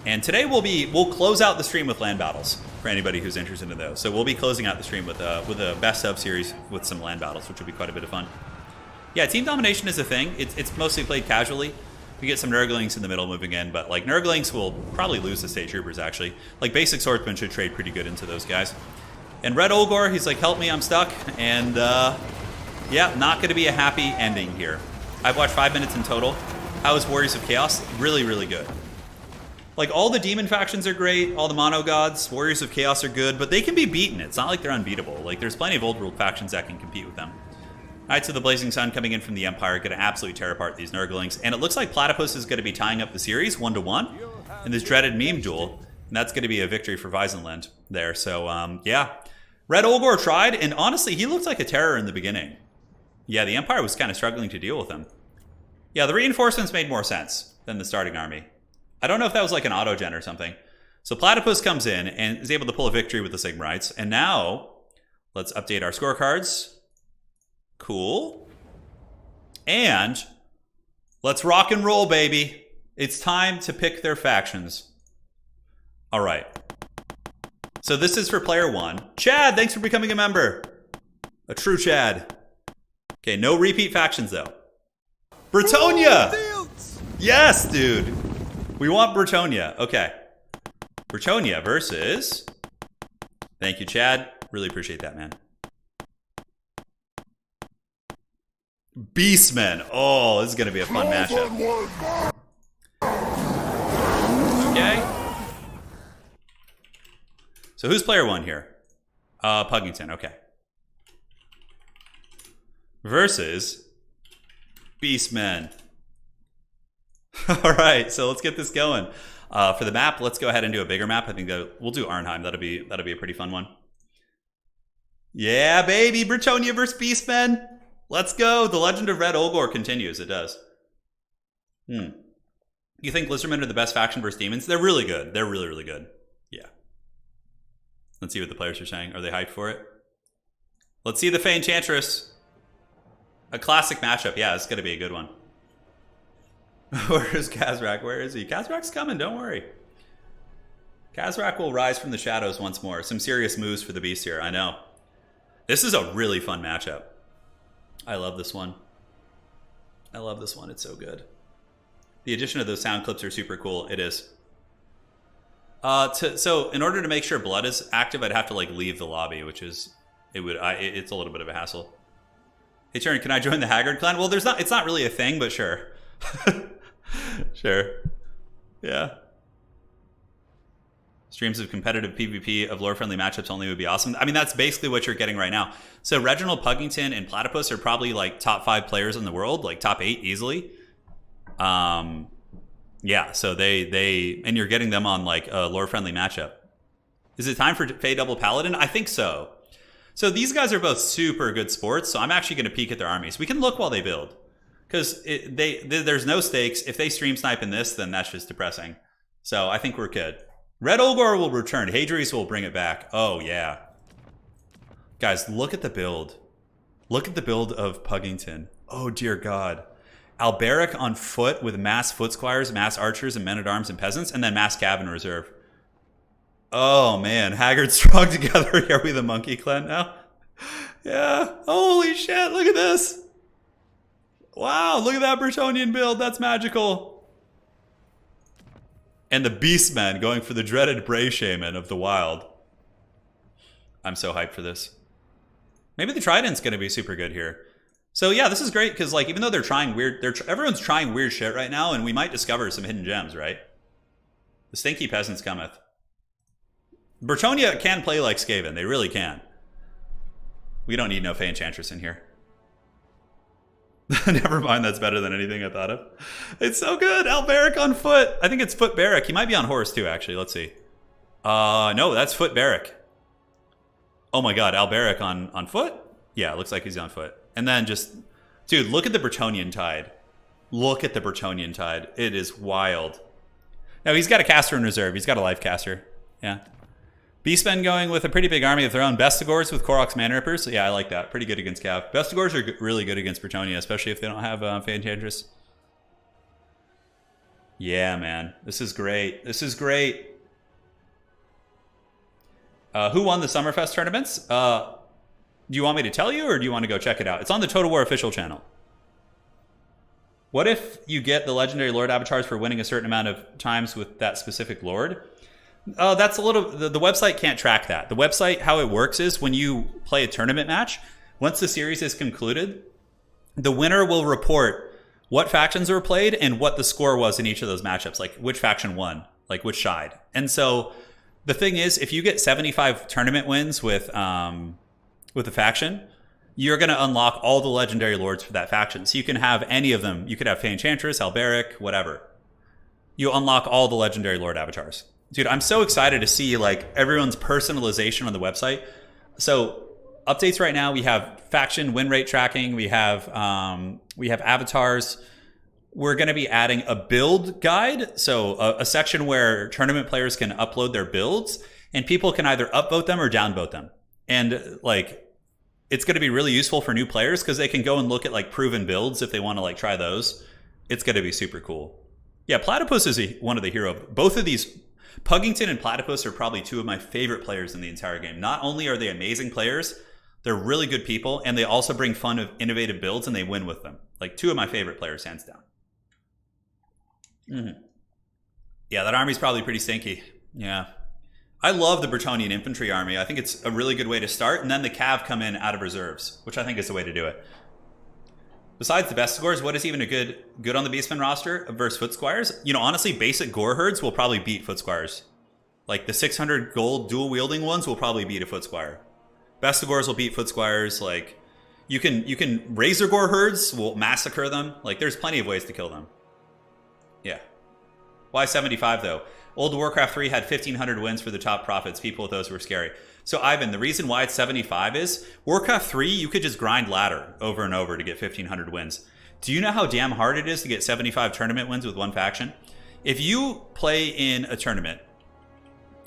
And today we'll close out the stream with land battles for anybody who's interested in those. So we'll be closing out the stream with a best of series with some land battles, which will be quite a bit of fun. Yeah, team domination is a thing. It's mostly played casually. We get some Nurglings in the middle moving in, but like Nurglings will probably lose to State Troopers actually. Like basic swordsmen should trade pretty good into those guys. And Red Olgor, he's like, help me, I'm stuck. And yeah, not going to be a happy ending here. I've watched 5 minutes in total. How is Warriors of Chaos? Really, really good. Like all the demon factions are great, all the mono gods, Warriors of Chaos are good, but they can be beaten. It's not like they're unbeatable. Like there's plenty of old world factions that can compete with them. Knights of the Blazing Sun coming in from the Empire, going to absolutely tear apart these Nurglings. And it looks like Platypus is going to be tying up the series 1-1 in this dreaded meme duel. And that's going to be a victory for Weisenland there. So, yeah. Red Olgor tried, and honestly, he looked like a terror in the beginning. Yeah, the Empire was kind of struggling to deal with him. Yeah, the reinforcements made more sense than the starting army. I don't know if that was like an auto-gen or something. So Platypus comes in and is able to pull a victory with the Sigmarites. And now, let's update our scorecards. Cool. And let's rock and roll, baby. It's time to pick their factions. All right. So this is for player 1. Chad, thanks for becoming a member. A true Chad. Okay, no repeat factions, though. Bretonnia! Yes, dude. We want Bretonnia. Okay. Bretonnia versus... Thank you, Chad. Really appreciate that, man. Beastmen. Oh, this is going to be a fun matchup. Okay. So who's player 1 here? Puggington. Okay. Versus Beastmen. All right, so let's get this going. For the map, let's go ahead and do a bigger map. I think that we'll do Arnheim. That'll be a pretty fun one. Yeah, baby, Bretonnia versus Beastmen. Let's go. The Legend of Red Olgor continues. It does. You think Lizardmen are the best faction versus demons? They're really good. They're really, really good. Yeah. Let's see what the players are saying. Are they hyped for it? Let's see the Fey Enchantress. A classic matchup. Yeah, it's going to be a good one. Where is Khazrak? Where is he? Khazrak's coming. Don't worry. Khazrak will rise from the shadows once more. Some serious moves for the beast here. I know. This is a really fun matchup. I love this one. I love this one. It's so good. The addition of those sound clips are super cool. It is. So in order to make sure blood is active, I'd have to like leave the lobby, which is it's a little bit of a hassle. Hey, Turin, can I join the Haggard clan? Well, it's not really a thing, but sure. Sure. Yeah. Streams of competitive PvP of lore-friendly matchups only would be awesome. I mean, that's basically what you're getting right now. So Reginald, Puggington, and Platypus are probably like top 5 players in the world, like top 8 easily. Yeah, so and you're getting them on like a lore-friendly matchup. Is it time for Fey Double Paladin? I think so. So these guys are both super good sports, so I'm actually going to peek at their armies. We can look while they build. Because there's no stakes. If they stream snipe in this, then that's just depressing. So I think we're good. Red Ogre will return. Hadri's will bring it back. Oh, yeah. Guys, look at the build. Look at the build of Puggington. Oh, dear God. Alberic on foot with mass foot squires, mass archers, and men-at-arms and peasants, and then mass cav in reserve. Oh, man. Haggard strong together. Are we the monkey clan now? Yeah. Holy shit. Look at this. Wow. Look at that Bretonian build. That's magical. And the Beastmen going for the dreaded Bray Shaman of the Wild. I'm so hyped for this. Maybe the Trident's going to be super good here. So yeah, this is great because like even though they're trying weird, everyone's trying weird shit right now, and we might discover some hidden gems, right? The stinky peasants cometh. Bretonnia can play like Skaven. They really can. We don't need no Fey Enchantress in here. Never mind, that's better than anything I thought of. It's so good. Alberic on foot. I think it's foot Barrack. He might be on horse too, actually. Let's see. No, that's foot Barrack. Oh my god, Alberic on foot? Yeah, it looks like he's on foot. And then just... Dude, look at the Bretonnian Tide. Look at the Bretonnian Tide. It is wild. Now, he's got a caster in reserve. He's got a life caster. Yeah. Beastmen going with a pretty big army of their own. Bestigors with KROAK's Man Rippers. Yeah, I like that. Pretty good against Cav. Bestigors are really good against Bretonnia, especially if they don't have Fey Enchantress. Yeah, man. This is great. This is great. Who won the Summerfest tournaments? Do you want me to tell you, or do you want to go check it out? It's on the Total War official channel. What if you get the Legendary Lord avatars for winning a certain amount of times with that specific Lord? That's a little... The website can't track that. The website, how it works is when you play a tournament match, once the series is concluded, the winner will report what factions were played and what the score was in each of those matchups, like which faction won, like which side. And so the thing is, if you get 75 tournament wins with a faction, you're going to unlock all the legendary lords for that faction. So you can have any of them. You could have Fey Enchantress, Alberic, whatever. You unlock all the legendary lord avatars. Dude, I'm so excited to see like everyone's personalization on the website. So updates right now, we have faction win rate tracking. We have avatars. We're going to be adding a build guide. So a section where tournament players can upload their builds and people can either upvote them or downvote them. And like, it's going to be really useful for new players because they can go and look at like proven builds if they want to like try those. It's going to be super cool. Yeah, Platypus is one of the hero. Both of these, Puggington and Platypus, are probably two of my favorite players in the entire game. Not only are they amazing players, they're really good people, and they also bring fun of innovative builds, and they win with them. Like two of my favorite players, hands down. Yeah, that army's probably pretty stinky. Yeah. I love the Bretonnian infantry army. I think it's a really good way to start, and then the Cav come in out of reserves, which I think is the way to do it. Besides the Bestigors, what is even a good on the Beastmen roster versus Foot Squires? You know, honestly, basic Gore Herds will probably beat Foot Squires. Like the 600 gold dual wielding ones will probably beat a Foot Squire. Bestigors will beat Foot Squires. Like you can Razor Gore Herds will massacre them. Like there's plenty of ways to kill them. Yeah. Why 75 though? Old Warcraft 3 had 1,500 wins for the top profits. People with those were scary. So Ivan, the reason why it's 75 is Warcraft 3, you could just grind ladder over and over to get 1,500 wins. Do you know how damn hard it is to get 75 tournament wins with one faction? If you play in a tournament,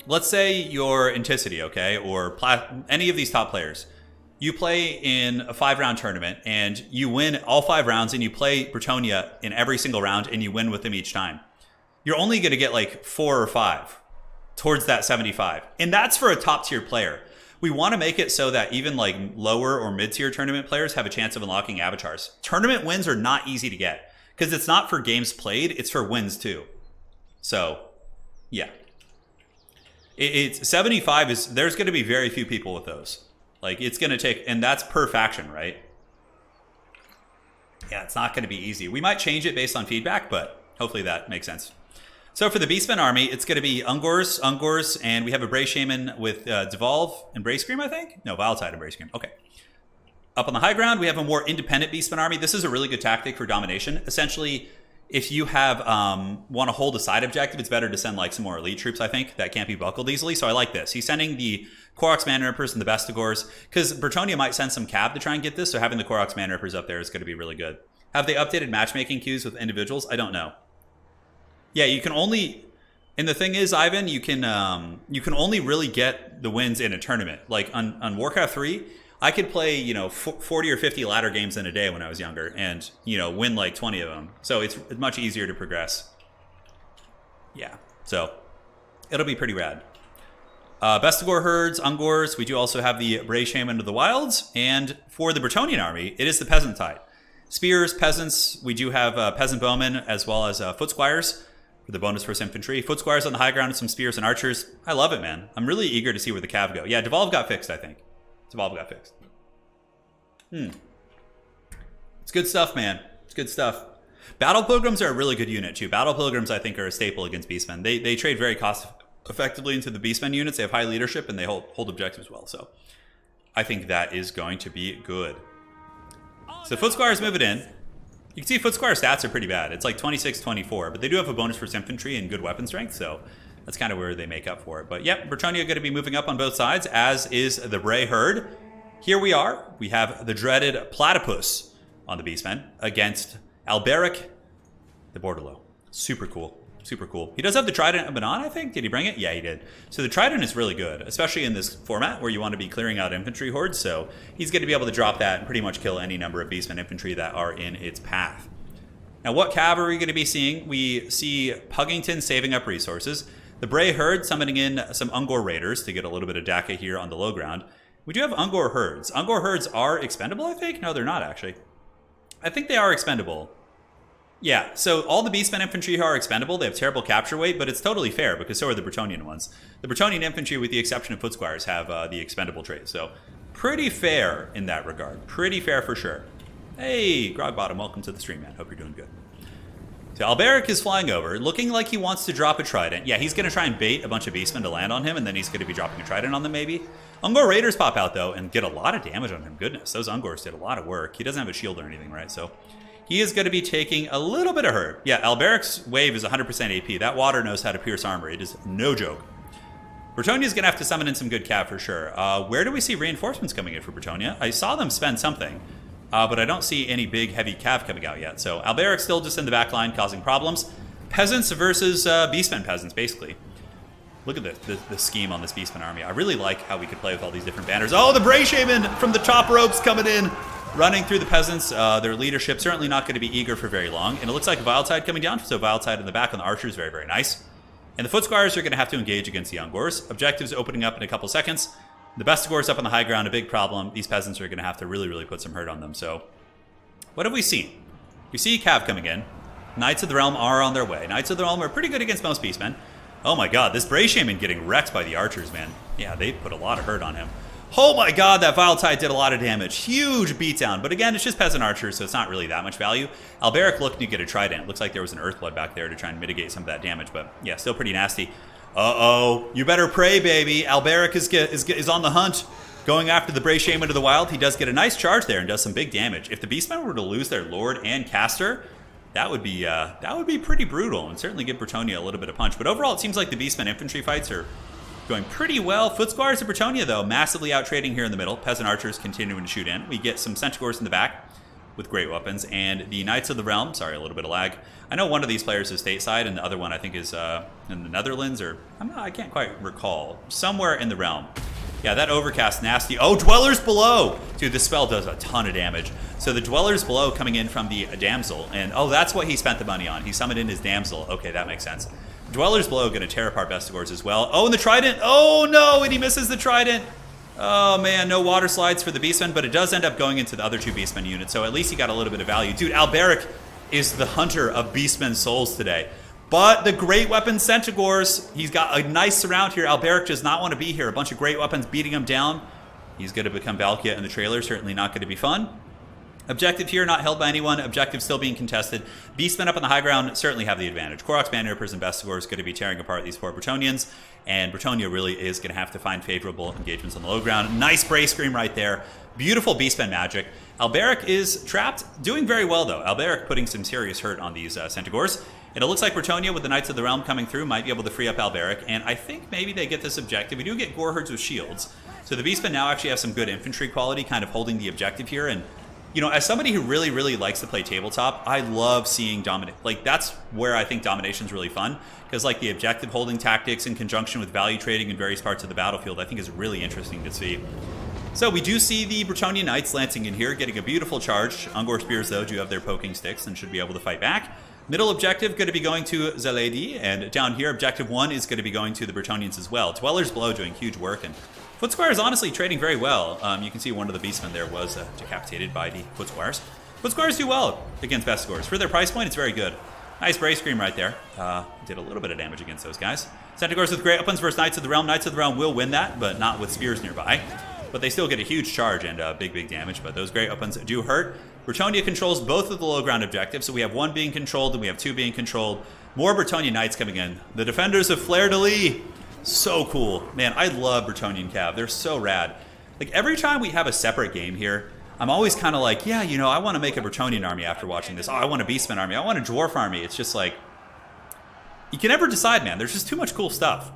let's say you're Anticity, okay, or any of these top players. You play in a 5-round tournament and you win all 5 rounds and you play Bretonnia in every single round and you win with them each time. You're only going to get like 4 or 5 towards that 75. And that's for a top tier player. We want to make it so that even like lower or mid tier tournament players have a chance of unlocking avatars. Tournament wins are not easy to get because it's not for games played, it's for wins too. So yeah, it's 75 is, there's going to be very few people with those. Like it's going to take, and that's per faction, right? Yeah, it's not going to be easy. We might change it based on feedback, but hopefully that makes sense. So for the Beastmen army, it's going to be Ungors, and we have a Bray Shaman with Devolve and Bray Scream, I think? No, Viletide and Bray Scream. Okay. Up on the high ground, we have a more independent Beastmen army. This is a really good tactic for domination. Essentially, if you have want to hold a side objective, it's better to send like some more elite troops, I think, that can't be buckled easily. So I like this. He's sending the KROAK's Man Rippers and the Bestigors, because Bretonnia might send some Cav to try and get this, so having the KROAK's Man Rippers up there is going to be really good. Have they updated matchmaking queues with individuals? I don't know. Yeah, you can only... And the thing is, Ivan, you can only really get the wins in a tournament. Like on Warcraft 3, I could play, 40 or 50 ladder games in a day when I was younger and, win like 20 of them. So it's much easier to progress. Yeah, so it'll be pretty rad. Bestigor herds, Ungors. We do also have the Bray Shaman of the Wilds. And for the Bretonnian army, it is the Peasant Tide. Spears, peasants. We do have peasant bowmen as well as foot squires for the bonus first infantry. Foot squires on the high ground and some spears and archers. I love it, man. I'm really eager to see where the cav go. Yeah, Devolve got fixed, I think. Devolve got fixed. It's good stuff, man. It's good stuff. Battle Pilgrims are a really good unit, too. Battle Pilgrims, I think, are a staple against Beastmen. They trade very cost effectively into the Beastmen units. They have high leadership, and they hold objectives well. So I think that is going to be good. So Foot Squires move it in. You can see Foot Squire stats are pretty bad. It's like 26, 24, but they do have a bonus for infantry and good weapon strength, so that's kind of where they make up for it. But yep, Bretonnia going to be moving up on both sides, as is the Bray herd. Here we are. We have the dreaded Platypus on the Beastmen against Alberic the Bordelot. Super cool. Super cool. He does have the Trident of Manon, I think. Did he bring it? Yeah, he did. So the Trident is really good, especially in this format where you want to be clearing out infantry hordes. So he's going to be able to drop that and pretty much kill any number of Beastmen infantry that are in its path. Now, what cav are we going to be seeing? We see Puggington saving up resources. The Bray herd summoning in some Ungor raiders to get a little bit of Daka here on the low ground. We do have Ungor herds. Ungor herds are expendable, I think? No, they're not, actually. I think they are expendable. Yeah, so all the Beastmen infantry are expendable. They have terrible capture weight, but it's totally fair because so are the Bretonnian ones. The Bretonnian infantry, with the exception of Foot Squires, have the expendable trait. So pretty fair in that regard. Pretty fair for sure. Hey, Grogbottom, welcome to the stream, man. Hope you're doing good. So Alberic is flying over, looking like he wants to drop a Trident. Yeah, he's going to try and bait a bunch of Beastmen to land on him, and then he's going to be dropping a Trident on them, maybe. Ungor Raiders pop out, though, and get a lot of damage on him. Goodness, those Ungors did a lot of work. He doesn't have a shield or anything, right? So he is going to be taking a little bit of hurt. Yeah, Alberic's wave is 100% AP. That water knows how to pierce armor. It is no joke. Bretonnia's going to have to summon in some good cav for sure. Where do we see reinforcements coming in for Bretonnia? I saw them spend something, but I don't see any big, heavy cav coming out yet. So Alberic's still just in the back line causing problems. Peasants versus Beastmen peasants, basically. Look at the scheme on this Beastmen army. I really like how we could play with all these different banners. Oh, the Bray Shaman from the top ropes coming in. Running through the peasants, their leadership certainly not going to be eager for very long. And it looks like Viletide coming down, so Viletide in the back on the archers, very, very nice. And the Foot Squires are going to have to engage against the Ungors. Objectives opening up in a couple seconds. The Bestigors up on the high ground, a big problem. These peasants are going to have to really, really put some hurt on them. So what have we seen? We see Cav coming in. Knights of the Realm are on their way. Knights of the Realm are pretty good against most Beastmen. Oh my god, this Bray Shaman getting wrecked by the archers, man. Yeah, they put a lot of hurt on him. Oh my god, that Viletide did a lot of damage. Huge beatdown. But again, it's just peasant archers, so it's not really that much value. Alberic looking to get a Trident. Looks like there was an Earthblood back there to try and mitigate some of that damage. But yeah, still pretty nasty. Uh-oh. You better pray, baby. Alberic is on the hunt. Going after the Bray Shaman of the Wild. He does get a nice charge there and does some big damage. If the Beastmen were to lose their Lord and Caster, that would be pretty brutal and certainly give Bretonnia a little bit of punch. But overall, it seems like the Beastmen infantry fights are going pretty well. Foot Squires of Bretonnia, though, massively out-trading here in the middle. Peasant archers continuing to shoot in. We get some Centaurs in the back with great weapons. And the Knights of the Realm, sorry, a little bit of lag. I know one of these players is stateside, and the other one I think is in the Netherlands, or I can't quite recall. Somewhere in the realm. Yeah, that Overcast, nasty. Oh, Dwellers Below! Dude, this spell does a ton of damage. So the Dwellers Below coming in from the Damsel, and oh, that's what he spent the money on. He summoned in his Damsel. Okay, that makes sense. Dwellers Below going to tear apart Bestigors as well. Oh, and the Trident. Oh, no, and he misses the Trident. Oh, man, no water slides for the Beastmen, but it does end up going into the other two Beastmen units, so at least he got a little bit of value. Dude, Alberic is the hunter of Beastmen souls today. But the great weapon Centaurs, he's got a nice surround here. Alberic does not want to be here. A bunch of great weapons beating him down. He's going to become Valkia in the trailer. Certainly not going to be fun. Objective here not held by anyone. Objective still being contested. Beastmen up on the high ground certainly have the advantage. KROAK, Bandrippers, and Bestigors going to be tearing apart these four Bretonnians. And Bretonnia really is going to have to find favorable engagements on the low ground. Nice Bray Scream right there. Beautiful Beastmen magic. Alberic is trapped. Doing very well, though. Alberic putting some serious hurt on these Centaurs. And it looks like Bretonnia, with the Knights of the Realm coming through, might be able to free up Alberic. And I think maybe they get this objective. We do get Gore Herds with shields. So the Beastmen now actually have some good infantry quality kind of holding the objective here. And you know, as somebody who really, really likes to play tabletop, I love seeing dominate. Like, that's where I think domination's really fun, because like the objective holding tactics in conjunction with value trading in various parts of the battlefield, I think is really interesting to see. So we do see the Bretonnia Knights lancing in here, getting a beautiful charge. Ungor Spears, though, do have their poking sticks and should be able to fight back. Middle objective going to be going to Zaledi, and down here, objective 1 is going to be going to the Bretonnians as well. Dweller's Blow doing huge work, and Footsquire is honestly trading very well. You can see one of the Beastmen there was decapitated by the Footsquires. Footsquires do well against Vestigors. For their price point, it's very good. Nice Brave Scream right there. Did a little bit of damage against those guys. Centaurs with Great Weapons versus Knights of the Realm. Knights of the Realm will win that, but not with spears nearby. But they still get a huge charge and big damage, but those Great Weapons do hurt. Bretonnia controls both of the low ground objectives, so we have 1 being controlled and we have 2 being controlled. More Bretonnia Knights coming in. The Defenders of Fleur-de-Lis. So cool. Man, I love Bretonnian Cav. They're so rad. Like, every time we have a separate game here, I'm always kind of like, yeah, you know, I want to make a Bretonnian army after watching this. Oh, I want a Beastman army. I want a Dwarf army. It's just like, you can never decide, man. There's just too much cool stuff.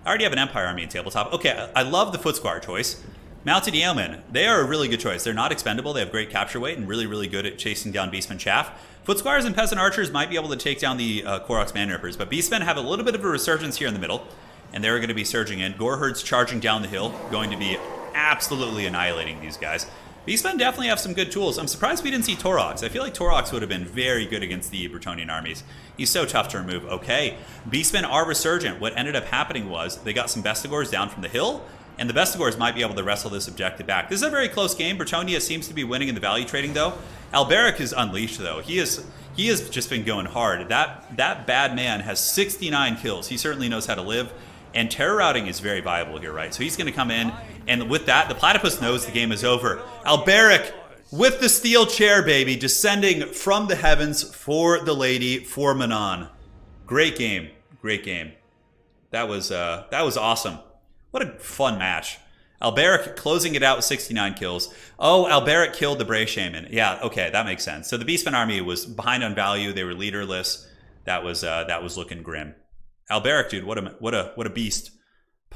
I already have an Empire army in tabletop. Okay, I love the Footsquire choice. Mounted Yeomen, they are a really good choice. They're not expendable. They have great capture weight and really, really good at chasing down Beastman chaff. Footsquires and Peasant Archers might be able to take down the KROAK's Man Rippers, but Beastmen have a little bit of a resurgence here in the middle, and they're going to be surging in. Goreherds charging down the hill, going to be absolutely annihilating these guys. Beastmen definitely have some good tools. I'm surprised we didn't see Torox. I feel like Torox would have been very good against the Bretonnian armies. He's so tough to remove. Okay, Beastmen are resurgent. What ended up happening was they got some Vestigors down from the hill, and the Vestigors might be able to wrestle this objective back. This is a very close game. Bretonnia seems to be winning in the value trading, though. Alberic is unleashed, though. He has just been going hard. That bad man has 69 kills. He certainly knows how to live. And terror routing is very viable here, right? So he's going to come in, and with that, the Platypus knows the game is over. Alberic with the steel chair, baby, descending from the heavens for the lady, for Manon. Great game. Great game. That was awesome. What a fun match. Alberic closing it out with 69 kills. Oh, Alberic killed the Bray Shaman. Yeah, okay, that makes sense. So the Beastman army was behind on value. They were leaderless. That was looking grim. Alberic, dude, what a beast.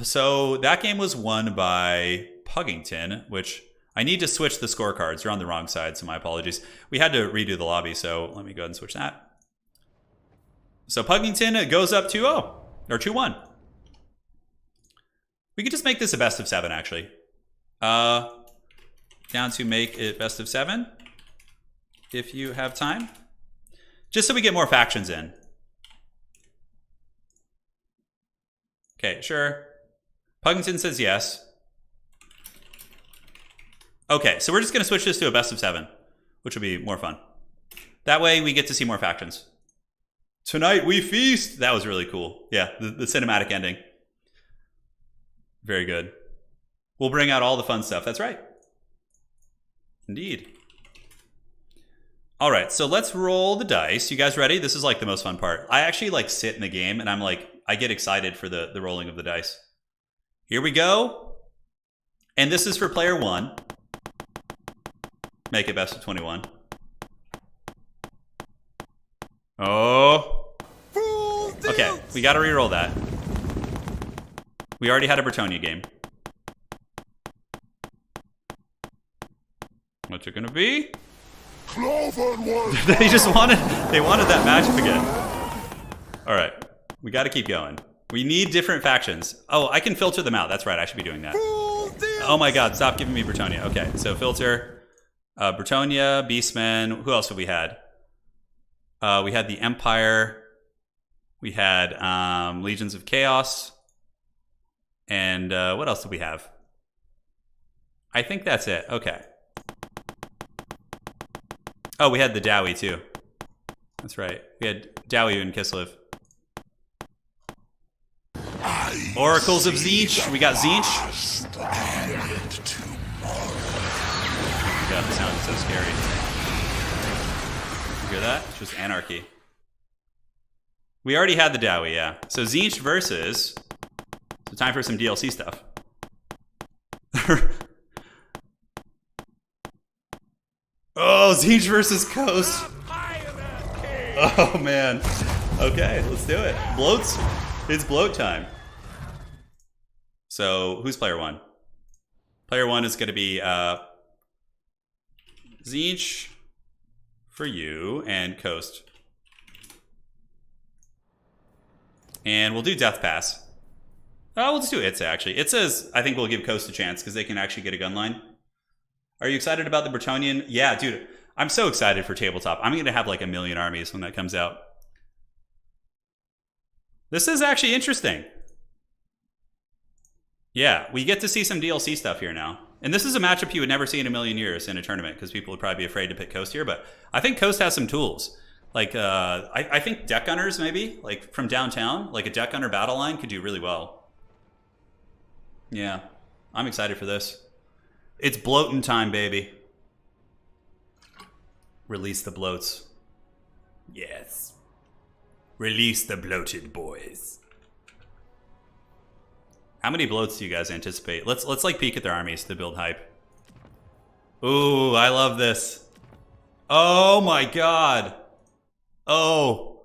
So that game was won by Puggington, which I need to switch the scorecards. You're on the wrong side, so my apologies. We had to redo the lobby, so let me go ahead and switch that. So Puggington goes up 2-0, or 2-1. We could just make this a best of 7, actually. Down to make it best of 7, if you have time. Just so we get more factions in. Okay, sure. Puggington says yes. Okay, so we're just going to switch this to a best of 7, which will be more fun. That way we get to see more factions. Tonight we feast! That was really cool. Yeah, the cinematic ending. Very good. We'll bring out all the fun stuff. That's right. Indeed. All right, so let's roll the dice. You guys ready? This is like the most fun part. I actually like sit in the game and I'm like, I get excited for the rolling of the dice. Here we go. And this is for player 1. Make it best of 21. Oh. Okay, we got to re-roll that. We already had a Bretonnia game. What's it gonna be? they wanted that matchup again. All right, we got to keep going. We need different factions. Oh, I can filter them out. That's right, I should be doing that. Oh my God, stop giving me Bretonnia. Okay, so filter, Bretonnia, Beastmen. Who else have we had? We had the Empire. We had Legions of Chaos. And what else did we have? I think that's it. Okay. Oh, we had the Dawi too. That's right. We had Dawi and Kislev. Oracles of Tzeentch. We got Tzeentch. Oh God, the sound is so scary. You hear that? It's just anarchy. We already had the Dawi, yeah. So Tzeentch versus... So time for some DLC stuff. Oh, Tzeentch versus Coast. Oh man. Okay, let's do it. Bloats. It's bloat time. So who's player 1? Player 1 is going to be Tzeentch for you, and Coast. And we'll do Death Pass. Oh, we'll just do Itza, actually. Itza's, I think we'll give Coast a chance, because they can actually get a gun line. Are you excited about the Bretonnian? Yeah, dude. I'm so excited for Tabletop. I'm going to have like 1 million armies when that comes out. This is actually interesting. Yeah, we get to see some DLC stuff here now. And this is a matchup you would never see in 1,000,000 years in a tournament, because people would probably be afraid to pick Coast here. But I think Coast has some tools. Like, I think Deck Gunners, maybe, like from downtown, like a Deck Gunner battle line could do really well. Yeah, I'm excited for this. It's bloating time, baby. Release the bloats. Yes. Release the bloated boys. How many bloats do you guys anticipate? Let's like peek at their armies to build hype. Ooh, I love this. Oh my god. Oh,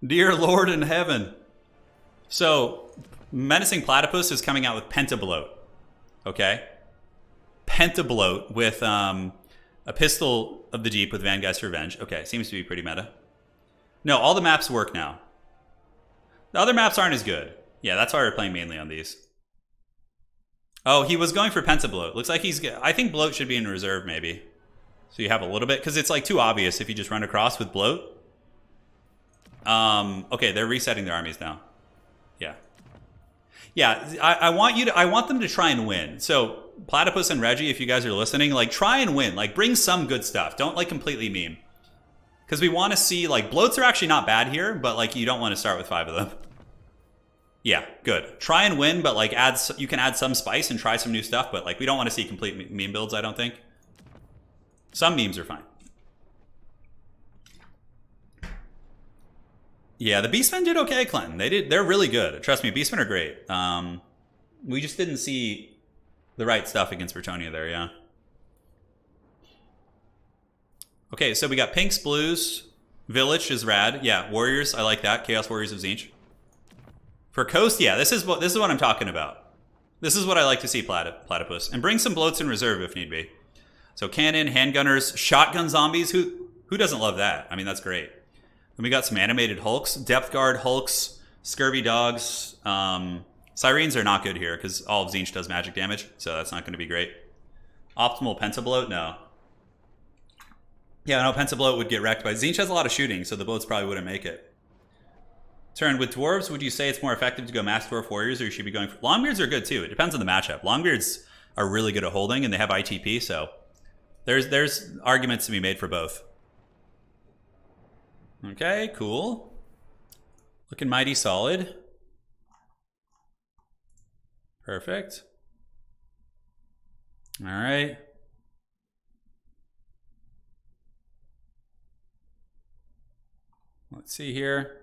dear Lord in heaven. So, Menacing Platypus is coming out with Pentabloat. Okay? Pentabloat with a Pistol of the Deep with Vangeist Revenge. Okay, seems to be pretty meta. No, all the maps work now. The other maps aren't as good. Yeah, that's why we're playing mainly on these. Oh, he was going for Pentabloat. Looks like he's... I think Bloat should be in reserve, maybe. So you have a little bit, because it's like too obvious if you just run across with Bloat. Okay, they're resetting their armies now. Yeah. Yeah, I want them to try and win. So, Platypus and Reggie, if you guys are listening, like, try and win. Like, bring some good stuff. Don't, like, completely meme. Because we want to see, like, Bloats are actually not bad here, but, like, you don't want to start with 5 of them. Yeah, good. Try and win, but, like, you can add some spice and try some new stuff, but, like, we don't want to see complete meme builds, I don't think. Some memes are fine. Yeah, the Beastmen did okay, Clinton. They're really good. Trust me, Beastmen are great. We just didn't see the right stuff against Bretonnia there, yeah. Okay, so we got pinks, blues. Vilitch is rad. Yeah, warriors, I like that. Chaos Warriors of Tzeentch. For Coast, yeah, this is what I'm talking about. This is what I like to see, Platypus. And bring some bloats in reserve if need be. So cannon, handgunners, shotgun zombies. Who doesn't love that? I mean, that's great. Then we got some animated hulks, depth guard hulks, scurvy dogs. Sirens are not good here because all of Tzeentch does magic damage, so that's not going to be great. Optimal pentabloat? No. Yeah, no, pentabloat would get wrecked by... Tzeentch has a lot of shooting, so the bloats probably wouldn't make it. Turn with dwarves, would you say it's more effective to go mass dwarf warriors, or you should be going for... Longbeards are good too. It depends on the matchup. Longbeards are really good at holding, and they have ITP, so there's arguments to be made for both. Okay, cool. Looking mighty solid. Perfect. All right. Let's see here.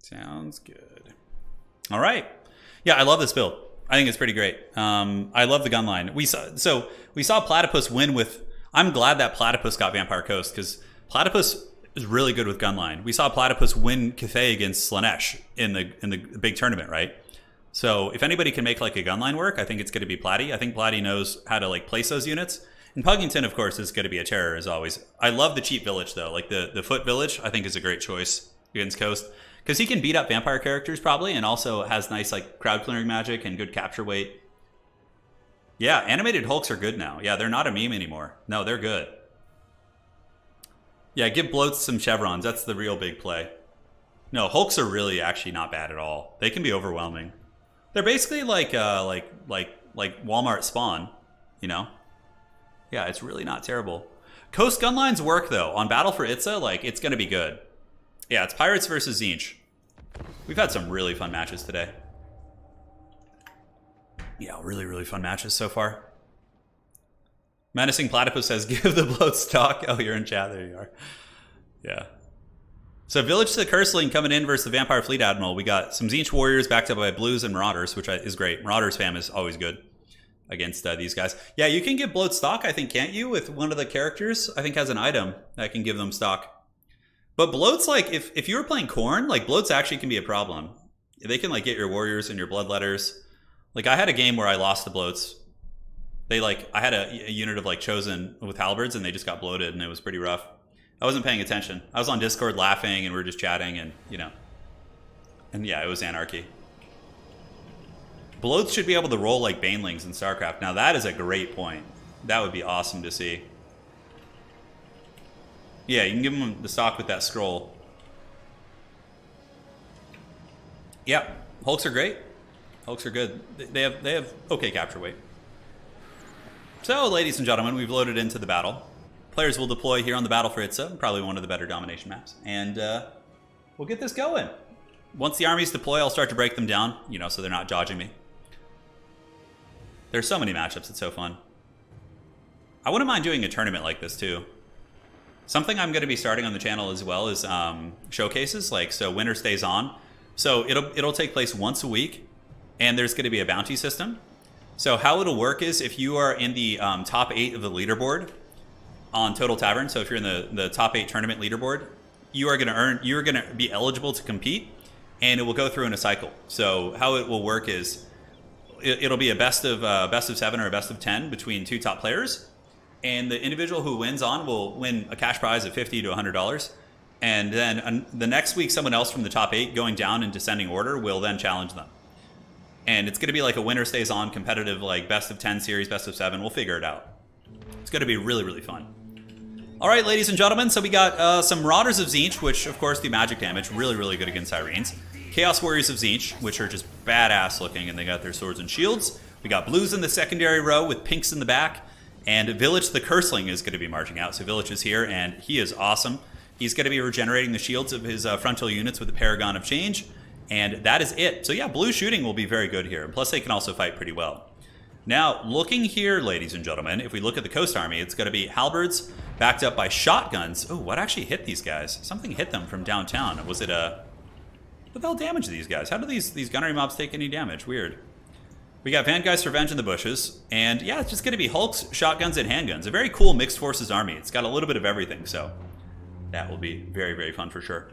Sounds good. All right. Yeah, I love this build. I think it's pretty great. I love the gun line. We saw Platypus win with... I'm glad that Platypus got Vampire Coast, because Platypus is really good with gun line. We saw Platypus win Cathay against Slaanesh in the big tournament, right? So if anybody can make like a gun line work, I think it's going to be Platy. I think Platy knows how to like place those units. And Puggington, of course, is going to be a terror as always. I love the cheap village though. Like the foot village, I think is a great choice against Coast. Because he can beat up vampire characters probably, and also has nice like crowd clearing magic and good capture weight. Yeah, animated hulks are good now. Yeah, they're not a meme anymore. No, they're good. Yeah, give bloats some chevrons. That's the real big play. No, hulks are really actually not bad at all. They can be overwhelming. They're basically like Walmart spawn, you know? Yeah, it's really not terrible. Coast gun lines work though. On Battle for Itza, like it's gonna be good. Yeah, it's Pirates versus Tzeentch. We've had some really fun matches today. Yeah, really, really fun matches so far. Menacing Platypus says, give the bloat stock. Oh, you're in chat. There you are. Yeah. So Village to the Curseling coming in versus the Vampire Fleet Admiral. We got some Tzeentch Warriors backed up by Blues and Marauders, which is great. Marauders fam is always good against these guys. Yeah, you can give bloat stock, I think, can't you? With one of the characters, I think has an item that can give them stock. But bloats, like, if you were playing Khorne, like, bloats actually can be a problem. They can, like, get your warriors and your bloodletters. Like, I had a game where I lost the bloats. They, like, I had a unit of, like, chosen with halberds, and they just got bloated, and it was pretty rough. I wasn't paying attention. I was on Discord laughing, and we were just chatting, and, you know. And, yeah, it was anarchy. Bloats should be able to roll like banelings in StarCraft. Now, that is a great point. That would be awesome to see. Yeah, you can give them the stock with that scroll. Yeah, Hulks are great. Hulks are good. They have okay capture weight. So, ladies and gentlemen, we've loaded into the battle. Players will deploy here on the battle for Itza, probably one of the better domination maps. And we'll get this going. Once the armies deploy, I'll start to break them down, you know, so they're not dodging me. There's so many matchups, it's so fun. I wouldn't mind doing a tournament like this too. Something I'm going to be starting on the channel as well is showcases, like, so winner stays on. So it'll take place once a week, and there's going to be a bounty system. So how it'll work is if you are in the top 8 of the leaderboard on Total Tavern, so if you're in the top 8 tournament leaderboard, you're going to be eligible to compete, and it will go through in a cycle. So how it will work is it'll be a best of 7 or a best of 10 between 2 top players, and the individual who wins on will win a cash prize of $50 to $100, and then the next week someone else from the top 8 going down in descending order will then challenge them. And it's going to be like a winner stays on competitive, like best of 10 series, best of 7. We'll figure it out. It's going to be really, really fun. All right, ladies and gentlemen, so we got some Marauders of Tzeentch, which of course do magic damage, really, really good against Syrenes. Chaos Warriors of Tzeentch, which are just badass looking, and they got their swords and shields. We got blues in the secondary row with pinks in the back. And Vilitch the Curseling is going to be marching out. So Vilitch is here, and he is awesome. He's going to be regenerating the shields of his frontal units with the Paragon of Change. And that is it. So yeah, blue shooting will be very good here. Plus they can also fight pretty well. Now, looking here, ladies and gentlemen, if we look at the Coast Army, it's going to be halberds backed up by shotguns. Oh, what actually hit these guys? Something hit them from downtown. Was it a... What the hell damaged these guys? How do these gunnery mobs take any damage? Weird. We got Vangeist Revenge in the bushes. And yeah, it's just going to be Hulks, shotguns, and handguns. A very cool mixed forces army. It's got a little bit of everything, so that will be very, very fun for sure.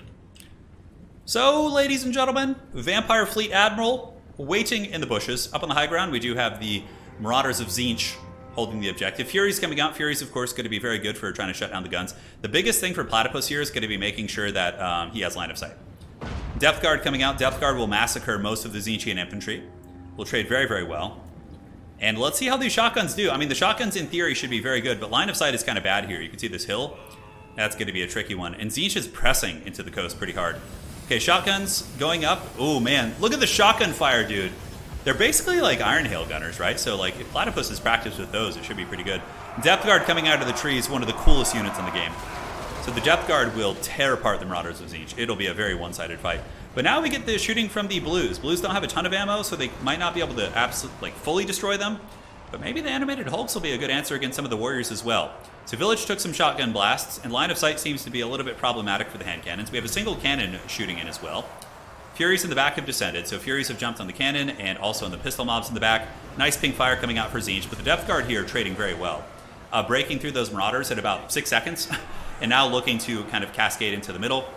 So, ladies and gentlemen, Vampire Fleet Admiral waiting in the bushes. Up on the high ground, we do have the Marauders of Tzeentch holding the objective. Fury's coming out. Fury's, of course, going to be very good for trying to shut down the guns. The biggest thing for Platypus here is going to be making sure that he has line of sight. Depth Guard coming out. Depth Guard will massacre most of the Tzeentchian infantry. Will trade very, very well. And let's see how these shotguns do. I mean, the shotguns in theory should be very good, but line of sight is kind of bad here. You can see this hill. That's going to be a tricky one. And Tzeentch is pressing into the coast pretty hard. Okay, shotguns going up. Oh, man. Look at the shotgun fire, dude. They're basically like Iron Hail gunners, right? So, like, if Platypus is practiced with those, it should be pretty good. Depth Guard coming out of the trees, one of the coolest units in the game. So the Depth Guard will tear apart the Marauders of Tzeentch. It'll be a very one-sided fight. But now we get the shooting from the Blues. Blues don't have a ton of ammo, so they might not be able to fully destroy them. But maybe the animated Hulks will be a good answer against some of the Warriors as well. So Vilitch took some shotgun blasts, and line of sight seems to be a little bit problematic for the hand cannons. We have a single cannon shooting in as well. Furies in the back have descended, so Furies have jumped on the cannon and also on the pistol mobs in the back. Nice pink fire coming out for Tzeentch, but the Depth Guard here trading very well. Breaking through those Marauders at about 6 seconds, and now looking to kind of cascade into the middle.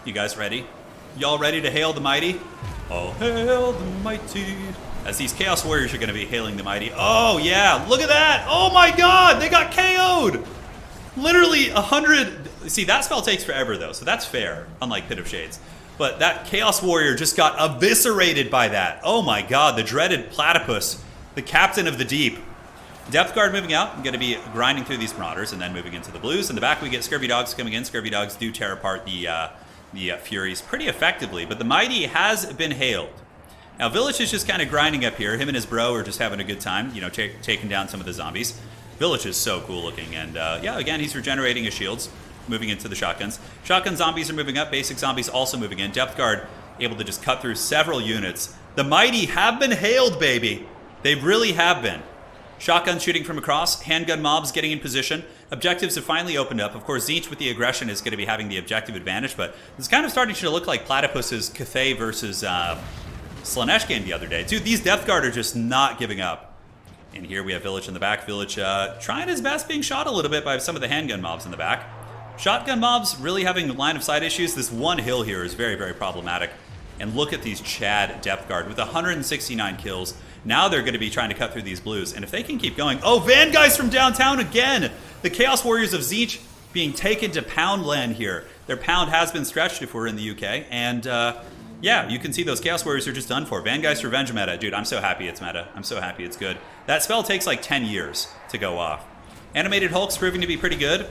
You guys ready? Y'all ready to hail the mighty? Oh, hail the mighty. As these Chaos Warriors are going to be hailing the mighty. Oh, yeah, look at that. Oh, my God, they got KO'd. Literally 100. See, that spell takes forever, though, so that's fair, unlike Pit of Shades. But that Chaos Warrior just got eviscerated by that. Oh, my God, the dreaded Platypus, the captain of the deep. Depth Guard moving out. I'm going to be grinding through these Marauders and then moving into the Blues. In the back, we get Scurvy Dogs coming in. Scurvy Dogs do tear apart the Furies pretty effectively, but the mighty has been hailed. Now, Vilitch is just kind of grinding up here. Him and his bro are just having a good time, you know, taking down some of the zombies. Vilitch is so cool looking, and yeah, again, he's regenerating his shields, moving into the shotguns. Shotgun zombies are moving up, basic zombies also moving in. Depth Guard able to just cut through several units. The mighty have been hailed, baby. They really have been. Shotgun shooting from across, handgun mobs getting in position. Objectives have finally opened up. Of course, Tzeentch with the aggression is going to be having the objective advantage, but it's kind of starting to look like Platypus's Cathay versus Slaanesh game the other day. Dude, these Depth Guard are just not giving up. And here we have Vilitch in the back. Vilitch trying his best, being shot a little bit by some of the handgun mobs in the back. Shotgun mobs really having line of sight issues. This one hill here is very, very problematic. And look at these Chad Depth Guard with 169 kills. Now they're going to be trying to cut through these blues. And if they can keep going... Oh, Van Guys from downtown again! The Chaos Warriors of Tzeentch being taken to Poundland here. Their pound has been stretched if we're in the UK. And, yeah, you can see those Chaos Warriors are just done for. Van Geist Revenge meta. Dude, I'm so happy it's meta. I'm so happy it's good. That spell takes like 10 years to go off. Animated Hulk's proving to be pretty good.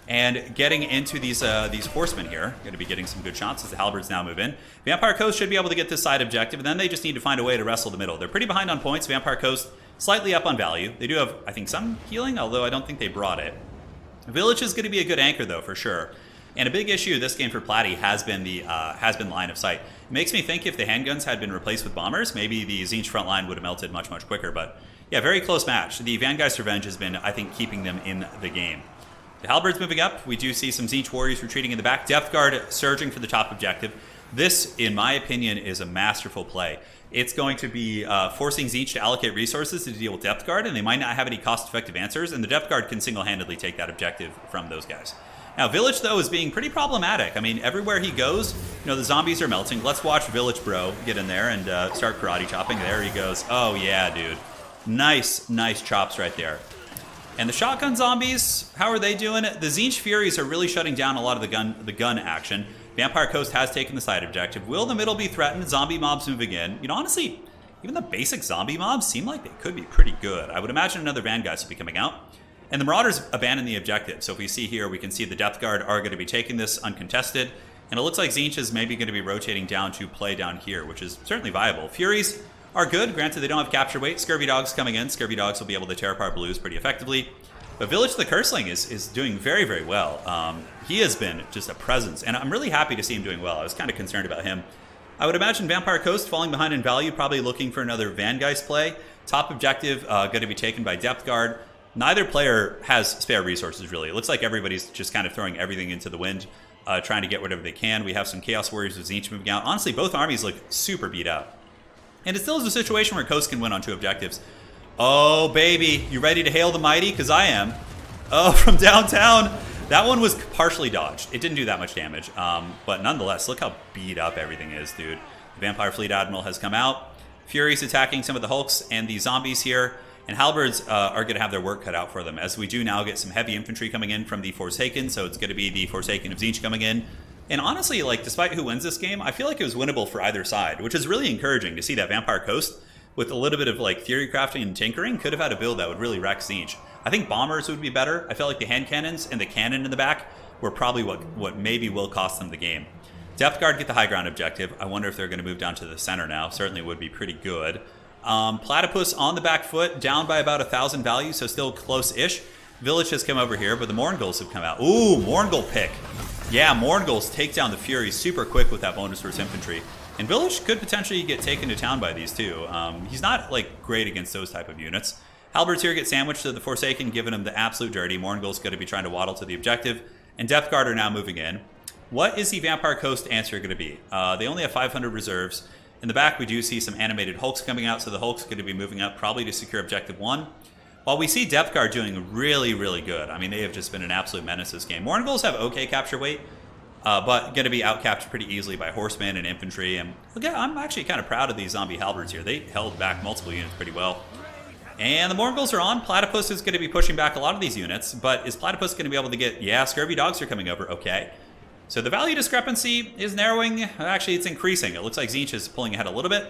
And getting into these horsemen here. Going to be getting some good shots as the halberds now move in. Vampire Coast should be able to get this side objective, and then they just need to find a way to wrestle the middle. They're pretty behind on points. Vampire Coast slightly up on value. They do have, I think, some healing, although I don't think they brought it. Vilitch is going to be a good anchor, though, for sure. And a big issue this game for Platy has been line of sight. It makes me think if the handguns had been replaced with bombers, maybe the Tzeentch front line would have melted much, much quicker. But yeah, very close match. The Vangeist Revenge has been, I think, keeping them in the game. The halberds moving up. We do see some Tzeentch warriors retreating in the back. Depth Guard surging for the top objective. This, in my opinion, is a masterful play. It's going to be forcing Tzeentch to allocate resources to deal with Depth Guard, and they might not have any cost-effective answers, and the Depth Guard can single-handedly take that objective from those guys. Now, Vilitch, though, is being pretty problematic. I mean, everywhere he goes, you know, the zombies are melting. Let's watch Vilitch Bro get in there and start karate chopping. There he goes. Oh, yeah, dude. Nice, nice chops right there. And the shotgun zombies, how are they doing? The Tzeentch Furies are really shutting down a lot of the gun action. Vampire Coast has taken the side objective. Will the middle be threatened? Zombie mobs moving in. You know, honestly, even the basic zombie mobs seem like they could be pretty good. I would imagine another Vangeist will be coming out. And the Marauders abandon the objective. So if we see here, we can see the Depth Guard are going to be taking this uncontested. And it looks like Tzeentch is maybe going to be rotating down to play down here, which is certainly viable. Furies are good. Granted, they don't have capture weight. Scurvy Dogs coming in. Scurvy Dogs will be able to tear apart blues pretty effectively. But Vilitch the Curseling is doing very, very well. He has been just a presence. And I'm really happy to see him doing well. I was kind of concerned about him. I would imagine Vampire Coast falling behind in value, probably looking for another Vangeist play. Top objective going to be taken by Depth Guard. Neither player has spare resources, really. It looks like everybody's just kind of throwing everything into the wind, trying to get whatever they can. We have some Chaos Warriors of Tzeentch moving out. Honestly, both armies look super beat up. And it still is a situation where Coast can win on 2 objectives. Oh, baby. You ready to hail the mighty? Because I am. Oh, from downtown. That one was partially dodged. It didn't do that much damage. But nonetheless, look how beat up everything is, dude. The Vampire Fleet Admiral has come out. Furies attacking some of the Hulks and the zombies here. And halberds are going to have their work cut out for them, as we do now get some heavy infantry coming in from the Forsaken, so it's going to be the Forsaken of Tzeentch coming in. And honestly, like, despite who wins this game, I feel like it was winnable for either side, which is really encouraging to see that Vampire Coast, with a little bit of, like, theory crafting and tinkering, could have had a build that would really wreck Tzeentch. I think bombers would be better. I felt like the hand cannons and the cannon in the back were probably what maybe will cost them the game. Depth Guard get the high ground objective. I wonder if they're going to move down to the center now. Certainly would be pretty good. Platypus on the back foot, down by about 1,000 value, so still close-ish. Vilitch has come over here, but the Morngulls have come out. Ooh, Morngul pick. Yeah, Morngulls take down the Furies super quick with that bonus for his infantry. And Vilitch could potentially get taken to town by these too. He's not, like, great against those type of units. Halberds here get sandwiched to the Forsaken, giving him the absolute dirty. Morngul's going to be trying to waddle to the objective. And Depth Guard are now moving in. What is the Vampire Coast answer going to be? They only have 500 reserves. In the back, we do see some animated Hulks coming out, so the Hulk's going to be moving up probably to secure Objective 1. While we see Depth Guard doing really, really good. I mean, they have just been an absolute menace this game. Morngulls have okay capture weight, but going to be outcapped pretty easily by Horsemen and Infantry. And look, I'm actually kind of proud of these zombie halberds here. They held back multiple units pretty well. And the Morngulls are on. Platypus is going to be pushing back a lot of these units, but is Platypus going to be able to get... Yeah, Scurvy Dogs are coming over. Okay. So the value discrepancy is narrowing. Actually, it's increasing. It looks like Tzeentch is pulling ahead a little bit.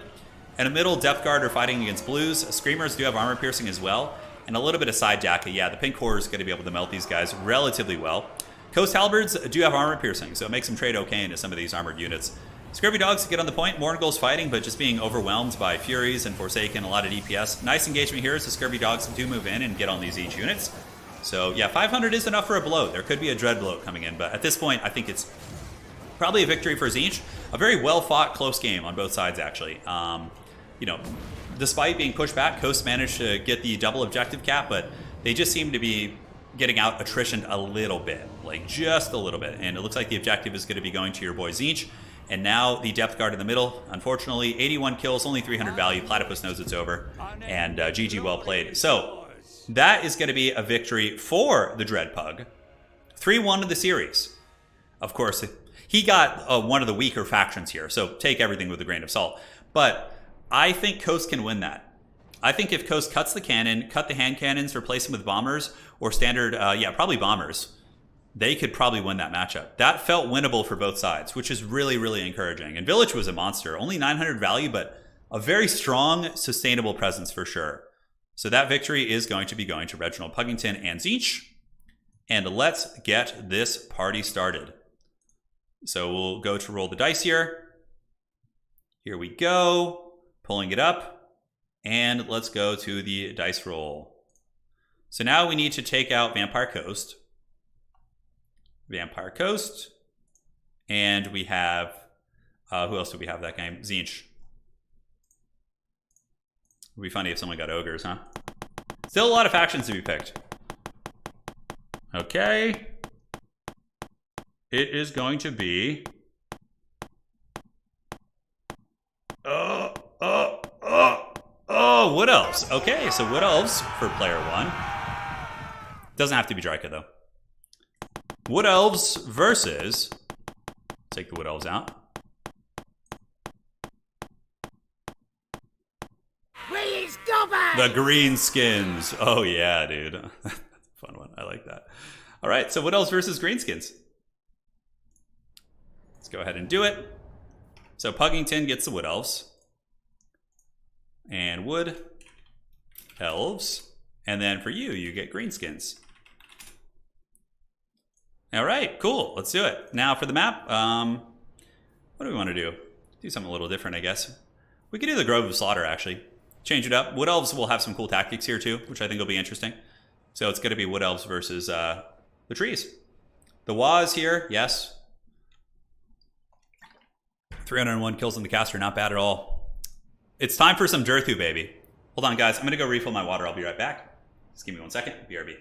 In the middle, Depth Guard are fighting against blues. Screamers do have armor piercing as well. And a little bit of side Daka. Yeah, the pink core is going to be able to melt these guys relatively well. Coast Halberds do have armor piercing, so it makes them trade okay into some of these armored units. Scurvy Dogs get on the point. Morngul's fighting, but just being overwhelmed by Furies and Forsaken, a lot of DPS. Nice engagement here as the Scurvy Dogs do move in and get on these Tzeentch units. So yeah, 500 is enough for a bloat. There could be a dread bloat coming in, but at this point, I think it's probably a victory for Tzeentch. A very well-fought, close game on both sides, actually. You know, despite being pushed back, Coast managed to get the double objective cap, but they just seem to be getting out attritioned a little bit, like just a little bit. And it looks like the objective is going to be going to your boy Tzeentch. And now the Depth Guard in the middle. Unfortunately, 81 kills, only 300 value. Platypus knows it's over. And GG, well played. So that is going to be a victory for the Dread Pug. 3-1 of the series. Of course, he got one of the weaker factions here, so take everything with a grain of salt. But I think Coast can win that. I think if Coast cuts the cannon, cut the hand cannons, replace them with bombers, or standard, probably bombers, they could probably win that matchup. That felt winnable for both sides, which is really, really encouraging. And Vilitch was a monster. Only 900 value, but a very strong, sustainable presence for sure. So that victory is going to be going to Reginald Puggington and Tzeentch. And let's get this party started. So we'll go to roll the dice here. Here we go. Pulling it up. And let's go to the dice roll. So now we need to take out Vampire Coast. Vampire Coast. And we have, who else do we have that game? Tzeentch. It would be funny if someone got Ogres, huh? Still a lot of factions to be picked. Okay. It is going to be... Wood Elves. Okay, so Wood Elves for player 1. Doesn't have to be Draika, though. Wood Elves versus... Take the Wood Elves out. The Greenskins. Oh, yeah, dude. That's a fun one. I like that. All right, so Wood Elves versus Greenskins. Let's go ahead and do it. So Puggington gets the Wood Elves. And Wood Elves. And then for you, you get Greenskins. All right, cool. Let's do it. Now for the map, what do we want to do? Do something a little different, I guess. We could do the Grove of Slaughter, actually. Change it up. Wood Elves will have some cool tactics here, too, which I think will be interesting. So it's going to be Wood Elves versus the trees. The WOC here, yes. 301 kills on the caster, not bad at all. It's time for some Durthu, baby. Hold on, guys. I'm going to go refill my water. I'll be right back. Just give me 1 second. BRB.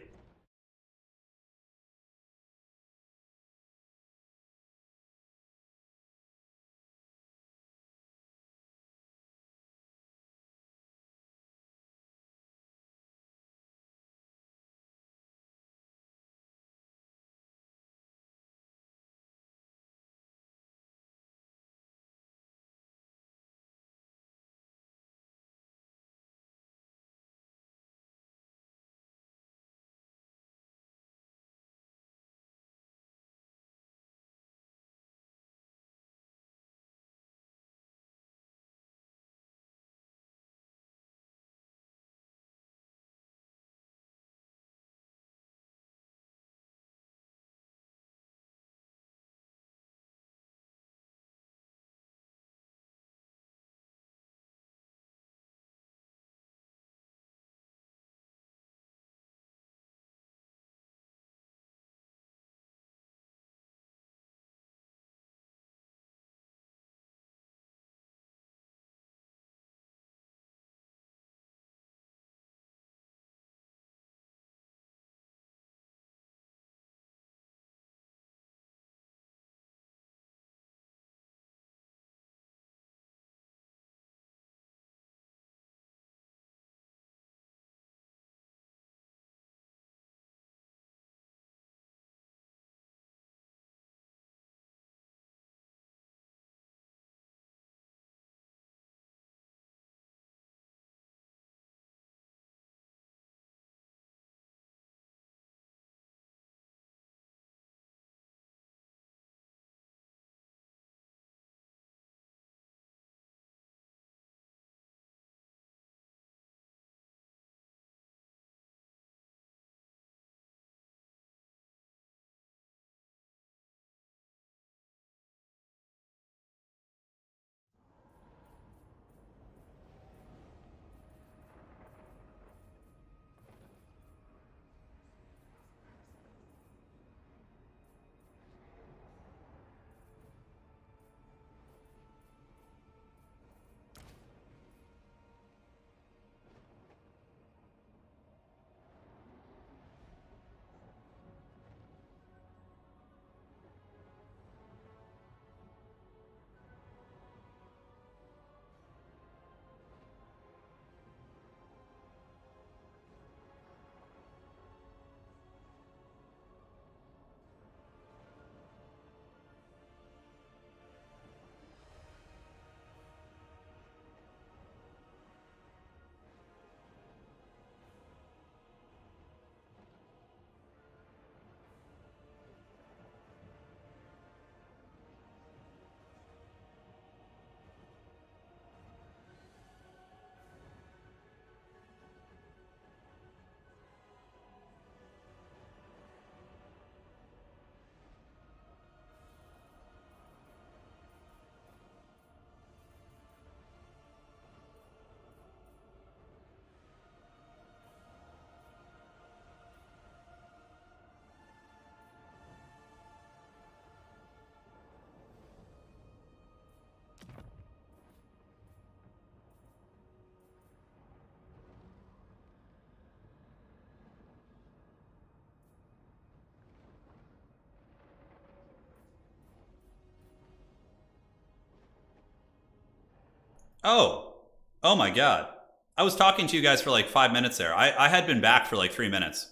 Oh. Oh my god. I was talking to you guys for like 5 minutes there. I had been back for like 3 minutes.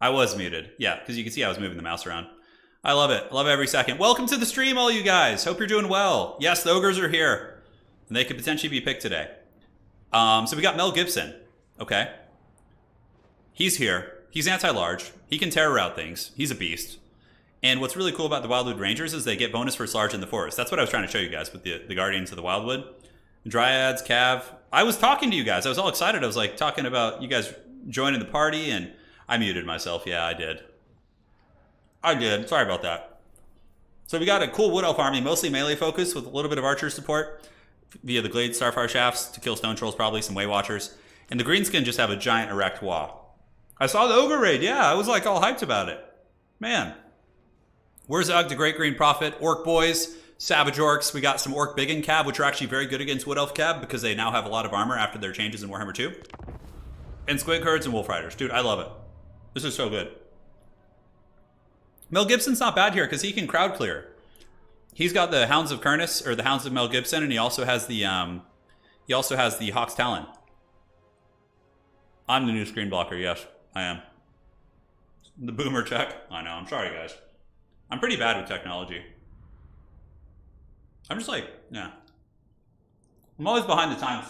I was muted. Yeah, because you can see I was moving the mouse around. I love it. I love every second. Welcome to the stream, all you guys. Hope you're doing well. Yes, the Ogres are here. And they could potentially be picked today. So we got Mel Gibson. Okay. He's here. He's anti-large. He can terror out things. He's a beast. And what's really cool about the Wildwood Rangers is they get bonus for large in the forest. That's what I was trying to show you guys with the Guardians of the Wildwood. Dryads, Cav. I was talking to you guys. I was all excited. I was like talking about you guys joining the party, and I muted myself. Yeah, I did. Sorry about that. So we got a cool Wood Elf army, mostly melee focused with a little bit of archer support via the Glade Starfire Shafts to kill Stone Trolls, probably some Way Watchers. And the Greenskin just have a giant erect WOC. I saw the Ogre raid. Yeah, I was like all hyped about it. Man. Wurzug, the Great Green Prophet, Orc Boys, Savage Orcs. We got some Orc Biggin Cav, which are actually very good against Wood Elf Cav because they now have a lot of armor after their changes in Warhammer 2. And Squig Herds and Wolf Riders. Dude, I love it. This is so good. Mel Gibson's not bad here because he can crowd clear. He's got the Hounds of Kurnus, or the Hounds of Mel Gibson, and he also has the Hawk's Talon. I'm the new screen blocker. Yes, I am. The boomer check. I know. I'm sorry, guys. I'm pretty bad with technology. I'm just like, yeah. I'm always behind the times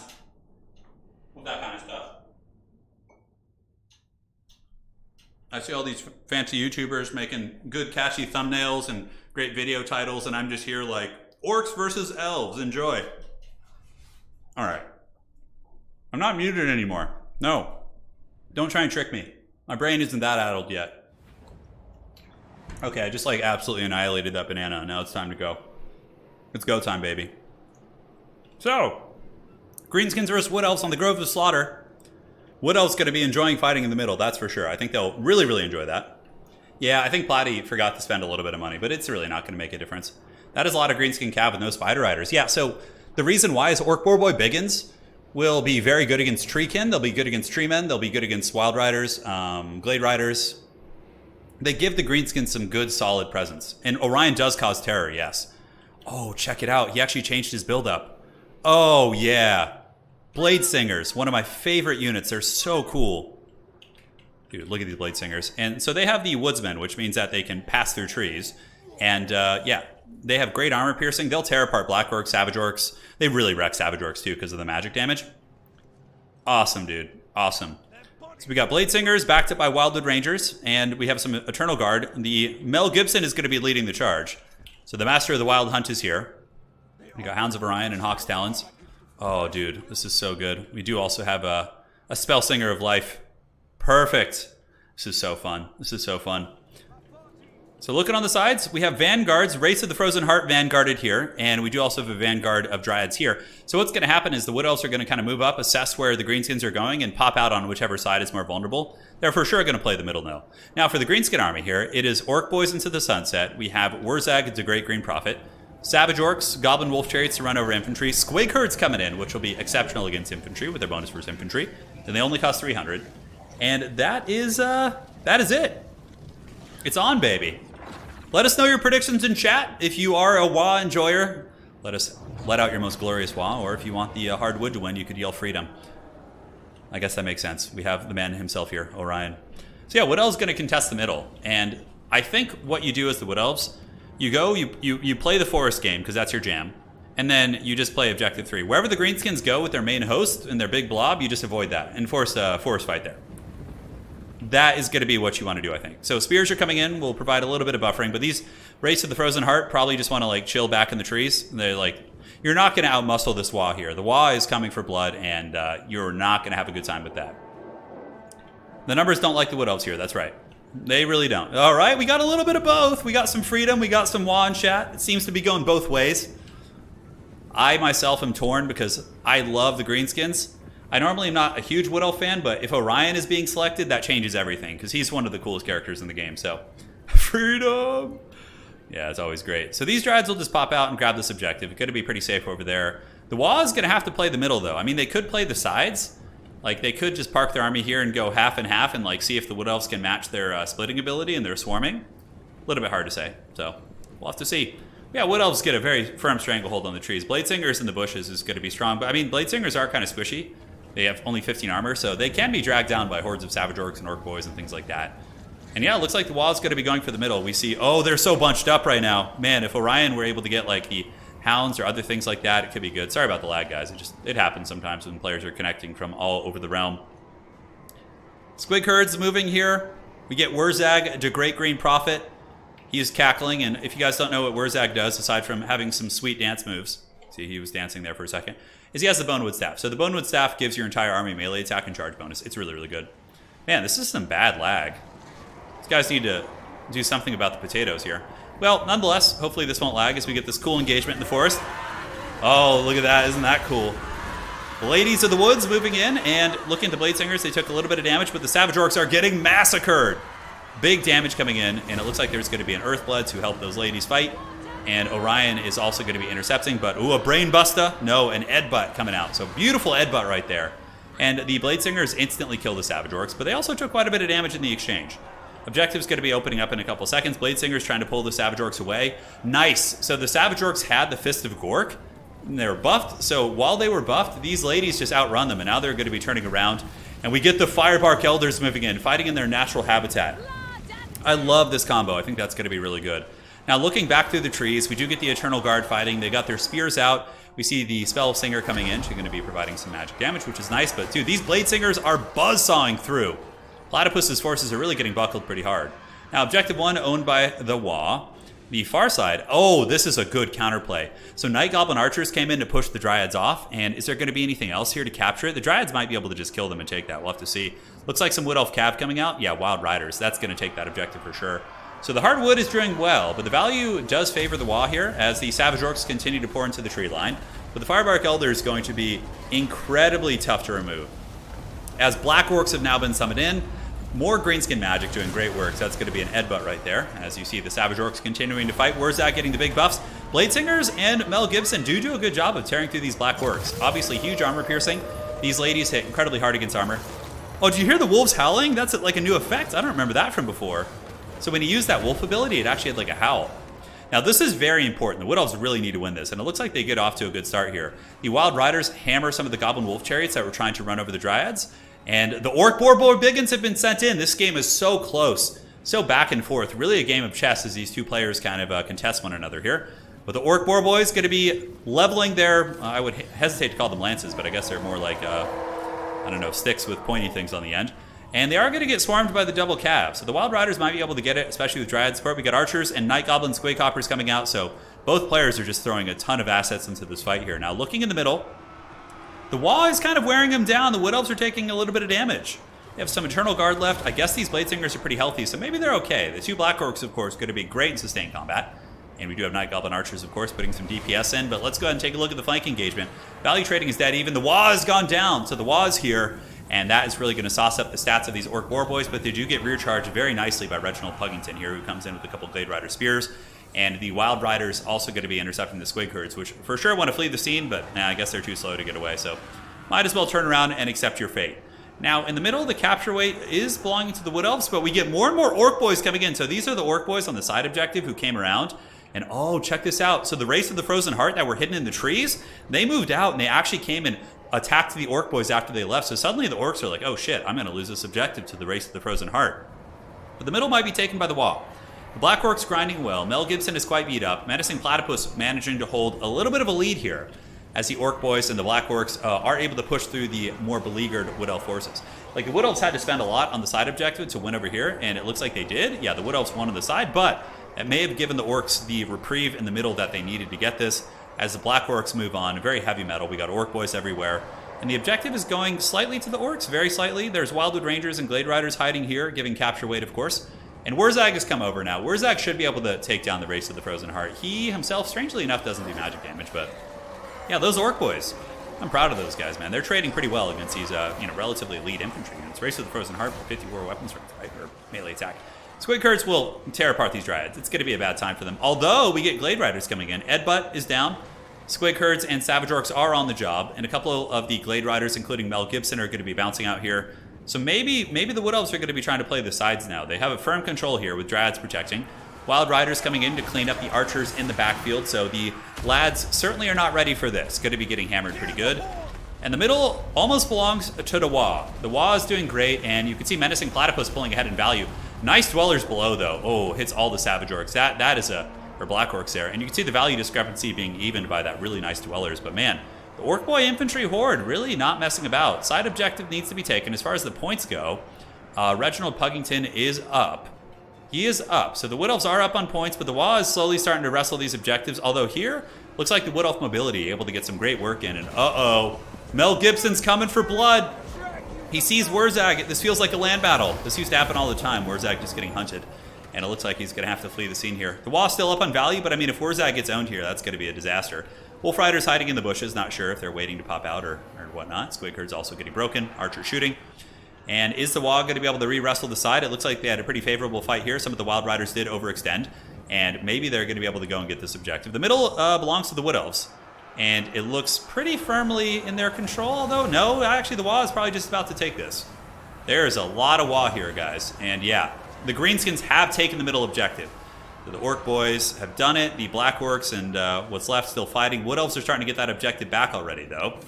with that kind of stuff. I see all these fancy YouTubers making good, catchy thumbnails and great video titles, and I'm just here like, Orcs versus Elves, enjoy. All right. I'm not muted anymore. No. Don't try and trick me. My brain isn't that addled yet. Okay, I just like absolutely annihilated that banana. Now it's time to go. It's go time, baby. So, Greenskins versus Wood Elves on the Grove of Slaughter. Wood Elves going to be enjoying fighting in the middle, that's for sure. I think they'll really, really enjoy that. Yeah, I think Platy forgot to spend a little bit of money, but it's really not going to make a difference. That is a lot of Greenskin Cav with no Spider Riders. Yeah, so the reason why is Orc Boar Boy Biggins will be very good against Treekin. They'll be good against Treemen. They'll be good against Wild Riders, Glade Riders. They give the Greenskins some good, solid presence. And Orion does cause terror, yes. Oh, check it out. He actually changed his build up. Oh, yeah. Blade Singers, one of my favorite units. They're so cool. Dude, look at these Blade Singers. And so they have the Woodsmen, which means that they can pass through trees. And yeah, they have great armor piercing. They'll tear apart Black Orcs, Savage Orcs. They really wreck Savage Orcs too because of the magic damage. Awesome, dude. Awesome. So we got Blade Singers backed up by Wildwood Rangers. And we have some Eternal Guard. The Mel Gibson is going to be leading the charge. So the Master of the Wild Hunt is here. We got Hounds of Orion and Hawk's Talons. Oh, dude, this is so good. We do also have a Spell Singer of Life. Perfect. This is so fun. This is so fun. So looking on the sides, we have Vanguards, Race of the Frozen Heart Vanguarded here, and we do also have a Vanguard of Dryads here. So what's going to happen is the Wood Elves are going to kind of move up, assess where the Greenskins are going, and pop out on whichever side is more vulnerable. They're for sure going to play the middle now. Now for the Greenskin army here, it is Orc Boys into the Sunset. We have Wurzug, the Great Green Prophet. Savage Orcs, Goblin Wolf Chariots to run over infantry. Squig Herds coming in, which will be exceptional against infantry with their bonus versus infantry. And they only cost 300. And that is it. It's on, baby. Let us know your predictions in chat. If you are a WoW enjoyer, let out your most glorious WoW. Or if you want the hardwood to win, you could yell freedom. I guess that makes sense. We have the man himself here, Orion. So yeah, Wood Elves going to contest the middle. And I think what you do as the Wood Elves, you go, you play the forest game, because that's your jam. And then you just play Objective 3. Wherever the Greenskins go with their main host and their big blob, you just avoid that and force a forest fight there. That is going to be what you want to do, I think. So spears are coming in, will provide a little bit of buffering, but these Race of the Frozen Heart probably just want to like chill back in the trees. They're like, you're not going to outmuscle this WoW here. The WoW is coming for blood, and you're not going to have a good time with that. The numbers don't like the Wood Elves here, that's right. They really don't. All right, we got a little bit of both. We got some freedom, we got some WoW in chat. It seems to be going both ways. I myself am torn because I love the Greenskins. I normally am not a huge Wood Elf fan, but if Orion is being selected, that changes everything because he's one of the coolest characters in the game. So, freedom! Yeah, it's always great. So these Dryads will just pop out and grab this objective. It's going to be pretty safe over there. The WoW is going to have to play the middle, though. I mean, they could play the sides. Like, they could just park their army here and go half and half and, like, see if the Wood Elves can match their splitting ability and their swarming. A little bit hard to say, so we'll have to see. Yeah, Wood Elves get a very firm stranglehold on the trees. Bladesingers in the bushes is going to be strong, but I mean, Bladesingers are kind of squishy. They have only 15 armor, so they can be dragged down by hordes of Savage Orcs and Orc Boys and things like that. And yeah, it looks like the wall is going to be going for the middle. We see, oh, they're so bunched up right now. Man, if Orion were able to get like the Hounds or other things like that, it could be good. Sorry about the lag, guys. It happens sometimes when players are connecting from all over the realm. Squig Herds moving here. We get Wurzag, the Great Green Prophet. He is cackling, and if you guys don't know what Wurzag does, aside from having some sweet dance moves, see, he was dancing there for a second, is he has the Bonewood Staff. So the Bonewood Staff gives your entire army melee attack and charge bonus. It's really, really good. Man, this is some bad lag. These guys need to do something about the potatoes here. Well, nonetheless, hopefully this won't lag as we get this cool engagement in the forest. Oh, look at that. Isn't that cool? The Ladies of the Woods moving in, and looking at the Bladesingers, they took a little bit of damage, but the Savage Orcs are getting massacred. Big damage coming in, and it looks like there's going to be an Earthblood to help those ladies fight. And Orion is also going to be intercepting, but ooh, a Brain Buster. No, an Edbutt coming out. So beautiful Edbutt right there. And the Bladesingers instantly kill the Savage Orcs, but they also took quite a bit of damage in the exchange. Objective's going to be opening up in a couple seconds. Bladesingers trying to pull the Savage Orcs away. Nice. So the Savage Orcs had the Fist of Gork, and they were buffed. So while they were buffed, these ladies just outrun them, and now they're going to be turning around. And we get the Firebark Elders moving in, fighting in their natural habitat. I love this combo. I think that's going to be really good. Now, looking back through the trees, we do get the Eternal Guard fighting. They got their spears out. We see the Spell Singer coming in. She's going to be providing some magic damage, which is nice. But, dude, these Bladesingers are buzzsawing through. Platypus's forces are really getting buckled pretty hard. Now, Objective 1 owned by the WOC. The far side, oh, this is a good counterplay. So Night Goblin Archers came in to push the Dryads off, and is there going to be anything else here to capture it? The Dryads might be able to just kill them and take that. We'll have to see. Looks like some Wood Elf Cav coming out. Yeah, Wild Riders. That's going to take that objective for sure. So the Hardwood is doing well, but the value does favor the WOC here as the Savage Orcs continue to pour into the tree line. But the Firebark Elder is going to be incredibly tough to remove. As Black Orcs have now been summoned in, more Greenskin magic doing great work. So that's going to be an Edbutt right there. As you see the Savage Orcs continuing to fight. Wurzag getting the big buffs. Bladesingers and Mel Gibson do a good job of tearing through these Black Orcs. Obviously huge armor piercing. These ladies hit incredibly hard against armor. Oh, did you hear the wolves howling? That's like a new effect. I don't remember that from before. So when he used that wolf ability, it actually had like a howl. Now this is very important. The Wood Elves really need to win this, and it looks like they get off to a good start here. The Wild Riders hammer some of the Goblin Wolf Chariots that were trying to run over the Dryads. And the Orc Boar Biggins have been sent in. This game is so close, so back and forth. Really a game of chess as these two players kind of contest one another here. But the Orc Boar Boys going to be leveling their, I would hesitate to call them lances, but I guess they're more like, I don't know, sticks with pointy things on the end. And they are going to get swarmed by the double cav. So the Wild Riders might be able to get it, especially with Dryad support. We got Archers and Night Goblin Squig Hoppers coming out. So both players are just throwing a ton of assets into this fight here. Now looking in the middle, the wall is kind of wearing them down. The Wood Elves are taking a little bit of damage. They have some Eternal Guard left. I guess these Bladesingers are pretty healthy, so maybe they're okay. The two Black Orcs, of course, going to be great in sustained combat. And we do have Night Goblin Archers, of course, putting some DPS in. But let's go ahead and take a look at the flank engagement. Value trading is dead even. The WOC has gone down, so the WOC is here. And that is really going to sauce up the stats of these Orc Boar Boys, but they do get rear charged very nicely by Reginald Puggington here, who comes in with a couple Glade Rider Spears. And the Wild Riders also going to be intercepting the Squig Herds, which for sure want to flee the scene, but I guess they're too slow to get away. So might as well turn around and accept your fate. Now, in the middle, the capture weight is belonging to the Wood Elves, but we get more and more Orc Boys coming in. So these are the Orc Boys on the side objective who came around. And oh, check this out. So the Race of the Frozen Heart that were hidden in the trees, they moved out and they actually came and attacked the Orc Boys after they left. So suddenly the Orcs are like, oh shit, I'm going to lose this objective to the Race of the Frozen Heart. But the middle might be taken by the WOC. The Black Orcs grinding well. Mel Gibson is quite beat up. Menacing Platypus managing to hold a little bit of a lead here as the Orc Boys and the Black Orcs are able to push through the more beleaguered Wood Elf forces. Like the Wood Elves had to spend a lot on the side objective to win over here, and it looks like they did. Yeah, the Wood Elves won on the side, but it may have given the Orcs the reprieve in the middle that they needed to get this. As the Black Orcs move on, very heavy metal. We got Orc Boys everywhere. And the objective is going slightly to the Orcs, very slightly. There's Wildwood Rangers and Glade Riders hiding here, giving capture weight, of course. And Wurzag has come over now. Wurzag should be able to take down the Race of the Frozen Heart. He himself, strangely enough, doesn't do magic damage, but yeah, those Orc Boys. I'm proud of those guys, man. They're trading pretty well against these, relatively elite infantry units. Race of the Frozen Heart for 54 weapon strength, right? Or melee attack. Squig Herds will tear apart these Dryads. It's going to be a bad time for them. Although we get Glade Riders coming in. Edbutt is down. Squig Herds and Savage Orcs are on the job, and a couple of the Glade Riders, including Mel Gibson, are going to be bouncing out here. So maybe the Wood Elves are going to be trying to play the sides now. They have a firm control here with Dryads protecting. Wild Riders coming in to clean up the archers in the backfield, so the lads certainly are not ready for this. Going to be getting hammered pretty good. And the middle almost belongs to the WOC. The WOC is doing great, and you can see Menacing Platypus pulling ahead in value. Nice Dwellers below, though. Oh, hits all the Savage Orcs. That is or Black Orcs there. And you can see the value discrepancy being evened by that really nice Dwellers. But man, the Orc Boy Infantry Horde really not messing about. Side objective needs to be taken. As far as the points go, Reginald Puggington is up. He is up. So the Wood Elves are up on points, but the WOC is slowly starting to wrestle these objectives. Although here, looks like the Wood Elf Mobility able to get some great work in. And uh-oh, Mel Gibson's coming for blood. He sees Wurzag. This feels like a land battle. This used to happen all the time. Wurzag just getting hunted. And it looks like he's going to have to flee the scene here. The WOC still up on value, but I mean, if Wurzag gets owned here, that's going to be a disaster. Wolf Riders hiding in the bushes, not sure if they're waiting to pop out or whatnot. Squig Herd's also getting broken. Archer shooting. And is the WOC going to be able to re-wrestle the side? It looks like they had a pretty favorable fight here. Some of the Wild Riders did overextend, and maybe they're going to be able to go and get this objective. The middle belongs to the Wood Elves, and it looks pretty firmly in their control, although no, actually the WOC is probably just about to take this. There's a lot of WOC here, guys, and yeah, the Greenskins have taken the middle objective. The Orc Boys have done it, the Black Orcs and what's left still fighting. Wood Elves are starting to get that objective back already, though.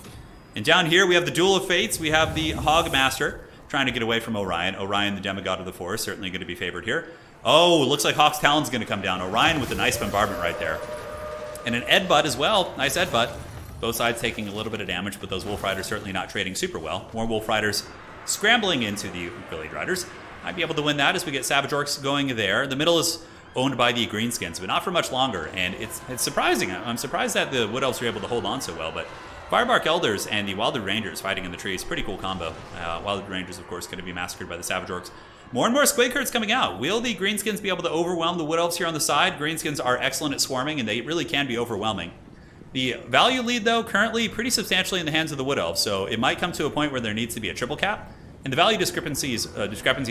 And down here we have the Duel of Fates. We have the Hogmaster trying to get away from Orion. Orion, the demigod of the forest, certainly going to be favored here. Oh, looks like Hawk's Talon's going to come down. Orion with a nice bombardment right there. And an Edbutt as well. Nice Edbutt. Both sides taking a little bit of damage, but those Wolf Riders certainly not trading super well. More Wolf Riders scrambling into the Blade Riders. Might be able to win that as we get Savage Orcs going there. The middle is owned by the Greenskins, but not for much longer. And it's surprising. I'm surprised that the Wood Elves were able to hold on so well, but Firebark Elders and the Wildwood Rangers fighting in the trees. Pretty cool combo. Wildwood Rangers, of course, going to be massacred by the Savage Orcs. More and more Squig Herds coming out. Will the Greenskins be able to overwhelm the Wood Elves here on the side? Greenskins are excellent at swarming, and they really can be overwhelming. The value lead, though, currently pretty substantially in the hands of the Wood Elves, so it might come to a point where there needs to be a triple cap. And the value discrepancy is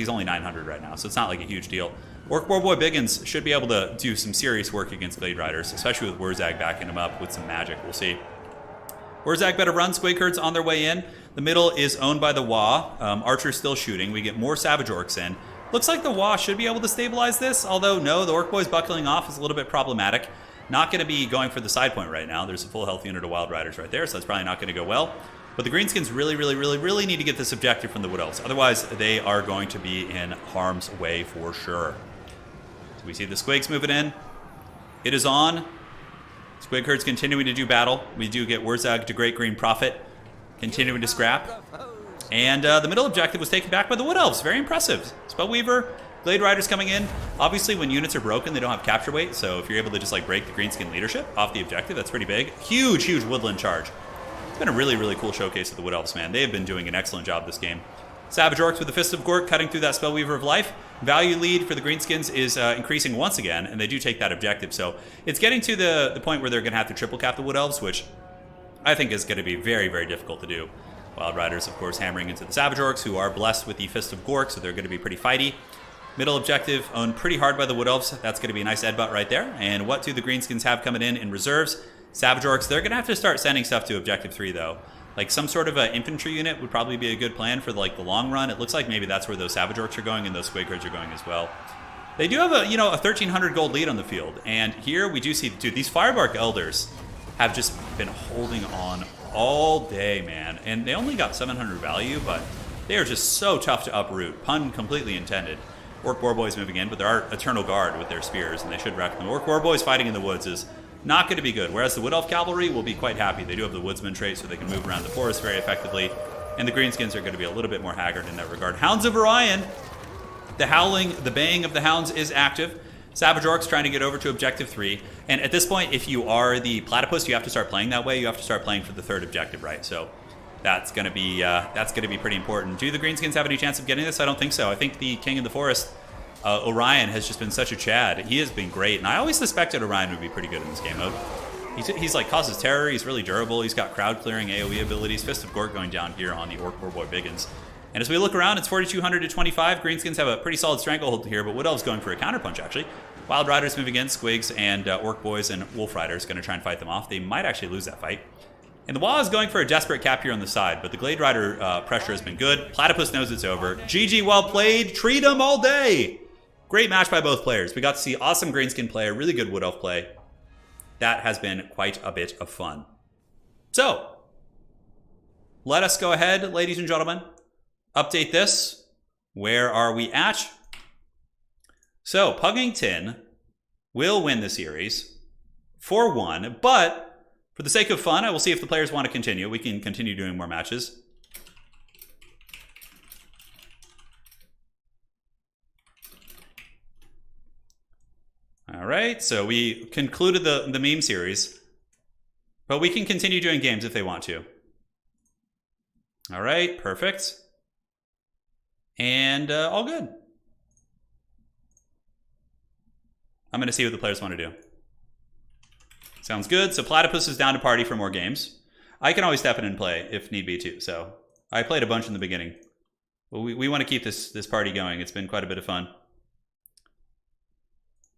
only 900 right now, so it's not like a huge deal. Orc Boy Biggins should be able to do some serious work against Blade Riders, especially with Wurzag backing him up with some magic. We'll see. Wurzag better run. Squig Herds on their way in. The middle is owned by the WOC. Archer's still shooting. We get more Savage Orcs in. Looks like the WOC should be able to stabilize this, although no, the Orc Boys buckling off is a little bit problematic. Not going to be going for the side point right now. There's a full health unit of Wild Riders right there, so that's probably not going to go well. But the Greenskins really need to get this objective from the Wood Elves. Otherwise, they are going to be in harm's way for sure. So we see the Squigs moving in. It is on. Squig Herd's continuing to do battle. We do get Wurzag to Great Green Prophet continuing to scrap. And the middle objective was taken back by the Wood Elves. Very impressive. Spellweaver, Blade Riders coming in. Obviously, when units are broken, they don't have capture weight. So if you're able to just like break the Greenskin leadership off the objective, that's pretty big. Huge Woodland charge. It's been a really cool showcase of the Wood Elves, man. They have been doing an excellent job this game. Savage Orcs with the Fist of Gork cutting through that Spellweaver of Life. Value lead for the Greenskins is increasing once again, and they do take that objective. So it's getting to the point where they're going to have to triple cap the Wood Elves, which I think is going to be very difficult to do. Wild Riders, of course, hammering into the Savage Orcs, who are blessed with the Fist of Gork, so they're going to be pretty fighty. Middle objective owned pretty hard by the Wood Elves. That's going to be a nice Edbutt right there. And what do the Greenskins have coming in reserves? Savage Orcs. They're going to have to start sending stuff to Objective 3, though. Like some sort of an infantry unit would probably be a good plan for like the long run. It looks like maybe that's where those Savage Orcs are going and those Squig Herds are going as well. They do have a 1,300 gold lead on the field. And here we do see, dude, these Firebark Elders have just been holding on all day, man. And they only got 700 value, but they are just so tough to uproot. Pun completely intended. Orc War Boys moving in, but there are Eternal Guard with their spears, and they should wreck them. Orc War Boys fighting in the woods is not going to be good, whereas the Wood Elf Cavalry will be quite happy. They do have the Woodsman trait, so they can move around the forest very effectively, and the Greenskins are going to be a little bit more haggard in that regard. Hounds of Orion. The howling, the baying of the hounds is active. Savage Orcs trying to get over to Objective 3, and at this point, if you are the Platypus, you have to start playing that way. You have to start playing for the third objective, right? So that's going to be pretty important. Do the Greenskins have any chance of getting this? I don't think so. I think the King of the Forest, Orion, has just been such a Chad. He has been great, and I always suspected Orion would be pretty good in this game mode. He's like causes terror. He's really durable. He's got crowd clearing AoE abilities. Fist of Gork going down here on the Orc War Boy Biggins. And as we look around, it's 4,200 to 25. Greenskins have a pretty solid stranglehold here, but Wood Elves going for a counterpunch actually. Wild Riders moving in, Squigs and Orc Boys and Wolf Riders going to try and fight them off. They might actually lose that fight. And the WOC is going for a desperate cap here on the side, but the Glade Rider pressure has been good. Platypus knows it's over. GG, well played. Treat them all day. great match by both players. We got to see awesome Greenskin play, a really good Wood Elf play. That has been quite a bit of fun. So, let us go ahead, ladies and gentlemen, update this. Where are we at? So, Puggington will win the series 4-1, but for the sake of fun, I will see if the players want to continue. We can continue doing more matches. All right, so we concluded the meme series, but we can continue doing games if they want to. All right, perfect. And all good. I'm going to see what the players want to do. Sounds good. So Platypus is down to party for more games. I can always step in and play if need be too. So I played a bunch in the beginning. But we want to keep this party going. It's been quite a bit of fun.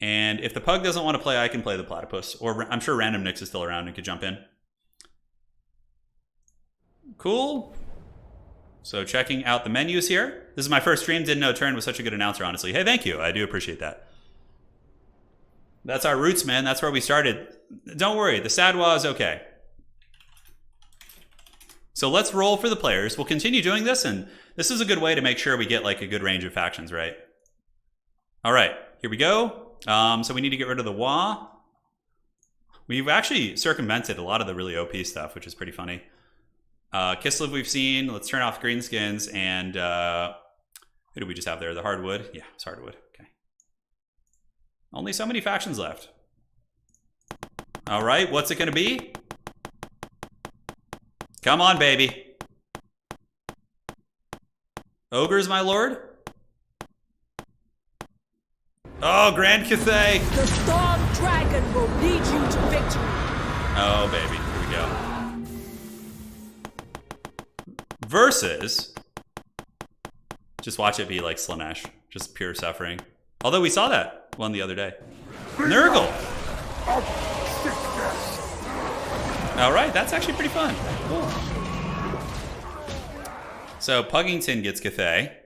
And if the Pug doesn't want to play, I can play the Platypus. Or I'm sure Random Nix is still around and could jump in. Cool. So checking out the menus here. This is my first stream. Didn't know Turin was such a good announcer, honestly. Hey, thank you. I do appreciate that. That's our roots, man. That's where we started. Don't worry. The Sadwa is okay. So let's roll for the players. We'll continue doing this, and this is a good way to make sure we get like a good range of factions, right? All right. Here we go. So we need to get rid of the WOC. We've actually circumvented a lot of the really OP stuff, which is pretty funny. Kislev we've seen. Let's turn off Greenskins. And who do we just have there? The Hardwood? Yeah, it's Hardwood. Okay. Only so many factions left. All right, what's it going to be? Come on, baby. Ogres, my lord? Oh, Grand Cathay. The Storm Dragon will lead you to victory. Oh, baby. Here we go. Versus... just watch it be like Slanesh. Just pure suffering. Although we saw that one the other day. Nurgle! Alright, that's actually pretty fun. Cool. So, Puggington gets Cathay.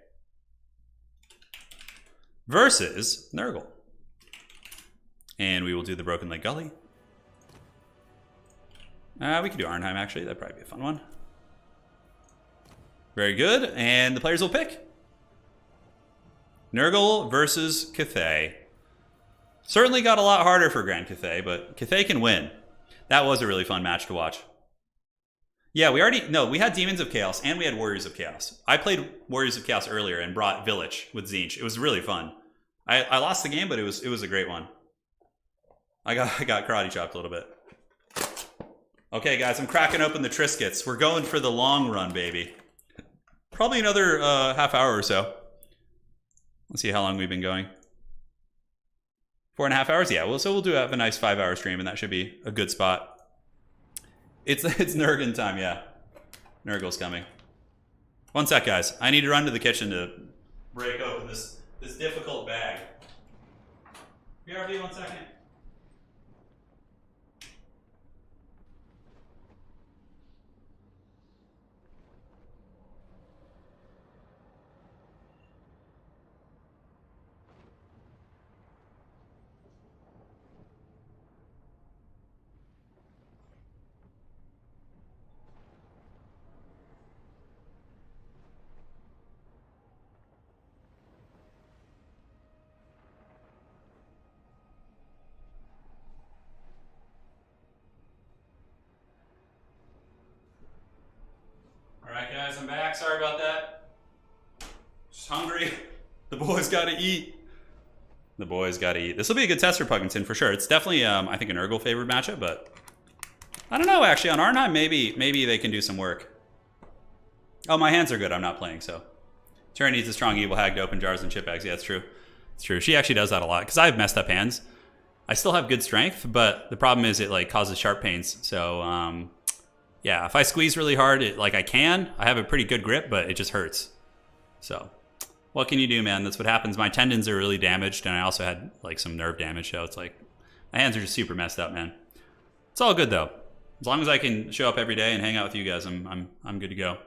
Versus Nurgle. And we will do the Broken Leg Gully. We could do Arnheim, actually. That'd probably be a fun one. Very good. And the players will pick. Nurgle versus Cathay. Certainly got a lot harder for Grand Cathay, but Cathay can win. That was a really fun match to watch. Yeah, we had Demons of Chaos and we had Warriors of Chaos. I played Warriors of Chaos earlier and brought Vilitch with Tzeentch. It was really fun. I lost the game, but it was a great one. I got karate chopped a little bit. Okay, guys, I'm cracking open the Triscuits. We're going for the long run, baby. Probably another half hour or so. Let's see how long we've been going. 4.5 hours? Yeah, well, so we'll have a nice 5-hour stream, and that should be a good spot. It's Nurgle time, yeah. Nurgle's coming. One sec, guys. I need to run to the kitchen to break open this difficult bag. BRB, 1 second. Alright guys, I'm back. Sorry about that. Just hungry. The boys gotta eat. The boys gotta eat. This will be a good test for Puggington for sure. It's definitely, I think, a Nurgle favored matchup, but I don't know, actually. On Arnheim, maybe they can do some work. Oh, my hands are good. I'm not playing, so. Turin needs a strong evil hag to open jars and chip bags. Yeah, it's true. It's true. She actually does that a lot, because I have messed up hands. I still have good strength, but the problem is it like causes sharp pains. So, yeah, if I squeeze really hard, I have a pretty good grip, but it just hurts. So, what can you do, man? That's what happens. My tendons are really damaged, and I also had like some nerve damage. So it's like my hands are just super messed up, man. It's all good though. As long as I can show up every day and hang out with you guys, I'm good to go.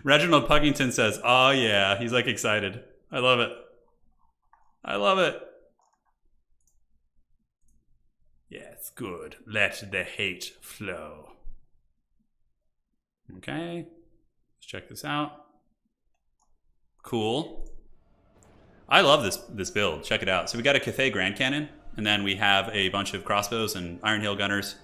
Reginald Puggington says, "Oh yeah," he's like excited. I love it. I love it. Yes, good. Let the hate flow. Okay. Let's check this out. Cool. I love this build. Check it out. So we got a Cathay Grand Cannon, and then we have a bunch of crossbows and Iron Hail Gunners.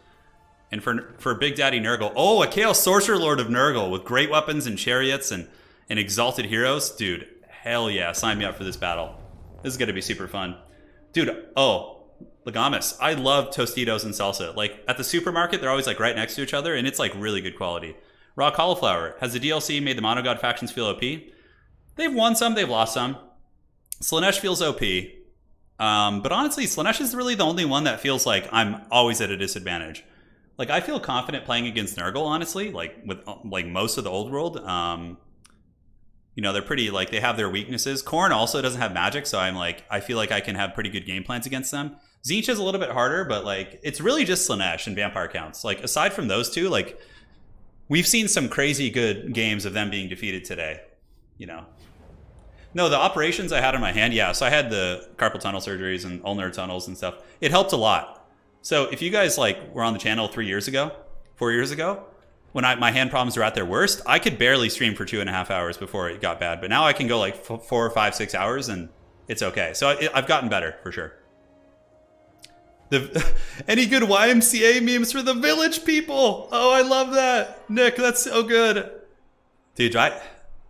And for Big Daddy Nurgle, oh, a Chaos Sorcerer Lord of Nurgle with great weapons and chariots and exalted heroes. Dude, hell yeah, sign me up for this battle. This is going to be super fun. Dude, oh, Legamus, I love Tostitos and salsa. Like, at the supermarket, they're always, like, right next to each other, and it's, like, really good quality. Raw Cauliflower, has the DLC made the Monogod factions feel OP? They've won some, they've lost some. Slaanesh feels OP. But honestly, Slaanesh is really the only one that feels like I'm always at a disadvantage. Like, I feel confident playing against Nurgle, honestly, like, with, like, most of the old world. You know, they're pretty, like, they have their weaknesses. Khorne also doesn't have magic, so I'm like, I feel like I can have pretty good game plans against them. Tzeentch is a little bit harder, but, like, it's really just Slaanesh and Vampire Counts. Like, aside from those two, like, we've seen some crazy good games of them being defeated today, you know. No, the operations I had on my hand, yeah, so I had the carpal tunnel surgeries and ulnar tunnels and stuff. It helped a lot. So if you guys, like, were on the channel 4 years ago, when my hand problems were at their worst, I could barely stream for 2.5 hours before it got bad. But now I can go like 4 or 5, 6 hours and it's okay. So I've gotten better for sure. Any good YMCA memes for the Vilitch people? Oh, I love that. Nick, that's so good. Dude,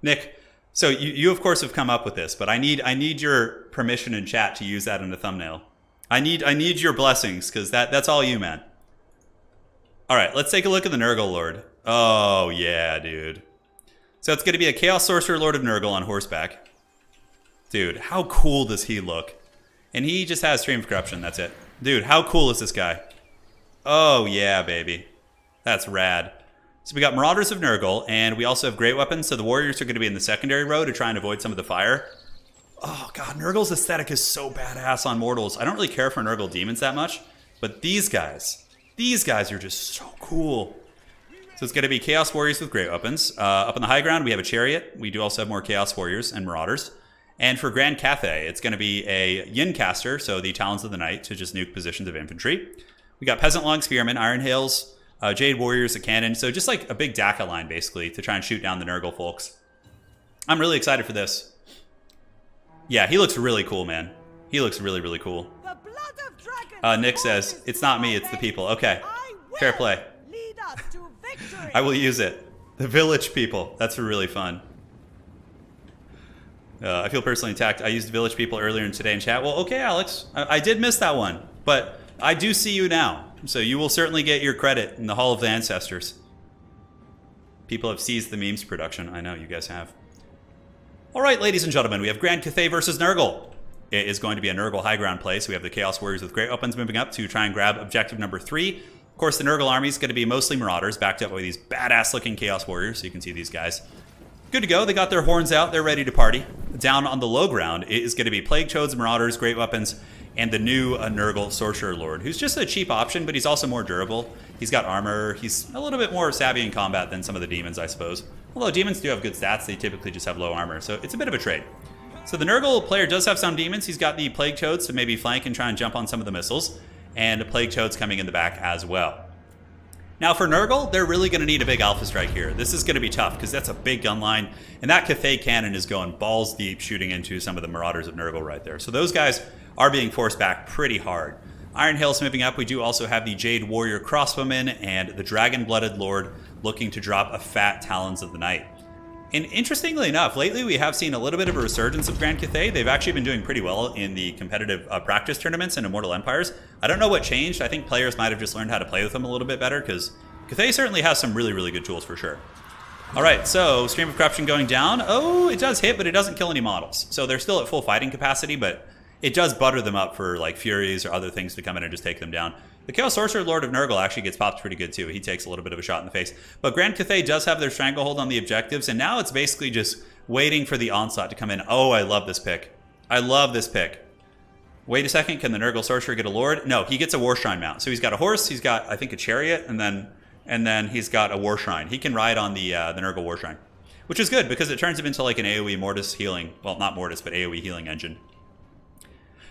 Nick, so you of course have come up with this, but I need your permission in chat to use that in a thumbnail. I need your blessings, because that's all you, man. All right, let's take a look at the Nurgle Lord. Oh, yeah, dude. So it's going to be a Chaos Sorcerer Lord of Nurgle on horseback. Dude, how cool does he look? And he just has Stream of Corruption, that's it. Dude, how cool is this guy? Oh, yeah, baby. That's rad. So we got Marauders of Nurgle, and we also have great weapons, so the warriors are going to be in the secondary row to try and avoid some of the fire. Oh, God, Nurgle's aesthetic is so badass on Mortals. I don't really care for Nurgle demons that much, but these guys are just so cool. So it's going to be Chaos Warriors with great weapons. Up on the high ground, we have a Chariot. We do also have more Chaos Warriors and Marauders. And for Grand Cathay, it's going to be a Yin Caster, so the Talons of the Night, to just nuke positions of infantry. We got Peasant Long Spearmen, Iron Hails, Jade Warriors, a cannon. So just like a big DACA line, basically, to try and shoot down the Nurgle folks. I'm really excited for this. Yeah, he looks really cool, man. He looks really, really cool. The blood of dragons Nick says, it's not me, it's the people. Okay, fair play. Lead us to victory. I will use it. The Vilitch people. That's really fun. I feel personally attacked. I used Vilitch people earlier today in chat. Well, okay, Alex. I did miss that one. But I do see you now. So you will certainly get your credit in the Hall of the Ancestors. People have seized the memes production. I know, you guys have. All right, ladies and gentlemen, we have Grand Cathay versus Nurgle. It is going to be a Nurgle high ground play, so we have the Chaos Warriors with great weapons moving up to try and grab objective number 3. Of course, the Nurgle army is going to be mostly Marauders, backed up by these badass-looking Chaos Warriors, so you can see these guys. Good to go. They got their horns out. They're ready to party. Down on the low ground, it is going to be Plague Chodes, Marauders, great weapons, and the new Nurgle Sorcerer Lord, who's just a cheap option, but he's also more durable. He's got armor. He's a little bit more savvy in combat than some of the demons, I suppose. Although demons do have good stats, they typically just have low armor, so it's a bit of a trade. So the Nurgle player does have some demons. He's got the Plague Chodes to maybe flank and try and jump on some of the missiles, and the Plague Chodes coming in the back as well. Now for Nurgle, they're really going to need a big Alpha Strike here. This is going to be tough because that's a big gun line, and that Cathay cannon is going balls deep shooting into some of the Marauders of Nurgle right there. So those guys are being forced back pretty hard. Iron Hail's moving up. We do also have the Jade Warrior Crossbowman and the Dragon-Blooded Lord looking to drop a fat Talons of the Night. And interestingly enough, lately we have seen a little bit of a resurgence of Grand Cathay. They've actually been doing pretty well in the competitive practice tournaments in Immortal Empires. I don't know what changed. I think players might have just learned how to play with them a little bit better, because Cathay certainly has some really, really good tools for sure. All right, so Stream of Corruption going down. Oh, it does hit, but it doesn't kill any models. So they're still at full fighting capacity, but it does butter them up for like Furies or other things to come in and just take them down. The Chaos Sorcerer Lord of Nurgle actually gets popped pretty good too. He takes a little bit of a shot in the face. But Grand Cathay does have their stranglehold on the objectives, and now it's basically just waiting for the onslaught to come in. Oh, I love this pick. I love this pick. Wait a second, can the Nurgle Sorcerer get a Lord? No, he gets a War Shrine mount. So he's got a horse, he's got, I think, a chariot, and then he's got a War Shrine. He can ride on the Nurgle War Shrine, which is good because it turns him into like an AoE Mortis healing, well, not Mortis, but AoE healing engine.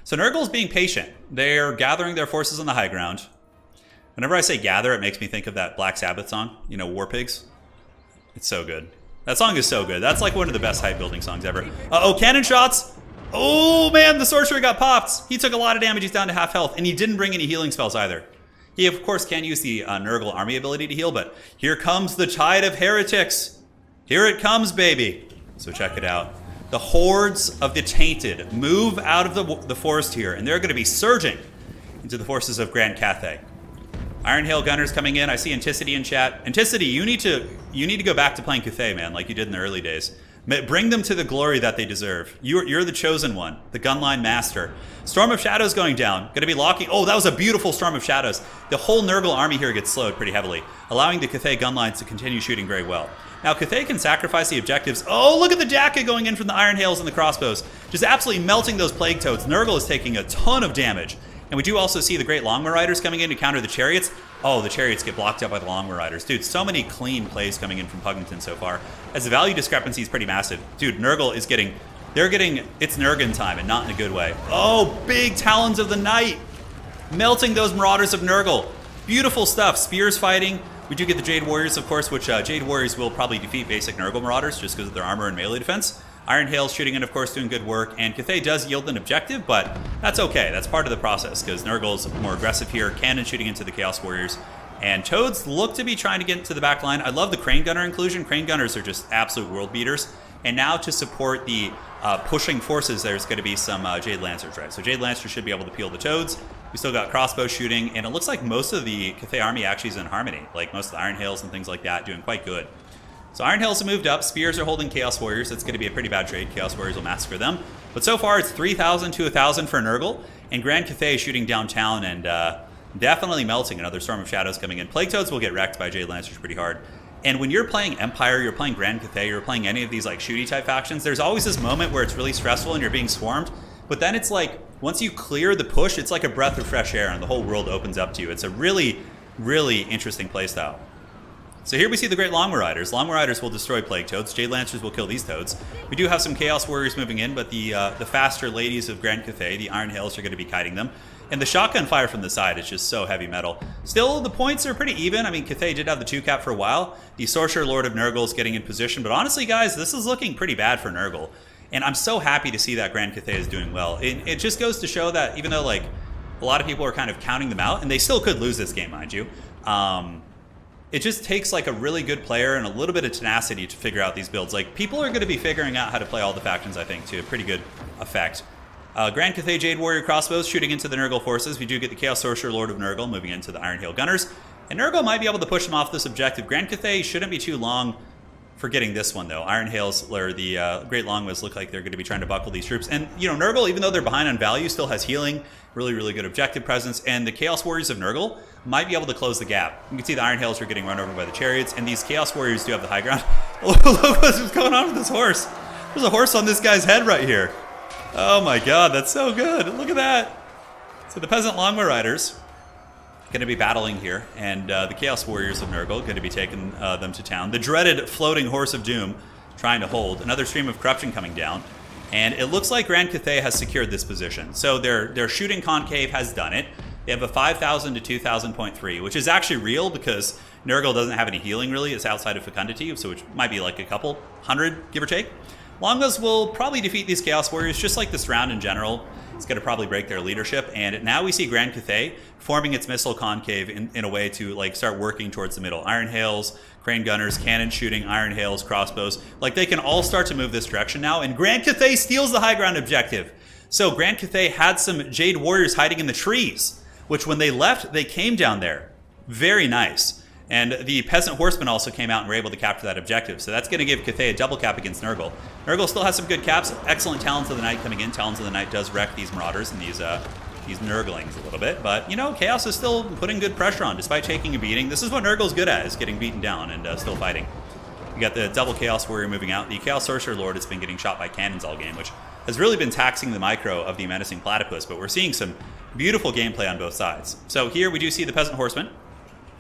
So Nurgle's being patient. They're gathering their forces on the high ground. Whenever I say gather, it makes me think of that Black Sabbath song, you know, War Pigs. It's so good. That song is so good. That's like one of the best hype building songs ever. Uh-oh, cannon shots! Oh man, the sorcerer got popped. He took a lot of damage, he's down to half health, and he didn't bring any healing spells either. He, of course, can use the Nurgle army ability to heal, but here comes the tide of heretics. Here it comes, baby. So check it out. The hordes of the Tainted move out of the forest here, and they're going to be surging into the forces of Grand Cathay. Iron Hail Gunners coming in. I see Anticity in chat. Anticity, you need to go back to playing Cathay, man, like you did in the early days. Bring them to the glory that they deserve. You're the chosen one, the gunline master. Storm of Shadows going down. Going to be locking. Oh, that was a beautiful Storm of Shadows. The whole Nurgle army here gets slowed pretty heavily, allowing the Cathay gunlines to continue shooting very well. Now, Cathay can sacrifice the objectives. Oh, look at the jacket going in from the Iron Hails and the crossbows. Just absolutely melting those Plague Toads. Nurgle is taking a ton of damage. And we do also see the Great Longbow Riders coming in to counter the Chariots. Oh, the Chariots get blocked up by the Longbow Riders. Dude, so many clean plays coming in from Pugnington so far. As the value discrepancy is pretty massive. Dude, Nurgle is getting... It's Nurgle time, and not in a good way. Oh, big Talons of the Night! Melting those Marauders of Nurgle. Beautiful stuff. Spears fighting. We do get the Jade Warriors, of course, which Jade Warriors will probably defeat basic Nurgle Marauders just because of their armor and melee defense. Iron Hail's shooting in, of course, doing good work, and Cathay does yield an objective, but that's okay. That's part of the process, because Nurgle's more aggressive here, cannon shooting into the Chaos Warriors, and Toads look to be trying to get into the back line. I love the Crane Gunner inclusion. Crane Gunners are just absolute world beaters, and now to support the pushing forces, there's going to be some Jade Lancers, right? So Jade Lancers should be able to peel the Toads. We still got crossbow shooting, and it looks like most of the Cathay army actually is in harmony, like most of the Iron Hails and things like that, doing quite good. So Iron Hails have moved up. Spears are holding Chaos Warriors. That's going to be a pretty bad trade. Chaos Warriors will massacre them. But so far, it's 3,000 to 1,000 for Nurgle. And Grand Cathay shooting downtown and definitely melting. Another Storm of Shadows coming in. Plague Toads will get wrecked by Jade Lancers pretty hard. And when you're playing Empire, you're playing Grand Cathay, you're playing any of these like shooty type factions, there's always this moment where it's really stressful and you're being swarmed. But then it's like, once you clear the push, it's like a breath of fresh air and the whole world opens up to you. It's a really, really interesting playstyle. So here we see the Great Longbow Riders. Longbow Riders will destroy Plague Toads. Jade Lancers will kill these Toads. We do have some Chaos Warriors moving in, but the faster ladies of Grand Cathay, the Iron Hails, are going to be kiting them. And the shotgun fire from the side is just so heavy metal. Still, the points are pretty even. I mean, Cathay did have the 2-cap for a while. The Sorcerer Lord of Nurgle is getting in position. But honestly, guys, this is looking pretty bad for Nurgle. And I'm so happy to see that Grand Cathay is doing well. It just goes to show that even though, like, a lot of people are kind of counting them out, and they still could lose this game, mind you, it just takes like a really good player and a little bit of tenacity to figure out these builds. Like, people are going to be figuring out how to play all the factions, I think, to a pretty good effect. Grand Cathay Jade Warrior crossbows shooting into the Nurgle forces. We do get the Chaos Sorcerer Lord of Nurgle moving into the Iron Hail Gunners. And Nurgle might be able to push them off this objective. Grand Cathay shouldn't be too long for getting this one, though. Iron Hails, or the Great Longbows, look like they're going to be trying to buckle these troops. And, you know, Nurgle, even though they're behind on value, still has healing, really, really good objective presence. And the Chaos Warriors of Nurgle might be able to close the gap. You can see the Iron Hails are getting run over by the Chariots, and these Chaos Warriors do have the high ground. Look what's going on with this horse. There's a horse on this guy's head right here. Oh my god, that's so good. Look at that. So the Peasant Longbow Riders going to be battling here, and the Chaos Warriors of Nurgle going to be taking them to town. The dreaded floating Horse of Doom trying to hold. Another stream of corruption coming down. And it looks like Grand Cathay has secured this position. So their shooting concave has done it. They have a 5,000 to 2,000.3, which is actually real because Nurgle doesn't have any healing really. It's outside of fecundity, so which might be like a couple hundred, give or take. Longbows will probably defeat these Chaos Warriors, just like this round in general. It's going to probably break their leadership. And now we see Grand Cathay forming its missile concave in a way to like start working towards the middle. Iron Hails, Crane Gunners, cannon shooting, Iron Hails, crossbows. Like they can all start to move this direction now. And Grand Cathay steals the high ground objective. So Grand Cathay had some Jade Warriors hiding in the trees, which when they left, they came down there. Very nice. And the Peasant Horsemen also came out and were able to capture that objective. So that's going to give Cathay a double cap against Nurgle. Nurgle still has some good caps. Excellent Talons of the Night coming in. Talons of the Night does wreck these Marauders and these Nurglings a little bit. But, you know, Chaos is still putting good pressure on despite taking a beating. This is what Nurgle's good at, is getting beaten down and still fighting. You got the double Chaos Warrior moving out. The Chaos Sorcerer Lord has been getting shot by cannons all game, which has really been taxing the micro of the Menacing Platypus. But we're seeing some beautiful gameplay on both sides. So here we do see the Peasant Horsemen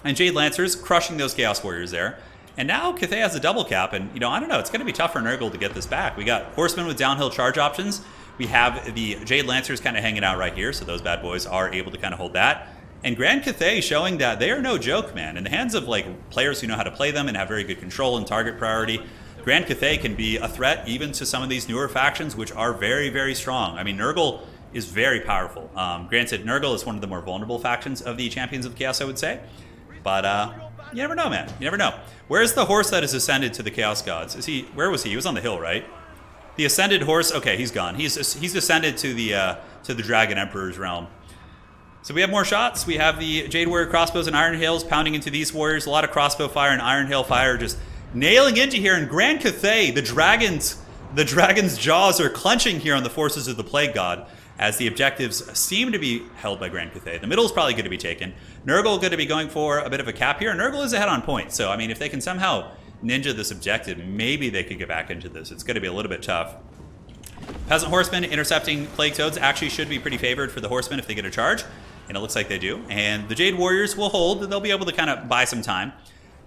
and Jade Lancers crushing those Chaos Warriors there. And now Cathay has a double cap, and, you know, I don't know, it's going to be tough for Nurgle to get this back. We got Horsemen with downhill charge options. We have the Jade Lancers kind of hanging out right here, so those bad boys are able to kind of hold that. And Grand Cathay showing that they are no joke, man. In the hands of like players who know how to play them and have very good control and target priority, Grand Cathay can be a threat even to some of these newer factions, which are very, very strong. I mean, Nurgle is very powerful. Granted, Nurgle is one of the more vulnerable factions of the Champions of Chaos, I would say. But you never know, man. You never know. Where's the horse that has ascended to the Chaos Gods? Is he? Where was he? He was on the hill, right? The ascended horse. Okay, he's gone. He's ascended to the Dragon Emperor's realm. So we have more shots. We have the Jade Warrior crossbows and Iron Hails pounding into these warriors. A lot of crossbow fire and Iron Hail fire just nailing into here. And Grand Cathay, the dragon's jaws are clenching here on the forces of the Plague God, as the objectives seem to be held by Grand Cathay. The middle is probably going to be taken. Nurgle going to be going for a bit of a cap here. Nurgle is ahead on point. So, I mean, if they can somehow ninja this objective, maybe they could get back into this. It's going to be a little bit tough. Peasant Horsemen intercepting Plague Toads actually should be pretty favored for the Horsemen if they get a charge. And it looks like they do. And the Jade Warriors will hold. They'll be able to kind of buy some time.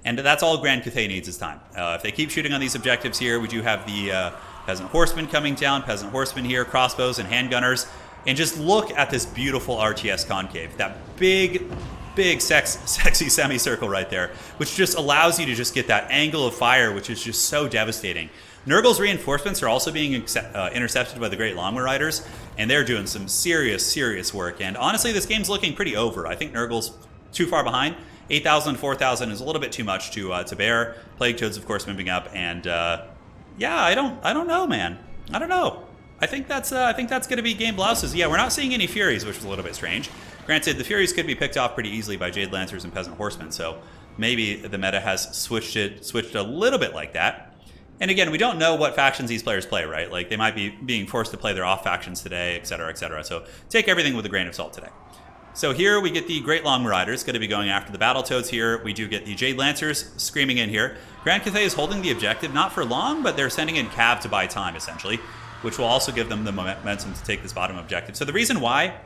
And that's all Grand Cathay needs is time. If they keep shooting on these objectives here, we do have the Peasant Horsemen coming down. Peasant Horsemen here, crossbows and handgunners. And just look at this beautiful RTS concave. That big, sexy semicircle right there, which just allows you to just get that angle of fire, which is just so devastating. Nurgle's reinforcements are also being intercepted by the Great Longmore Riders, and they're doing some serious work. And honestly, this game's looking pretty over. I think Nurgle's too far behind. 8,000, 4,000 is a little bit too much to bear. Plague Toads, of course, moving up, and yeah, I don't know, man. I don't know. I think that's going to be game blouses. Yeah, we're not seeing any Furies, which is a little bit strange. Granted, the Furies could be picked off pretty easily by Jade Lancers and Peasant Horsemen, so maybe the meta has switched a little bit like that. And again, we don't know what factions these players play, right? Like, they might be being forced to play their off factions today, etc., etc. So take everything with a grain of salt today. So here we get the Great Longmore Riders going to be going after the Battletoads here. We do get the Jade Lancers screaming in here. Grand Cathay is holding the objective, not for long, but they're sending in Cav to buy time, essentially, which will also give them the momentum to take this bottom objective. So the reason why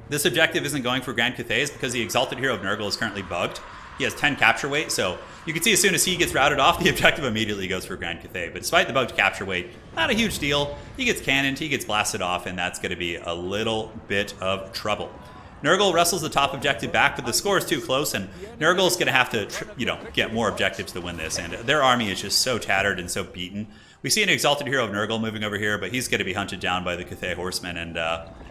this objective isn't going for Grand Cathay is because the Exalted Hero of Nurgle is currently bugged. He has 10 capture weight, so you can see as soon as he gets routed off, the objective immediately goes for Grand Cathay. But despite the bugged capture weight, not a huge deal. He gets cannoned, he gets blasted off, and that's going to be a little bit of trouble. Nurgle wrestles the top objective back, but the score is too close, and Nurgle's going to have to, get more objectives to win this. And their army is just so tattered and so beaten. We see an Exalted Hero of Nurgle moving over here, but he's going to be hunted down by the Cathay Horsemen, and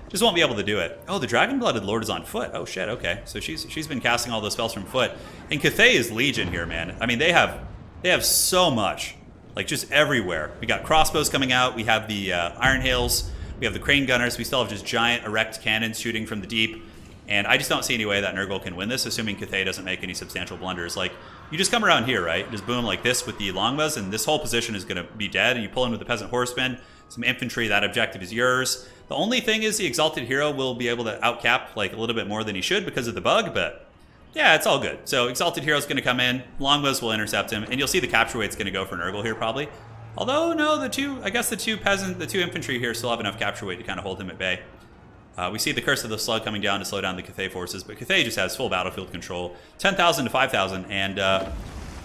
just won't be able to do it. Oh, the Dragon-Blooded Lord is on foot. Oh, shit, okay. So she's been casting all those spells from foot. And Cathay is Legion here, man. I mean, they have so much, like, just everywhere. We got crossbows coming out. We have the Iron Hails. We have the Crane Gunners. We still have just giant erect cannons shooting from the deep. And I just don't see any way that Nurgle can win this, assuming Cathay doesn't make any substantial blunders. Like, you just come around here, right? Just boom like this with the longbows, and this whole position is going to be dead. And you pull in with the Peasant Horsemen, some infantry, that objective is yours. The only thing is the Exalted Hero will be able to outcap like a little bit more than he should because of the bug, but yeah, it's all good. So Exalted Hero is going to come in, longbows will intercept him, and you'll see the capture weight's going to go for Nurgle here probably. Although, no, the two infantry here still have enough capture weight to kind of hold him at bay. We see the Curse of the Slug coming down to slow down the Cathay forces, but Cathay just has full battlefield control. 10,000 to 5,000, and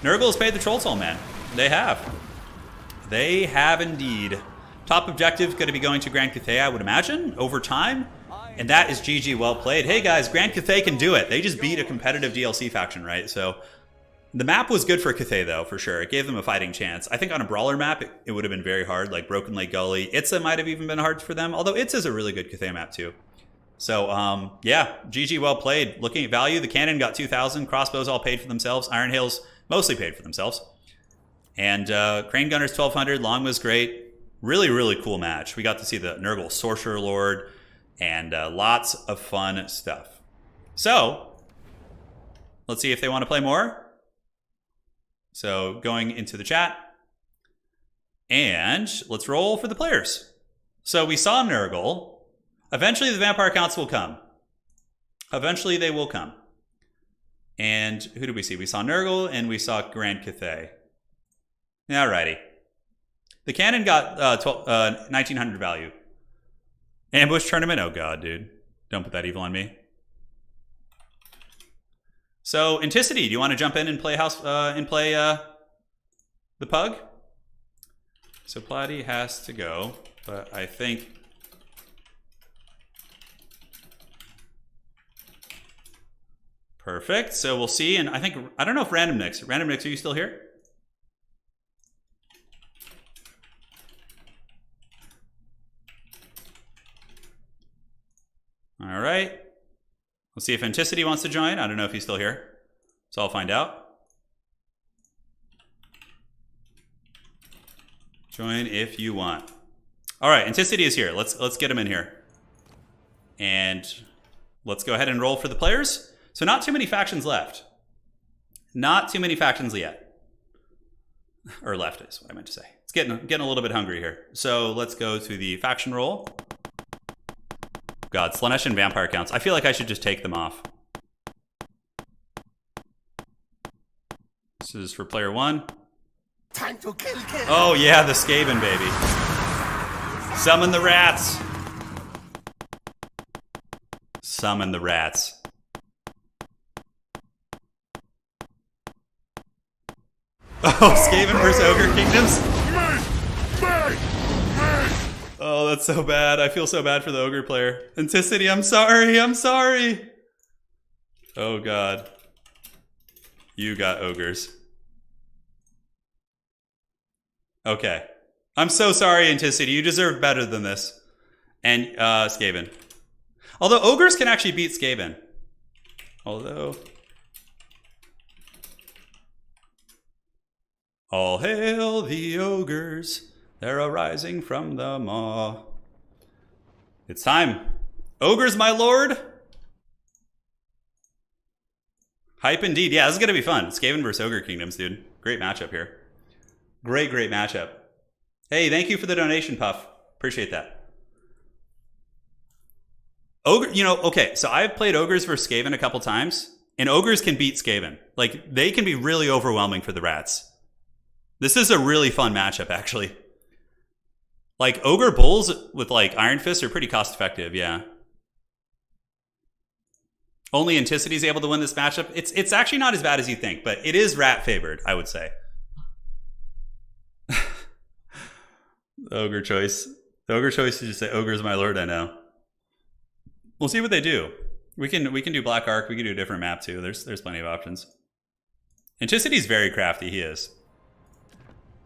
Nurgle has paid the troll toll, man. They have. They have indeed. Top objective going to be going to Grand Cathay, I would imagine, over time. And that is GG, well played. Hey guys, Grand Cathay can do it. They just beat a competitive DLC faction, right? So the map was good for Cathay, though, for sure. It gave them a fighting chance. I think on a brawler map, it would have been very hard, like Broken Lake Gully. Itza might have even been hard for them, although Itza's a really good Cathay map, too. So, yeah, GG, well played. Looking at value, the cannon got 2,000. Crossbows all paid for themselves. Iron Hails mostly paid for themselves. And Crane Gunners 1,200. Long was great. Really, really cool match. We got to see the Nurgle Sorcerer Lord and lots of fun stuff. So, let's see if they want to play more. So going into the chat, and let's roll for the players. So we saw Nurgle. Eventually the Vampire Counts will come. Eventually they will come. And who did we see? We saw Nurgle and we saw Grand Cathay. Alrighty. The cannon got 1,900 value. Ambush tournament? Oh god, dude. Don't put that evil on me. So, Anticity, do you want to jump in and play the Pug? So Platy has to go, but I think Perfect. So we'll see. And I don't know if Random Nix, are you still here? All right. We'll see if Anticity wants to join. I don't know if he's still here. So I'll find out. Join if you want. All right, Anticity is here. Let's get him in here. And let's go ahead and roll for the players. So not too many factions left. Not too many factions yet. Or left is what I meant to say. It's getting a little bit hungry here. So let's go to the faction roll. God, Slaanesh and Vampire counts. I feel like I should just take them off. This is for player 1. Time to kill. Oh yeah, the Skaven, baby. Summon the rats. Summon the rats. Oh, Skaven versus Ogre Kingdoms? Oh, that's so bad. I feel so bad for the Ogre player. Anticity, I'm sorry. Oh god. You got Ogres. Okay. I'm so sorry, Anticity. You deserve better than this. And, Skaven. Although Ogres can actually beat Skaven. Although... All hail the Ogres. They're arising from the maw. It's time. Ogres, my lord. Hype indeed. Yeah, this is going to be fun. Skaven versus Ogre Kingdoms, dude. Great matchup here. Great matchup. Hey, thank you for the donation, Puff. Appreciate that. Ogre, okay, so I've played Ogres versus Skaven a couple times, and Ogres can beat Skaven. Like, they can be really overwhelming for the rats. This is a really fun matchup, actually. Like, Ogre Bulls with, like, Iron Fists are pretty cost-effective, yeah. Only Anticity is able to win this matchup. It's actually not as bad as you think, but it is rat-favored, I would say. Ogre choice. The Ogre choice is just say, Ogre's my lord, I know. We'll see what they do. We can do Black Ark. We can do a different map, too. There's plenty of options. Anticity's very crafty, he is.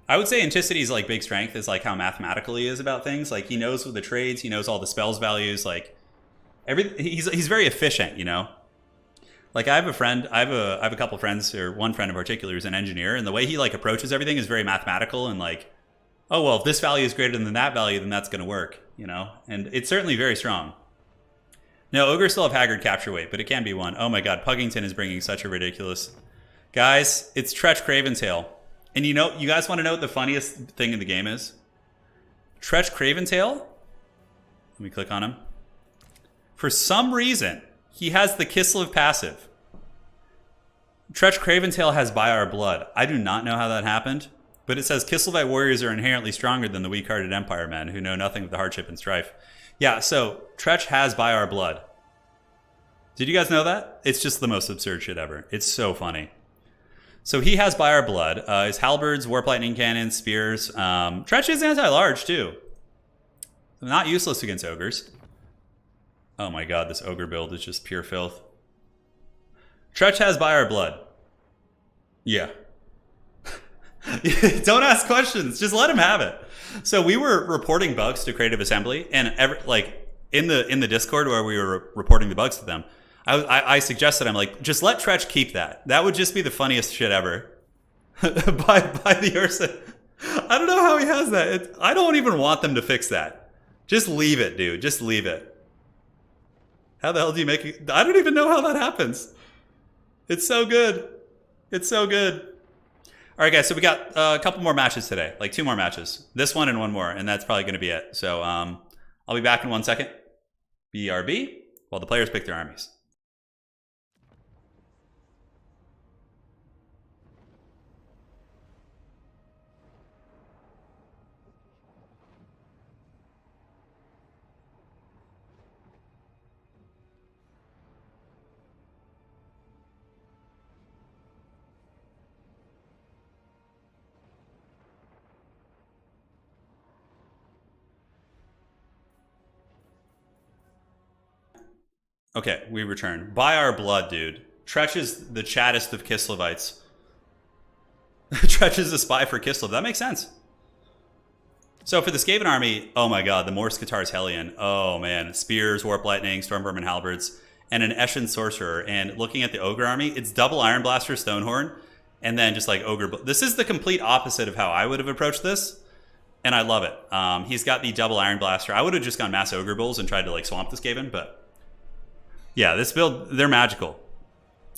I would say Anticity's like big strength is like how mathematical he is about things. Like he knows the trades, he knows all the spells values, like he's very efficient, you know? Like I have a friend, I have a couple friends, or one friend in particular who's an engineer, and the way he like approaches everything is very mathematical and like, oh well, if this value is greater than that value, then that's gonna work, you know? And it's certainly very strong. No, Ogres still have Haggard capture weight, but it can be won. Oh my god, Puggington is bringing such a ridiculous... Guys, it's Tzeentch Craventail. And you guys want to know what the funniest thing in the game is? Tzeentch Craventail, let me click on him. For some reason, he has the Kislev passive. Tzeentch Craventail has By Our Blood. I do not know how that happened, but it says Kislevite warriors are inherently stronger than the weak-hearted Empire men who know nothing of the hardship and strife. Yeah, so Tzeentch has By Our Blood. Did you guys know that? It's just the most absurd shit ever. It's so funny. So he has By Our Blood. His halberds, warp lightning cannons, spears. Tzeentch is anti-large too. Not useless against ogres. Oh my god, this ogre build is just pure filth. Tzeentch has By Our Blood. Yeah. Don't ask questions. Just let him have it. So we were reporting bugs to Creative Assembly, and in the Discord where we were reporting the bugs to them, I suggested, I'm like, just let Tzeentch keep that. That would just be the funniest shit ever. by the Ursa. I don't know how he has that. I don't even want them to fix that. Just leave it, dude. Just leave it. How the hell do you make it? I don't even know how that happens. It's so good. It's so good. All right, guys. So we got a couple more matches today. Like 2 more matches. This one and one more. And that's probably going to be it. So I'll be back in 1 second. BRB while the players pick their armies. Okay, we return. By Our Blood, dude. Tzeentch is the chattest of Kislevites. Tzeentch is a spy for Kislev. That makes sense. So for the Skaven army, oh my god, the Morse Guitar's Hellion. Oh man, Spears, Warp Lightning, Stormvermin Halberds, and an Eshin Sorcerer. And looking at the Ogre army, it's double Iron Blaster, Stonehorn, and then just like Ogre. This is the complete opposite of how I would have approached this, and I love it. He's got the double Iron Blaster. I would have just gone Mass Ogre Bulls and tried to like swamp the Skaven, but yeah, this build, they're magical.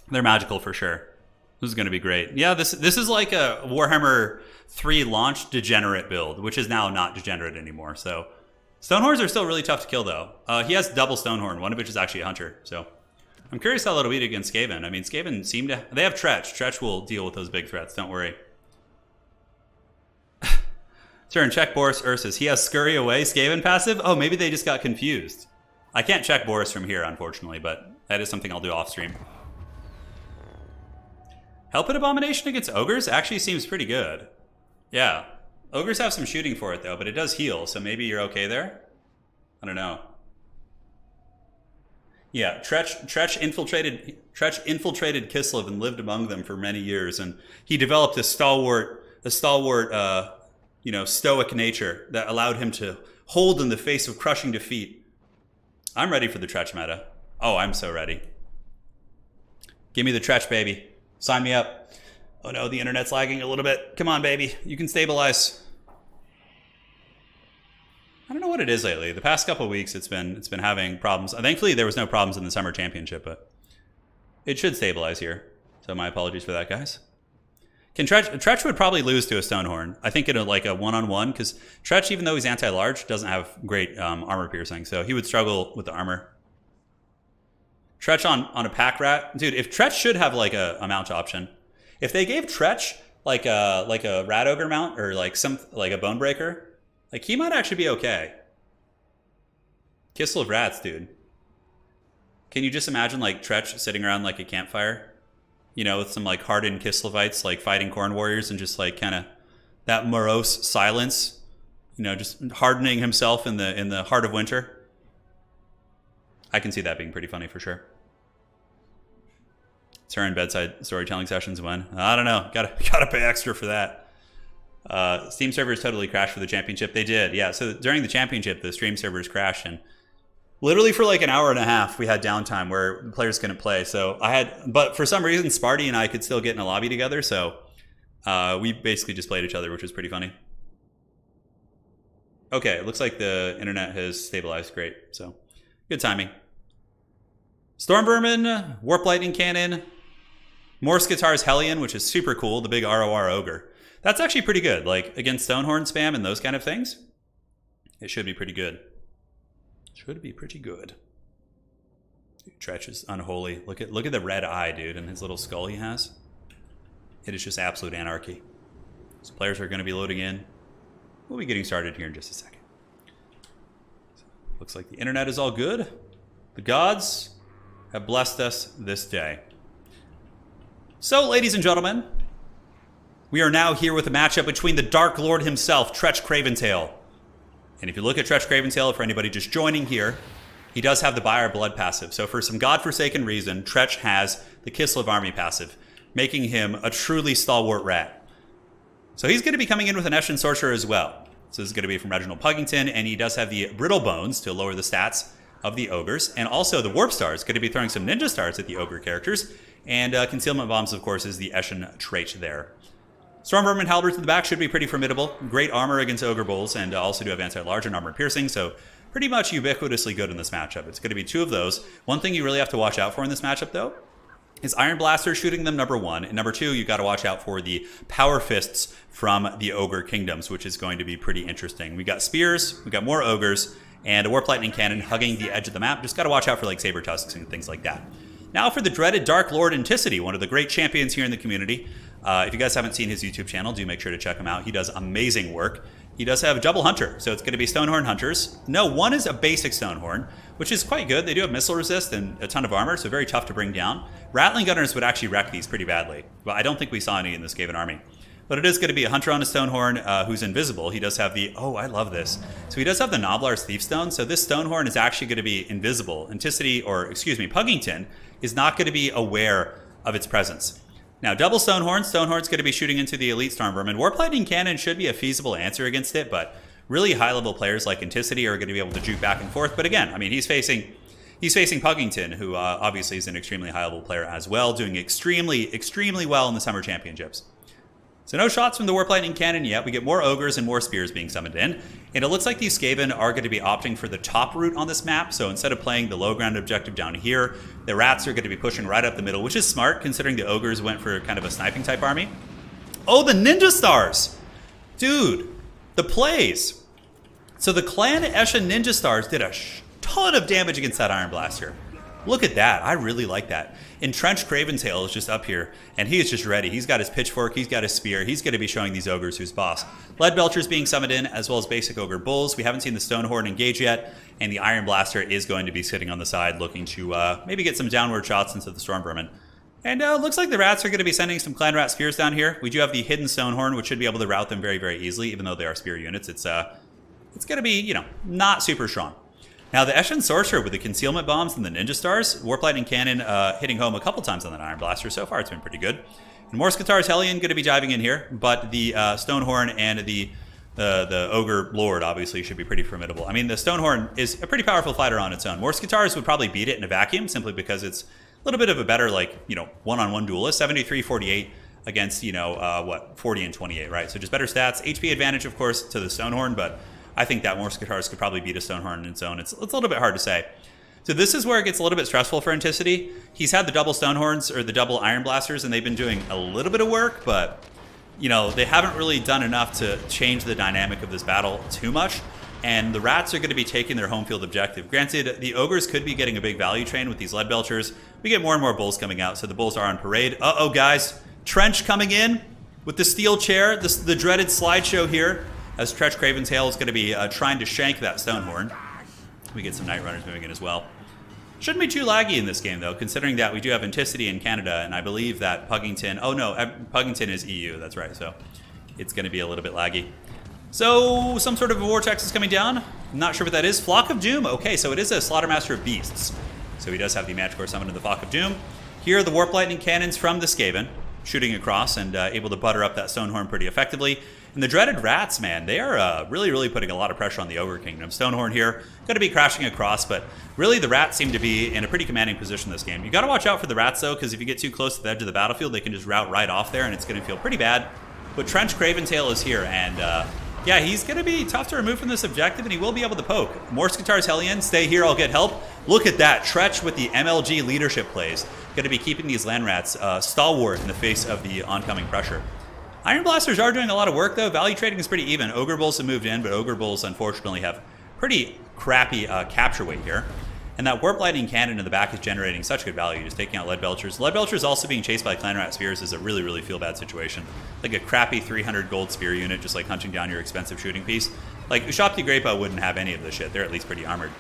They're magical for sure. This is going to be great. Yeah, this is like a Warhammer 3 launch degenerate build, which is now not degenerate anymore. So Stonehorns are still really tough to kill, though. He has double Stonehorn, one of which is actually a Hunter. So I'm curious how that'll beat against Skaven. I mean, Skaven seem to... They have Tzeentch. Tzeentch will deal with those big threats. Don't worry. Turin, check Boris Ursus. He has Scurry Away Skaven passive? Oh, maybe they just got confused. I can't check Boris from here, unfortunately, but that is something I'll do off stream. Helping Abomination against Ogres actually seems pretty good. Yeah. Ogres have some shooting for it, though, but it does heal, so maybe you're okay there? I don't know. Yeah, Tzeentch infiltrated Kislev and lived among them for many years, and he developed a stalwart, stoic nature that allowed him to hold in the face of crushing defeat. I'm ready for the Tzeentch meta. Oh, I'm so ready. Give me the Tzeentch, baby. Sign me up. Oh no, the internet's lagging a little bit. Come on, baby. You can stabilize. I don't know what it is lately. The past couple of weeks, it's been having problems. Thankfully, there was no problems in the summer championship, but it should stabilize here. So my apologies for that, guys. Tzeentch would probably lose to a Stonehorn. I think in a one-on-one, because Tzeentch, even though he's anti-large, doesn't have great armor piercing, so he would struggle with the armor. Tzeentch on a pack rat, dude. If Tzeentch should have like a mount option, if they gave Tzeentch like a rat ogre mount or like a bone breaker, like he might actually be okay. Kislev rats, dude. Can you just imagine like Tzeentch sitting around like a campfire, with some like hardened Kislevites like fighting Khorne warriors and just like kind of that morose silence, just hardening himself in the heart of winter. I can see that being pretty funny for sure. Turin bedside storytelling sessions when? I don't know. Gotta pay extra for that. Steam servers totally crashed for the championship. They did, yeah. So during the championship, the stream servers crashed, and literally for like an hour and a half, we had downtime where the players couldn't play. So but for some reason, Sparty and I could still get in a lobby together. So we basically just played each other, which was pretty funny. Okay, it looks like the internet has stabilized. Great. So good timing. Stormvermin, Warp Lightning Cannon, Morse Guitar's Hellion, which is super cool, the big ROR Ogre. That's actually pretty good. Like, against Stonehorn spam and those kind of things, it should be pretty good. Should be pretty good. Dude, Tzeentch is unholy. Look at the red eye, dude, and his little skull he has. It is just absolute anarchy. So players are going to be loading in. We'll be getting started here in just a second. Looks like the internet is all good. The gods have blessed us this day. So, ladies and gentlemen, we are now here with a matchup between the Dark Lord himself, Tzeentch Craventail. And if you look at Tzeentch Craventail, for anybody just joining here, he does have the Buy Our Blood passive. So for some godforsaken reason, Tzeentch has the Kislev army passive, making him a truly stalwart rat. So he's going to be coming in with an Eshin Sorcerer as well. So this is going to be from Reginald Puggington, and he does have the Brittle Bones to lower the stats of the Ogres. And also the Warp Star is going to be throwing some Ninja Stars at the Ogre characters. And Concealment Bombs, of course, is the Eshin trait there. Stormvermin Halberds in the back should be pretty formidable. Great armor against Ogre Bulls, and also do have anti-large and armor piercing, so pretty much ubiquitously good in this matchup. It's going to be two of those. One thing you really have to watch out for in this matchup, though, is Iron Blaster shooting them, number one. And number two, you got to watch out for the Power Fists from the Ogre Kingdoms, which is going to be pretty interesting. We got Spears, we got more Ogres, and a Warp Lightning Cannon hugging the edge of the map. Just got to watch out for like Saber Tusks and things like that. Now for the dreaded Dark Lord Anticity, one of the great champions here in the community. If you guys haven't seen his YouTube channel, do make sure to check him out. He does amazing work. He does have a double hunter, so it's going to be Stonehorn Hunters. No, one is a basic Stonehorn, which is quite good. They do have missile resist and a ton of armor, so very tough to bring down. Rattling Gunners would actually wreck these pretty badly, but I don't think we saw any in this Skaven army. But it is going to be a Hunter on a Stonehorn who's invisible. He does have the... Oh, I love this. So he does have the Nobblar's Thief Stone. So this Stonehorn is actually going to be invisible. Puggington is not going to be aware of its presence. Now, double Stonehorn. Stonehorn's going to be shooting into the Elite Stormvermin. Warp Lightning Cannon should be a feasible answer against it, but really high-level players like Anticity are going to be able to juke back and forth. But again, I mean, he's facing Puggington, who obviously is an extremely high-level player as well, doing extremely, extremely well in the Summer Championships. So no shots from the Warp Lightning Cannon yet. We get more Ogres and more Spears being summoned in. And it looks like these Skaven are going to be opting for the top route on this map. So instead of playing the low ground objective down here, the Rats are going to be pushing right up the middle, which is smart considering the Ogres went for kind of a sniping type army. Oh, the Ninja Stars! Dude, the plays. So the Clan Eshin Ninja Stars did a ton of damage against that Iron Blaster. Look at that. I really like that. Entrenched Craventail is just up here, and he is just ready. He's got his pitchfork, he's got his spear, he's going to be showing these Ogres who's boss. Leadbelcher's being summoned in, as well as basic Ogre Bulls. We haven't seen the Stonehorn engage yet, and the Iron Blaster is going to be sitting on the side looking to maybe get some downward shots into the Stormvermin. And looks like the Rats are going to be sending some Clan Rat Spears down here. We do have the hidden Stonehorn, which should be able to route them very, very easily, even though they are spear units. It's going to be, you know, not super strong. Now, the Eshin Sorcerer with the Concealment Bombs and the Ninja Stars, Warp Lightning Cannon hitting home a couple times on that Iron Blaster. So far, it's been pretty good. And Morskatar's Hellion going to be diving in here, but the Stonehorn and the Ogre Lord obviously should be pretty formidable. I mean, the Stonehorn is a pretty powerful fighter on its own. Morskatar's would probably beat it in a vacuum simply because it's a little bit of a better, like, you know, one-on-one duelist. 73-48 against, you know, 40 and 28, right? So just better stats. HP advantage, of course, to the Stonehorn, but I think that Morskatar's could probably beat a Stonehorn on its own. It's a little bit hard to say. So this is where it gets a little bit stressful for Anticity. He's had the double Stonehorns or the double Iron Blasters, and they've been doing a little bit of work, but, you know, they haven't really done enough to change the dynamic of this battle too much. And the Rats are going to be taking their home field objective. Granted, the Ogres could be getting a big value train with these Leadbelchers. We get more and more Bulls coming out, so the Bulls are on parade. Uh-oh, guys. Tzeentch coming in with the steel chair, the dreaded slideshow here, as Tzeentch Craventail is going to be trying to shank that Stonehorn. We get some Night Runners moving in as well. Shouldn't be too laggy in this game, though, considering that we do have Anticity in Canada, and I believe that Puggington... Oh, no, Puggington is EU, that's right, so it's going to be a little bit laggy. So, some sort of a Vortex is coming down. I'm not sure what that is. Flock of Doom. Okay, so it is a Slaughtermaster of Beasts. So he does have the Manticore summon in the Flock of Doom. Here are the Warp Lightning Cannons from the Skaven, shooting across and able to butter up that Stonehorn pretty effectively. And the dreaded Rats, man, they are really, really putting a lot of pressure on the Ogre Kingdom. Stonehorn here, going to be crashing across, but really the Rats seem to be in a pretty commanding position this game. You got to watch out for the Rats, though, because if you get too close to the edge of the battlefield, they can just route right off there, and it's going to feel pretty bad. But Tzeentch Craventail is here, and yeah, he's going to be tough to remove from this objective, and he will be able to poke. Morskatar's Hellion, stay here, I'll get help. Look at that, Tzeentch with the MLG leadership plays. Going to be keeping these land rats stalwart in the face of the oncoming pressure. Iron Blasters are doing a lot of work, though. Value trading is pretty even. Ogre Bulls have moved in, but Ogre Bulls, unfortunately, have pretty crappy capture weight here. And that Warp Lightning Cannon in the back is generating such good value, just taking out Leadbelchers. Leadbelchers also being chased by Clan Rat Spears is a really, really feel-bad situation. Like a crappy 300 gold spear unit just like hunting down your expensive shooting piece. Like, Ushapti Grepa wouldn't have any of this shit. They're at least pretty armored.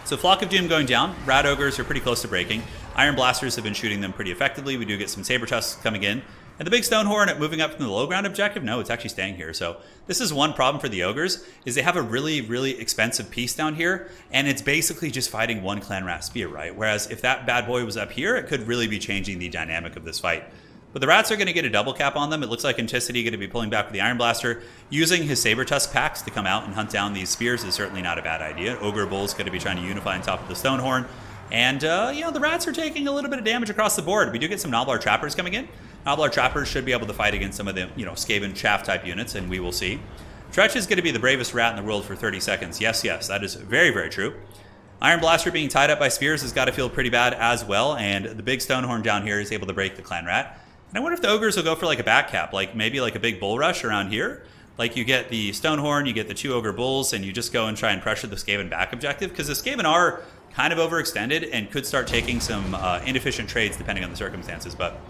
So Flock of Doom going down. Rat Ogres are pretty close to breaking. Iron Blasters have been shooting them pretty effectively. We do get some Saber Tusks coming in. And the big Stonehorn moving up from the low ground objective, no, it's actually staying here. So this is one problem for the Ogres, is they have a really, really expensive piece down here, and it's basically just fighting one Clan Rat Spear, right? Whereas if that bad boy was up here, it could really be changing the dynamic of this fight. But the Rats are going to get a double cap on them. It looks like Anticity going to be pulling back with the Iron Blaster. Using his Saber Tusk packs to come out and hunt down these spears is certainly not a bad idea. Ogre Bull's going to be trying to unify on top of the Stonehorn. And, you know, the Rats are taking a little bit of damage across the board. We do get some Nobblar Trappers coming in. Nobblar Trappers should be able to fight against some of the, you know, Skaven Chaff type units, and we will see. Tzeentch is going to be the bravest rat in the world for 30 seconds. Yes, yes, that is very, very true. Iron Blaster being tied up by spears has got to feel pretty bad as well, and the big Stonehorn down here is able to break the Clan Rat. And I wonder if the Ogres will go for like a back cap, like maybe like a big Bull Rush around here. Like you get the Stonehorn, you get the 2 Ogre Bulls, and you just go and try and pressure the Skaven back objective, because the Skaven are kind of overextended and could start taking some inefficient trades depending on the circumstances. But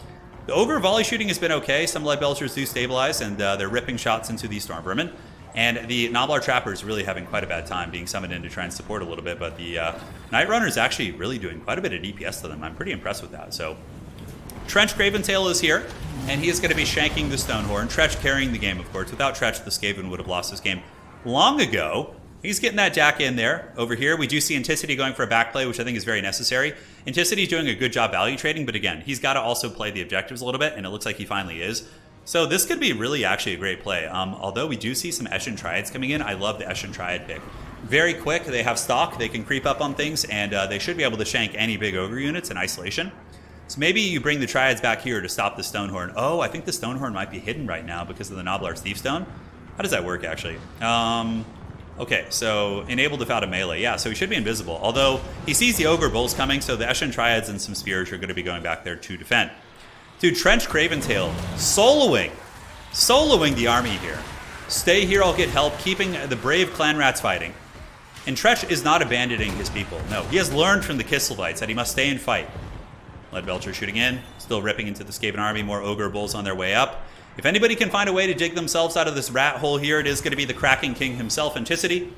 the Ogre volley shooting has been okay. Some Leadbelchers do stabilize, and they're ripping shots into the Stormvermin. And the Nobblar Trapper is really having quite a bad time being summoned in to try and support a little bit. But the Night Runner is actually really doing quite a bit of DPS to them. I'm pretty impressed with that. So Tzeentch Craventail is here, and he is going to be shanking the Stonehorn. Tzeentch carrying the game, of course. Without Tzeentch, the Skaven would have lost this game long ago. He's getting that jack in there. Over here, we do see Anticity going for a backplay, which I think is very necessary. Anticity's doing a good job value trading, but again, he's got to also play the objectives a little bit, and it looks like he finally is. So this could be really actually a great play. Although we do see some Eshin Triads coming in, I love the Eshin Triad pick. Very quick, they have stock, they can creep up on things, and they should be able to shank any big ogre units in isolation. So maybe you bring the Triads back here to stop the Stonehorn. Oh, I think the Stonehorn might be hidden right now because of the Nobblar's Thief Stone. How does that work, actually? Okay, so enabled without a melee. Yeah, so he should be invisible. Although he sees the Ogre Bulls coming, so the Eshin Triads and some Spears are going to be going back there to defend. Dude, Tzeentch Craventail soloing the army here. Stay here, I'll get help, keeping the brave clan rats fighting. And Tzeentch is not abandoning his people. No, he has learned from the Kislevites that he must stay and fight. Leadbelcher shooting in, still ripping into the Skaven army, more Ogre Bulls on their way up. If anybody can find a way to dig themselves out of this rat hole here, it is going to be the Kraken King himself, Anticity.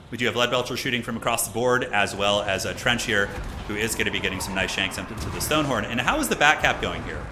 We do have Leadbelcher shooting from across the board, as well as Tzeentch here, who is going to be getting some nice shanks into the Stonehorn. And how is the back cap going here?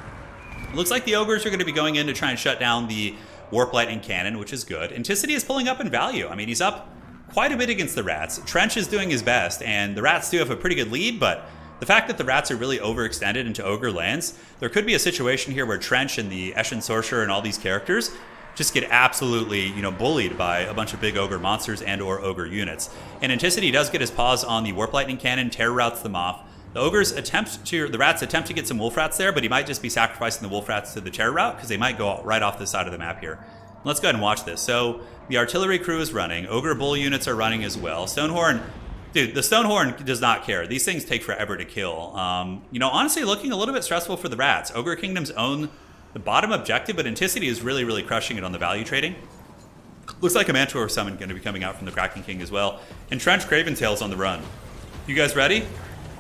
It looks like the Ogres are going to be going in to try and shut down the Warp Lightning Cannon, which is good. Anticity is pulling up in value. I mean, he's up quite a bit against the Rats. Tzeentch is doing his best, and the Rats do have a pretty good lead, but the fact that the Rats are really overextended into Ogre lands, there could be a situation here where Tzeentch and the Eshin Sorcerer and all these characters just get absolutely, bullied by a bunch of big Ogre monsters and or Ogre units. And Anticity does get his paws on the Warp Lightning Cannon, terror routes them off. The Rats attempt to get some Wolf Rats there, but he might just be sacrificing the Wolf Rats to the terror route because they might go right off the side of the map here. Let's go ahead and watch this. So the artillery crew is running. Ogre Bull units are running as well. Stonehorn, dude, the Stonehorn does not care. These things take forever to kill. Honestly, looking a little bit stressful for the Rats. Ogre Kingdoms own the bottom objective, but Anticity is really, really crushing it on the value trading. Looks like a Minotaur Summon going to be coming out from the Kraken King as well. And Tzeentch Craventail's on the run. You guys ready?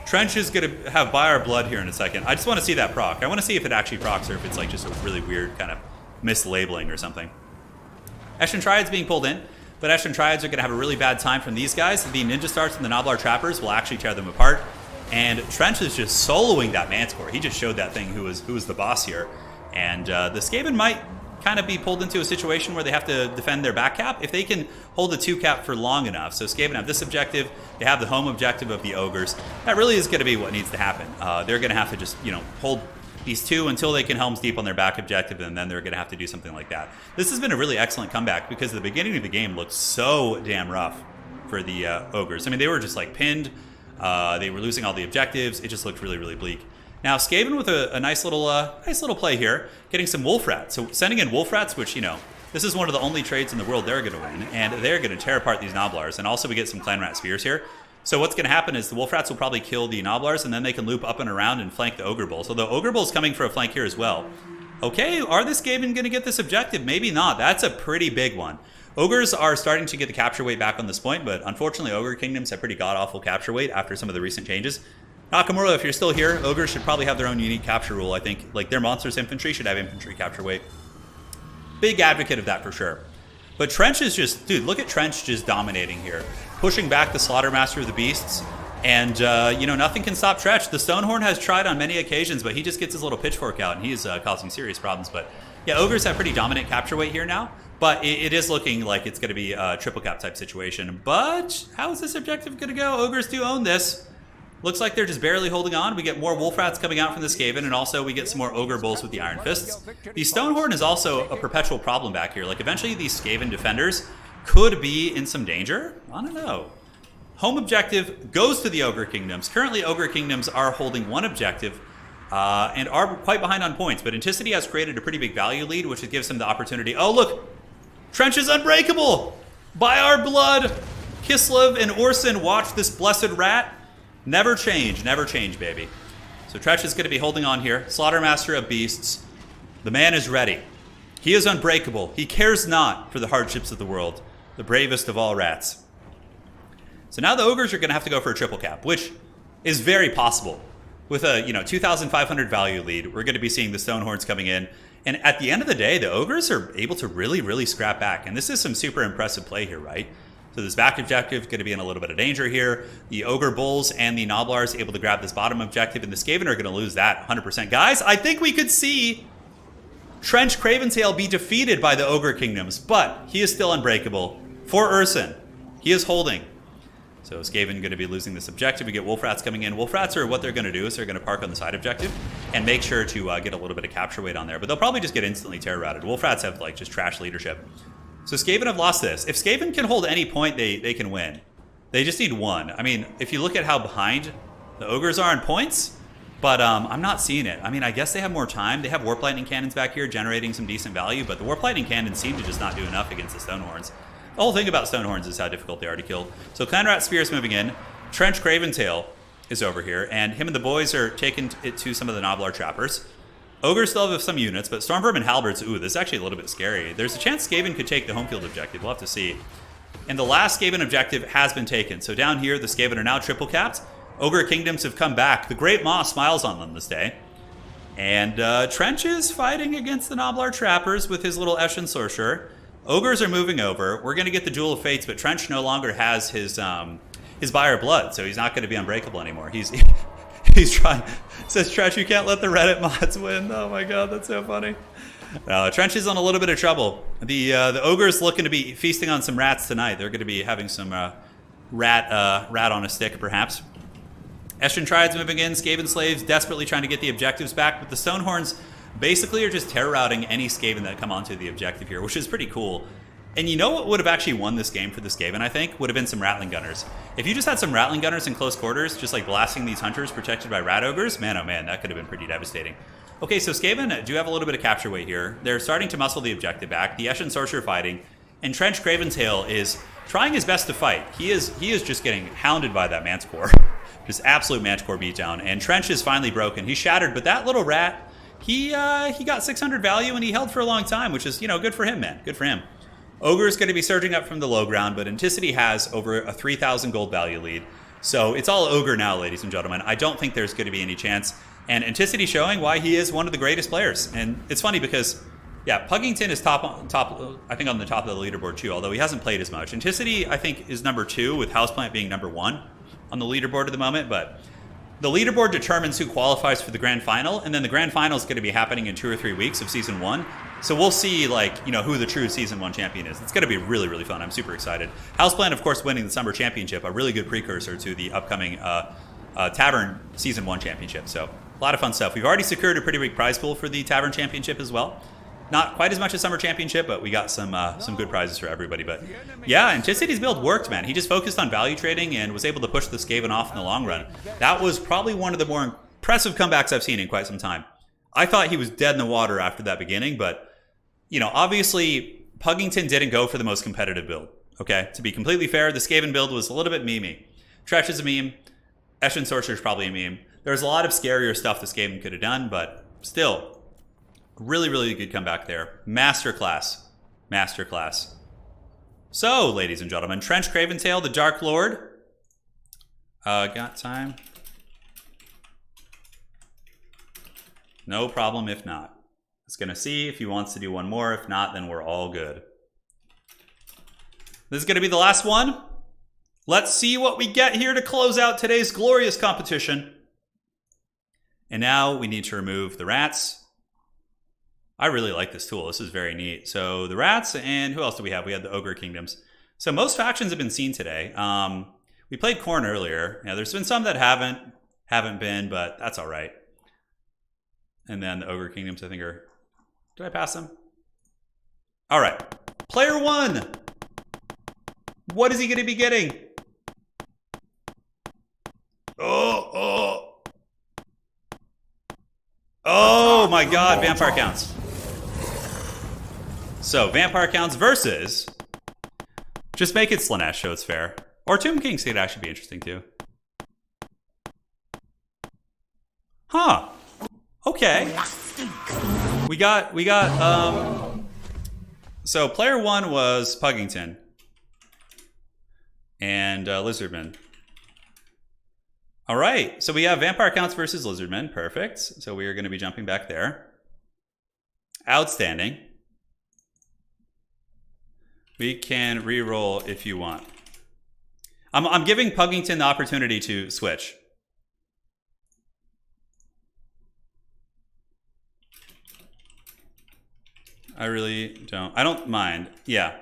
Tzeentch is going to have Buy Our Blood here in a second. I just want to see that proc. I want to see if it actually procs or if it's like just a really weird kind of mislabeling or something. Eshin Triads being pulled in, but Eshin Triads are going to have a really bad time from these guys. The Ninja Stars and the Nobblar Trappers will actually tear them apart. And Tzeentch is just soloing that Manticore. He just showed that thing who was the boss here. And the Skaven might kind of be pulled into a situation where they have to defend their back cap if they can hold the 2 cap for long enough. So Skaven have this objective, they have the home objective of the Ogres. That really is going to be what needs to happen. They're going to have to just, hold these 2 until they can Helm's Deep on their back objective, and then they're going to have to do something like that. This has been a really excellent comeback because the beginning of the game looked so damn rough for the Ogres. I mean, they were just like pinned. They were losing all the objectives. It just looked really, really bleak. Now, Skaven with a nice little play here, getting some Wolf Rats. So sending in Wolf Rats, which, this is one of the only trades in the world they're going to win, and they're going to tear apart these Nobblars. And also we get some Clan Rat Spears here. So what's going to happen is the Wolf Rats will probably kill the Nobblars, and then they can loop up and around and flank the Ogre Bull. So the Ogre Bull's coming for a flank here as well. Okay, are the Skaven going to get this objective? Maybe not. That's a pretty big one. Ogres are starting to get the capture weight back on this point, but unfortunately Ogre Kingdoms have pretty god-awful capture weight after some of the recent changes. Nakamura, if you're still here, Ogres should probably have their own unique capture rule, I think. Like, their Monsters Infantry should have infantry capture weight. Big advocate of that for sure. But Tzeentch is just, dude, look at Tzeentch just dominating here. Pushing back the Slaughtermaster of the Beasts. And, nothing can stop Tzeentch. The Stonehorn has tried on many occasions, but he just gets his little pitchfork out, and he's causing serious problems. But, yeah, Ogres have pretty dominant capture weight here now. But it is looking like it's going to be a triple cap type situation. But how is this objective going to go? Ogres do own this. Looks like they're just barely holding on. We get more Wolf Rats coming out from the Skaven, and also we get some more Ogre Bulls with the Iron Fists. The Stonehorn is also a perpetual problem back here. Like, eventually these Skaven defenders could be in some danger. I don't know. Home objective goes to the Ogre Kingdoms. Currently, Ogre Kingdoms are holding 1 objective and are quite behind on points, but Anticity has created a pretty big value lead, which gives them the opportunity. Oh, look! Tzeentch is unbreakable! By our blood! Kislev and Orson, watch this blessed rat. Never change, baby. So Tzeentch is going to be holding on here. Slaughtermaster of Beasts. The man is ready. He is unbreakable. He cares not for the hardships of the world. The bravest of all rats. So now the Ogres are going to have to go for a triple cap, which is very possible. With a 2,500 value lead, we're going to be seeing the Stonehorns coming in. And at the end of the day, the Ogres are able to really, really scrap back. And this is some super impressive play here, right? So this back objective is going to be in a little bit of danger here. The Ogre Bulls and the Noblars able to grab this bottom objective, and the Skaven are going to lose that 100%. Guys, I think we could see Tzeentch Craventail be defeated by the Ogre Kingdoms, but he is still unbreakable. For Urson, he is holding. So Skaven going to be losing this objective. We get Wolf Rats coming in. Wolf Rats are what they're going to do is they're going to park on the side objective and make sure to get a little bit of capture weight on there. But they'll probably just get instantly terror routed. Wolf Rats have like just trash leadership. So Skaven have lost this. If Skaven can hold any point, they can win. They just need one. I mean, if you look at how behind the Ogres are in points, but I'm not seeing it. I mean, I guess they have more time. They have Warp Lightning Cannons back here generating some decent value, but the Warp Lightning Cannons seem to just not do enough against the Stonehorns. The whole thing about Stonehorns is how difficult they are to kill. So Clan Rat Spear is moving in. Tzeentch Craventail is over here, and him and the boys are taking it to some of the Noblar Trappers. Ogres still have some units, but Stormvermin and Halberds, ooh, this is actually a little bit scary. There's a chance Skaven could take the home field objective. We'll have to see. And the last Skaven objective has been taken. So down here, the Skaven are now triple capped. Ogre Kingdoms have come back. The Great Maw smiles on them this day. And Tzeentch is fighting against the Noblar Trappers with his little Eshin Sorcerer. Ogres are moving over. We're going to get the Duel of Fates, but Tzeentch no longer has his Buyer Blood, so he's not going to be unbreakable anymore. He's trying. Says Tzeentch, you can't let the Reddit mods win. Oh my god, that's so funny. Tzeentch is on a little bit of trouble. The Ogres looking to be feasting on some rats tonight. They're going to be having some rat on a stick, perhaps. Eshin Triads moving in. Skaven Slaves desperately trying to get the objectives back, but the Stonehorns basically are just terror routing any Skaven that come onto the objective here, which is pretty cool. And you know what would have actually won this game for the Skaven, I think? Would have been some Rattling Gunners. If you just had some Rattling Gunners in close quarters, just like blasting these Hunters protected by Rat Ogres, man, oh man, that could have been pretty devastating. Okay, so Skaven do have a little bit of capture weight here. They're starting to muscle the objective back. The Eshin Sorcerer fighting. And Tzeentch Craventail is trying his best to fight. He is just getting hounded by that Manticore. Just absolute Manticore beatdown. And Tzeentch is finally broken. He's shattered, but that little rat, he got 600 value and he held for a long time, which is, you know, good for him, man. Good for him. Ogre is going to be surging up from the low ground, but Anticity has over a 3,000 gold value lead. So it's all Ogre now, ladies and gentlemen. I don't think there's going to be any chance. And Anticity showing why he is one of the greatest players. And it's funny because, yeah, Puggington is top, I think on the top of the leaderboard too, although he hasn't played as much. Anticity, I think, is number 2, with Houseplant being number 1 on the leaderboard at the moment. But the leaderboard determines who qualifies for the grand final, and then the grand final is going to be happening in 2 or 3 weeks of season 1. So we'll see, like, you know, who the true season 1 champion is. It's going to be really, really fun. I'm super excited. Houseplant, of course, winning the summer championship, a really good precursor to the upcoming Tavern season 1 championship. So a lot of fun stuff. We've already secured a pretty big prize pool for the Tavern championship as well. Not quite as much as summer championship, but we got some good prizes for everybody. But yeah, Anticity's build worked, man. He just focused on value trading and was able to push the Skaven off in the long run. That was probably one of the more impressive comebacks I've seen in quite some time. I thought he was dead in the water after that beginning, but, you know, obviously Puggington didn't go for the most competitive build. Okay, to be completely fair, the Skaven build was a little bit memey. Tzeentch is a meme. Eshin Sorcerer is probably a meme. There's a lot of scarier stuff the Skaven could have done, but still, really, really good comeback there. Masterclass. Masterclass. So, ladies and gentlemen, Tzeentch Craventail, the Dark Lord. Got time? No problem if not. Just gonna see if he wants to do one more. If not, then we're all good. This is gonna be the last one. Let's see what we get here to close out today's glorious competition. And now we need to remove the rats. I really like this tool. This is very neat. So the rats, and who else do we have? We had the Ogre Kingdoms. So most factions have been seen today. We played Khorne earlier. Yeah, there's been some that haven't been, but that's all right. And then the Ogre Kingdoms, I think, are... Did I pass them? All right. Player 1. What is he going to be getting? Oh my god, Vampire Counts. So, Vampire Counts versus... Just make it Slaanesh so it's fair. Or Tomb Kings could actually be interesting too. Huh. Okay. We got, so player 1 was Puggington. And Lizardman. All right, so we have Vampire Counts versus Lizardmen. Perfect. So we are going to be jumping back there. Outstanding. We can re-roll if you want. I'm giving Puggington the opportunity to switch. I really don't. I don't mind. Yeah.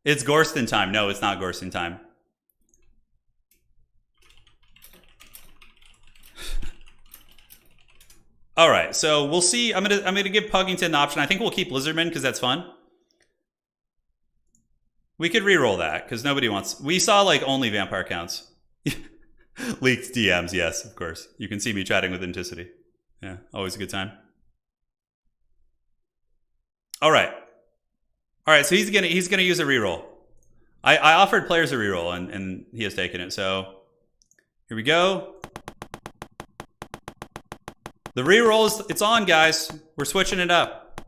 It's Gorston time. No, it's not Gorston time. All right, so we'll see. I'm gonna give Puggington the option. I think we'll keep Lizardman because that's fun. We could re-roll that because nobody wants. We saw like only vampire counts. Leaked DMs, yes, of course. You can see me chatting with Inticity. Yeah, always a good time. All right. So he's gonna use a reroll. I offered players a reroll and he has taken it. So here we go. The reroll it's on, guys. We're switching it up.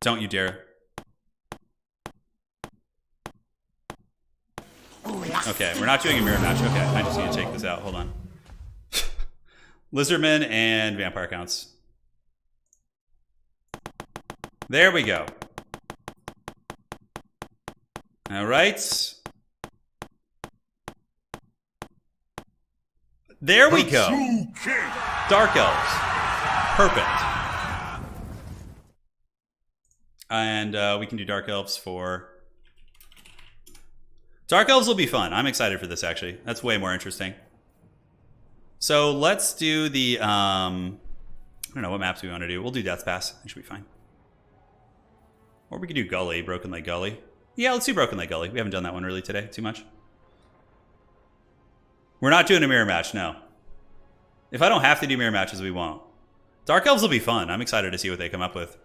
Don't you dare. Okay, we're not doing a mirror match. Okay, I just need to take this out. Hold on. Lizardmen and vampire counts. There we go. All right. There we go. Dark Elves. Perfect. And we can do Dark Elves for... Dark Elves will be fun. I'm excited for this, actually. That's way more interesting. So let's do the... I don't know what maps we want to do. We'll do Death Pass. It should be fine. Or we could do Gully, Broken Lake Gully. Yeah, let's do Broken Lake Gully. We haven't done that one really today too much. We're not doing a mirror match, no. If I don't have to do mirror matches, we won't. Dark Elves will be fun. I'm excited to see what they come up with.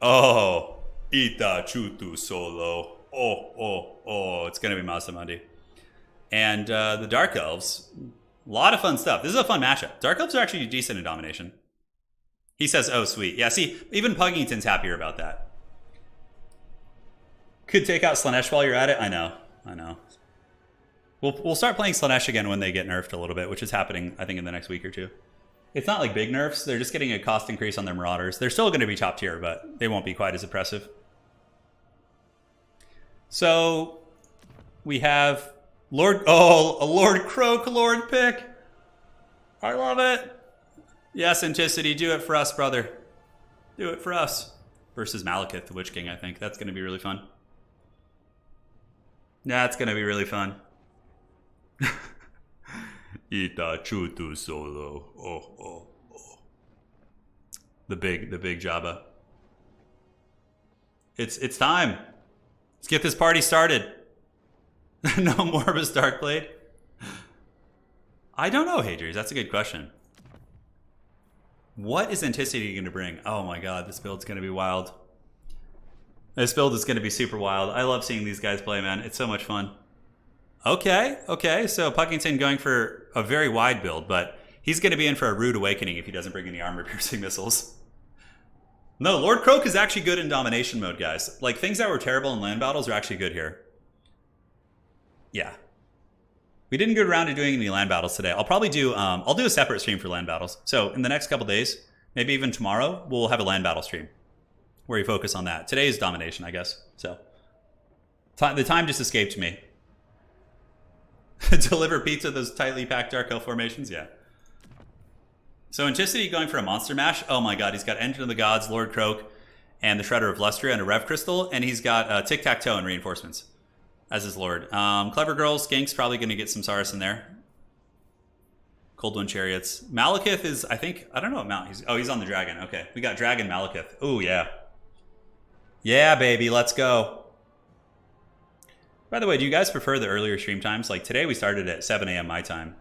Oh, Ita Chutu Solo. Oh, it's going to be Masamandi. And the Dark Elves, a lot of fun stuff. This is a fun matchup. Dark Elves are actually decent in domination. He says, oh, sweet. Yeah, see, even Puggington's happier about that. Could take out Slaanesh while you're at it. I know. We'll start playing Slaanesh again when they get nerfed a little bit, which is happening, I think, in the next week or two. It's not like big nerfs. They're just getting a cost increase on their Marauders. They're still going to be top tier, but they won't be quite as oppressive. So we have a Lord KROAK Lord pick. I love it. Yes, Anticity, do it for us, brother. Do it for us. Versus Malekith, the Witch King, I think. That's going to be really fun. That's going to be really fun. Ita Chutu Solo. Oh. The big Jabba. It's time. Let's get this party started. No Morbus Darkblade. I don't know, Hadrius. That's a good question. What is Anticity going to bring? Oh my god, this build's going to be wild. This build is going to be super wild. I love seeing these guys play, man. It's so much fun. Okay. So Puggington going for a very wide build, but he's going to be in for a rude awakening if he doesn't bring any armor-piercing missiles. No, Lord KROAK is actually good in domination mode, guys. Like, things that were terrible in land battles are actually good here. Yeah. We didn't get around to doing any land battles today. I'll probably do, I'll do a separate stream for land battles. So in the next couple days, maybe even tomorrow, we'll have a land battle stream where we focus on that. Today is domination, I guess. So the time just escaped me. Deliver pizza, those tightly packed Dark Elf formations, yeah. So Anticity going for a monster mash. Oh my god, he's got Engine of the Gods, Lord KROAK, and the Shredder of Lustria and a Rev Crystal, and he's got Tic-Tac-Toe and reinforcements as his Lord. Clever Girl, Skink's probably going to get some Saurus in there. Cold Wind Chariots. Malekith is, I don't know what mount he's... Oh, he's on the Dragon. Okay, we got Dragon Malekith. Oh, yeah. Yeah, baby, let's go. By the way, do you guys prefer the earlier stream times? Like today we started at 7 a.m. my time.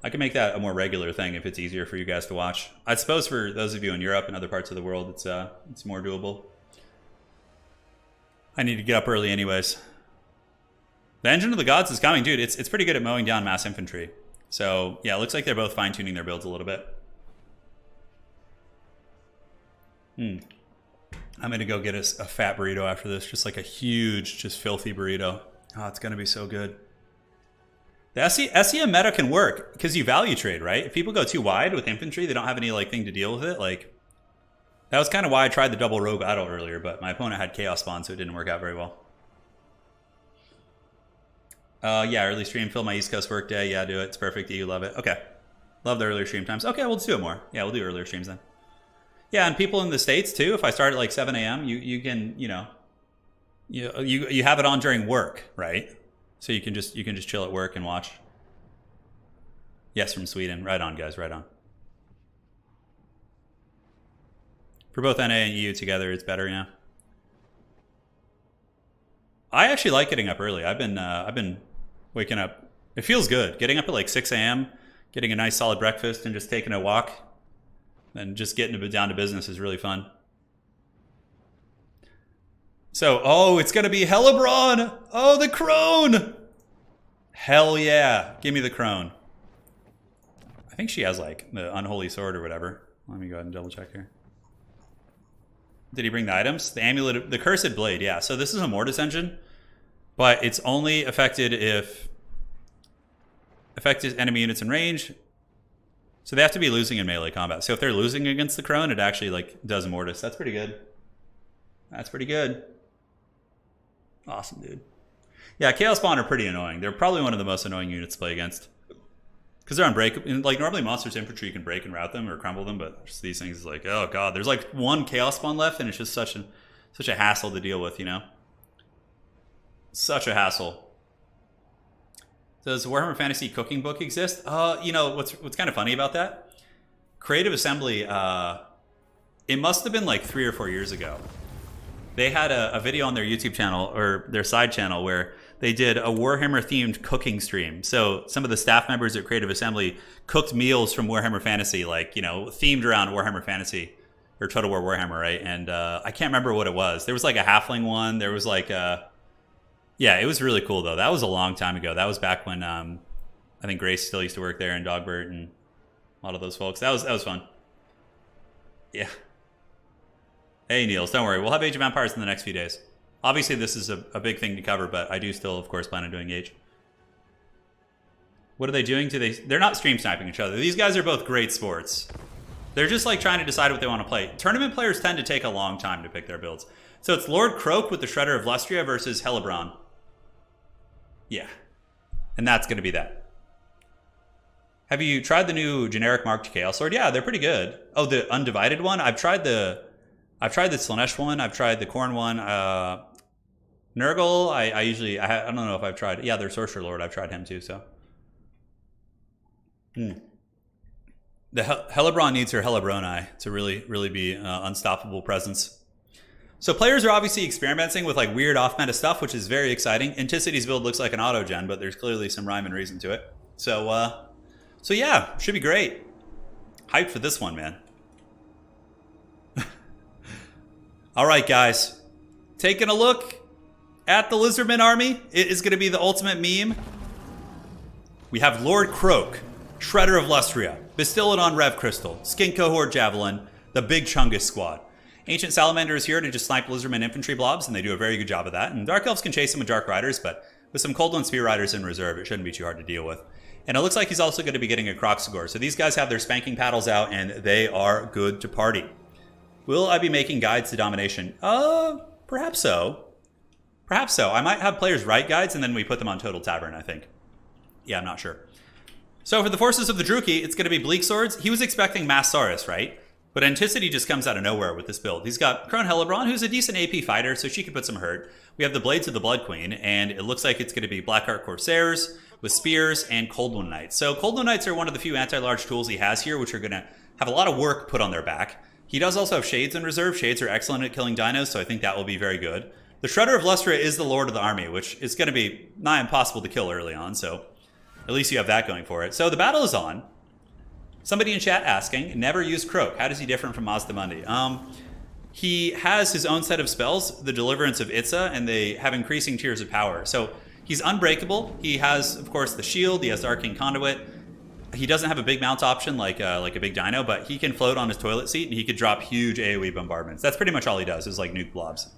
I can make that a more regular thing if it's easier for you guys to watch. I suppose for those of you in Europe and other parts of the world, it's more doable. I need to get up early anyways. The Engine of the Gods is coming, dude. It's pretty good at mowing down mass infantry. So yeah, it looks like they're both fine-tuning their builds a little bit. I'm gonna go get a fat burrito after this, just like a huge, just filthy burrito. Oh, it's gonna be so good. The SEM meta can work because you value trade, right? If people go too wide with infantry, they don't have any like thing to deal with it. Like that was kind of why I tried the double rogue battle earlier, but my opponent had chaos spawn, so it didn't work out very well. Yeah, early stream, fill my East Coast work day. Yeah, do it. It's perfect. You love it. Okay. Love the earlier stream times. Okay, we'll just do it more. Yeah, we'll do earlier streams then. Yeah, and people in the States too, if I start at like 7 a.m., you can, you know, you have it on during work, right? So you can just chill at work and watch. Yes, from Sweden. Right on, guys, right on. For both NA and EU together, it's better, yeah. I actually like getting up early. I've been waking up. It feels good. Getting up at like 6 a.m., getting a nice solid breakfast and just taking a walk and just getting down to business is really fun. So, oh, it's going to be Hellebron. Oh, the crone. Hell yeah. Give me the crone. I think she has like the unholy sword or whatever. Let me go ahead and double check here. Did he bring the items? The amulet, the cursed blade. Yeah, so this is a Mortis engine, but it's only affected if affected enemy units in range. So they have to be losing in melee combat. So if they're losing against the crone, it actually like does Mortis. That's pretty good. That's pretty good. Awesome, dude. Yeah, Chaos Spawn are pretty annoying. They're probably one of the most annoying units to play against. Because they're unbreakable. Like, normally monsters infantry, you can break and rout them or crumble them, but just these things is like, oh god. There's like one Chaos Spawn left, and it's just such a hassle to deal with, you know? Such a hassle. Does Warhammer Fantasy cooking book exist? You know, what's kind of funny about that? Creative Assembly, it must have been like 3 or 4 years ago. They had a video on their YouTube channel, or their side channel, where they did a Warhammer-themed cooking stream. So some of the staff members at Creative Assembly cooked meals from Warhammer Fantasy, like, you know, themed around Warhammer Fantasy, or Total War Warhammer, right? And I can't remember what it was. There was like a halfling one. There was like a... Yeah, it was really cool, though. That was a long time ago. That was back when I think Grace still used to work there, and Dogbert, and a lot of those folks. That was fun. Yeah. Hey, Niels, don't worry. We'll have Age of Empires in the next few days. Obviously, this is a big thing to cover, but I do still, of course, plan on doing Age. What are they doing? They're not stream sniping each other. These guys are both great sports. They're just like trying to decide what they want to play. Tournament players tend to take a long time to pick their builds. So it's Lord KROAK with the Shredder of Lustria versus Hellebron. Yeah. And that's going to be that. Have you tried the new generic Marked Chaos Sword? Yeah, they're pretty good. Oh, the Undivided one? I've tried the Slaanesh one. I've tried the Khorne one. Nurgle, I don't know if I've tried. Yeah, their Sorcerer Lord. I've tried him too, so. The Hellebron needs her Hellebroni to really be unstoppable presence. So players are obviously experimenting with like weird off-meta stuff, which is very exciting. Anticity's build looks like an auto-gen, but there's clearly some rhyme and reason to it. So yeah, should be great. Hyped for this one, man. All right, guys. Taking a look at the Lizardman army. It is going to be the ultimate meme. We have Lord KROAK, Shredder of Lustria, Bastillodon Rev Crystal, Skin Cohort Javelin, the Big Chungus Squad. Ancient Salamander is here to just snipe Lizardman infantry blobs, and they do a very good job of that. And Dark Elves can chase them with Dark Riders, but with some Cold One Spear Riders in reserve, it shouldn't be too hard to deal with. And it looks like he's also going to be getting a Kroxigor. So these guys have their spanking paddles out, and they are good to party. Will I be making guides to domination? Perhaps so. Perhaps so. I might have players write guides, and then we put them on Total Tavern, I think. Yeah, I'm not sure. So for the forces of the Druki, it's going to be Bleak Swords. He was expecting Mass Saurus, right? But Anticity just comes out of nowhere with this build. He's got Crone Hellebron, who's a decent AP fighter, so she could put some hurt. We have the Blades of the Blood Queen, and it looks like it's going to be Blackheart Corsairs with Spears and Cold One Knights. So Cold One Knights are one of the few anti-large tools he has here, which are going to have a lot of work put on their back. He does also have Shades in reserve. Shades are excellent at killing dinos, so I think that will be very good. The Shredder of Lustria is the Lord of the Army, which is going to be nigh impossible to kill early on, so at least you have that going for it. So the battle is on. Somebody in chat asking, never use KROAK. How does he differ from Mazdamundi? He has his own set of spells, the Deliverance of Itza, and they have increasing tiers of power. So he's unbreakable. He has, of course, the shield. He has the Arcane Conduit. He doesn't have a big mount option like a big dino, but he can float on his toilet seat, and he could drop huge AoE bombardments. That's pretty much all he does, is like nuke blobs.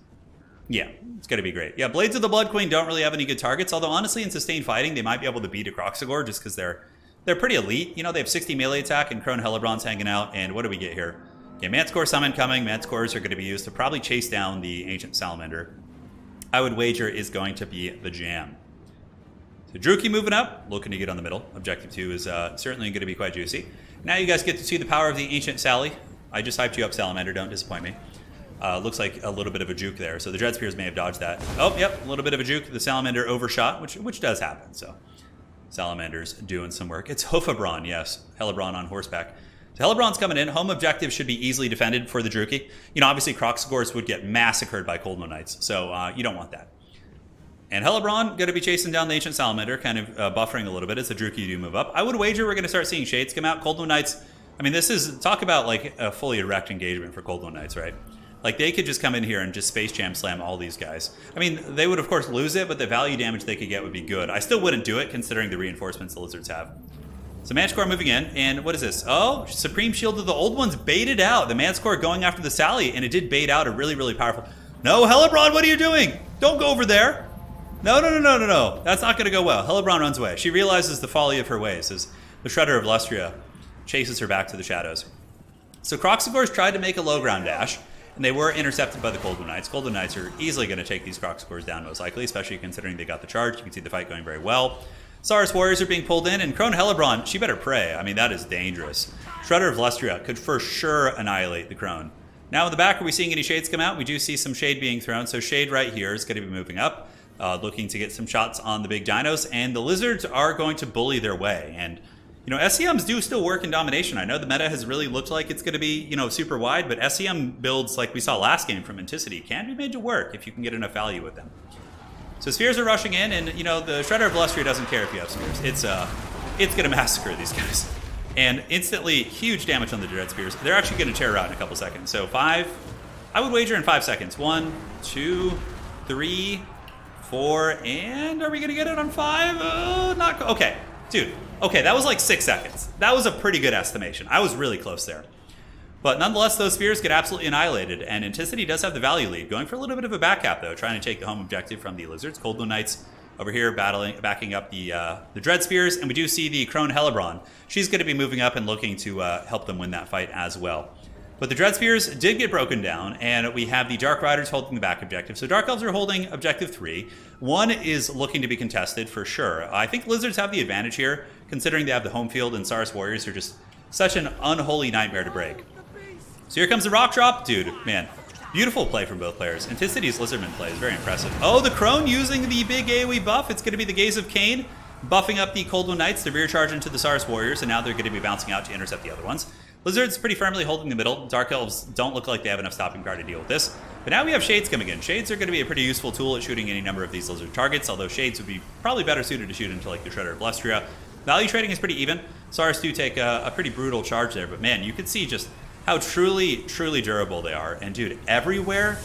Yeah, it's going to be great. Yeah, Blades of the Blood Queen don't really have any good targets, although honestly in sustained fighting, they might be able to beat a Kroxigor just because they're pretty elite. You know, they have 60 melee attack, and Crone Hellebron's hanging out, and what do we get here? Okay, Manticore Summon coming. Manticores are going to be used to probably chase down the Ancient Salamander. I would wager is going to be the jam. The Druki moving up, looking to get on the middle. Objective 2 is certainly going to be quite juicy. Now you guys get to see the power of the Ancient Sally. I just hyped you up, Salamander. Don't disappoint me. Looks like a little bit of a juke there. So the Dread Spears may have dodged that. Oh, yep, a little bit of a juke. The Salamander overshot, which does happen. So Salamander's doing some work. It's Hofabron, yes. Hellebron on horseback. So Hellebron's coming in. Home objective should be easily defended for the Druki. You know, obviously Kroxigors would get massacred by Cold Moon Knights. So you don't want that. And Hellebron going to be chasing down the Ancient Salamander, kind of buffering a little bit as the Druki do move up. I would wager we're going to start seeing Shades come out. Cold Moon Knights, I mean, this is, talk about like a fully erect engagement for Cold Moon Knights, right? Like, they could just come in here and just Space Jam slam all these guys. I mean, they would, of course, lose it, but the value damage they could get would be good. I still wouldn't do it, considering the reinforcements the Lizards have. So Manticore moving in, and what is this? Oh, Supreme Shield of the Old Ones baited out. The Manticore going after the Sally, and it did bait out a really, really powerful... No, Hellebron, what are you doing? Don't go over there. No. That's not going to go well. Hellebron runs away. She realizes the folly of her ways as the Shredder of Lustria chases her back to the shadows. So Kroxigors tried to make a low ground dash, and they were intercepted by the Cold Moon Knights. Cold Moon Knights are easily going to take these Kroxigors down, most likely, especially considering they got the charge. You can see the fight going very well. Saurus Warriors are being pulled in, and Crone Hellebron, she better pray. I mean, that is dangerous. Shredder of Lustria could for sure annihilate the Crone. Now in the back, are we seeing any Shades come out? We do see some Shade being thrown, so Shade right here is going to be moving up, looking to get some shots on the big dinos, and the Lizards are going to bully their way. And you know, SCMs do still work in domination. I know the meta has really looked like it's going to be, you know, super wide, but SCM builds like we saw last game from Anticity can be made to work if you can get enough value with them. So Spheres are rushing in, and, you know, the Shredder of Lustria doesn't care if you have Spheres. It's going to massacre these guys. And instantly, huge damage on the Dread Spears. They're actually going to tear out in a couple seconds. So 5, I would wager in 5 seconds. 1, 2, 3, 4, and are we going to get it on 5? Not, okay. Dude, okay, that was like 6 seconds. That was a pretty good estimation. I was really close there. But nonetheless, those spheres get absolutely annihilated, and Anticity does have the value lead. Going for a little bit of a back cap, though, trying to take the home objective from the Lizards. Cold Moon Knights over here backing up the Dread Spears, and we do see the Crone Hellebron. She's going to be moving up and looking to help them win that fight as well. But the Dread Spears did get broken down, and we have the Dark Riders holding the back objective. So Dark Elves are holding objective 3. 1 is looking to be contested for sure. I think Lizards have the advantage here, considering they have the home field, and Saurus Warriors are just such an unholy nightmare to break. So here comes the rock drop. Dude, man, beautiful play from both players. Anticity's Lizardman play is very impressive. Oh, the Crone using the big AoE buff. It's going to be the Gaze of Cain, buffing up the Cold Moon Knights. The rear charge into the Saurus Warriors, and now they're going to be bouncing out to intercept the other ones. Lizards pretty firmly holding the middle. Dark Elves don't look like they have enough stopping power to deal with this. But now we have Shades coming in. Shades are going to be a pretty useful tool at shooting any number of these Lizard targets, although Shades would be probably better suited to shoot into like the Shredder of Lustria. Value trading is pretty even. Saurus do take a pretty brutal charge there, but man, you can see just how truly, truly durable they are. And dude, everywhere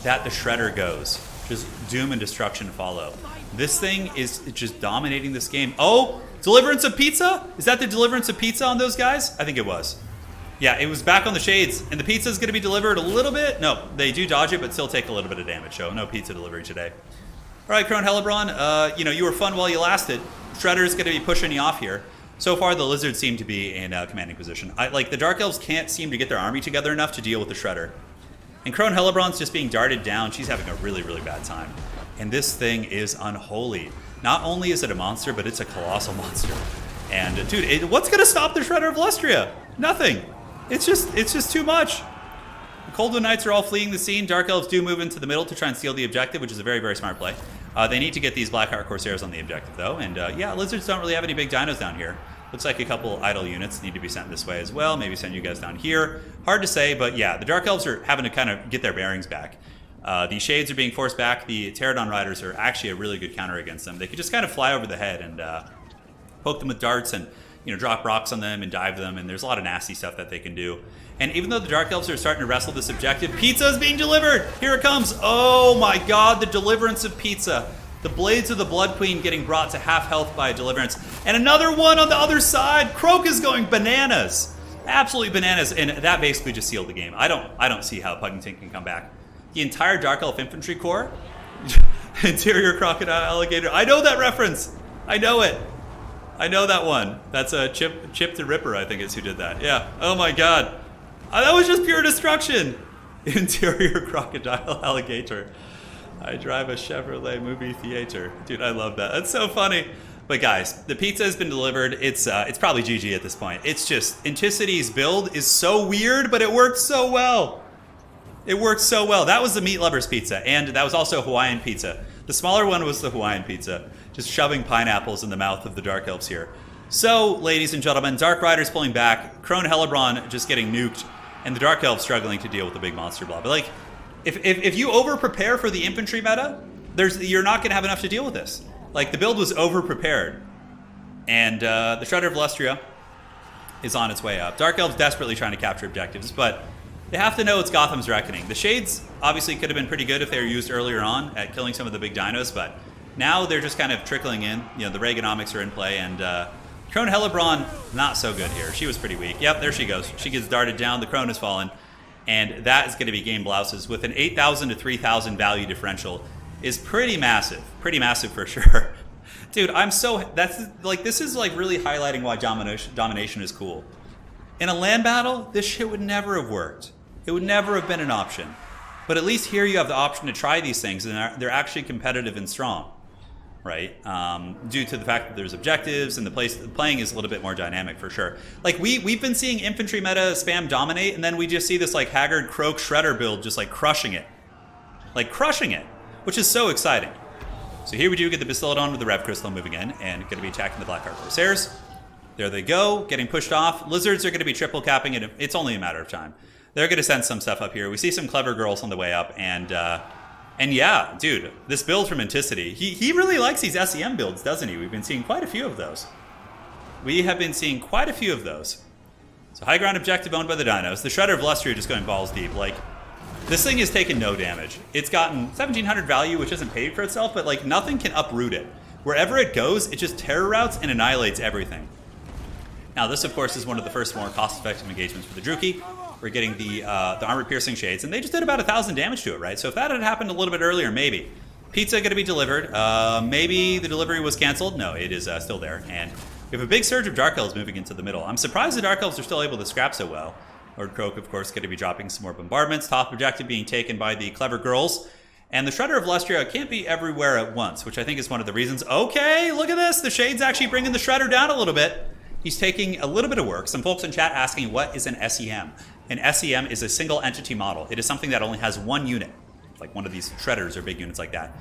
that the Shredder goes, just doom and destruction follow. This thing is just dominating this game. Oh, Deliverance of Pizza? Is that the Deliverance of Pizza on those guys? I think it was. Yeah, it was back on the Shades, and the pizza is going to be delivered a little bit. No, they do dodge it, but still take a little bit of damage, so no pizza delivery today. All right, Crone Hellebron, you know, you were fun while you lasted. Shredder's going to be pushing you off here. So far, the Lizards seem to be in commanding position. Like, the Dark Elves can't seem to get their army together enough to deal with the Shredder. And Crone Hellebron's just being darted down. She's having a really, really bad time. And this thing is unholy. Not only is it a monster, but it's a colossal monster. And, dude, what's going to stop the Shredder of Lustria? Nothing. It's just too much. The Cold Moon Knights are all fleeing the scene. Dark Elves do move into the middle to try and steal the objective, which is a very, very smart play. They need to get these Blackheart Corsairs on the objective, though. And, yeah, Lizards don't really have any big dinos down here. Looks like a couple idle units need to be sent this way as well. Maybe send you guys down here. Hard to say, but, yeah, the Dark Elves are having to kind of get their bearings back. The Shades are being forced back. The Pterodon Riders are actually a really good counter against them. They could just kind of fly over the head and poke them with darts and, you know, drop rocks on them and dive them, and there's a lot of nasty stuff that they can do. And even though the Dark Elves are starting to wrestle this objective, pizza is being delivered! Here it comes! Oh my god, the Deliverance of Pizza. The Blades of the Blood Queen getting brought to half health by a Deliverance. And another one on the other side! KROAK is going bananas! Absolutely bananas, and that basically just sealed the game. I don't see how Puggington can come back. The entire Dark Elf Infantry Corps, Interior Crocodile Alligator. I know that reference! I know it! I know that one. That's a Chip the Ripper, I think is who did that. Yeah. Oh my god. That was just pure destruction. Interior Crocodile Alligator. I drive a Chevrolet movie theater. Dude, I love that. That's so funny. But guys, the pizza has been delivered. It's probably GG at this point. It's just, Inticity's build is so weird, but it worked so well. It worked so well. That was the Meat Lovers pizza, and that was also Hawaiian pizza. The smaller one was the Hawaiian pizza. Just shoving pineapples in the mouth of the Dark Elves here. So, ladies and gentlemen, Dark Riders pulling back, Krone Hellebron just getting nuked, and the Dark Elves struggling to deal with the big monster blob. But like, if you over-prepare for the infantry meta, you're not going to have enough to deal with this. Like, the build was over-prepared. And the Shredder of Lustria is on its way up. Dark Elves desperately trying to capture objectives, but they have to know it's Gotham's Reckoning. The Shades obviously could have been pretty good if they were used earlier on at killing some of the big dinos, but now they're just kind of trickling in. You know, the Reaganomics are in play, and Krone Hellebron, not so good here. She was pretty weak. Yep, there she goes. She gets darted down. The Krone has fallen. And that is going to be game blouses with an 8,000 to 3,000 value differential is pretty massive. Pretty massive for sure. Dude, this is like really highlighting why domination is cool. In a land battle, this shit would never have worked. It would never have been an option. But at least here you have the option to try these things, and they're actually competitive and strong, right? Due to the fact that there's objectives and the playing is a little bit more dynamic for sure. Like we've been seeing infantry meta spam dominate, and then we just see this like haggard KROAK shredder build just like crushing it, which is so exciting. So here we do get the Bastiladon with the Rev Crystal moving in and going to be attacking the Blackheart Corsairs. There they go, getting pushed off. Lizards are going to be triple capping it. It's only a matter of time. They're going to send some stuff up here. We see some clever girls on the way up, and yeah, dude, this build from Inticity, he really likes these SEM builds, doesn't he? We've been seeing quite a few of those. So high ground objective owned by the dinos. The Shredder of Lustria just going balls deep. Like, this thing has taken no damage. It's gotten 1,700 value, which isn't paid for itself, but like nothing can uproot it. Wherever it goes, it just terror routes and annihilates everything. Now, this, of course, is one of the first more cost-effective engagements for the Druki. We're getting the armor-piercing shades, and they just did about 1,000 damage to it, right? So if that had happened a little bit earlier, maybe. Pizza going to be delivered. Maybe the delivery was canceled. No, it is still there. And we have a big surge of Dark Elves moving into the middle. I'm surprised the Dark Elves are still able to scrap so well. Lord KROAK, of course, going to be dropping some more bombardments. Top objective being taken by the clever girls. And the Shredder of Lustria can't be everywhere at once, which I think is one of the reasons. Okay, look at this. The Shade's actually bringing the Shredder down a little bit. He's taking a little bit of work. Some folks in chat asking, what is an SEM? An SEM is a single entity model. It is something that only has one unit, like one of these shredders or big units like that.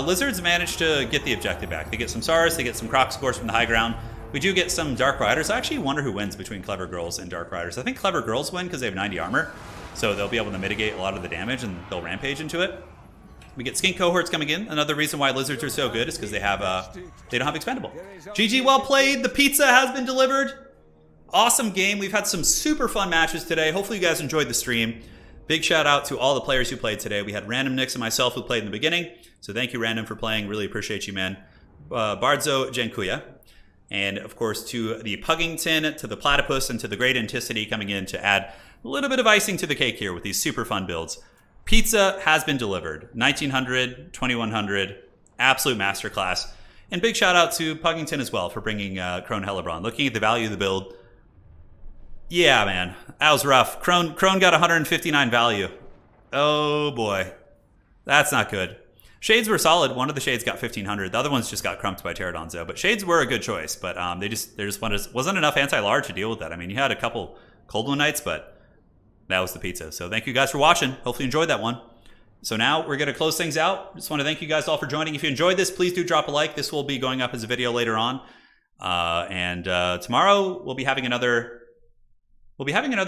Lizards managed to get the objective back. They get some SARs, they get some KROAK scores from the high ground. We do get some Dark Riders. I actually wonder who wins between Clever Girls and Dark Riders. I think Clever Girls win because they have 90 armor, so they'll be able to mitigate a lot of the damage and they'll rampage into it. We get skink cohorts coming in. Another reason why lizards are so good is because they don't have expendable. GG, well played. The pizza has been delivered. Awesome game. We've had some super fun matches today. Hopefully you guys enjoyed the stream. Big shout out to all the players who played today. We had Random Nix and myself who played in the beginning. So thank you, Random, for playing. Really appreciate you, man. Bardzo Jenkuya. And of course to the Puggington, to the Platypus, and to the Great Anticity coming in to add a little bit of icing to the cake here with these super fun builds. Pizza has been delivered. 1900, 2100, absolute masterclass. And big shout out to Puggington as well for bringing Krone Hellebron. Looking at the value of the build, yeah, man, that was rough. Krone got 159 value. Oh boy, that's not good. Shades were solid. One of the Shades got 1500. The other ones just got crumped by Pterodons though. But Shades were a good choice. But there just wasn't enough anti-large to deal with that. I mean, you had a couple Cold One Knights, but that was the pizza. So thank you guys for watching. Hopefully you enjoyed that one. So now we're going to close things out. Just want to thank you guys all for joining. If you enjoyed this, please do drop a like. This will be going up as a video later on. And tomorrow we'll be having another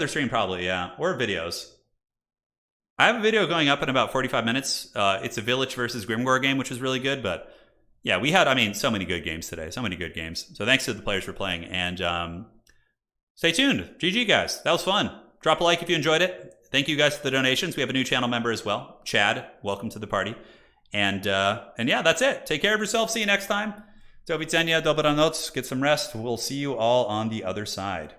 stream probably, yeah, or videos. I have a video going up in about 45 minutes. It's a Vilitch versus Grimgor game, which was really good. But yeah, we had, so many good games today. So many good games. So thanks to the players for playing. And stay tuned. GG, guys. That was fun. Drop a like if you enjoyed it. Thank you guys for the donations. We have a new channel member as well. Chad, welcome to the party. And yeah, that's it. Take care of yourself. See you next time. Do widzenia, dobranoc. Get some rest. We'll see you all on the other side.